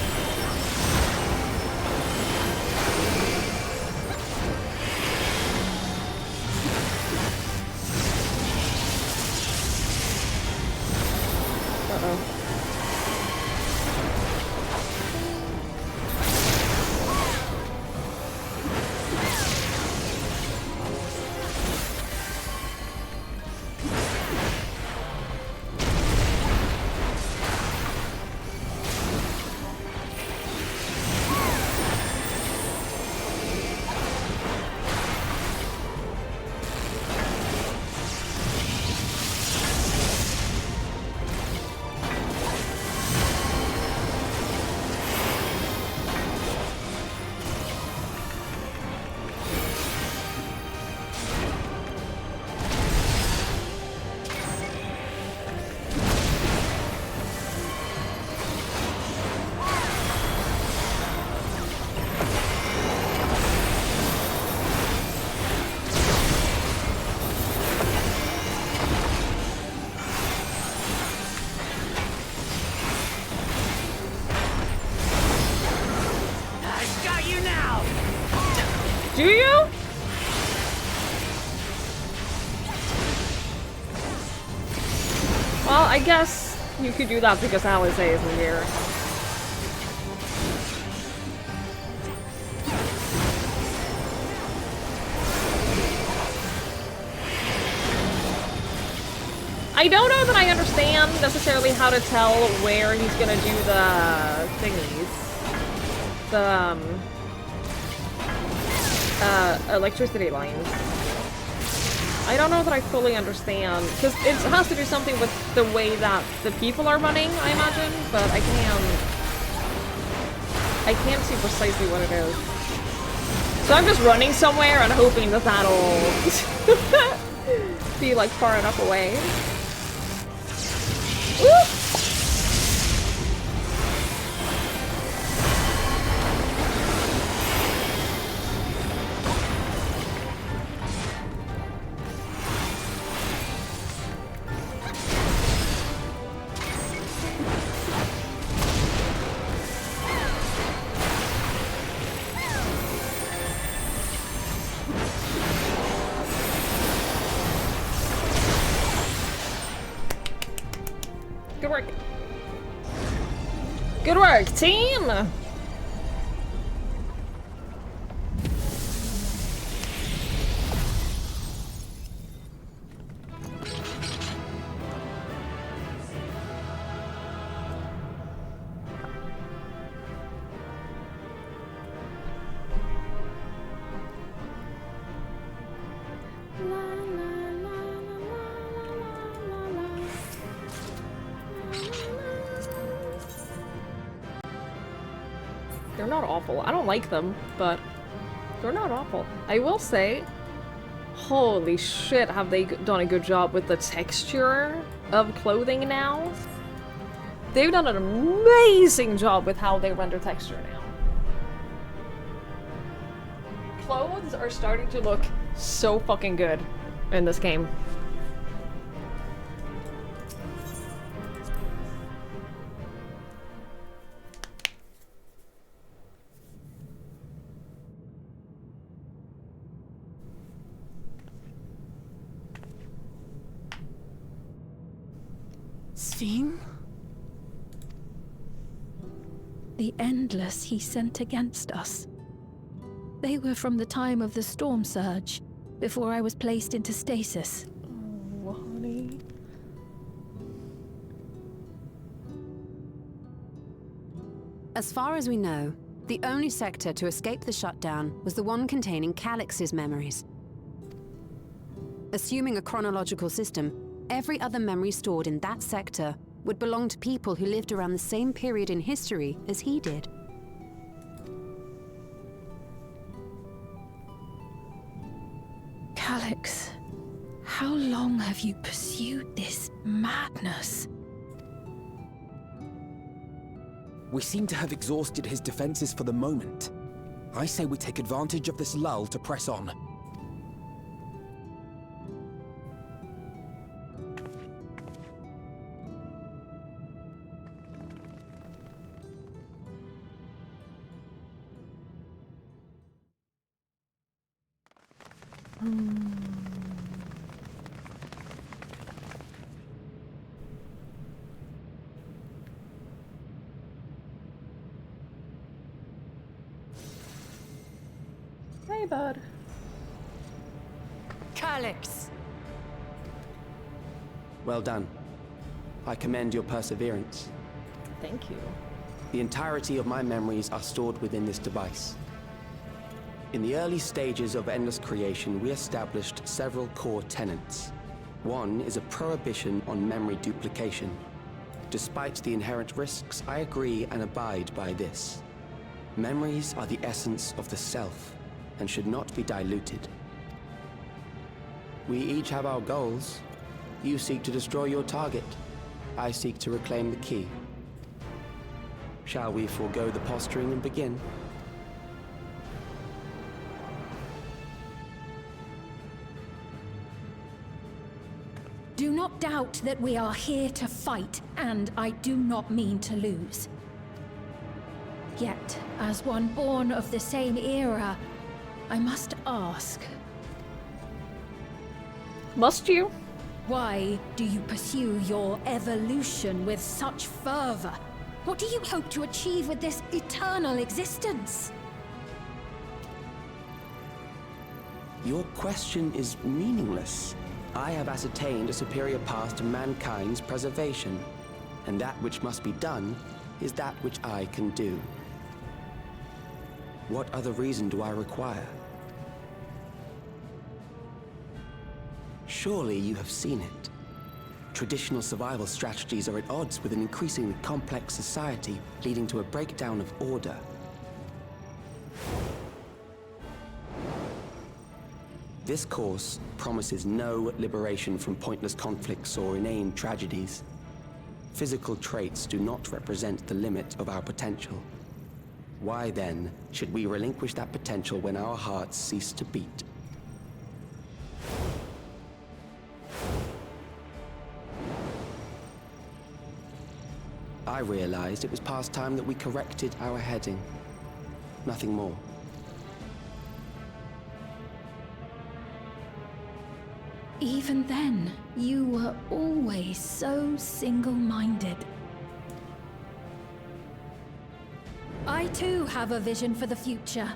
[SPEAKER 1] Well, I guess you could do that because Alice isn't here. I don't know that I understand necessarily how to tell where he's gonna do the thingies. The, electricity lines. I don't know that I fully understand, because it has to do something with the way that the people are running, I imagine, but I can't see precisely what it is. So I'm just running somewhere and hoping that that'll be like far enough away. Woo! Good work. Good work, team! They're not awful. I don't like them, but they're not awful. I will say, holy shit, have they done a good job with the texture of clothing now. They've done an amazing job with how they render texture now. Clothes are starting to look so fucking good in this game.
[SPEAKER 16] Sphene? The Endless he sent against us. They were from the time of the storm surge, before I was placed into stasis.
[SPEAKER 1] Oh, honey.
[SPEAKER 11] As far as we know, the only sector to escape the shutdown was the one containing Calix's memories. Assuming a chronological system, every other memory stored in that sector would belong to people who lived around the same period in history as he did.
[SPEAKER 16] Calix, how long have you pursued this madness?
[SPEAKER 22] We seem to have exhausted his defenses for the moment. I say we take advantage of this lull to press on.
[SPEAKER 1] Hey, bud.
[SPEAKER 11] Calix!
[SPEAKER 8] Well done. I commend your perseverance.
[SPEAKER 1] Thank you.
[SPEAKER 8] The entirety of my memories are stored within this device. In the early stages of Endless creation, we established several core tenets. One is a prohibition on memory duplication. Despite the inherent risks, I agree and abide by this. Memories are the essence of the self, and should not be diluted. We each have our goals. You seek to destroy your target. I seek to reclaim the key. Shall we forego the posturing and begin?
[SPEAKER 15] Do not doubt that we are here to fight, and I do not mean to lose. Yet, as one born of the same era, I must ask.
[SPEAKER 1] Must you?
[SPEAKER 15] Why do you pursue your evolution with such fervor? What do you hope to achieve with this eternal existence?
[SPEAKER 8] Your question is meaningless. I have ascertained a superior path to mankind's preservation, and that which must be done is that which I can do. What other reason do I require? Surely you have seen it. Traditional survival strategies are at odds with an increasingly complex society, leading to a breakdown of order. This course promises no liberation from pointless conflicts or inane tragedies. Physical traits do not represent the limit of our potential. Why then should we relinquish that potential when our hearts cease to beat? I realized it was past time that we corrected our heading. Nothing more.
[SPEAKER 16] Even then, you were always so single-minded.
[SPEAKER 15] I too have a vision for the future,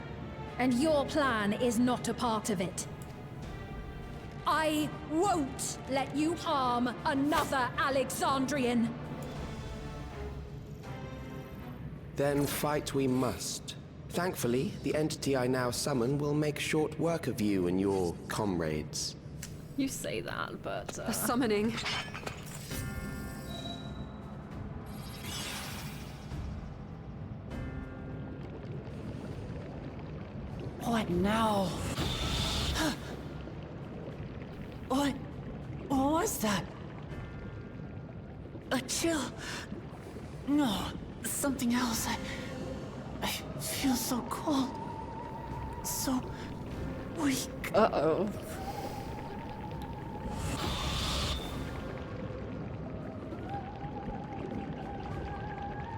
[SPEAKER 15] and your plan is not a part of it. I won't let you harm another Alexandrian.
[SPEAKER 8] Then fight we must. Thankfully, the entity I now summon will make short work of you and your comrades.
[SPEAKER 1] You say that, but...
[SPEAKER 11] The summoning.
[SPEAKER 14] What now? What was that? A chill? No, something else. I feel so cold. So weak.
[SPEAKER 1] Uh-oh.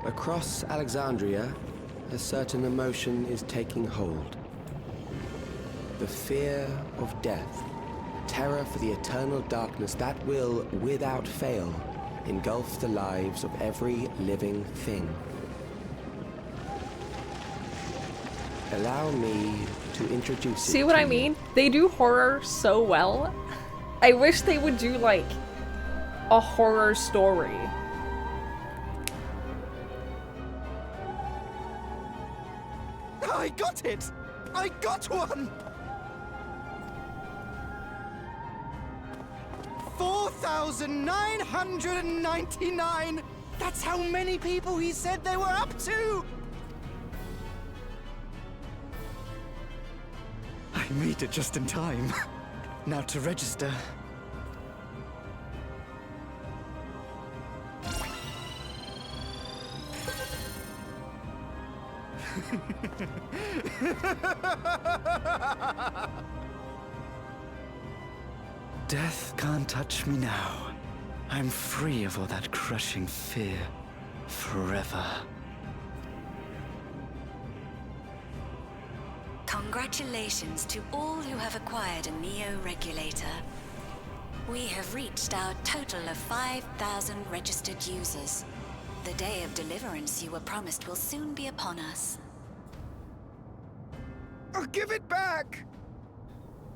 [SPEAKER 8] Across Alexandria, a certain emotion is taking hold. The fear of death. Terror for the eternal darkness that will, without fail, engulf the lives of every living thing. Allow me to introduce
[SPEAKER 1] See what I mean? They do horror so well. I wish they would do, like, a horror story.
[SPEAKER 12] I got it! I got one! 4,999! That's how many people he said they were up to! I made it just in time. Now to register. Death can't touch me now. I'm free of all that crushing fear. Forever.
[SPEAKER 10] Congratulations to all who have acquired a Neo-Regulator. We have reached our total of 5,000 registered users. The day of deliverance you were promised will soon be upon us.
[SPEAKER 12] I'll give it back!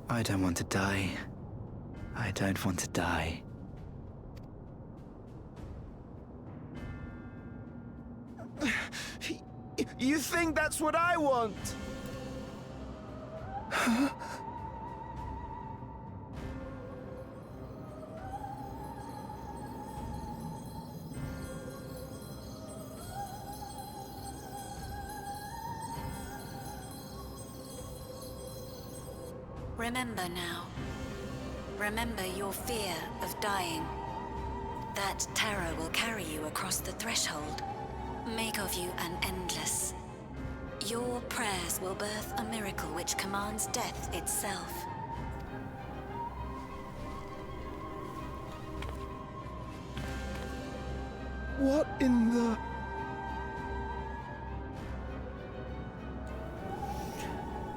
[SPEAKER 12] I don't want to die. I don't want to die. You think that's what I want?
[SPEAKER 10] Remember now. Remember your fear of dying. That terror will carry you across the threshold. Make of you an endless. Your prayers will birth a miracle which commands death itself.
[SPEAKER 12] What in the...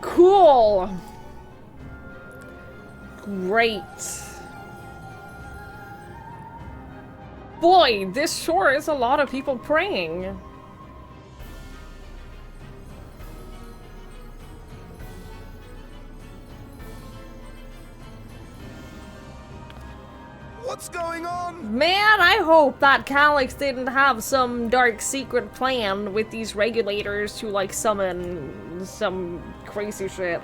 [SPEAKER 1] Cool! Great. boy, this sure is a lot of people praying.
[SPEAKER 5] What's going on?
[SPEAKER 1] Man, I hope that Calyx didn't have some dark secret plan with these regulators to, like, summon some crazy shit.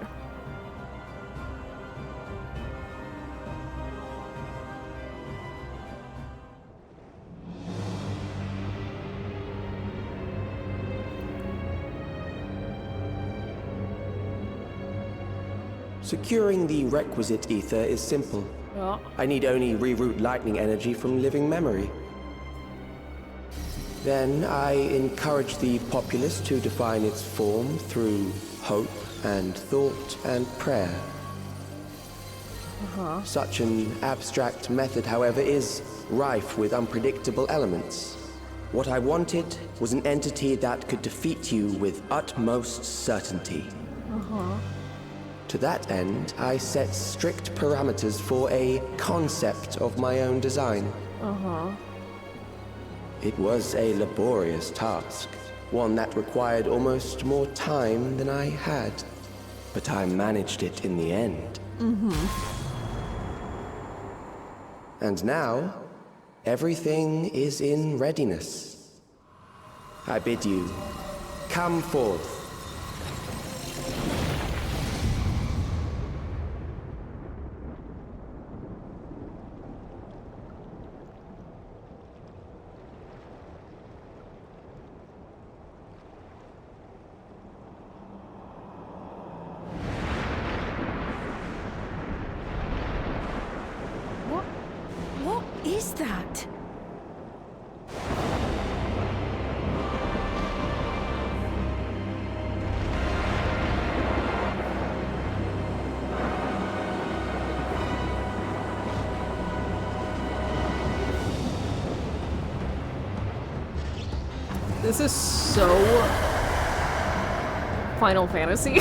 [SPEAKER 8] Securing the requisite ether is simple.
[SPEAKER 1] Yeah.
[SPEAKER 8] I need only reroute lightning energy from living memory. Then I encourage the populace to define its form through hope and thought and prayer. Such an abstract method, however, is rife with unpredictable elements. What I wanted was an entity that could defeat you with utmost certainty. To that end, I set strict parameters for a concept of my own design. It was a laborious task, one that required almost more time than I had. But I managed it in the end. And now, everything is in readiness. I bid you, come forth.
[SPEAKER 16] What is that?
[SPEAKER 1] This is so Final Fantasy.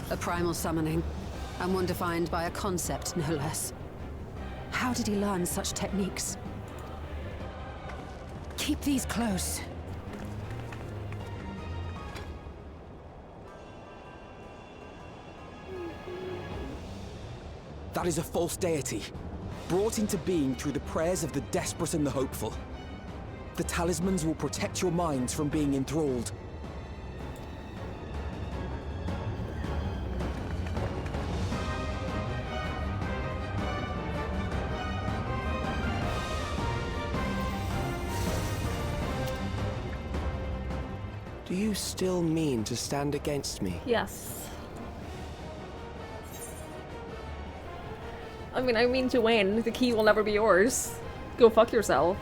[SPEAKER 11] A primal summoning, and one defined by a concept, no less. How did he learn such techniques? Keep these close.
[SPEAKER 22] That is a false deity, brought into being through the prayers of the desperate and the hopeful. The talismans will protect your minds from being enthralled.
[SPEAKER 8] Do you still mean to stand against me?
[SPEAKER 1] Yes. I mean to win. The key will never be yours. Go fuck yourself.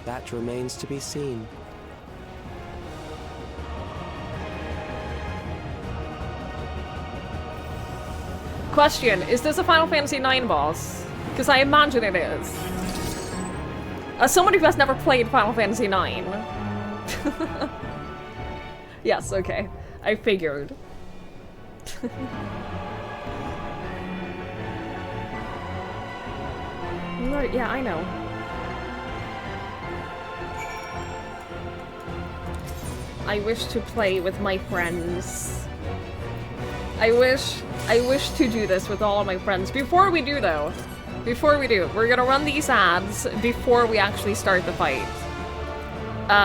[SPEAKER 8] That remains to be seen.
[SPEAKER 1] Question, is this a Final Fantasy IX boss? Because I imagine it is. As somebody who has never played Final Fantasy IX. Yes, okay. I figured. Right, yeah, I know. I wish to play with my friends. I wish to do this with all of my friends. Before we do, though, we're gonna run these ads before we actually start the fight.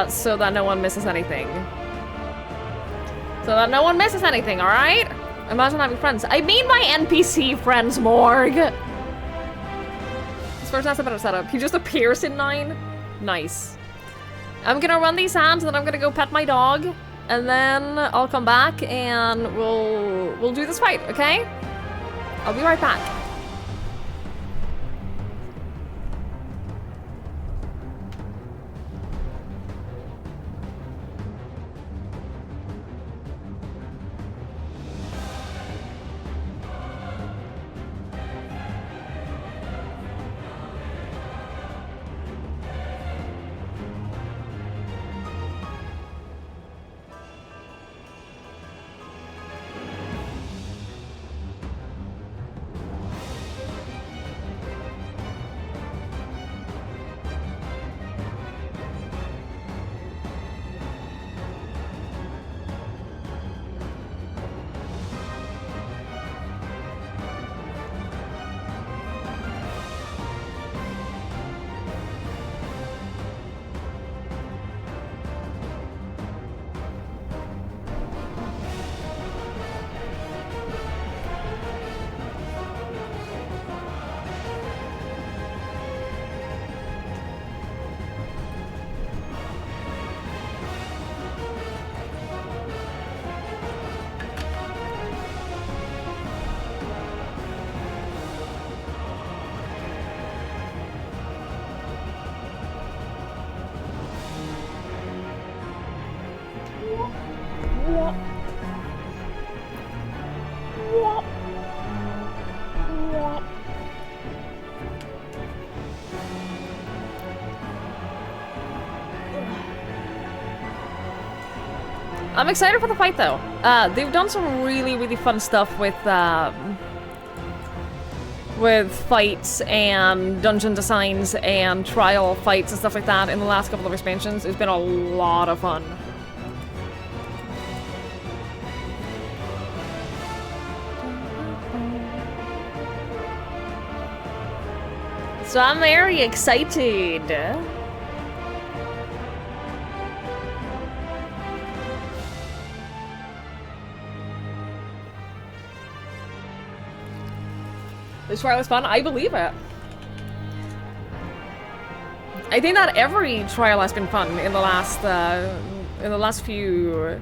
[SPEAKER 1] So that no one misses anything. Alright? Imagine having friends. I mean my NPC friends, Morg! This person has a better setup. He just appears in 9. Nice. I'm gonna run these ads, and then I'm gonna go pet my dog. And then I'll come back and we'll do this fight, okay? I'll be right back. I'm excited for the fight, though. They've done some really, really fun stuff with fights and dungeon designs and trial fights and stuff like that in the last couple of expansions. It's been a lot of fun. So I'm very excited. This trial was fun. I believe it. I think that every trial has been fun in the last few,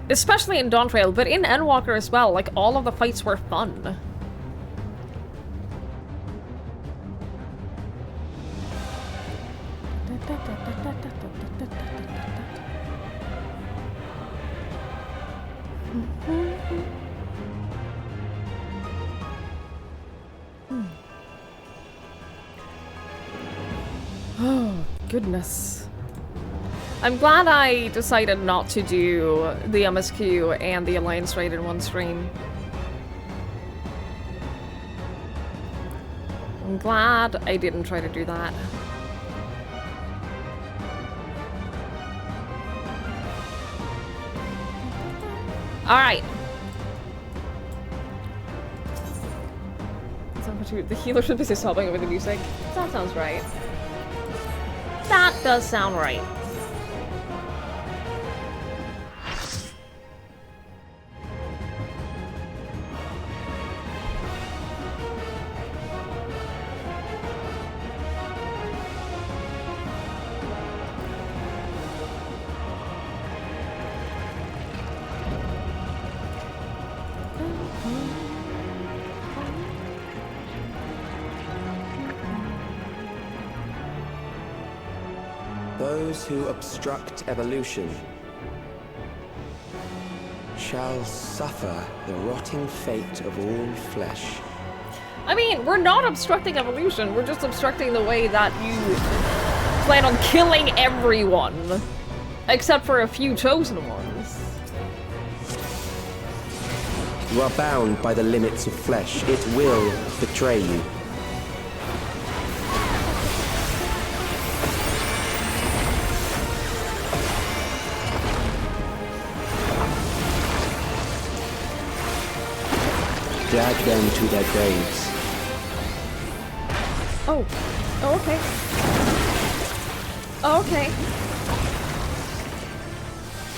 [SPEAKER 1] especially in Dawn Trail, but in Endwalker as well. Like all of the fights were fun. Oh, goodness. I'm glad I decided not to do the MSQ and the Alliance raid in one stream. I'm glad I didn't try to do that. Alright. The healer should be sobbing over the music. That sounds right. That does sound right.
[SPEAKER 8] Those who obstruct evolution shall suffer the rotting fate of all flesh.
[SPEAKER 1] I mean, we're not obstructing evolution, we're just obstructing the way that you plan on killing everyone. Except for a few chosen ones.
[SPEAKER 8] You are bound by the limits of flesh. It will betray you. Drag them to their graves.
[SPEAKER 1] Oh. Oh, okay. Oh, okay.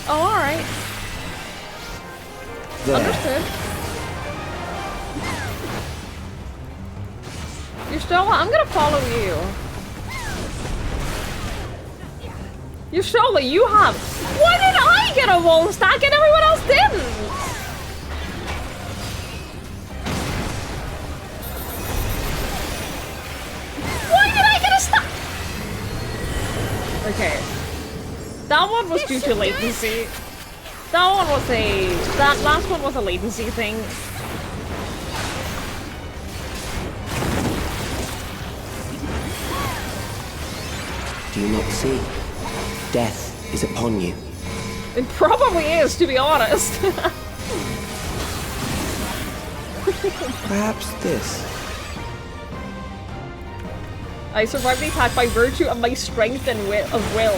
[SPEAKER 1] Oh, alright. Understood. Yashola, I'm gonna follow you. Yashola, you have... Why did I get a wall stack and everyone else didn't? Okay. That one was due to latency. That one was that last one was a latency thing.
[SPEAKER 8] Do you not see? Death is upon you.
[SPEAKER 1] It probably is, to be honest.
[SPEAKER 8] Perhaps this.
[SPEAKER 1] I survived the attack by virtue of my strength and of will.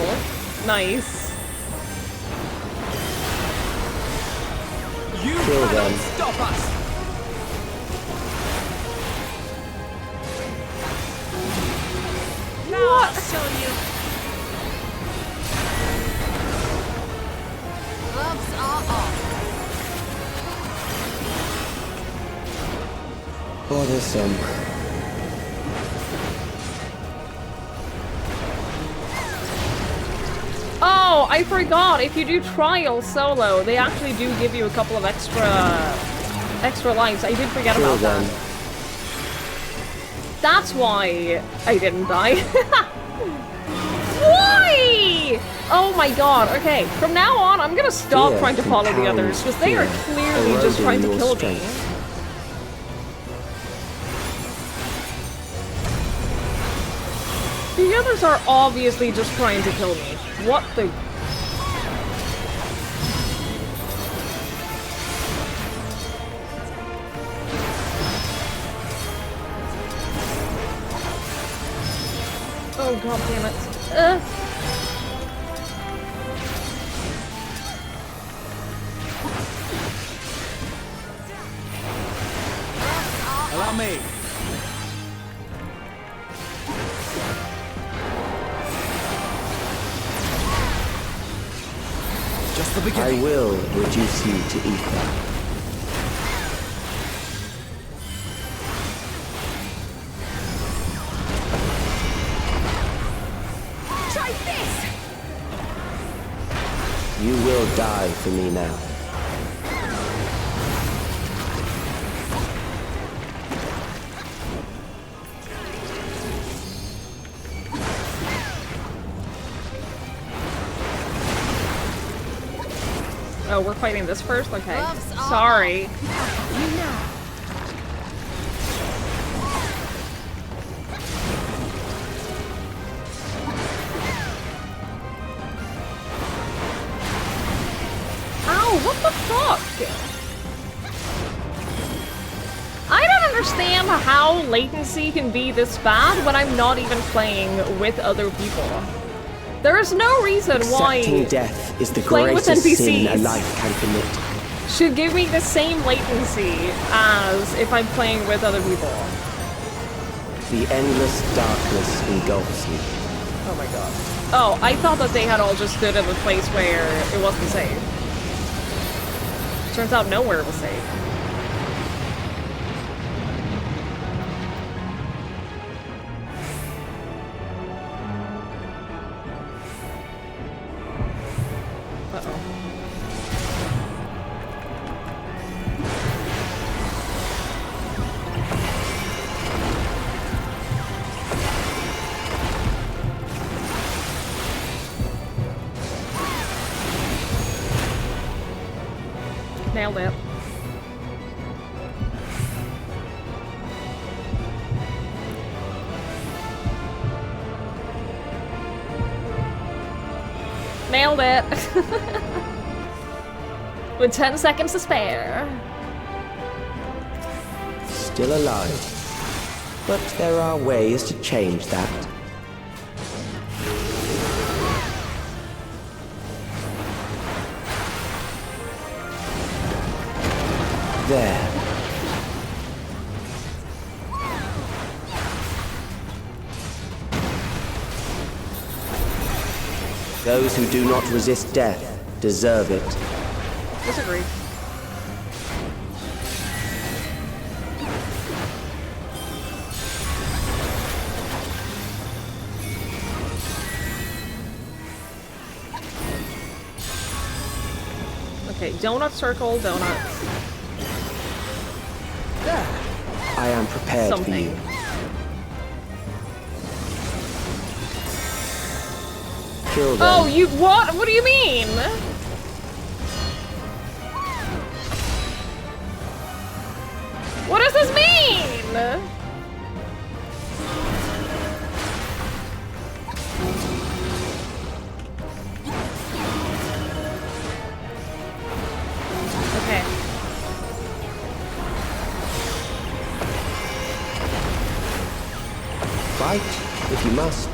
[SPEAKER 1] Nice.
[SPEAKER 7] You
[SPEAKER 8] Kill
[SPEAKER 7] cannot
[SPEAKER 8] them.
[SPEAKER 7] stop us! Now I'll show you. Gloves are off.
[SPEAKER 8] Bothersome.
[SPEAKER 1] Oh, I forgot. If you do trial solo, they actually do give you a couple of extra lives. I did forget about that. That's why I didn't die. Why? Oh my god, okay. From now on, I'm gonna stop
[SPEAKER 8] Fear
[SPEAKER 1] trying to follow the others, because they are
[SPEAKER 8] fear,
[SPEAKER 1] clearly just trying to
[SPEAKER 8] eroding
[SPEAKER 1] kill
[SPEAKER 8] your
[SPEAKER 1] me.
[SPEAKER 8] strength.
[SPEAKER 1] The others are obviously just trying to kill me. What the... Oh god damn it.
[SPEAKER 22] Allow me. Just the beginning.
[SPEAKER 8] I will reduce you to ether.
[SPEAKER 7] Try this!
[SPEAKER 8] You will die for me now.
[SPEAKER 1] Oh, we're fighting this first? Okay. Sorry. Ow, what the fuck? I don't understand how latency can be this bad when I'm not even playing with other people. There is no reason why
[SPEAKER 8] Accepting death is the
[SPEAKER 1] playing with
[SPEAKER 8] greatest sin a
[SPEAKER 1] NPCs
[SPEAKER 8] life can commit.
[SPEAKER 1] should give me the same latency as if I'm playing with other people.
[SPEAKER 8] The endless darkness engulfs me.
[SPEAKER 1] Oh my god. Oh, I thought that they had all just stood in the place where it wasn't safe. Turns out nowhere was safe. Uh-oh. Nailed it. Nailed it. With 10 seconds to spare.
[SPEAKER 8] Still alive. But there are ways to change that. There. Those who do not resist death deserve it.
[SPEAKER 1] Disagree. Okay, donut circle, donut.
[SPEAKER 8] I am prepared
[SPEAKER 1] Something.
[SPEAKER 8] for you. Kill them.
[SPEAKER 1] Oh, you what? What do you mean? What does this mean? Okay.
[SPEAKER 8] Fight if you must.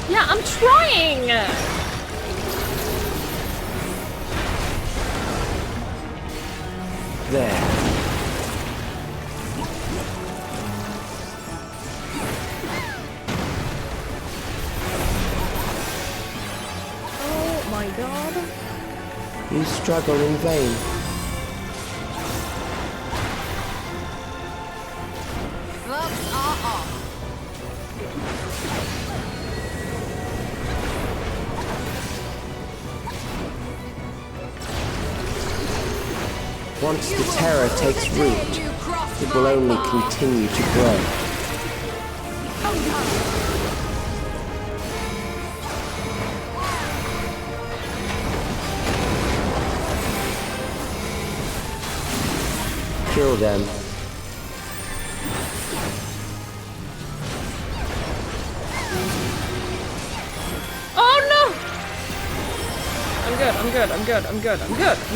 [SPEAKER 1] Yeah, I'm trying!
[SPEAKER 8] There.
[SPEAKER 1] Oh my god.
[SPEAKER 8] You struggle in vain.
[SPEAKER 7] Gloves are off.
[SPEAKER 8] Once the terror takes root, it will only continue to grow. Kill them.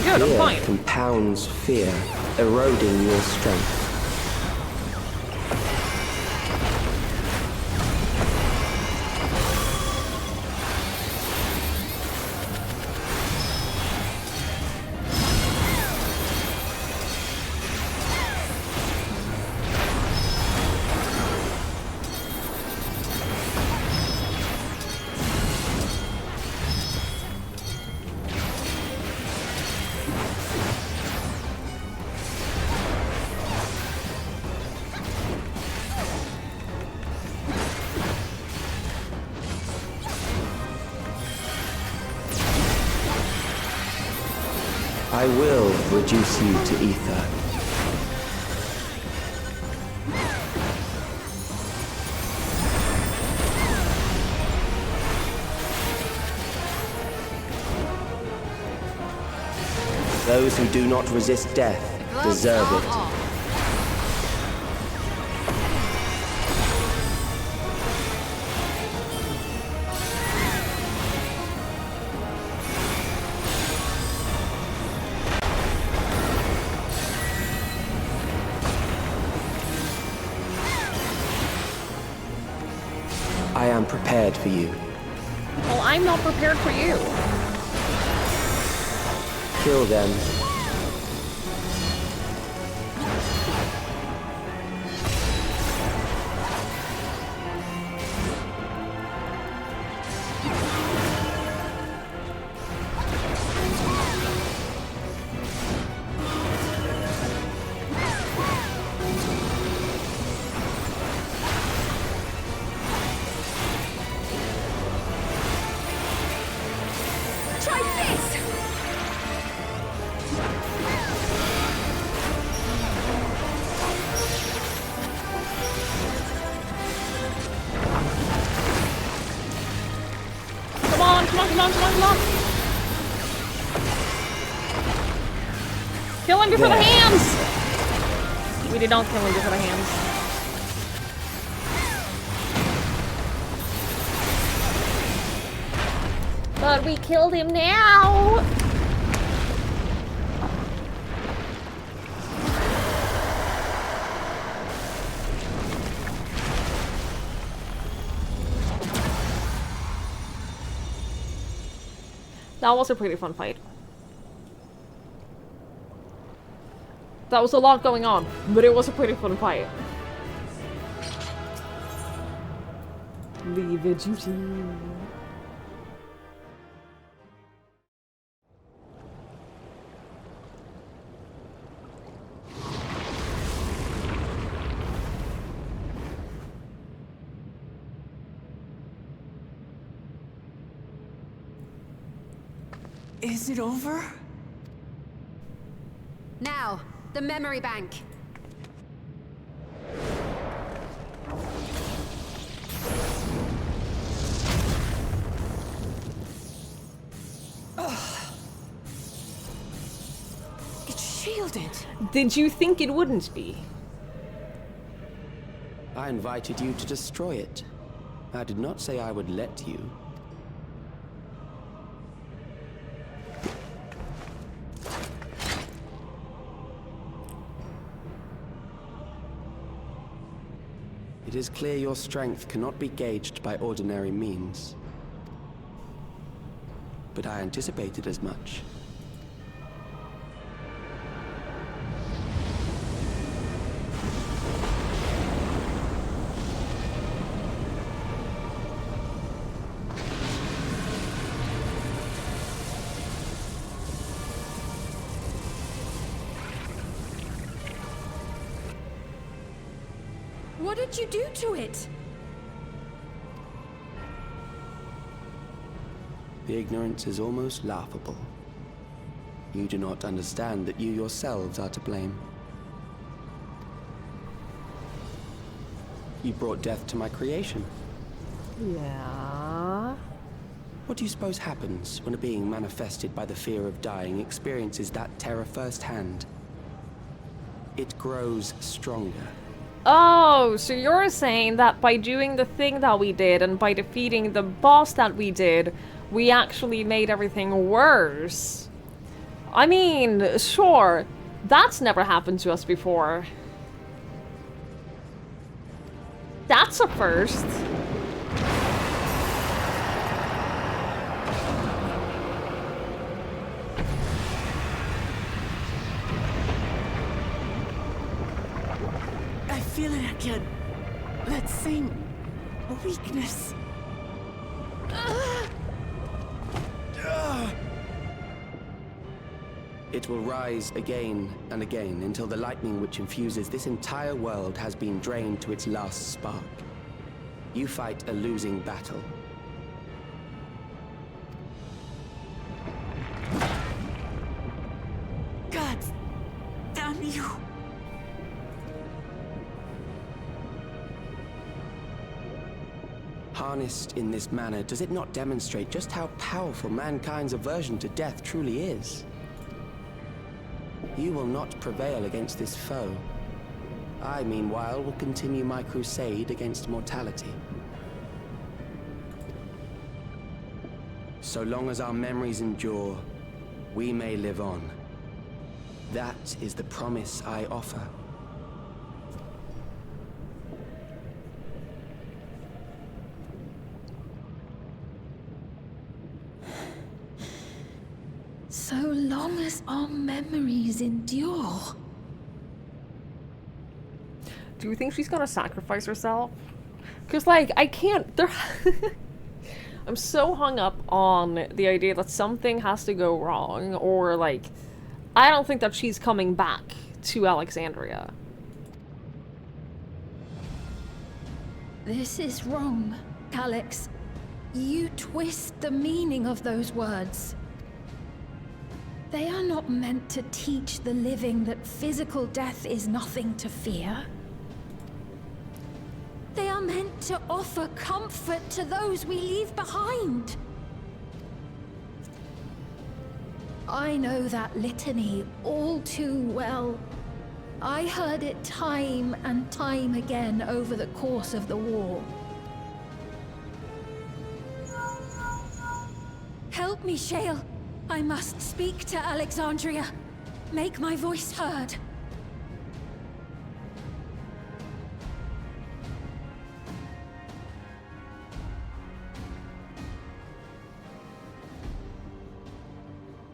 [SPEAKER 1] I'm fine.
[SPEAKER 8] Fear compounds fear, eroding your strength. I will reduce you to ether. Those who do not resist death deserve it. I am prepared for you.
[SPEAKER 1] Well, I'm not prepared for you.
[SPEAKER 8] Kill them. Come on. Kill him before the hands! We did not kill him before the hands. But we killed him now! That was a pretty fun fight. That was a lot going on, but it was a pretty fun fight. Leave it duty.
[SPEAKER 14] Is it over?
[SPEAKER 11] Now, the memory bank.
[SPEAKER 14] It's shielded.
[SPEAKER 1] Did you think it wouldn't be?
[SPEAKER 8] I invited you to destroy it. I did not say I would let you. It is clear your strength cannot be gauged by ordinary means. But I anticipated as much.
[SPEAKER 15] What did you do to it?
[SPEAKER 8] The ignorance is almost laughable. You do not understand that you yourselves are to blame. You brought death to my creation.
[SPEAKER 1] Yeah.
[SPEAKER 8] What do you suppose happens when a being manifested by the fear of dying experiences that terror firsthand? It grows stronger.
[SPEAKER 1] Oh, so you're saying that by doing the thing that we did and by defeating the boss that we did, we actually made everything worse. I mean, sure, that's never happened to us before. That's a first.
[SPEAKER 14] I feel it again. Let's sing. A weakness.
[SPEAKER 8] It will rise again and again until the lightning which infuses this entire world has been drained to its last spark. You fight a losing battle.
[SPEAKER 14] God damn you.
[SPEAKER 8] Harnessed in this manner, does it not demonstrate just how powerful mankind's aversion to death truly is? You will not prevail against this foe. I, meanwhile, will continue my crusade against mortality. So long as our memories endure, we may live on. That is the promise I offer.
[SPEAKER 16] So long as our memories endure.
[SPEAKER 1] Do you think she's gonna sacrifice herself? Because, like, I can't... I'm so hung up on the idea that something has to go wrong, or, like, I don't think that she's coming back to Alexandria.
[SPEAKER 16] This is wrong, Alex. You twist the meaning of those words. They are not meant to teach the living that physical death is nothing to fear. They are meant to offer comfort to those we leave behind. I know that litany all too well. I heard it time and time again over the course of the war. Help me, Shale. I must speak to Alexandria. Make my voice heard.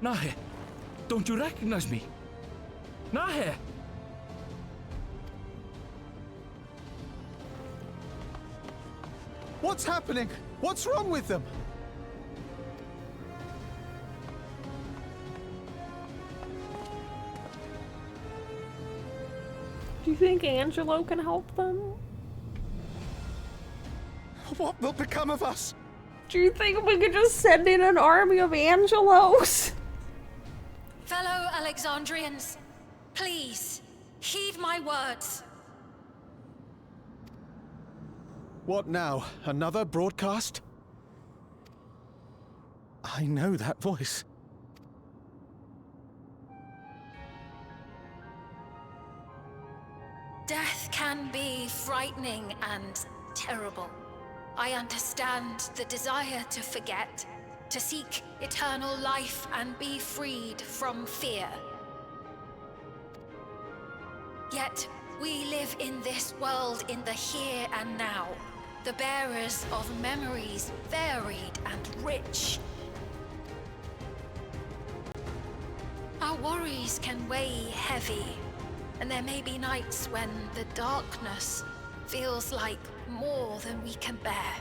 [SPEAKER 13] Nahe, don't you recognize me? Nahe!
[SPEAKER 19] What's happening? What's wrong with them?
[SPEAKER 1] Do you think Angelo can help them?
[SPEAKER 19] What will become of us?
[SPEAKER 1] Do you think we could just send in an army of Angelos?
[SPEAKER 15] Fellow Alexandrians, please, heed my words.
[SPEAKER 19] What now? Another broadcast? I know that voice.
[SPEAKER 15] Death can be frightening and terrible. I understand the desire to forget, to seek eternal life and be freed from fear. Yet, we live in this world in the here and now, the bearers of memories varied and rich. Our worries can weigh heavy, and there may be nights when the darkness feels like more than we can bear.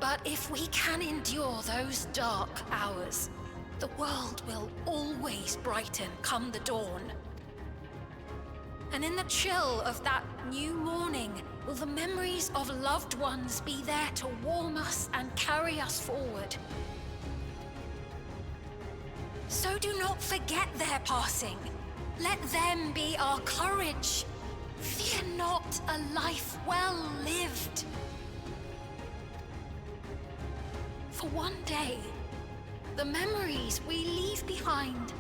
[SPEAKER 15] But if we can endure those dark hours, the world will always brighten come the dawn. And in the chill of that new morning, will the memories of loved ones be there to warm us and carry us forward?
[SPEAKER 10] So do not forget their passing. Let them be our courage. Fear not a life well lived. For one day, the memories we leave behind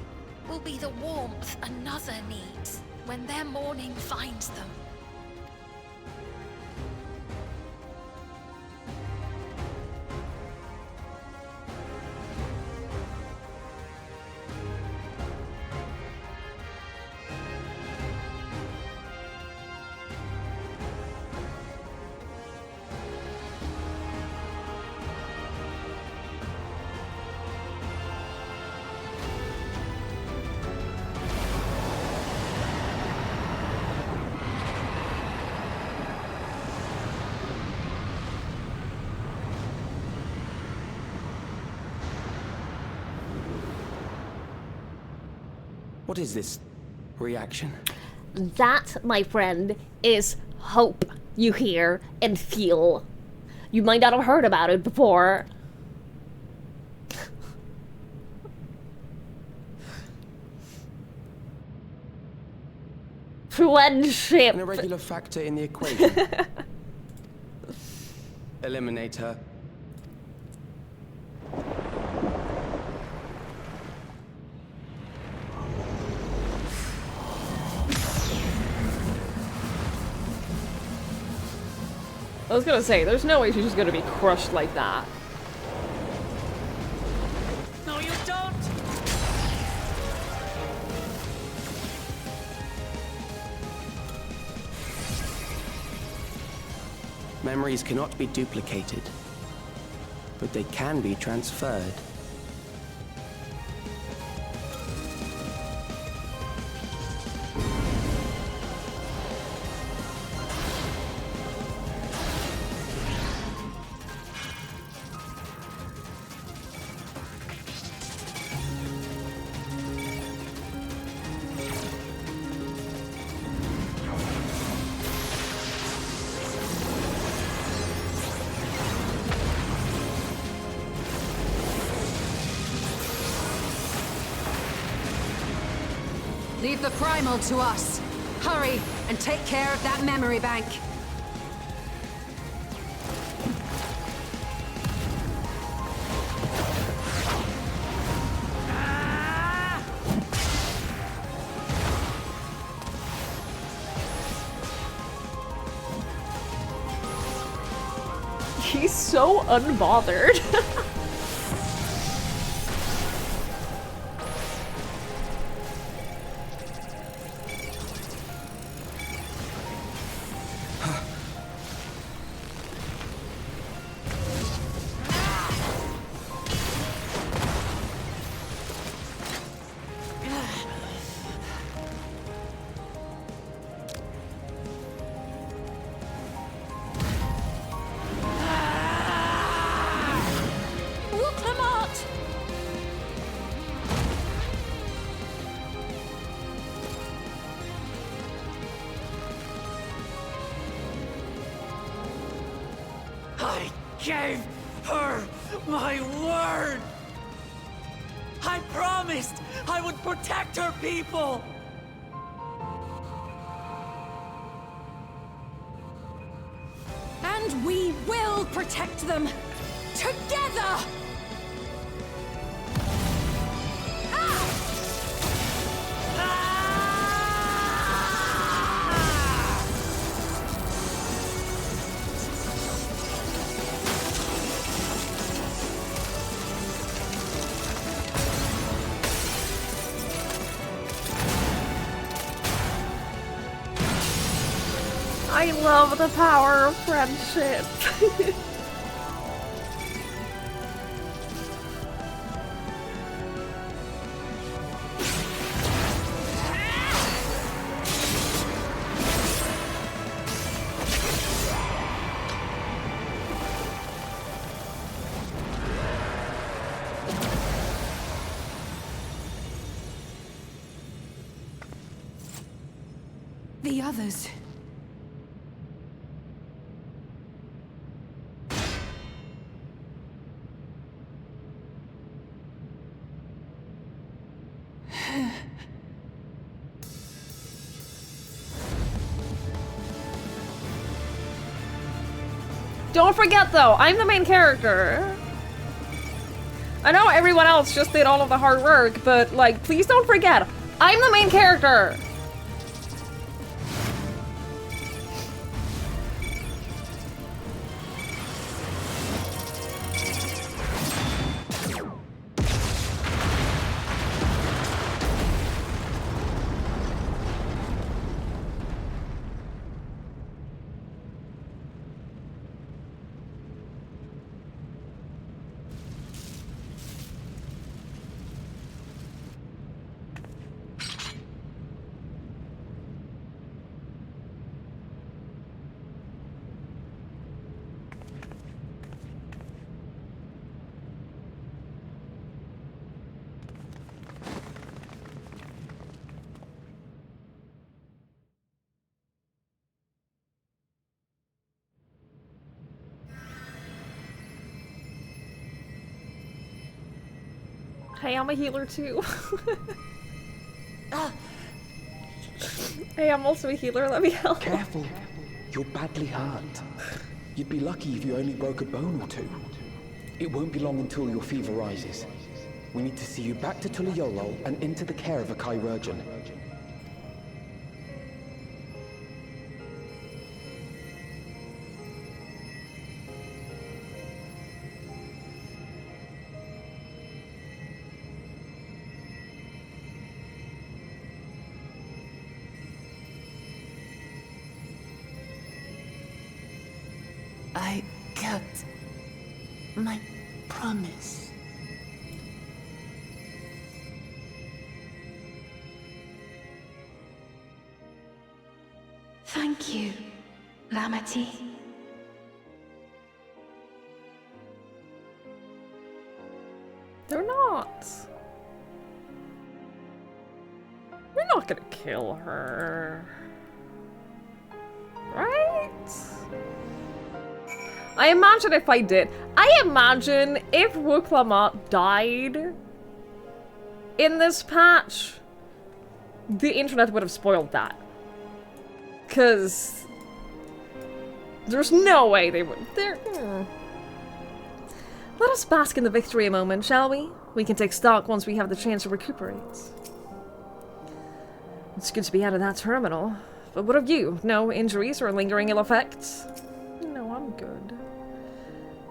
[SPEAKER 10] will be the warmth another needs when their morning finds them.
[SPEAKER 22] What is this reaction?
[SPEAKER 1] That, my friend, is hope you hear and feel. You might not have heard about it before. Friendship.
[SPEAKER 8] An irregular factor in the equation. Eliminate her.
[SPEAKER 1] I was gonna say, there's no way she's just gonna be crushed like that.
[SPEAKER 14] No, you don't!
[SPEAKER 8] Memories cannot be duplicated, but they can be transferred.
[SPEAKER 11] Leave the primal to us. Hurry and take care of that memory bank.
[SPEAKER 1] He's so unbothered.
[SPEAKER 14] I gave her my word! I promised I would protect her people!
[SPEAKER 15] And we will protect them! Together!
[SPEAKER 1] I love the power of friendship.
[SPEAKER 18] The others.
[SPEAKER 1] Don't forget though, I'm the main character. I know everyone else just did all of the hard work, but like, please don't forget, I'm the main character. Hey, I'm a healer too. Hey, I'm also a healer, let me help.
[SPEAKER 22] Careful. You're badly hurt. You'd be lucky if you only broke a bone or two. It won't be long until your fever rises. We need to see you back to Tuliyollal and into the care of a chirurgeon.
[SPEAKER 14] I kept my promise.
[SPEAKER 16] Thank you, Lamity.
[SPEAKER 1] They're not. We're not gonna kill her. Right? I imagine if I did. I imagine if Wuklamat died in this patch, the internet would have spoiled that. Because there's no way they would. Let us bask in the victory a moment, shall we? We can take stock once we have the chance to recuperate. It's good to be out of that terminal. But what of you? No injuries or lingering ill effects? No, I'm good.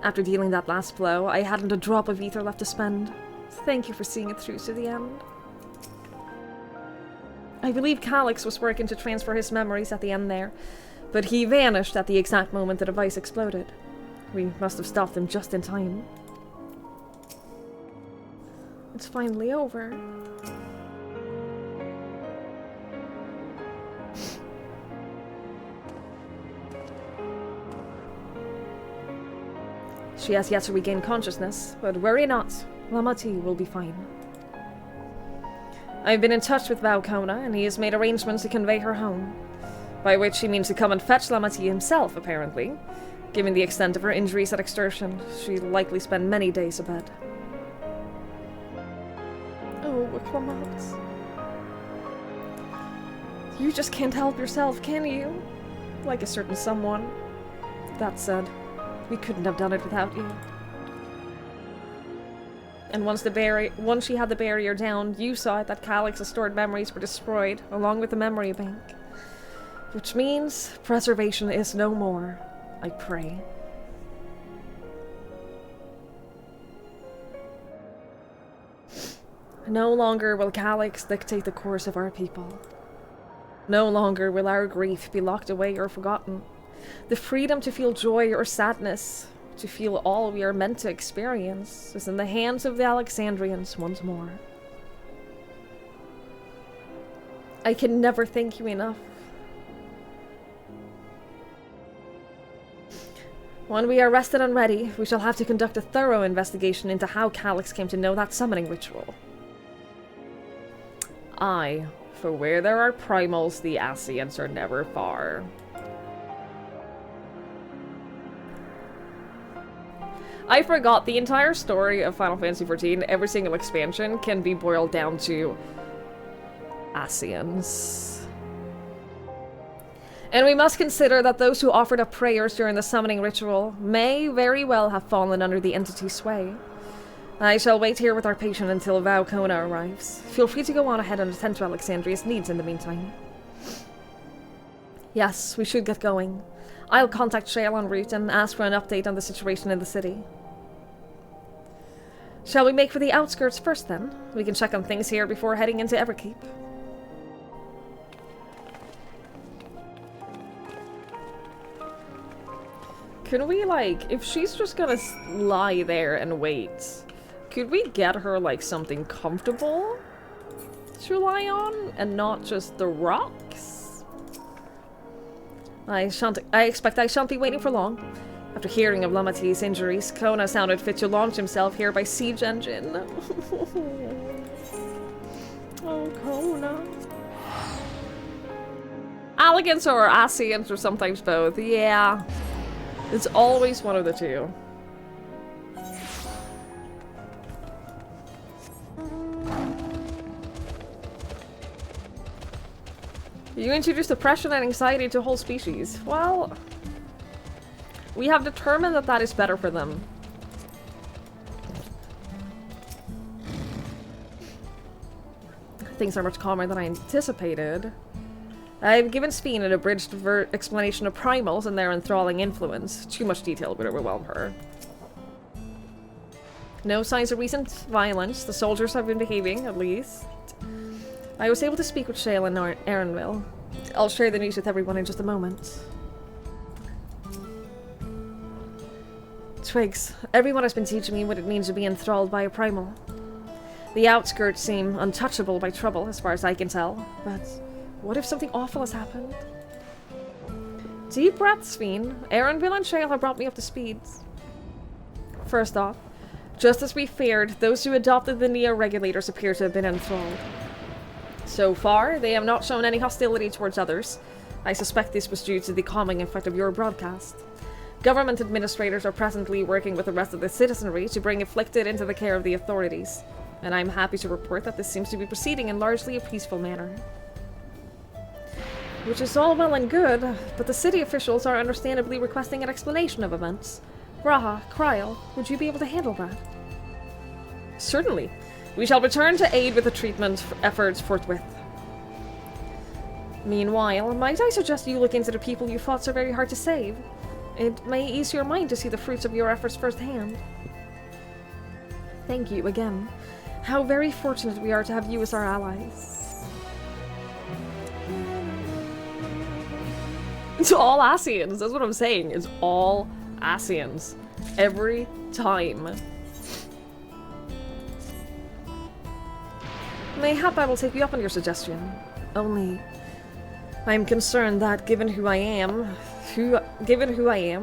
[SPEAKER 1] After dealing that last blow, I hadn't a drop of ether left to spend. Thank you for seeing it through to the end. I believe Calyx was working to transfer his memories at the end there, but he vanished at the exact moment the device exploded. We must have stopped him just in time. It's finally over. She has yet to regain consciousness, but worry not. Lamati will be fine. I've been in touch with Valkona, and he has made arrangements to convey her home. By which he means to come and fetch Lamati himself, apparently. Given the extent of her injuries at extortion, she'll likely spend many days abed. Oh, Lamati. You just can't help yourself, can you? Like a certain someone. That said, we couldn't have done it without you. And once she had the barrier down, you saw it that Calyx's stored memories were destroyed, along with the memory bank. Which means preservation is no more, I pray. No longer will Calyx dictate the course of our people. No longer will our grief be locked away or forgotten. The freedom to feel joy or sadness, to feel all we are meant to experience, is in the hands of the Alexandrians once more. I can never thank you enough. When we are rested and ready, we shall have to conduct a thorough investigation into how Calyx came to know that summoning ritual. Aye, for where there are primals, the Ascients are never far. I forgot the entire story of Final Fantasy XIV, every single expansion, can be boiled down to Ascients. And we must consider that those who offered up prayers during the summoning ritual may very well have fallen under the entity's sway. I shall wait here with our patient until Vau Kona arrives. Feel free to go on ahead and attend to Alexandria's needs in the meantime. Yes, we should get going. I'll contact Shale en route and ask for an update on the situation in the city. Shall we make for the outskirts first then? We can check on things here before heading into Everkeep. Can we, like, if she's just gonna lie there and wait, could we get her, like, something comfortable to lie on and not just the rocks? I expect I shan't be waiting for long. After hearing of Lamati's injuries, Kona sounded fit to launch himself here by siege engine. Oh, Kona. Elegants or Asians or sometimes both, yeah. It's always one of the two. You introduce depression and anxiety to a whole species. Well, we have determined that that is better for them. Things are much calmer than I anticipated. I've given Sphene an abridged explanation of primals and their enthralling influence. Too much detail would overwhelm her. No signs of recent violence. The soldiers have been behaving, at least. I was able to speak with Shale and Aaronville. I'll share the news with everyone in just a moment. Twigs, everyone has been teaching me what it means to be enthralled by a primal. The outskirts seem untouchable by trouble, as far as I can tell, but what if something awful has happened? Deep breaths, Sphene. Aaronville and Shale have brought me up to speed. First off, just as we feared, those who adopted the Neo-Regulators appear to have been enthralled. So far, they have not shown any hostility towards others. I suspect this was due to the calming effect of your broadcast. Government administrators are presently working with the rest of the citizenry to bring afflicted into the care of the authorities, and I'm happy to report that this seems to be proceeding in largely a peaceful manner. Which is all well and good, but the city officials are understandably requesting an explanation of events. Raha, Kryl, would you be able to handle that? Certainly. We shall return to aid with the treatment efforts forthwith. Meanwhile, might I suggest you look into the people you fought so very hard to save? It may ease your mind to see the fruits of your efforts firsthand. Thank you again. How very fortunate we are to have you as our allies. It's all Asians, that's what I'm saying. It's all Asians. Every time. Mayhap I will take you up on your suggestion. Only, I'm concerned that given who I am,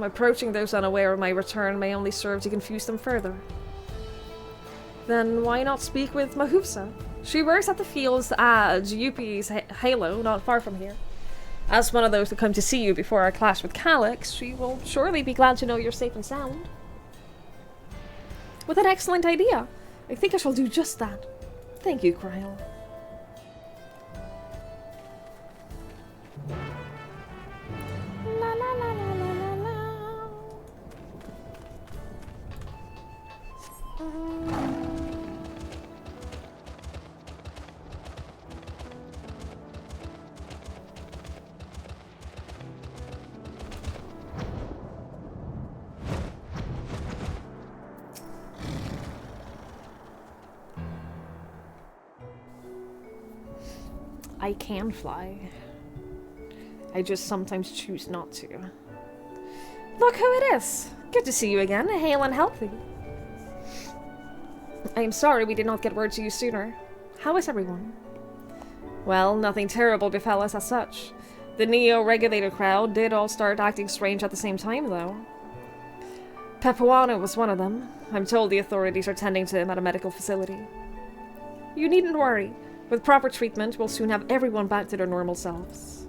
[SPEAKER 1] approaching those unaware of my return may only serve to confuse them further. Then why not speak with Mahufsa? She works at the fields at Yuppie's Halo, not far from here. As one of those who come to see you before our clash with Calyx, she will surely be glad to know you're safe and sound. What an excellent idea! I think I shall do just that. Thank you, Kryl. La la la la la la la. I can fly. I just sometimes choose not to. Look who it is! Good to see you again, hale and healthy. I am sorry we did not get word to you sooner. How is everyone? Well, nothing terrible befell us as such. The Neo-Regulator crowd did all start acting strange at the same time, though. Pepuano was one of them. I'm told the authorities are tending to him at a medical facility. You needn't worry. With proper treatment, we'll soon have everyone back to their normal selves.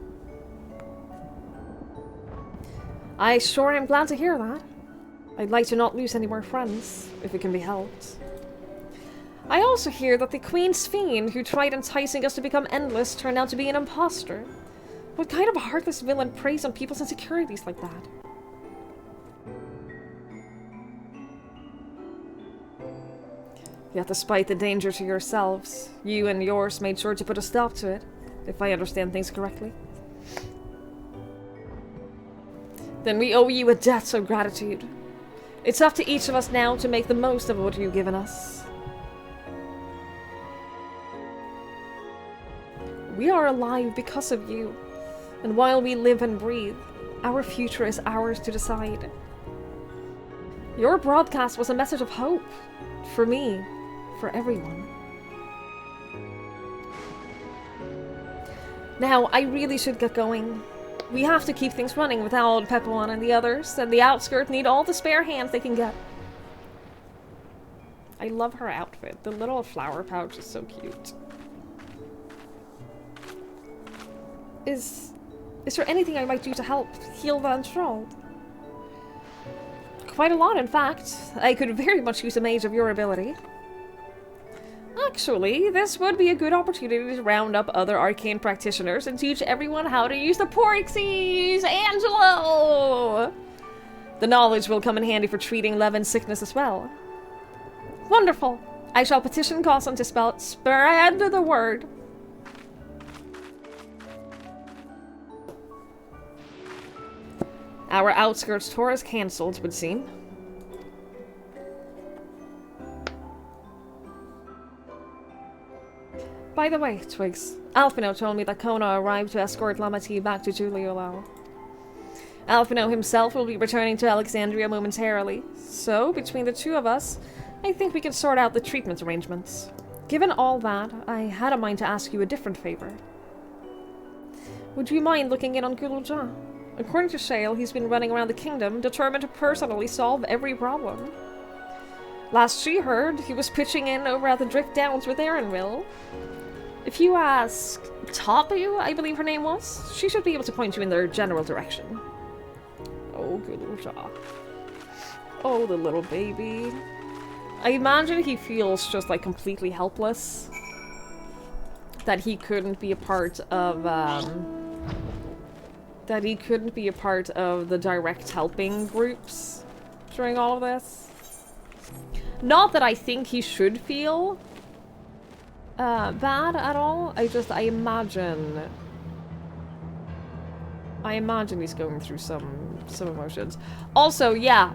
[SPEAKER 1] I sure am glad to hear that. I'd like to not lose any more friends, if it can be helped. I also hear that the Queen Sphene, who tried enticing us to become endless, turned out to be an imposter. What kind of heartless villain preys on people's insecurities like that? Yet despite the danger to yourselves, you and yours made sure to put a stop to it, if I understand things correctly. Then we owe you a debt of gratitude. It's up to each of us now to make the most of what you've given us. We are alive because of you, and while we live and breathe, our future is ours to decide. Your broadcast was a message of hope, for me, for everyone. Now, I really should get going. We have to keep things running without Pepon and the others, and the outskirts need all the spare hands they can get. I love her outfit. The little flower pouch is so cute. Is there anything I might do to help heal Van Strold? Quite a lot, in fact. I could very much use a mage of your ability. Actually, this would be a good opportunity to round up other arcane practitioners and teach everyone how to use the ffxiv! Angelo! The knowledge will come in handy for treating Levin's sickness as well. Wonderful! I shall petition Cosson to spread the word. Our outskirts tour is cancelled, it would seem. By the way, Twigs, Alphino told me that Kona arrived to escort Lamati back to Juliolao. Alphino himself will be returning to Alexandria momentarily, so between the two of us, I think we can sort out the treatment arrangements. Given all that, I had a mind to ask you a different favor. Would you mind looking in on Gululja? According to Shale, he's been running around the kingdom, determined to personally solve every problem. Last she heard, he was pitching in over at the Drift Downs with Erinville. If you ask Tapu, I believe her name was, she should be able to point you in their general direction. Oh, Gululja. Oh, the little baby. I imagine he feels just like completely helpless. That he couldn't be a part of, the direct helping groups during all of this. Not that I think he should feel bad at all. I imagine he's going through some emotions. Also, yeah,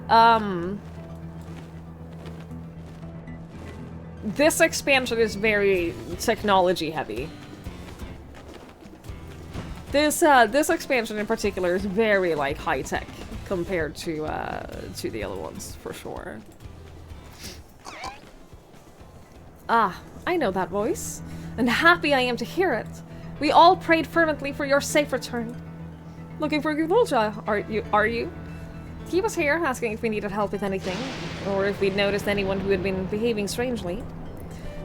[SPEAKER 1] this expansion is very technology heavy. This expansion in particular is very like high tech compared to the other ones for sure. Ah, I know that voice, and happy I am to hear it. We all prayed fervently for your safe return. Looking for Gululja, are you? He was here asking if we needed help with anything, or if we'd noticed anyone who had been behaving strangely.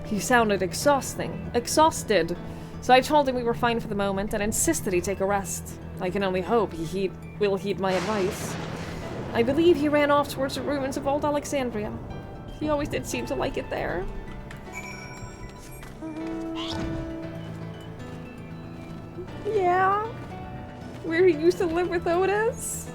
[SPEAKER 1] He sounded exhausted, so I told him we were fine for the moment and insisted he take a rest. I can only hope he will heed my advice. I believe he ran off towards the ruins of old Alexandria. He always did seem to like it there. Yeah, where he used to live with Otis.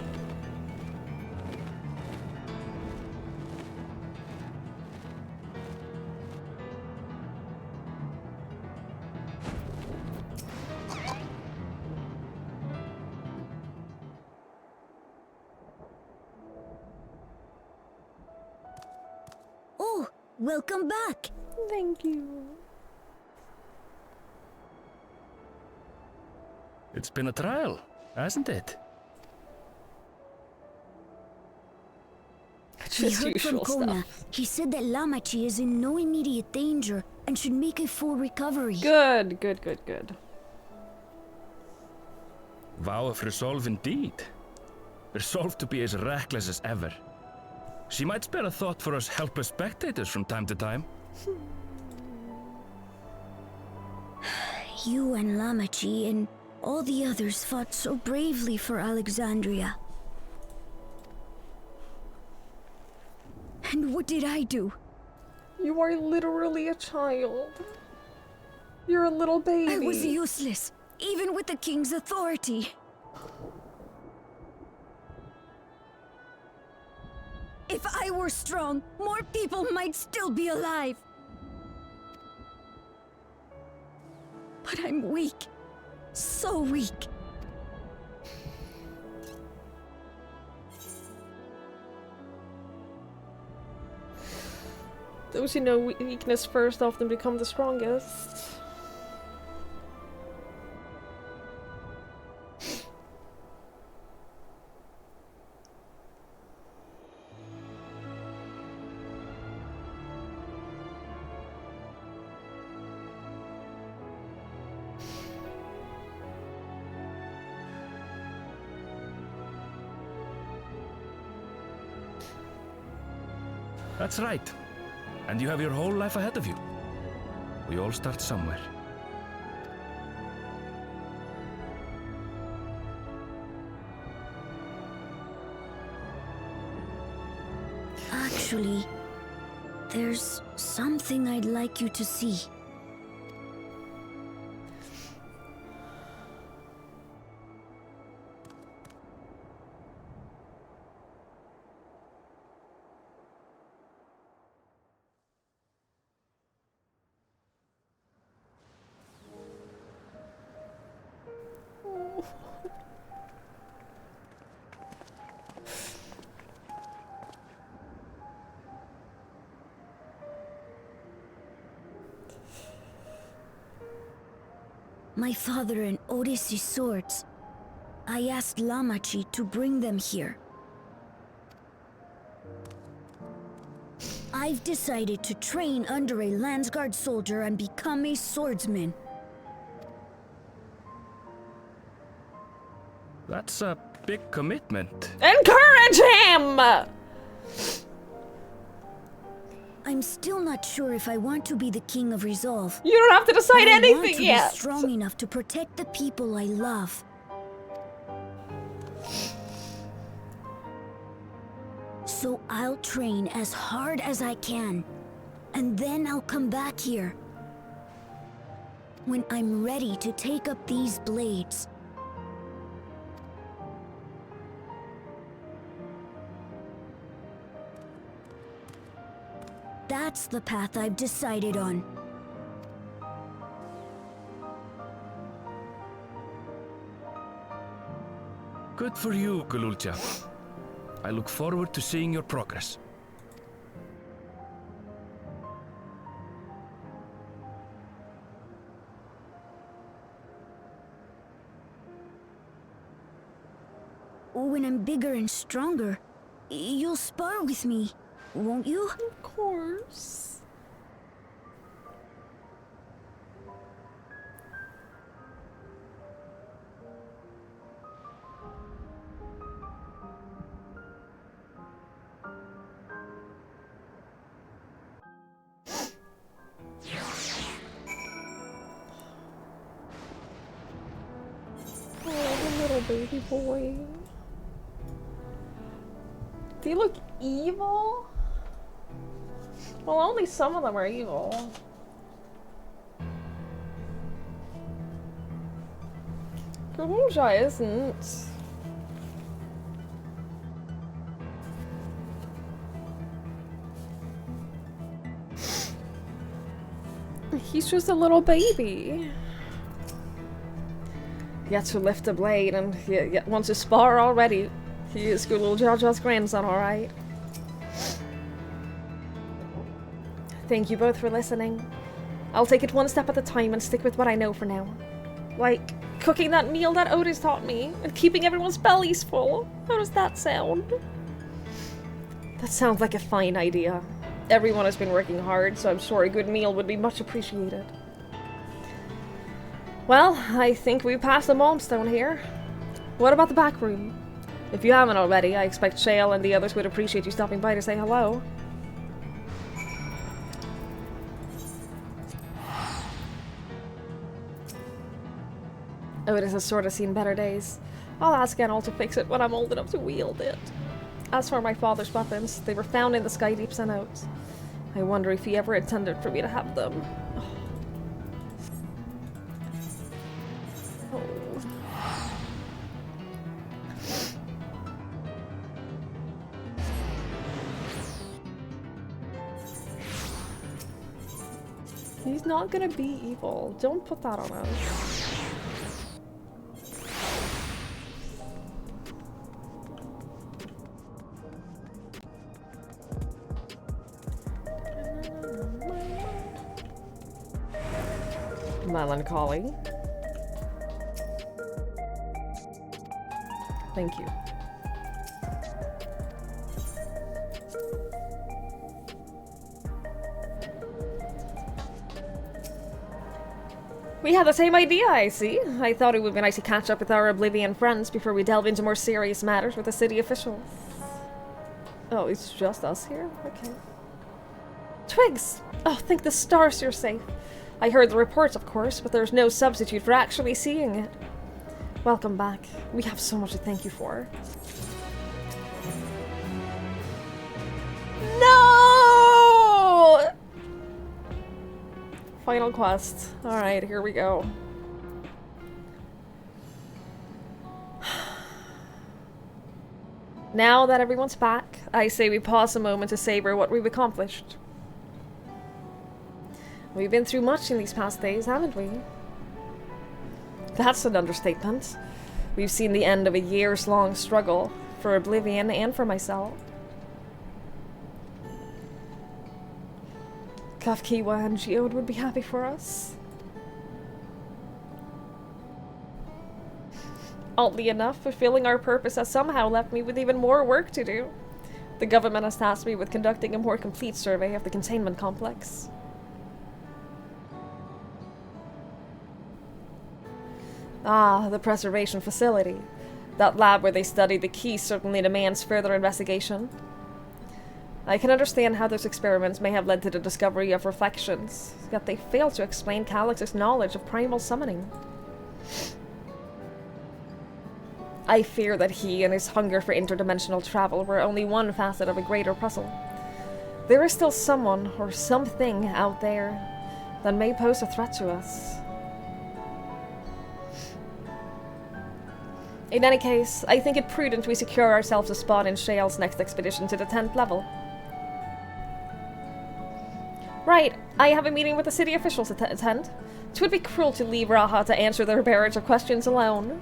[SPEAKER 2] Oh, welcome back.
[SPEAKER 1] Thank you.
[SPEAKER 13] It's been a trial, hasn't it?
[SPEAKER 2] We heard from Kona. He said that Lamachi is in no immediate danger and should make a full recovery.
[SPEAKER 1] Good.
[SPEAKER 13] Vow of resolve indeed. Resolved to be as reckless as ever. She might spare a thought for us helpless spectators from time to time.
[SPEAKER 2] You and Lamachi and all the others fought so bravely for Alexandria. And what did I do?
[SPEAKER 1] You are literally a child. You're a little baby.
[SPEAKER 2] I was useless. even with the king's authority. If I were strong, more people might still be alive. But I'm weak. So weak.
[SPEAKER 1] Those who know weakness first often become the strongest.
[SPEAKER 13] That's right. And you have your whole life ahead of you. We all start somewhere.
[SPEAKER 2] Actually, there's something I'd like you to see. My father and Odyssey's swords. I asked Lamachi to bring them here. I've decided to train under a Landsguard soldier and become a swordsman.
[SPEAKER 13] That's a big commitment.
[SPEAKER 1] Encourage him!
[SPEAKER 2] I'm still not sure if I want to be the King of Resolve.
[SPEAKER 1] You don't have to decide anything yet.
[SPEAKER 2] I want to be strong enough to protect the people I love. So I'll train as hard as I can, and then I'll come back here. When I'm ready to take up these blades. That's the path I've decided on.
[SPEAKER 13] Good for you, Kululcha. I look forward to seeing your progress.
[SPEAKER 2] When I'm bigger and stronger, you'll spar with me, won't you?
[SPEAKER 1] Of course. Oh, the little baby boy. Do you look evil? Well, only some of them are evil. Kululcha isn't. He's just a little baby. Yet to lift a blade and he wants to spar already. He is Kululcha's grandson, alright. Thank you both for listening. I'll take it one step at a time and stick with what I know for now. Like, cooking that meal that Otis taught me, and keeping everyone's bellies full. How does that sound? That sounds like a fine idea. Everyone has been working hard, so I'm sure a good meal would be much appreciated. Well, I think we've passed the milestone here. What about the back room? If you haven't already, I expect Shale and the others would appreciate you stopping by to say hello. Otis has sort of seen better days. I'll ask Enel to fix it when I'm old enough to wield it. As for my father's weapons, they were found in the Skydeep cenotes. I wonder if he ever intended for me to have them. He's not gonna be evil. Don't put that on us. Melancholy. Thank you. We had the same idea, I see. I thought it would be nice to catch up with our Oblivion friends before we delve into more serious matters with the city officials. Oh, it's just us here? Okay. Twigs! Oh, thank the stars you're safe. I heard the reports, of course, but there's no substitute for actually seeing it. Welcome back. We have so much to thank you for. No! Final quest. Alright, here we go. Now that everyone's back, I say we pause a moment to savor what we've accomplished. We've been through much in these past days, haven't we? That's an understatement. We've seen the end of a years-long struggle for Oblivion and for myself. ffxiv and Geode would be happy for us. Oddly enough, fulfilling our purpose has somehow left me with even more work to do. The government has tasked me with conducting a more complete survey of the containment complex. Ah, the preservation facility. That lab where they studied the key certainly demands further investigation. I can understand how those experiments may have led to the discovery of reflections, yet they fail to explain Calix's knowledge of primal summoning. I fear that he and his hunger for interdimensional travel were only one facet of a greater puzzle. There is still someone, or something, out there that may pose a threat to us. In any case, I think it prudent we secure ourselves a spot in Shale's next expedition to the 10th level. Right, I have a meeting with the city officials to attend. It would be cruel to leave Raha to answer their barrage of questions alone.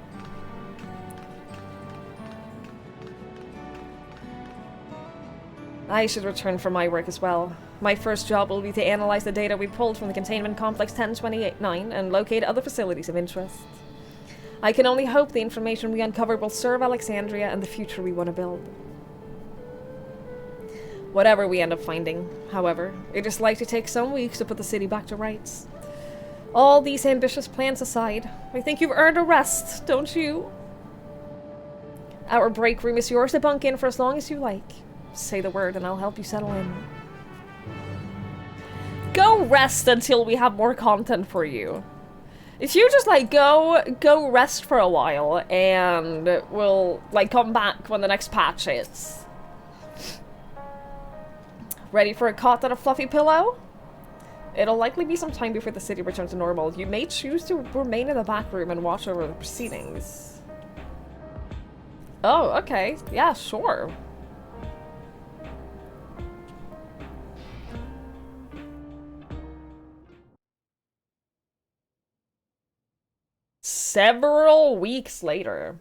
[SPEAKER 1] I should return from my work as well. My first job will be to analyze the data we pulled from the containment complex 1029 and locate other facilities of interest. I can only hope the information we uncover will serve Alexandria and the future we want to build. Whatever we end up finding, however, it is likely to take some weeks to put the city back to rights. All these ambitious plans aside, I think you've earned a rest, don't you? Our break room is yours to bunk in for as long as you like. Say the word and I'll help you settle in. Go rest until we have more content for you. If you just, like, go rest for a while and we'll, like, come back when the next patch is. Ready for a cot and a fluffy pillow? It'll likely be some time before the city returns to normal. You may choose to remain in the back room and watch over the proceedings. Oh, okay. Yeah, sure. Several weeks later.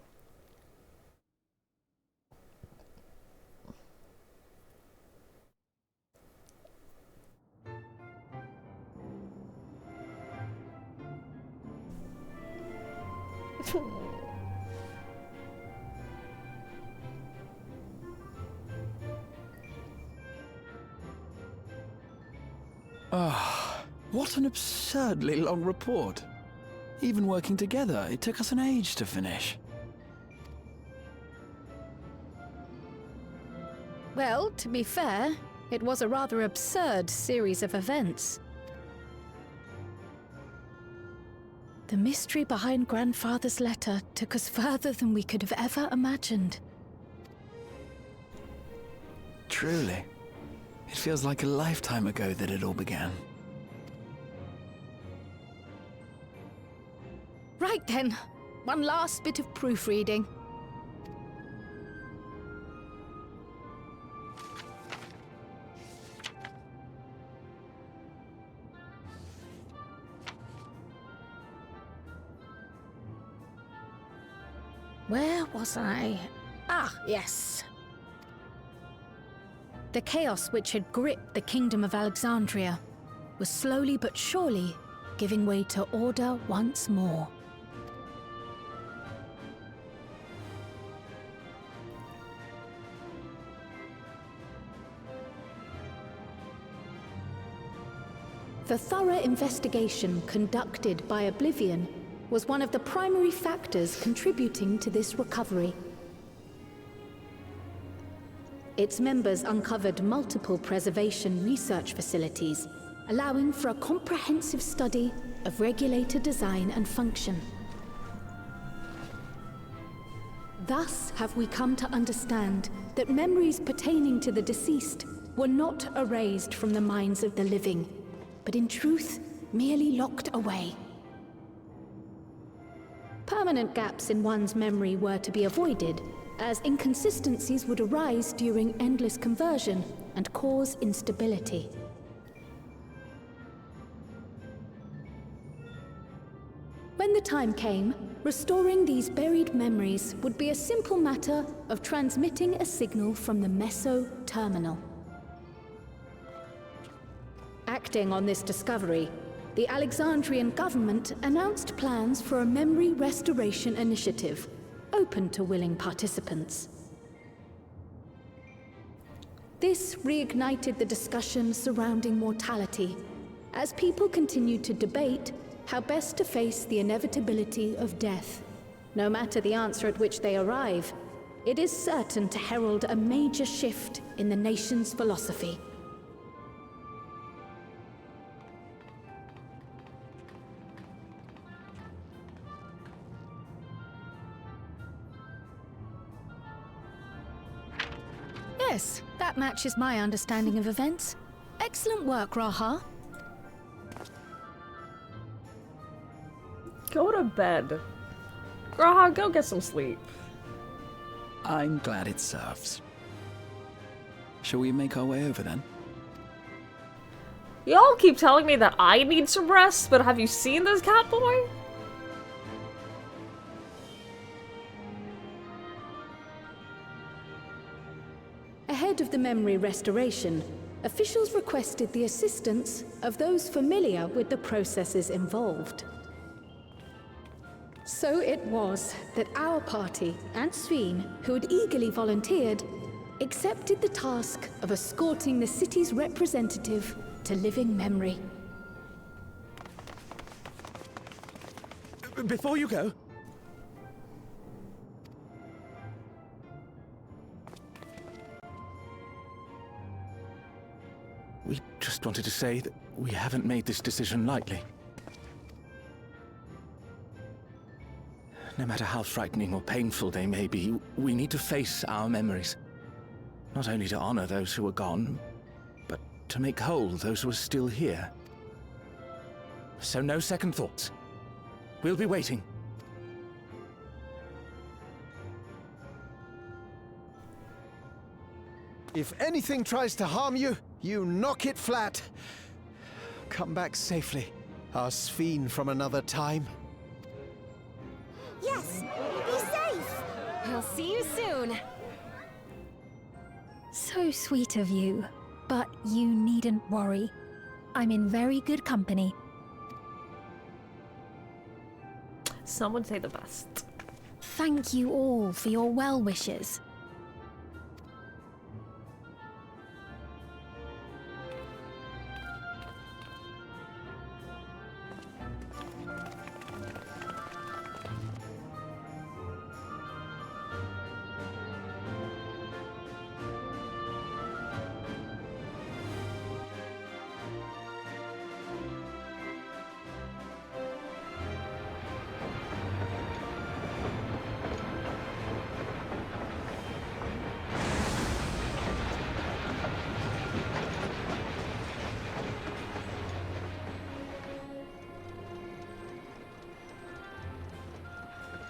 [SPEAKER 12] Ah, what an absurdly long report. Even working together, it took us an age to finish.
[SPEAKER 15] Well, to be fair, it was a rather absurd series of events. The mystery behind Grandfather's letter took us further than we could have ever imagined.
[SPEAKER 12] Truly. It feels like a lifetime ago that it all began.
[SPEAKER 15] Right then, one last bit of proofreading.
[SPEAKER 16] Where was I? Ah, yes. The chaos which had gripped the Kingdom of Alexandria was slowly but surely giving way to order once more. The thorough investigation conducted by Oblivion was one of the primary factors contributing to this recovery. Its members uncovered multiple preservation research facilities, allowing for a comprehensive study of regulator design and function. Thus have we come to understand that memories pertaining to the deceased were not erased from the minds of the living, but in truth, merely locked away. Permanent gaps in one's memory were to be avoided, as inconsistencies would arise during endless conversion and cause instability. When the time came, restoring these buried memories would be a simple matter of transmitting a signal from the Meso terminal. Acting on this discovery, the Alexandrian government announced plans for a memory restoration initiative, open to willing participants. This reignited the discussion surrounding mortality, as people continued to debate how best to face the inevitability of death. No matter the answer at which they arrive, it is certain to herald a major shift in the nation's philosophy. Yes, that matches my understanding of events. Excellent work, Raha.
[SPEAKER 1] Go to bed. Raha, go get some sleep.
[SPEAKER 12] I'm glad it serves. Shall we make our way over then?
[SPEAKER 1] Y'all keep telling me that I need some rest, but have you seen this cat boy?
[SPEAKER 16] Ahead of the memory restoration, officials requested the assistance of those familiar with the processes involved. So it was that our party and Sveen, who had eagerly volunteered, accepted the task of escorting the city's representative to living memory.
[SPEAKER 12] Before you go, we just wanted to say that we haven't made this decision lightly. No matter how frightening or painful they may be, we need to face our memories. Not only to honor those who are gone, but to make whole those who are still here. So no second thoughts. We'll be waiting.
[SPEAKER 19] If anything tries to harm you, you knock it flat. Come back safely, our Sveen from another time.
[SPEAKER 20] Yes! Be safe! We'll see you soon.
[SPEAKER 16] So sweet of you, but you needn't worry. I'm in very good company.
[SPEAKER 1] Some would say the best.
[SPEAKER 16] Thank you all for your well wishes.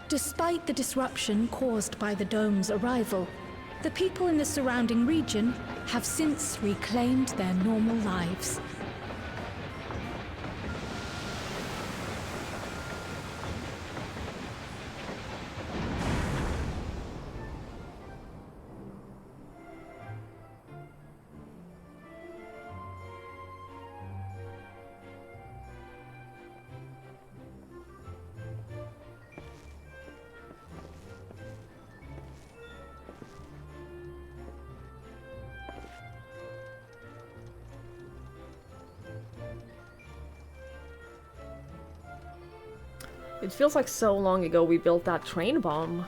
[SPEAKER 16] Despite the disruption caused by the dome's arrival, the people in the surrounding region have since reclaimed their normal lives.
[SPEAKER 1] It feels like so long ago we built that train bomb.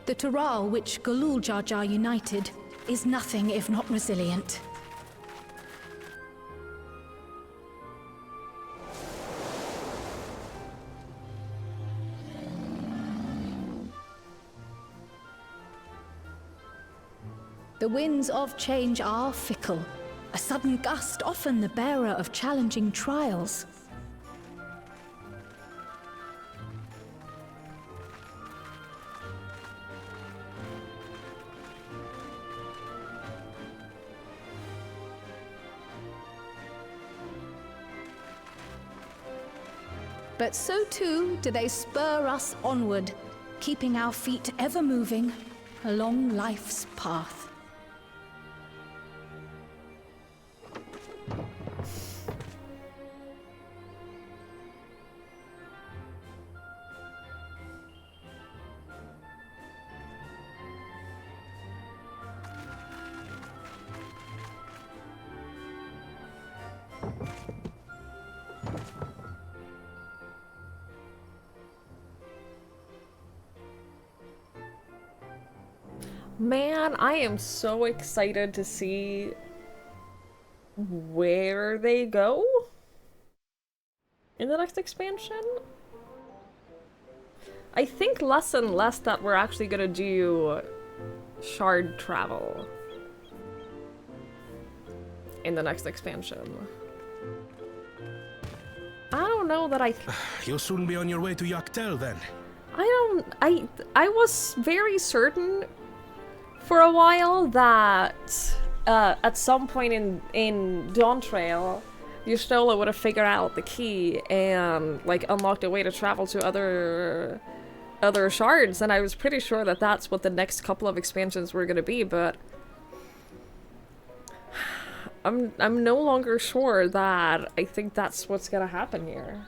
[SPEAKER 16] The Tural which Galul Jar Jar united is nothing if not resilient. The winds of change are fickle. A sudden gust often the bearer of challenging trials. But so too do they spur us onward, keeping our feet ever moving along life's path.
[SPEAKER 1] Man, I am so excited to see where they go in the next expansion. I think less and less that we're actually gonna do shard travel in the next expansion. I don't know that I...
[SPEAKER 4] You'll soon be on your way to Yaktel then.
[SPEAKER 1] I was very certain for a while that at some point in Dawn Trail, Yustola would have figured out the key and like unlocked a way to travel to other shards, and I was pretty sure that that's what the next couple of expansions were gonna be, but I'm no longer sure that I think that's what's gonna happen here.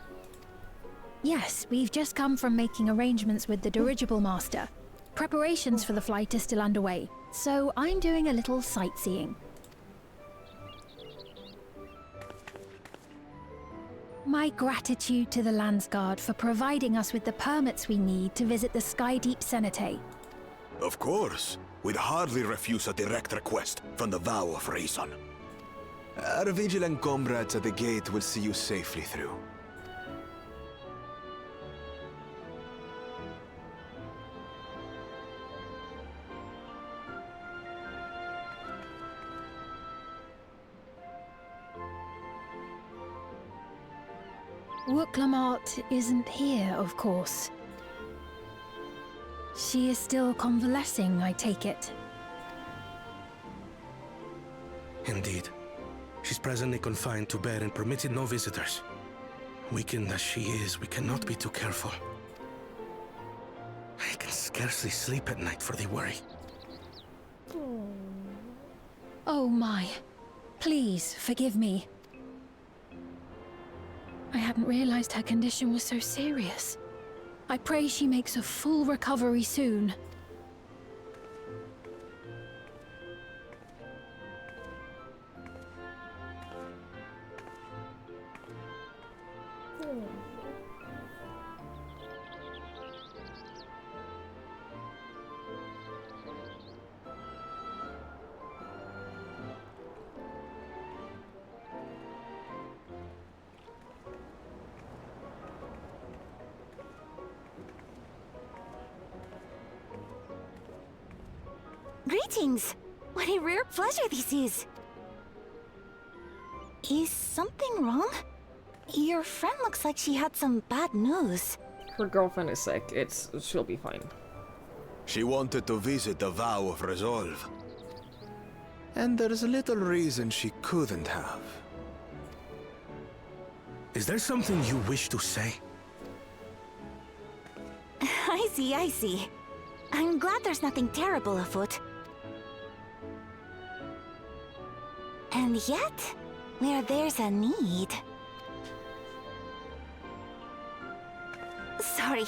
[SPEAKER 16] Yes, we've just come from making arrangements with the dirigible master. Preparations for the flight are still underway, so I'm doing a little sightseeing. My gratitude to the Landsguard for providing us with the permits we need to visit the Skydeep Cenotaph.
[SPEAKER 21] Of course. We'd hardly refuse a direct request from the Vow of Reason. Our vigilant comrades at the gate will see you safely through.
[SPEAKER 16] Wooklamart isn't here, of course. She is still convalescing, I take it.
[SPEAKER 4] Indeed. She's presently confined to bed and permitted no visitors. Weakened as she is, we cannot be too careful. I can scarcely sleep at night for the worry.
[SPEAKER 16] Oh my. Please, forgive me. I hadn't realized her condition was so serious. I pray she makes a full recovery soon.
[SPEAKER 20] Greetings! What a rare pleasure this is! Is something wrong? Your friend looks like she had some bad news.
[SPEAKER 1] Her girlfriend is sick. She'll be fine.
[SPEAKER 21] She wanted to visit the Vow of Resolve. And there's little reason she couldn't have.
[SPEAKER 4] Is there something you wish to say?
[SPEAKER 20] I see. I'm glad there's nothing terrible afoot. And yet, where there's a need, Sorry.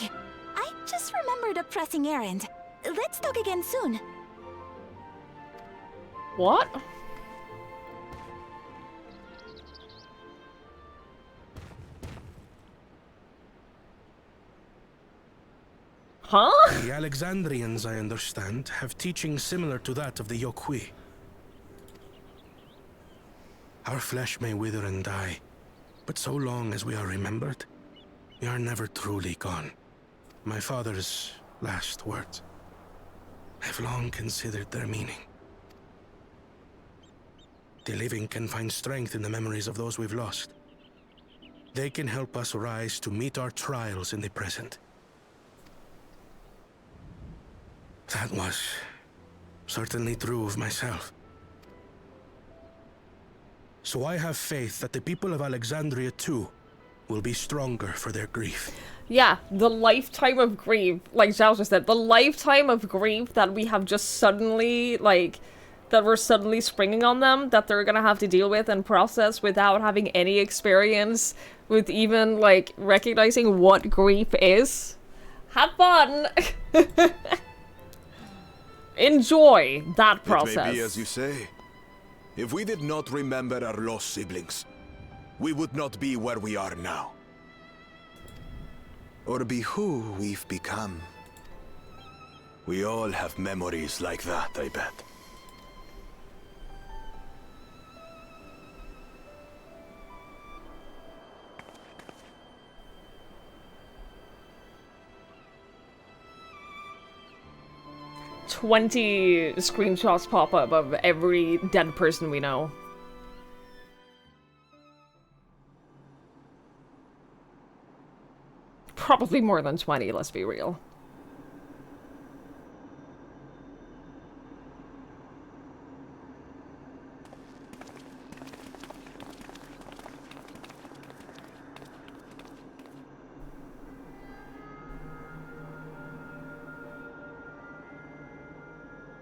[SPEAKER 20] I just remembered a pressing errand. Let's talk again soon.
[SPEAKER 1] What? Huh?
[SPEAKER 4] The Alexandrians, I understand, have teachings similar to that of the Yokwi. Our flesh may wither and die, but so long as we are remembered, we are never truly gone. My father's last words. I've long considered their meaning. The living can find strength in the memories of those we've lost. They can help us rise to meet our trials in the present. That was certainly true of myself. So I have faith that the people of Alexandria too will be stronger for their grief.
[SPEAKER 1] Yeah, the lifetime of grief, like Zhao just said, the lifetime of grief that we have just suddenly, like, that we're suddenly springing on them, that they're gonna have to deal with and process without having any experience with even, like, recognizing what grief is. Have fun! Enjoy that process.
[SPEAKER 21] It may be as you say. If we did not remember our lost siblings, we would not be where we are now. Or be who we've become. We all have memories like that, I bet.
[SPEAKER 1] "20 screenshots pop up of every dead person we know. Probably more than 20, let's be real.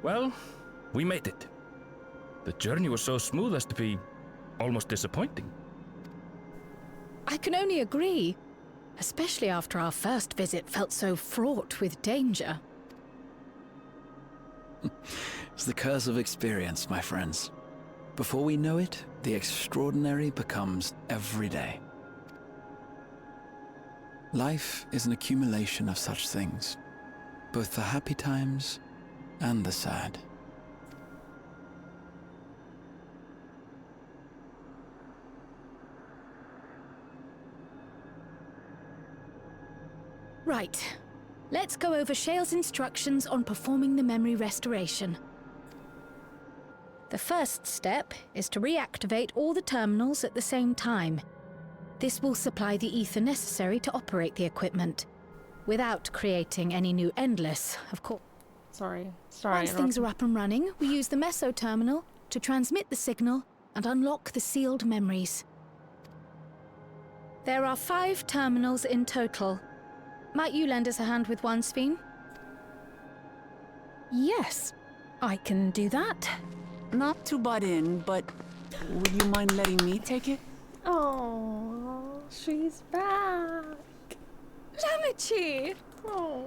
[SPEAKER 13] Well, we made it. The journey was so smooth as to be almost disappointing.
[SPEAKER 15] I can only agree. Especially after our first visit felt so fraught with danger.
[SPEAKER 3] It's the curse of experience, my friends. Before we know it, the extraordinary becomes everyday. Life is an accumulation of such things, both the happy times and the sad.
[SPEAKER 15] Right. Let's go over Shale's instructions on performing the memory restoration. The first step is to reactivate all the terminals at the same time. This will supply the ether necessary to operate the equipment, without creating any new endless, of course.
[SPEAKER 1] Sorry.
[SPEAKER 15] Once things are up and running, we use the meso terminal to transmit the signal and unlock the sealed memories. There are 5 terminals in total. Might you lend us a hand with one, Sphene?
[SPEAKER 16] Yes, I can do that.
[SPEAKER 14] Not to butt in, but would you mind letting me take it?
[SPEAKER 1] Oh, she's back. Lamichi! Oh.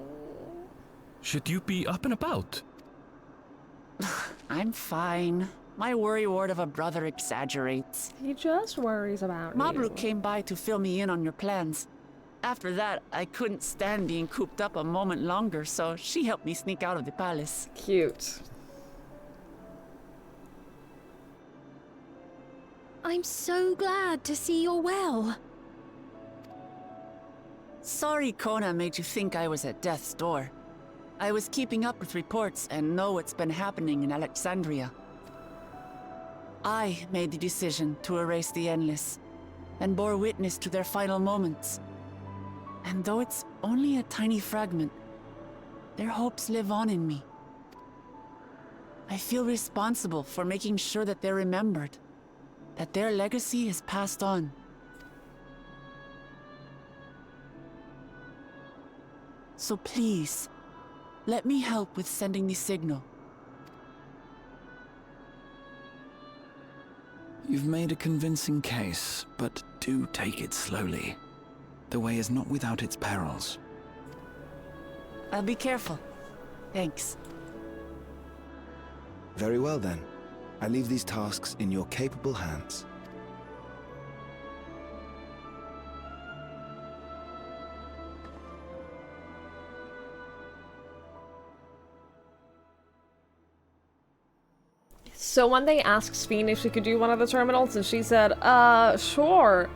[SPEAKER 13] Should you be up and about?
[SPEAKER 14] I'm fine. My worry ward of a brother exaggerates.
[SPEAKER 1] He just worries about you.
[SPEAKER 14] Mabru came by to fill me in on your plans. After that, I couldn't stand being cooped up a moment longer, so she helped me sneak out of the palace.
[SPEAKER 1] Cute.
[SPEAKER 16] I'm so glad to see you're well.
[SPEAKER 14] Sorry Kona made you think I was at death's door. I was keeping up with reports and know what's been happening in Alexandria. I made the decision to erase the Endless, and bore witness to their final moments. And though it's only a tiny fragment, their hopes live on in me. I feel responsible for making sure that they're remembered, that their legacy is passed on. So please, let me help with sending the signal.
[SPEAKER 3] You've made a convincing case, but do take it slowly. The way is not without its perils.
[SPEAKER 14] I'll be careful. Thanks.
[SPEAKER 5] Very well then. I leave these tasks in your capable hands.
[SPEAKER 1] So when they asked Sphene if she could do one of the terminals, and she said, sure.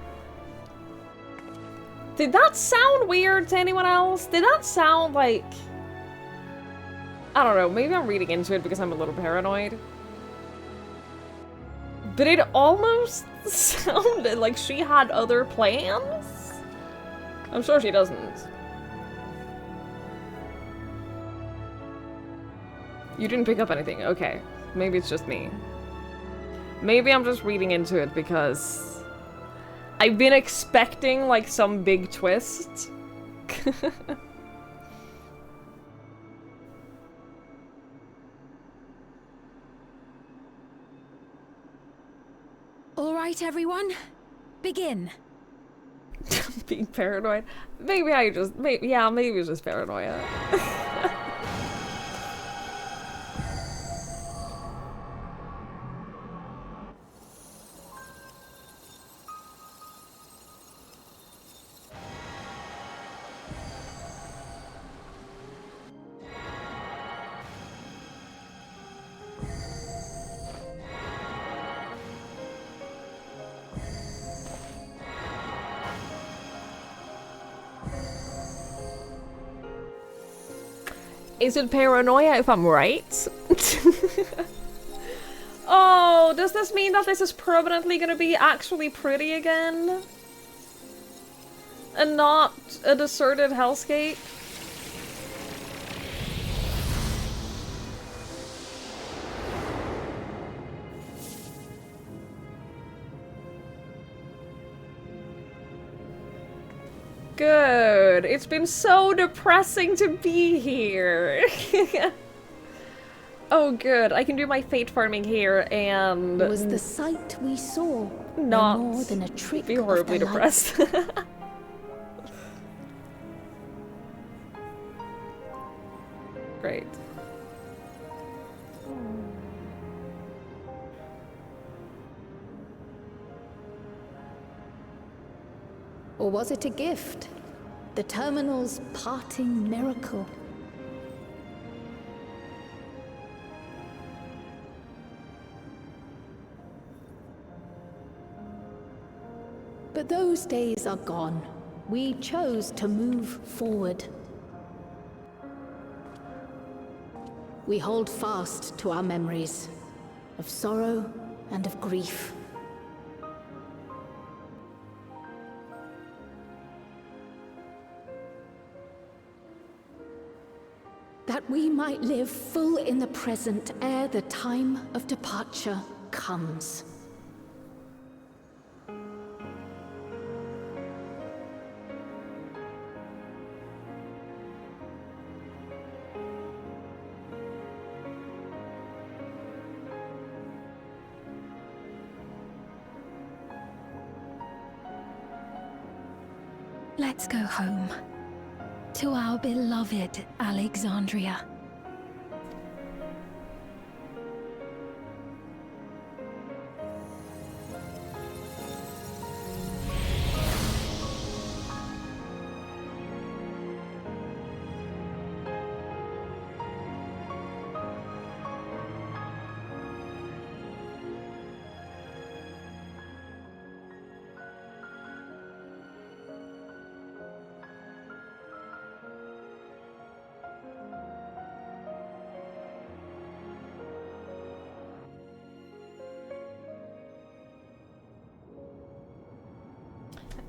[SPEAKER 1] Did that sound weird to anyone else? Did that sound like... I don't know, maybe I'm reading into it because I'm a little paranoid. But it almost sounded like she had other plans? I'm sure she doesn't. You didn't pick up anything, okay. Maybe it's just me. Maybe I'm just reading into it because I've been expecting like some big twist.
[SPEAKER 15] All right, everyone. Begin.
[SPEAKER 1] Being paranoid. Maybe I just, maybe it's just paranoia. Is it paranoia if I'm right? Oh, does this mean that this is permanently gonna be actually pretty again? And not a deserted hellscape? Good. It's been so depressing to be here. Oh, good. I can do my fate farming here and...
[SPEAKER 16] Was the sight we saw
[SPEAKER 1] not
[SPEAKER 16] no more than a trick
[SPEAKER 1] be horribly
[SPEAKER 16] of the
[SPEAKER 1] depressed. Great.
[SPEAKER 16] Or was it a gift? The terminal's parting miracle? But those days are gone. We chose to move forward. We hold fast to our memories of sorrow and of grief. That we might live full in the present ere the time of departure comes. Let's go home. To our beloved Alexandria.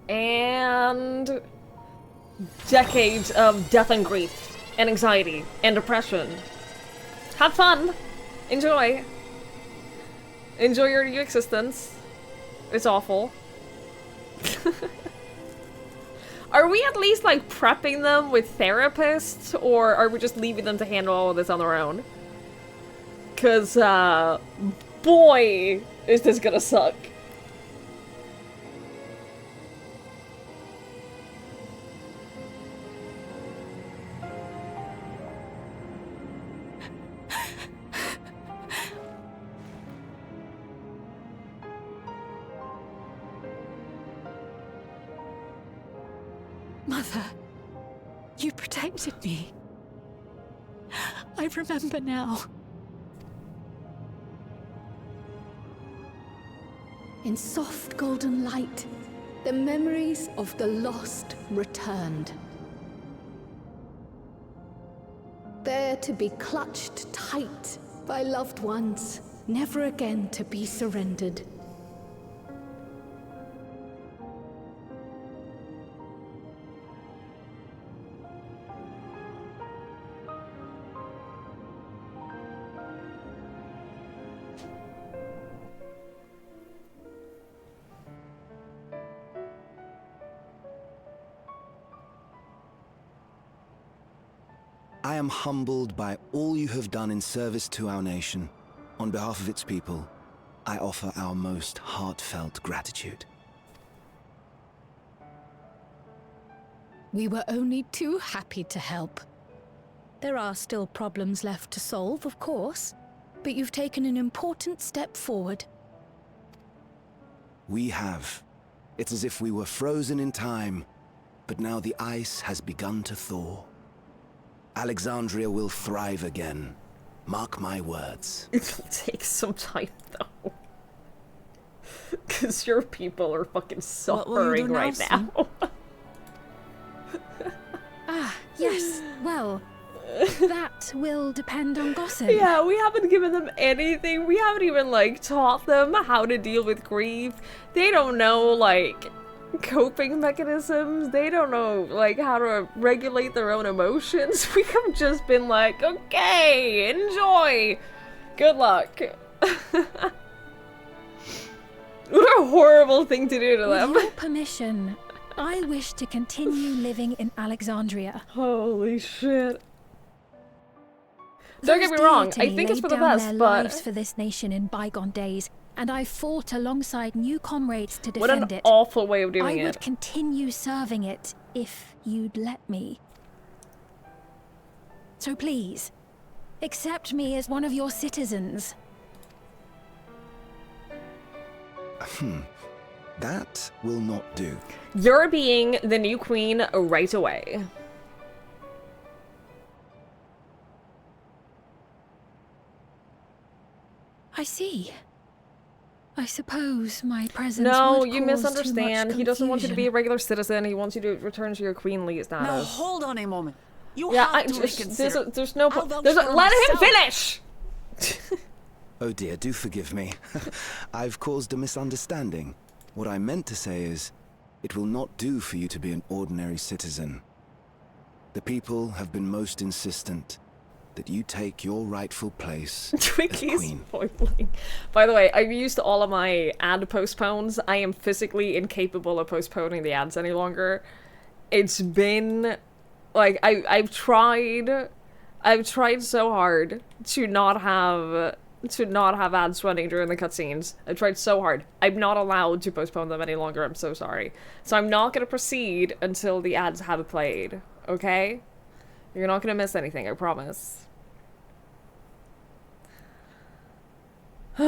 [SPEAKER 1] And decades of death and grief and anxiety and depression. Have fun. Enjoy. Enjoy your new existence. It's awful. Are we at least like prepping them with therapists, or are we just leaving them to handle all of this on their own? 'Cause boy, is this gonna suck.
[SPEAKER 15] Mother, you protected me. I remember now. In soft golden light, the memories of the lost returned. There to be clutched tight by loved ones, never again to be surrendered.
[SPEAKER 5] I am humbled by all you have done in service to our nation. On behalf of its people, I offer our most heartfelt gratitude.
[SPEAKER 15] We were only too happy to help. There are still problems left to solve, of course, but you've taken an important step forward.
[SPEAKER 5] We have. It's as if we were frozen in time, but now the ice has begun to thaw. Alexandria will thrive again. Mark my words.
[SPEAKER 1] It'll take some time, though. Because your people are fucking suffering right now.
[SPEAKER 16] Yes, well, that will depend on Gossip.
[SPEAKER 1] Yeah, we haven't given them anything. We haven't even, like, taught them how to deal with grief. They don't know, like, coping mechanisms. They don't know, like, how to regulate their own emotions. We have just been like, okay, enjoy. Good luck. What a horrible thing to do to them.
[SPEAKER 16] With your permission, I wish to continue living in Alexandria.
[SPEAKER 1] Holy shit. Don't get me wrong, I think it's for the best,
[SPEAKER 16] their
[SPEAKER 1] but
[SPEAKER 16] lives for this nation in bygone days, and I fought alongside new comrades to
[SPEAKER 1] what
[SPEAKER 16] defend
[SPEAKER 1] an
[SPEAKER 16] it.
[SPEAKER 1] awful way of doing
[SPEAKER 16] I would
[SPEAKER 1] it.
[SPEAKER 16] continue serving it if you'd let me. So please, accept me as one of your citizens.
[SPEAKER 5] That will not do.
[SPEAKER 1] You're being the new queen right away.
[SPEAKER 16] I see. I suppose my presence
[SPEAKER 1] No,
[SPEAKER 16] would
[SPEAKER 1] you
[SPEAKER 16] cause
[SPEAKER 1] misunderstand.
[SPEAKER 16] too much
[SPEAKER 1] He doesn't want you to be a
[SPEAKER 16] confusion.
[SPEAKER 1] regular citizen. He wants you to return to your queenly status.
[SPEAKER 14] Now hold on a moment. You
[SPEAKER 1] Yeah,
[SPEAKER 14] have to reconsider.
[SPEAKER 1] there's no
[SPEAKER 14] I'll
[SPEAKER 1] point.
[SPEAKER 14] vouch for
[SPEAKER 1] Let him
[SPEAKER 14] myself.
[SPEAKER 1] finish!
[SPEAKER 5] Oh dear, do forgive me. I've caused a misunderstanding. What I meant to say is, it will not do for you to be an ordinary citizen. The people have been most insistent that you take your rightful place as
[SPEAKER 1] Twinkies
[SPEAKER 5] queen.
[SPEAKER 1] spoiling. By the way, I've used all of my ad postpones. I am physically incapable of postponing the ads any longer. It's been like I've tried so hard to not have ads running during the cutscenes. I've tried so hard. I'm not allowed to postpone them any longer. I'm so sorry. So I'm not gonna proceed until the ads have played. Okay? You're not gonna miss anything, I promise. So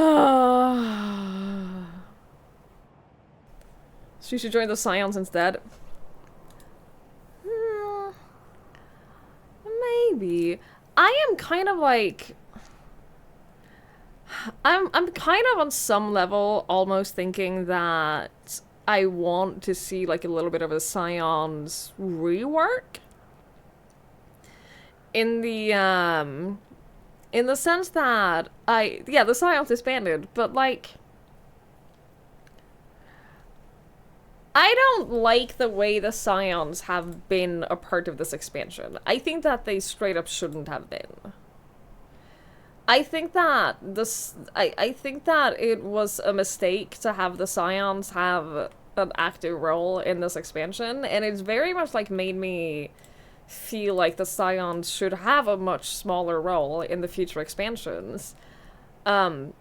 [SPEAKER 1] you should join the Scions instead. Maybe. I am kind of like... I'm kind of on some level almost thinking that I want to see like a little bit of a Scions rework. In the sense that the Scions disbanded, but like I don't like the way the Scions have been a part of this expansion. I think that they straight up shouldn't have been. I think that I think that it was a mistake to have the Scions have an active role in this expansion, and it's very much like made me feel like the Scions should have a much smaller role in the future expansions. And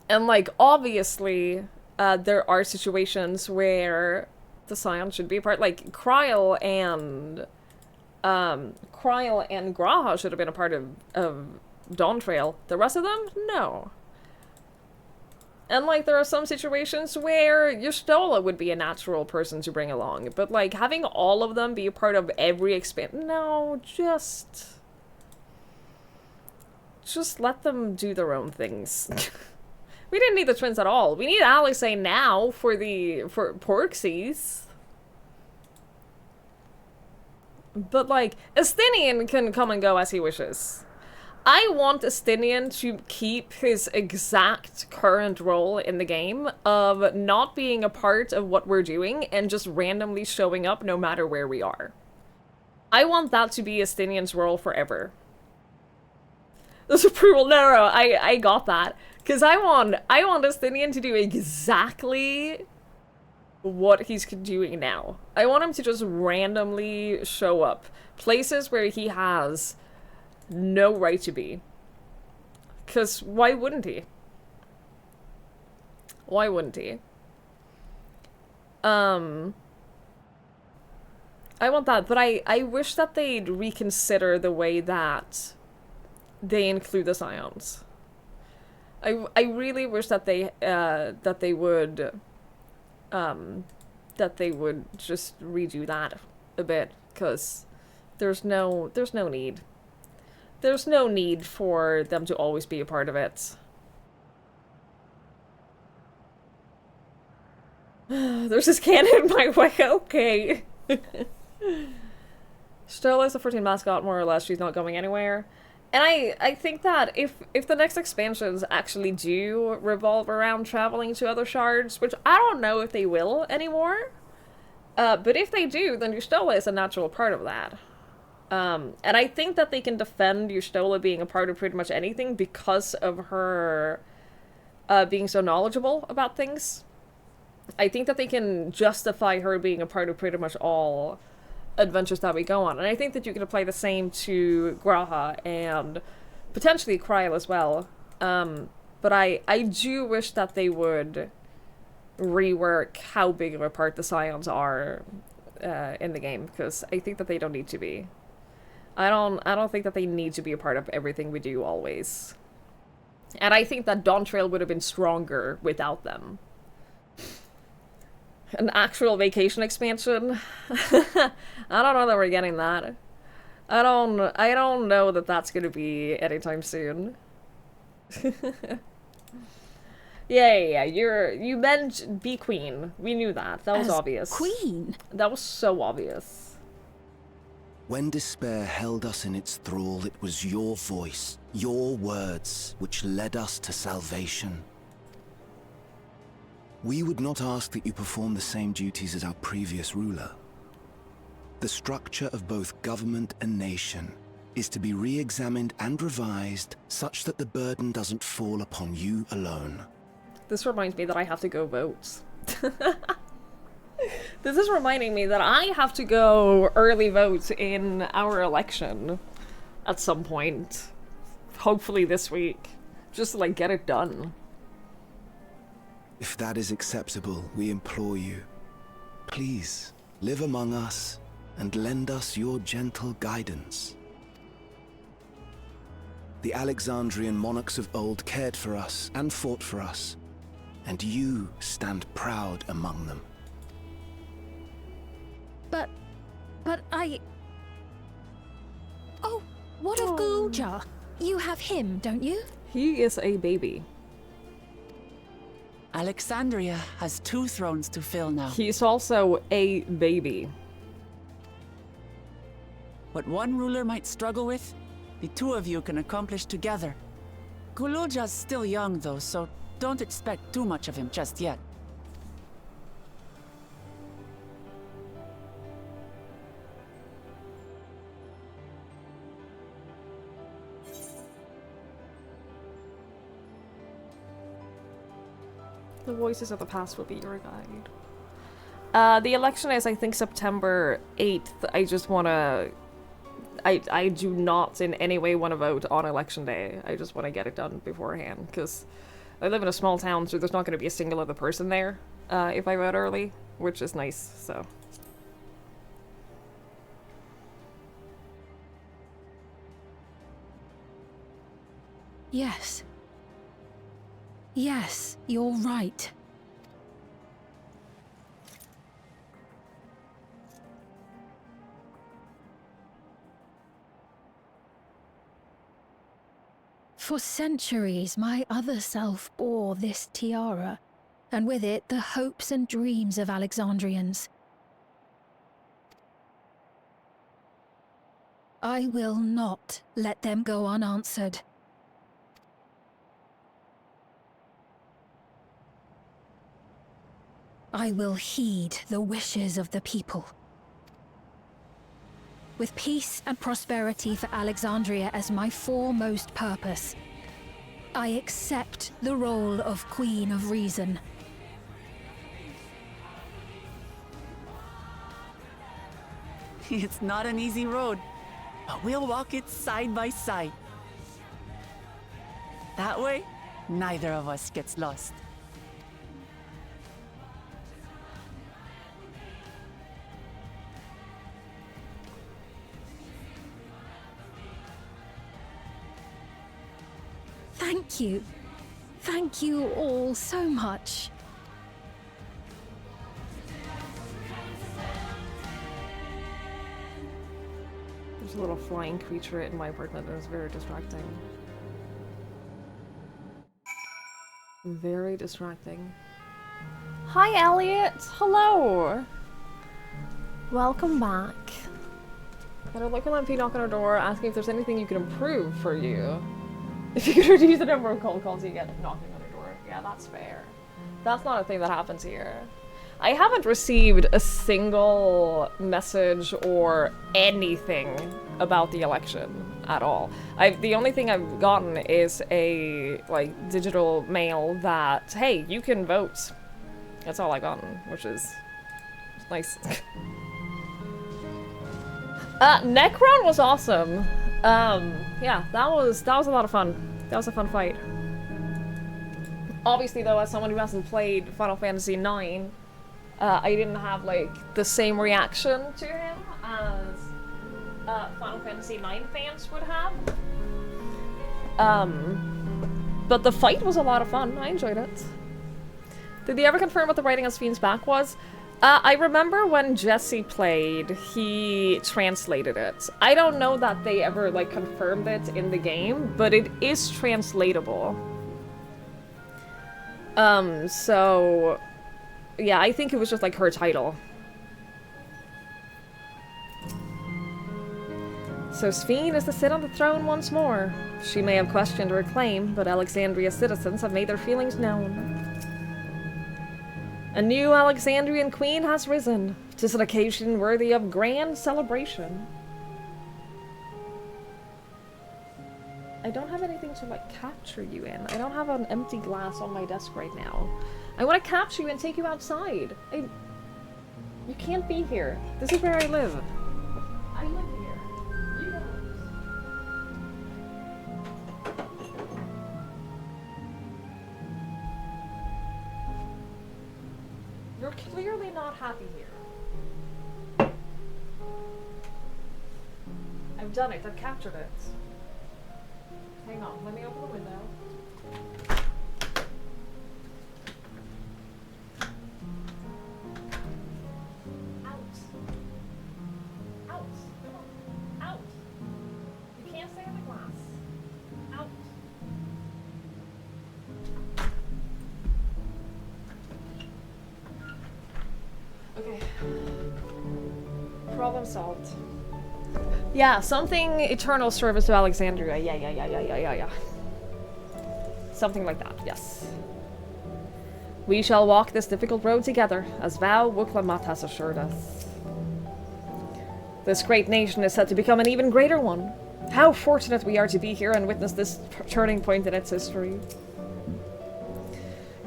[SPEAKER 1] like obviously there are situations where the Scions should be a part, like Kryl and Graha should have been a part of Dawn Trail. The rest of them, no. And, like, there are some situations where Y'shtola would be a natural person to bring along. But, like, having all of them be a part of every no, just let them do their own things. We didn't need the twins at all. We need Alice now for Porxies. But, like, Estinian can come and go as he wishes. I want Estinian to keep his exact current role in the game of not being a part of what we're doing and just randomly showing up no matter where we are. I want that to be Estinian's role forever. This approval, no, I got that. Because I want Estinian to do exactly what he's doing now. I want him to just randomly show up. Places where he has no right to be. Because why wouldn't he? Why wouldn't he? I want that, but I wish that they'd reconsider the way that they include the Scions. I really wish that they would just redo that a bit, because there's no need. There's no need for them to always be a part of it. There's this cannon in my way, okay. Stola is the 14 mascot, more or less. She's not going anywhere. And I think that if the next expansions actually do revolve around traveling to other shards, which I don't know if they will anymore, but if they do, then Y'shtola is a natural part of that. And I think that they can defend Y'shtola being a part of pretty much anything because of her being so knowledgeable about things. I think that they can justify her being a part of pretty much all adventures that we go on. And I think that you can apply the same to Graha and potentially Kryl as well. But I do wish that they would rework how big of a part the Scions are in the game, because I think that they don't need to be. I don't think that they need to be a part of everything we do always. And I think that Dawntrail would have been stronger without them. An actual vacation expansion? I don't know that we're getting that. I don't know that that's gonna be anytime soon. Yeah, you meant be queen. We knew that. That was obvious.
[SPEAKER 2] Queen?
[SPEAKER 1] That was so obvious.
[SPEAKER 5] When despair held us in its thrall, it was your voice, your words, which led us to salvation. We would not ask that you perform the same duties as our previous ruler. The structure of both government and nation is to be re-examined and revised such that the burden doesn't fall upon you alone.
[SPEAKER 1] This reminds me that I have to go vote. This is reminding me that I have to go early vote in our election at some point. Hopefully this week. Just to, like, get it done.
[SPEAKER 5] If that is acceptable, we implore you, please live among us and lend us your gentle guidance. The Alexandrian monarchs of old cared for us and fought for us, and you stand proud among them.
[SPEAKER 16] But I... Oh, what of Galuja? You have him, don't you?
[SPEAKER 1] He is a baby.
[SPEAKER 14] Alexandria has 2 thrones to fill now.
[SPEAKER 1] He's also a baby.
[SPEAKER 14] What one ruler might struggle with, the 2 of you can accomplish together. Galuja's still young though, so don't expect too much of him just yet.
[SPEAKER 1] The voices of the past will be your guide. The election is, I think, September 8th. I just want to... I do not in any way want to vote on election day. I just want to get it done beforehand, because I live in a small town, so there's not going to be a single other person there if I vote early, which is nice, so...
[SPEAKER 16] Yes.
[SPEAKER 15] Yes, you're right. For centuries, my other self bore this tiara, and with it the hopes and dreams of Alexandrians. I will not let them go unanswered. I will heed the wishes of the people. With peace and prosperity for Alexandria as my foremost purpose, I accept the role of Queen of Reason.
[SPEAKER 14] It's not an easy road, but we'll walk it side by side. That way, neither of us gets lost.
[SPEAKER 15] Thank you. Thank you all so much.
[SPEAKER 1] There's a little flying creature in my apartment and it's very distracting. Very distracting. Hi, Elliot! Hello! Welcome back. And I'm looking at knock on our door, asking if there's anything you can improve for you. If you could reduce the number of cold calls you get knocking on your door. Yeah, that's fair. That's not a thing that happens here. I haven't received a single message or anything about the election at all. The only thing I've gotten is a, like, digital mail that, hey, you can vote. That's all I've gotten, which is nice. Necron was awesome. Yeah, that was a lot of fun. That was a fun fight. Obviously, though, as someone who hasn't played Final Fantasy IX, I didn't have, like, the same reaction to him as Final Fantasy IX fans would have. But the fight was a lot of fun. I enjoyed it. Did they ever confirm what the writing on Sphne's back was? I remember when Jesse played, he translated it. I don't know that they ever, like, confirmed it in the game, but it is translatable. So... yeah, I think it was just, like, her title. So Sphene is to sit on the throne once more. She may have questioned her claim, but Alexandria's citizens have made their feelings known. A new Alexandrian queen has risen. 'Tis an occasion worthy of grand celebration. I don't have anything to, like, capture you in. I don't have an empty glass on my desk right now. I want to capture you and take you outside. You can't be here. This is where I live. I live here. You don't. You're clearly not happy here. I've done it. I've captured it. Hang on. Let me open the window. Okay. Problem solved. Yeah, something eternal service to Alexandria. Yeah. Something like that, yes. We shall walk this difficult road together, as Val Wuklamat has assured us. This great nation is set to become an even greater one. How fortunate we are to be here and witness this turning point in its history.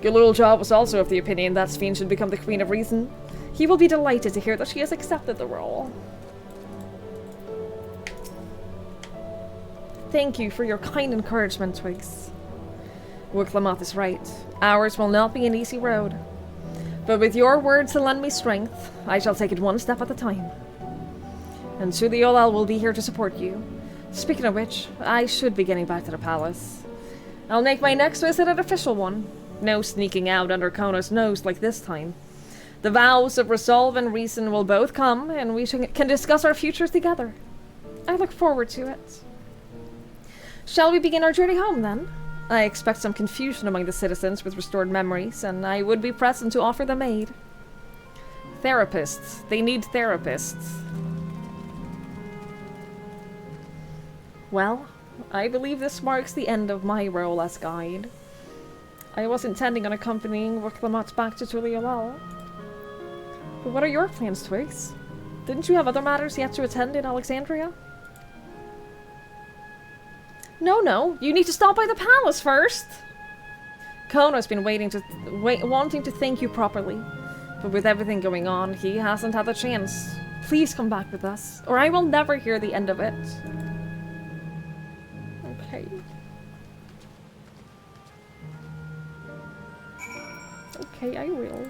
[SPEAKER 1] Gilul was also of the opinion that Sphene should become the Queen of Reason. He will be delighted to hear that she has accepted the role. Thank you for your kind encouragement, Twigs. Wuklamat is right. Ours will not be an easy road. But with your words to lend me strength, I shall take it one step at a time. And Suliolal will be here to support you. Speaking of which, I should be getting back to the palace. I'll make my next visit an official one. No sneaking out under Kona's nose like this time. The vows of resolve and reason will both come, and we can discuss our futures together. I look forward to it. Shall we begin our journey home, then? I expect some confusion among the citizens with restored memories, and I would be present to offer them aid. Therapists. They need therapists. Well, I believe this marks the end of my role as guide. I was intending on accompanying Wicklamat back to Tuliolal. But what are your plans, Twigs? Didn't you have other matters yet to attend in Alexandria? No, you need to stop by the palace first! Kona's been wanting to thank you properly. But with everything going on, he hasn't had the chance. Please come back with us, or I will never hear the end of it. Okay. Okay, I will.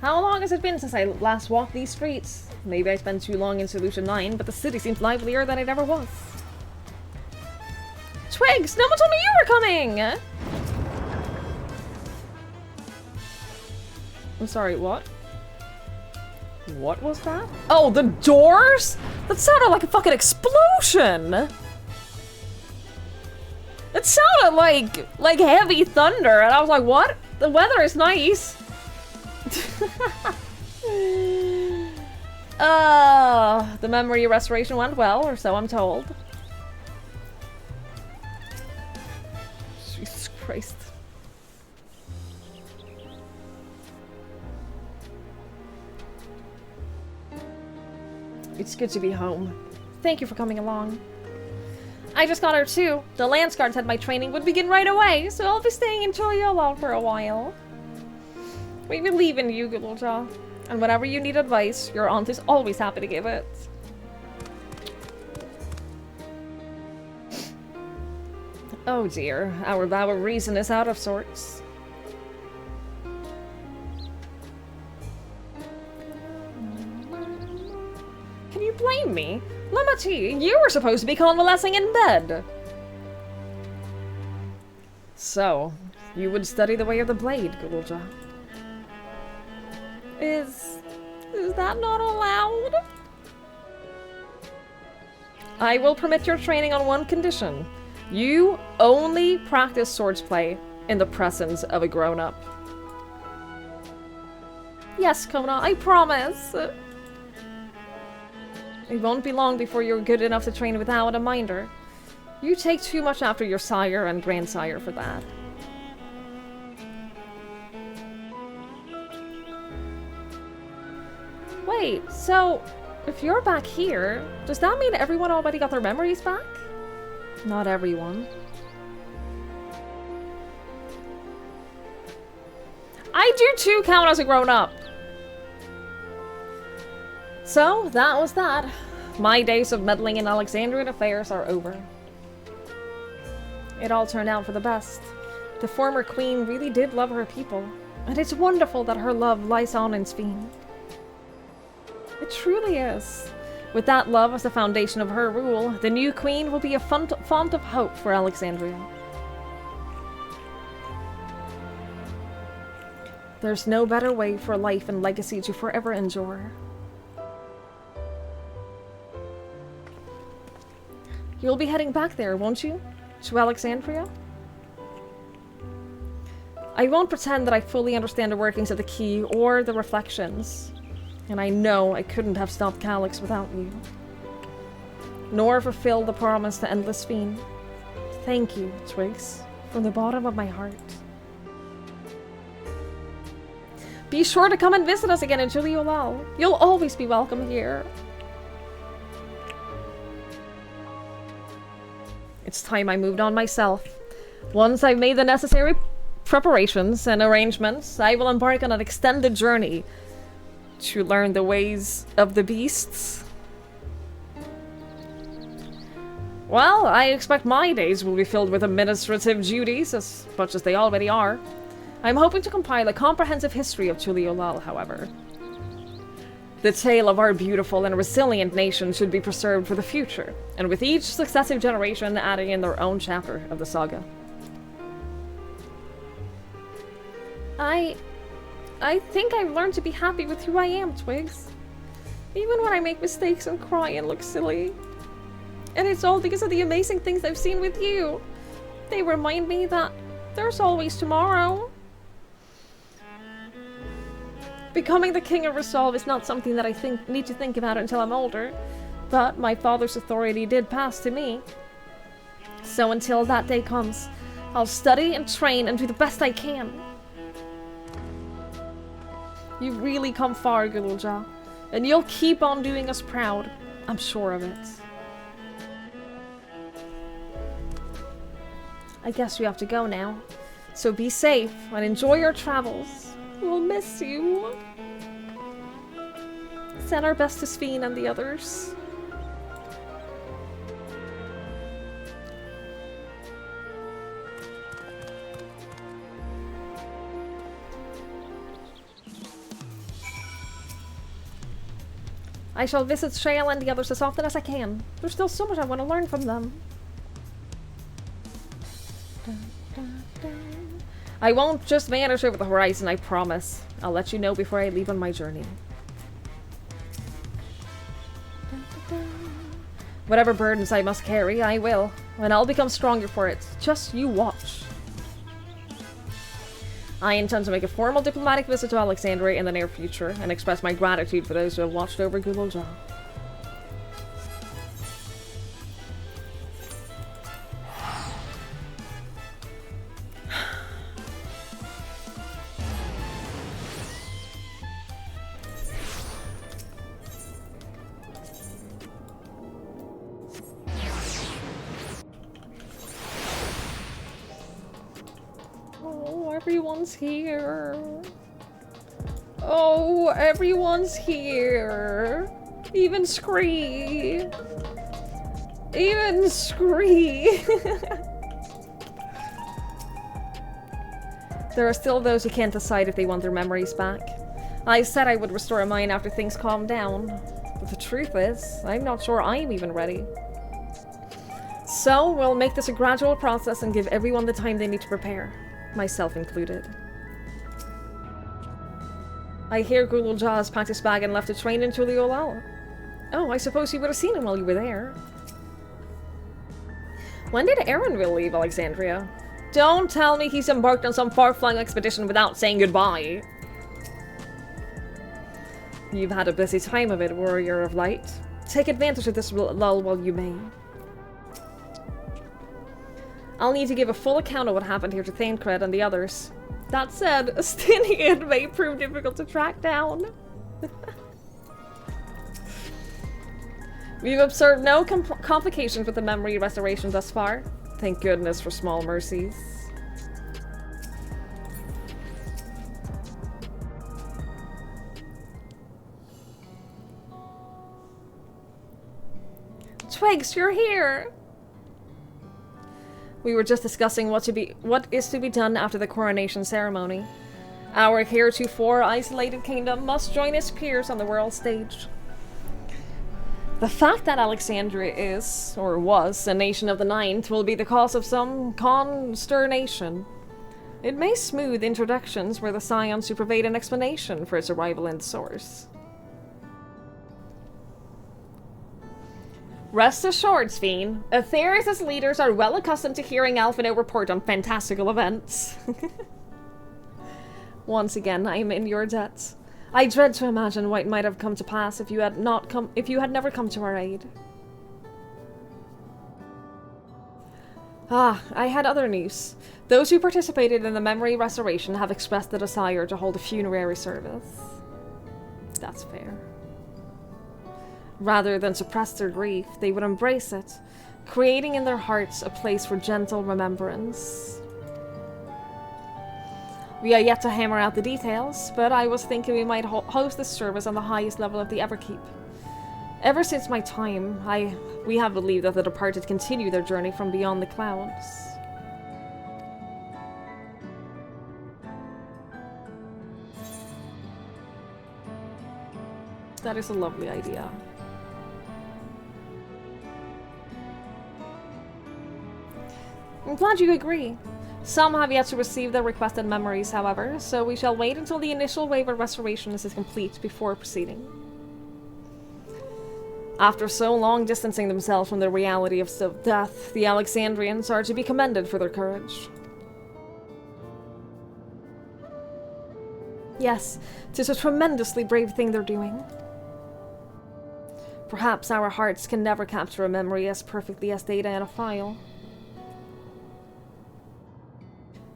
[SPEAKER 1] How long has it been since I last walked these streets? Maybe I spent too long in Solution 9, but the city seems livelier than it ever was. Twigs! No one told me you were coming! I'm sorry, what? What was that? Oh, the doors?! That sounded like a fucking explosion! It sounded like heavy thunder, and I was like, what? The weather is nice. The memory restoration went well, or so I'm told. Jesus Christ. It's good to be home. Thank you for coming along. I just got here too. The Lance Guard said my training would begin right away, so I'll be staying in Tuliolal for a while. We believe in you, Gululja. And whenever you need advice, your aunt is always happy to give it. Oh dear, our vow of reason is out of sorts. Can you blame me? Lamati, you were supposed to be convalescing in bed. So, you would study the way of the blade, Gululja. Is that not allowed? I will permit your training on one condition. You only practice swordsplay in the presence of a grown-up. Yes, Kona, I promise. It won't be long before you're good enough to train without a minder. You take too much after your sire and grandsire for that. Wait, so if you're back here, does that mean everyone already got their memories back? Not everyone. I do too count as a grown-up. So, that was that. My days of meddling in Alexandrian affairs are over. It all turned out for the best. The former queen really did love her people, and it's wonderful that her love lies on in Sphene. It truly is. With that love as the foundation of her rule, the new queen will be a font of hope for Alexandria. There's no better way for life and legacy to forever endure. You'll be heading back there, won't you? To Alexandria? I won't pretend that I fully understand the workings of the key or the reflections. And I know I couldn't have stopped Calyx without you. Nor fulfill the promise to Endless Fiend. Thank you, Twigs, from the bottom of my heart. Be sure to come and visit us again in Tuliolal. You'll always be welcome here. It's time I moved on myself. Once I've made the necessary preparations and arrangements, I will embark on an extended journey to learn the ways of the beasts. Well, I expect my days will be filled with administrative duties, as much as they already are. I'm hoping to compile a comprehensive history of Tuliolal, however. The tale of our beautiful and resilient nation should be preserved for the future, and with each successive generation adding in their own chapter of the saga. I think I've learned to be happy with who I am, Twigs. Even when I make mistakes and cry and look silly. And it's all because of the amazing things I've seen with you. They remind me that there's always tomorrow. Becoming the King of Resolve is not something that I need to think about until I'm older, but my father's authority did pass to me. So until that day comes, I'll study and train and do the best I can. You've really come far, Gululja, and you'll keep on doing us proud. I'm sure of it. I guess we have to go now. So be safe and enjoy your travels. We'll miss you. Send our best to Sphene and the others. I shall visit Shale and the others as often as I can. There's still so much I want to learn from them. I won't just vanish over the horizon, I promise. I'll let you know before I leave on my journey. Whatever burdens I must carry, I will. And I'll become stronger for it. Just you watch. I intend to make a formal diplomatic visit to Alexandria in the near future and express my gratitude for those who have watched over Gululja. Everyone's here. Oh, everyone's here. Even Scree. Even Scree. There are still those who can't decide if they want their memories back. I said I would restore mine after things calm down. But the truth is, I'm not sure I'm even ready. So, we'll make this a gradual process and give everyone the time they need to prepare. Myself included. I hear Gululja has packed his bag and left to train in Tuliolal. Oh, I suppose you would have seen him while you were there. When did Aaronville leave Alexandria? Don't tell me he's embarked on some far-flung expedition without saying goodbye. You've had a busy time of it, Warrior of Light. Take advantage of this lull while you may. I'll need to give a full account of what happened here to Thancred and the others. That said, Stinian may prove difficult to track down. We've observed no complications with the memory restoration thus far. Thank goodness for small mercies. Twigs, you're here! We were just discussing what is to be done after the coronation ceremony. Our heretofore isolated kingdom must join its peers on the world stage. The fact that Alexandria is, or was, a nation of the Ninth will be the cause of some consternation. It may smooth introductions where the Scions who provide an explanation for its arrival in the source. Rest assured, Sphene. Atheris' leaders are well accustomed to hearing Alphino report on fantastical events. Once again, I am in your debt. I dread to imagine what might have come to pass if you had never come to our aid. Ah, I had other news. Those who participated in the memory restoration have expressed the desire to hold a funerary service. That's fair. Rather than suppress their grief, they would embrace it, creating in their hearts a place for gentle remembrance. We are yet to hammer out the details, but I was thinking we might host this service on the highest level of the Everkeep. Ever since my time, we have believed that the departed continue their journey from beyond the clouds. That is a lovely idea. I'm glad you agree. Some have yet to receive their requested memories, however, so we shall wait until the initial wave of restorations is complete before proceeding. After so long distancing themselves from the reality of death, the Alexandrians are to be commended for their courage. Yes, 'tis a tremendously brave thing they're doing. Perhaps our hearts can never capture a memory as perfectly as data in a file.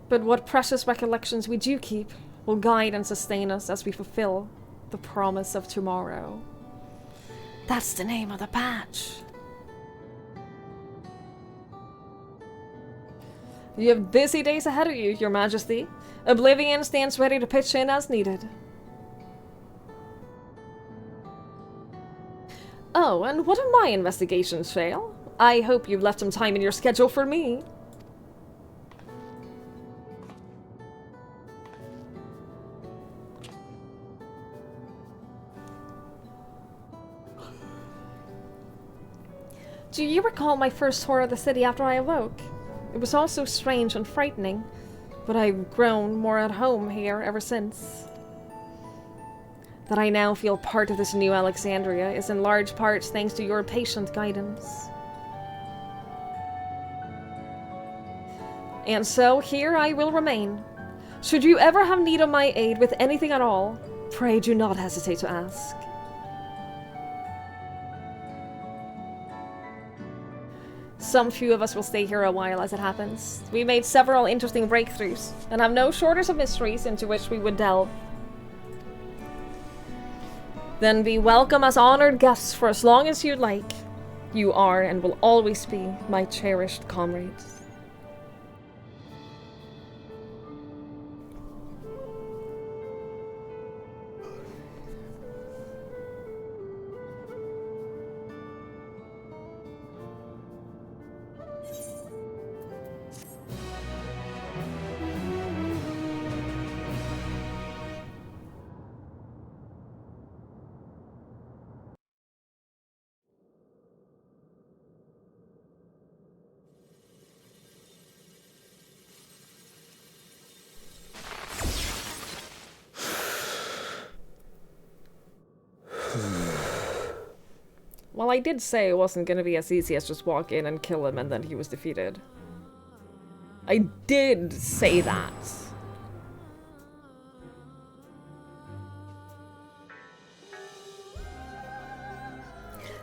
[SPEAKER 1] But what precious recollections we do keep will guide and sustain us as we fulfill the promise of tomorrow. That's the name of the patch. You have busy days ahead of you, Your Majesty. Oblivion stands ready to pitch in as needed. Oh, and what if my investigations fail? I hope you've left some time in your schedule for me. Do you recall my first tour of the city after I awoke? It was all so strange and frightening, but I've grown more at home here ever since. That I now feel part of this new Alexandria is in large part thanks to your patient guidance. And so here I will remain. Should you ever have need of my aid with anything at all, pray do not hesitate to ask. Some few of us will stay here a while as it happens. We made several interesting breakthroughs, and have no shortage of mysteries into which we would delve. Then be welcome as honored guests for as long as you'd like. You are and will always be my cherished comrades. Well, I did say it wasn't going to be as easy as just walk in and kill him and then he was defeated. I did say that.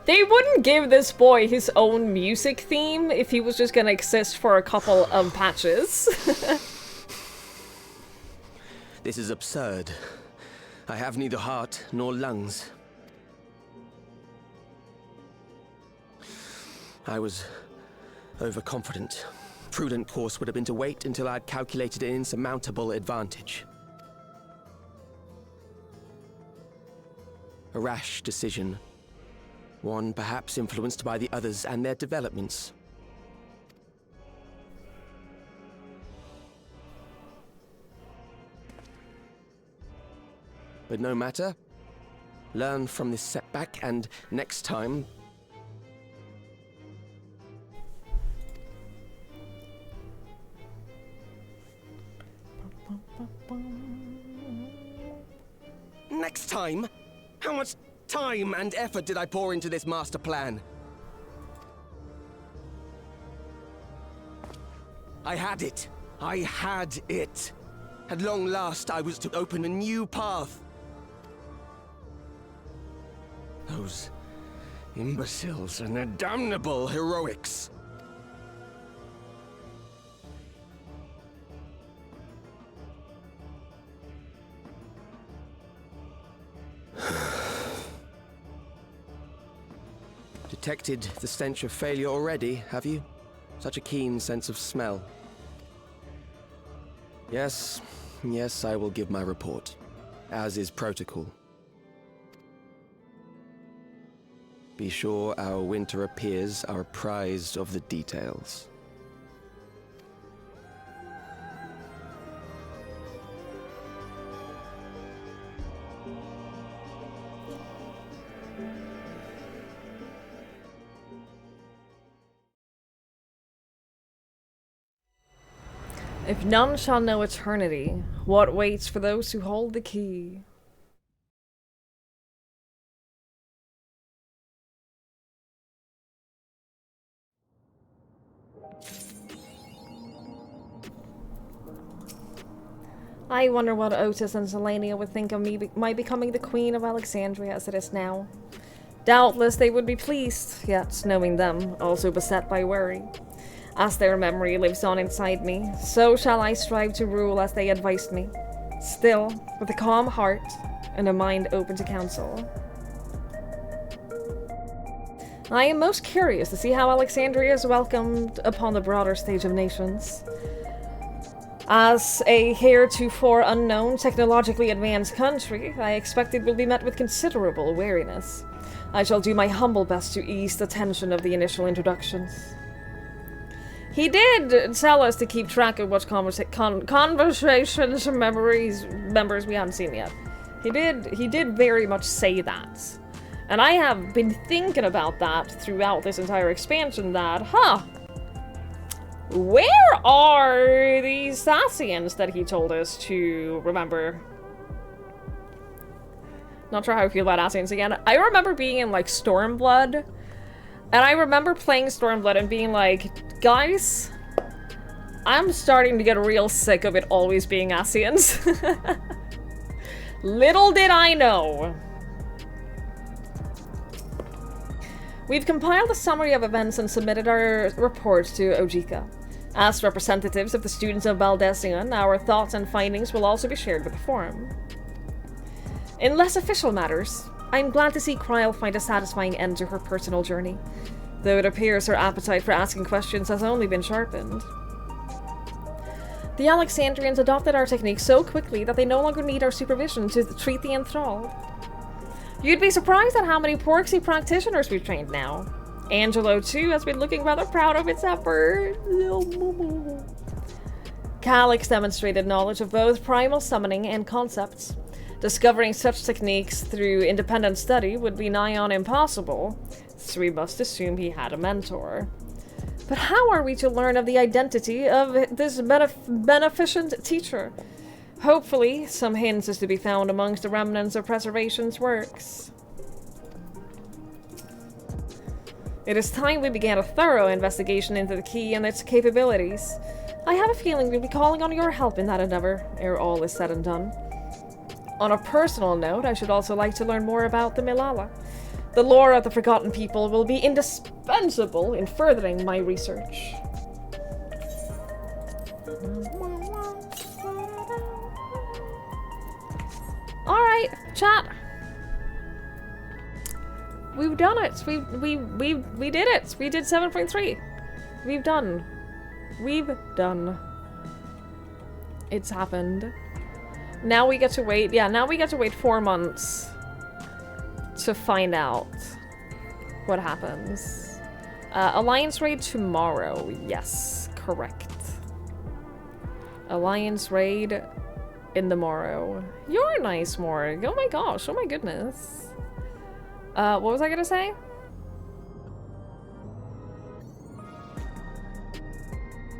[SPEAKER 1] They wouldn't give this boy his own music theme if he was just going to exist for a couple of patches.
[SPEAKER 6] This is absurd. I have neither heart nor lungs. I was overconfident. Prudent course would have been to wait until I'd calculated an insurmountable advantage. A rash decision. One perhaps influenced by the others and their developments. But no matter. Learn from this setback and next time... Next time? How much time and effort did I pour into this master plan? I had it. I had it. At long last, I was to open a new path. Those imbeciles and their damnable heroics. Detected the stench of failure already, have you? Such a keen sense of smell. Yes, Yes, I will give my report, as is protocol. Be sure our winter peers are apprised of the details.
[SPEAKER 1] If none shall know eternity, what waits for those who hold the key? I wonder what Otis and Selenia would think of me my becoming the Queen of Alexandria as it is now. Doubtless they would be pleased, yet knowing them, also beset by worry. As their memory lives on inside me, so shall I strive to rule as they advised me. Still, with a calm heart and a mind open to counsel. I am most curious to see how Alexandria is welcomed upon the broader stage of nations. As a heretofore unknown, technologically advanced country, I expect it will be met with considerable wariness. I shall do my humble best to ease the tension of the initial introductions. He did tell us to keep track of what conversations and members we haven't seen yet. He did very much say that. And I have been thinking about that throughout this entire expansion that, where are these Sassians that he told us to remember? Not sure how I feel about Assassins again. I remember being in, like, Stormblood. And I remember playing Stormblood and being like, guys, I'm starting to get real sick of it always being Assassins. Little did I know. We've compiled a summary of events and submitted our report to Ojika. As representatives of the students of Baldesion, our thoughts and findings will also be shared with the forum. In less official matters, I'm glad to see Kryl find a satisfying end to her personal journey, though it appears her appetite for asking questions has only been sharpened. The Alexandrians adopted our technique so quickly that they no longer need our supervision to treat the enthralled. You'd be surprised at how many Porksy practitioners we've trained now. Angelo, too, has been looking rather proud of its efforts. Calyx demonstrated knowledge of both primal summoning and concepts. Discovering such techniques through independent study would be nigh on impossible, so we must assume he had a mentor. But how are we to learn of the identity of this beneficent teacher? Hopefully, some hints is to be found amongst the remnants of Preservation's works. It is time we began a thorough investigation into the key and its capabilities. I have a feeling we'll be calling on your help in that endeavor, ere all is said and done. On a personal note, I should also like to learn more about the Milala. The lore of the Forgotten People will be indispensable in furthering my research. Alright, chat. We've done it. We did it. We did 7.3. We've done. It's happened. Now we get to wait. Yeah, now we get to wait 4 months to find out what happens. Alliance raid tomorrow. Yes, correct. Alliance raid in the morrow. You're nice, Morg. Oh my gosh. Oh my goodness. What was I gonna say?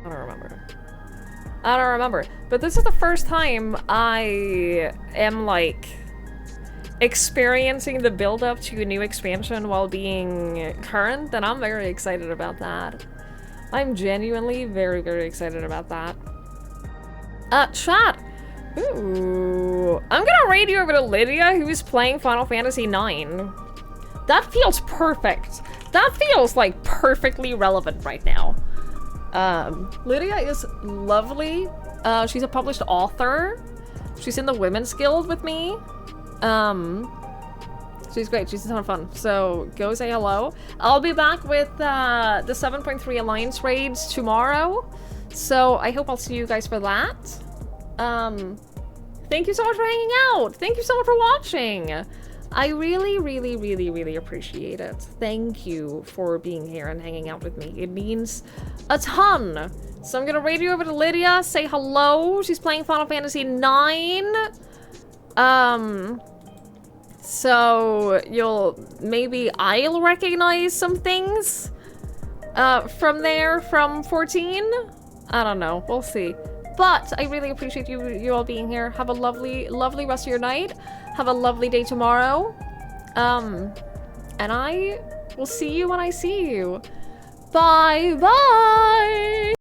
[SPEAKER 1] I don't remember. But this is the first time I am, like, experiencing the build-up to a new expansion while being current, and I'm very excited about that. I'm genuinely very, very excited about that. Chat! Ooh. I'm gonna raid you over to Lydia, who is playing Final Fantasy IX. That feels perfect. That feels, like, perfectly relevant right now. Lydia is lovely. She's a published author. She's in the Women's Guild with me. She's great. She's a ton of fun. So go say hello. I'll be back with the 7.3 Alliance raids tomorrow. So I hope I'll see you guys for that. Thank you so much for hanging out. Thank you so much for watching. I really, really, really, really appreciate it. Thank you for being here and hanging out with me. It means a ton. So I'm gonna radio over to Lydia, say hello. She's playing Final Fantasy IX. So I'll recognize some things from there, from 14. I don't know. We'll see. But I really appreciate you all being here. Have a lovely, lovely rest of your night. Have a lovely day tomorrow. And I will see you when I see you. Bye bye.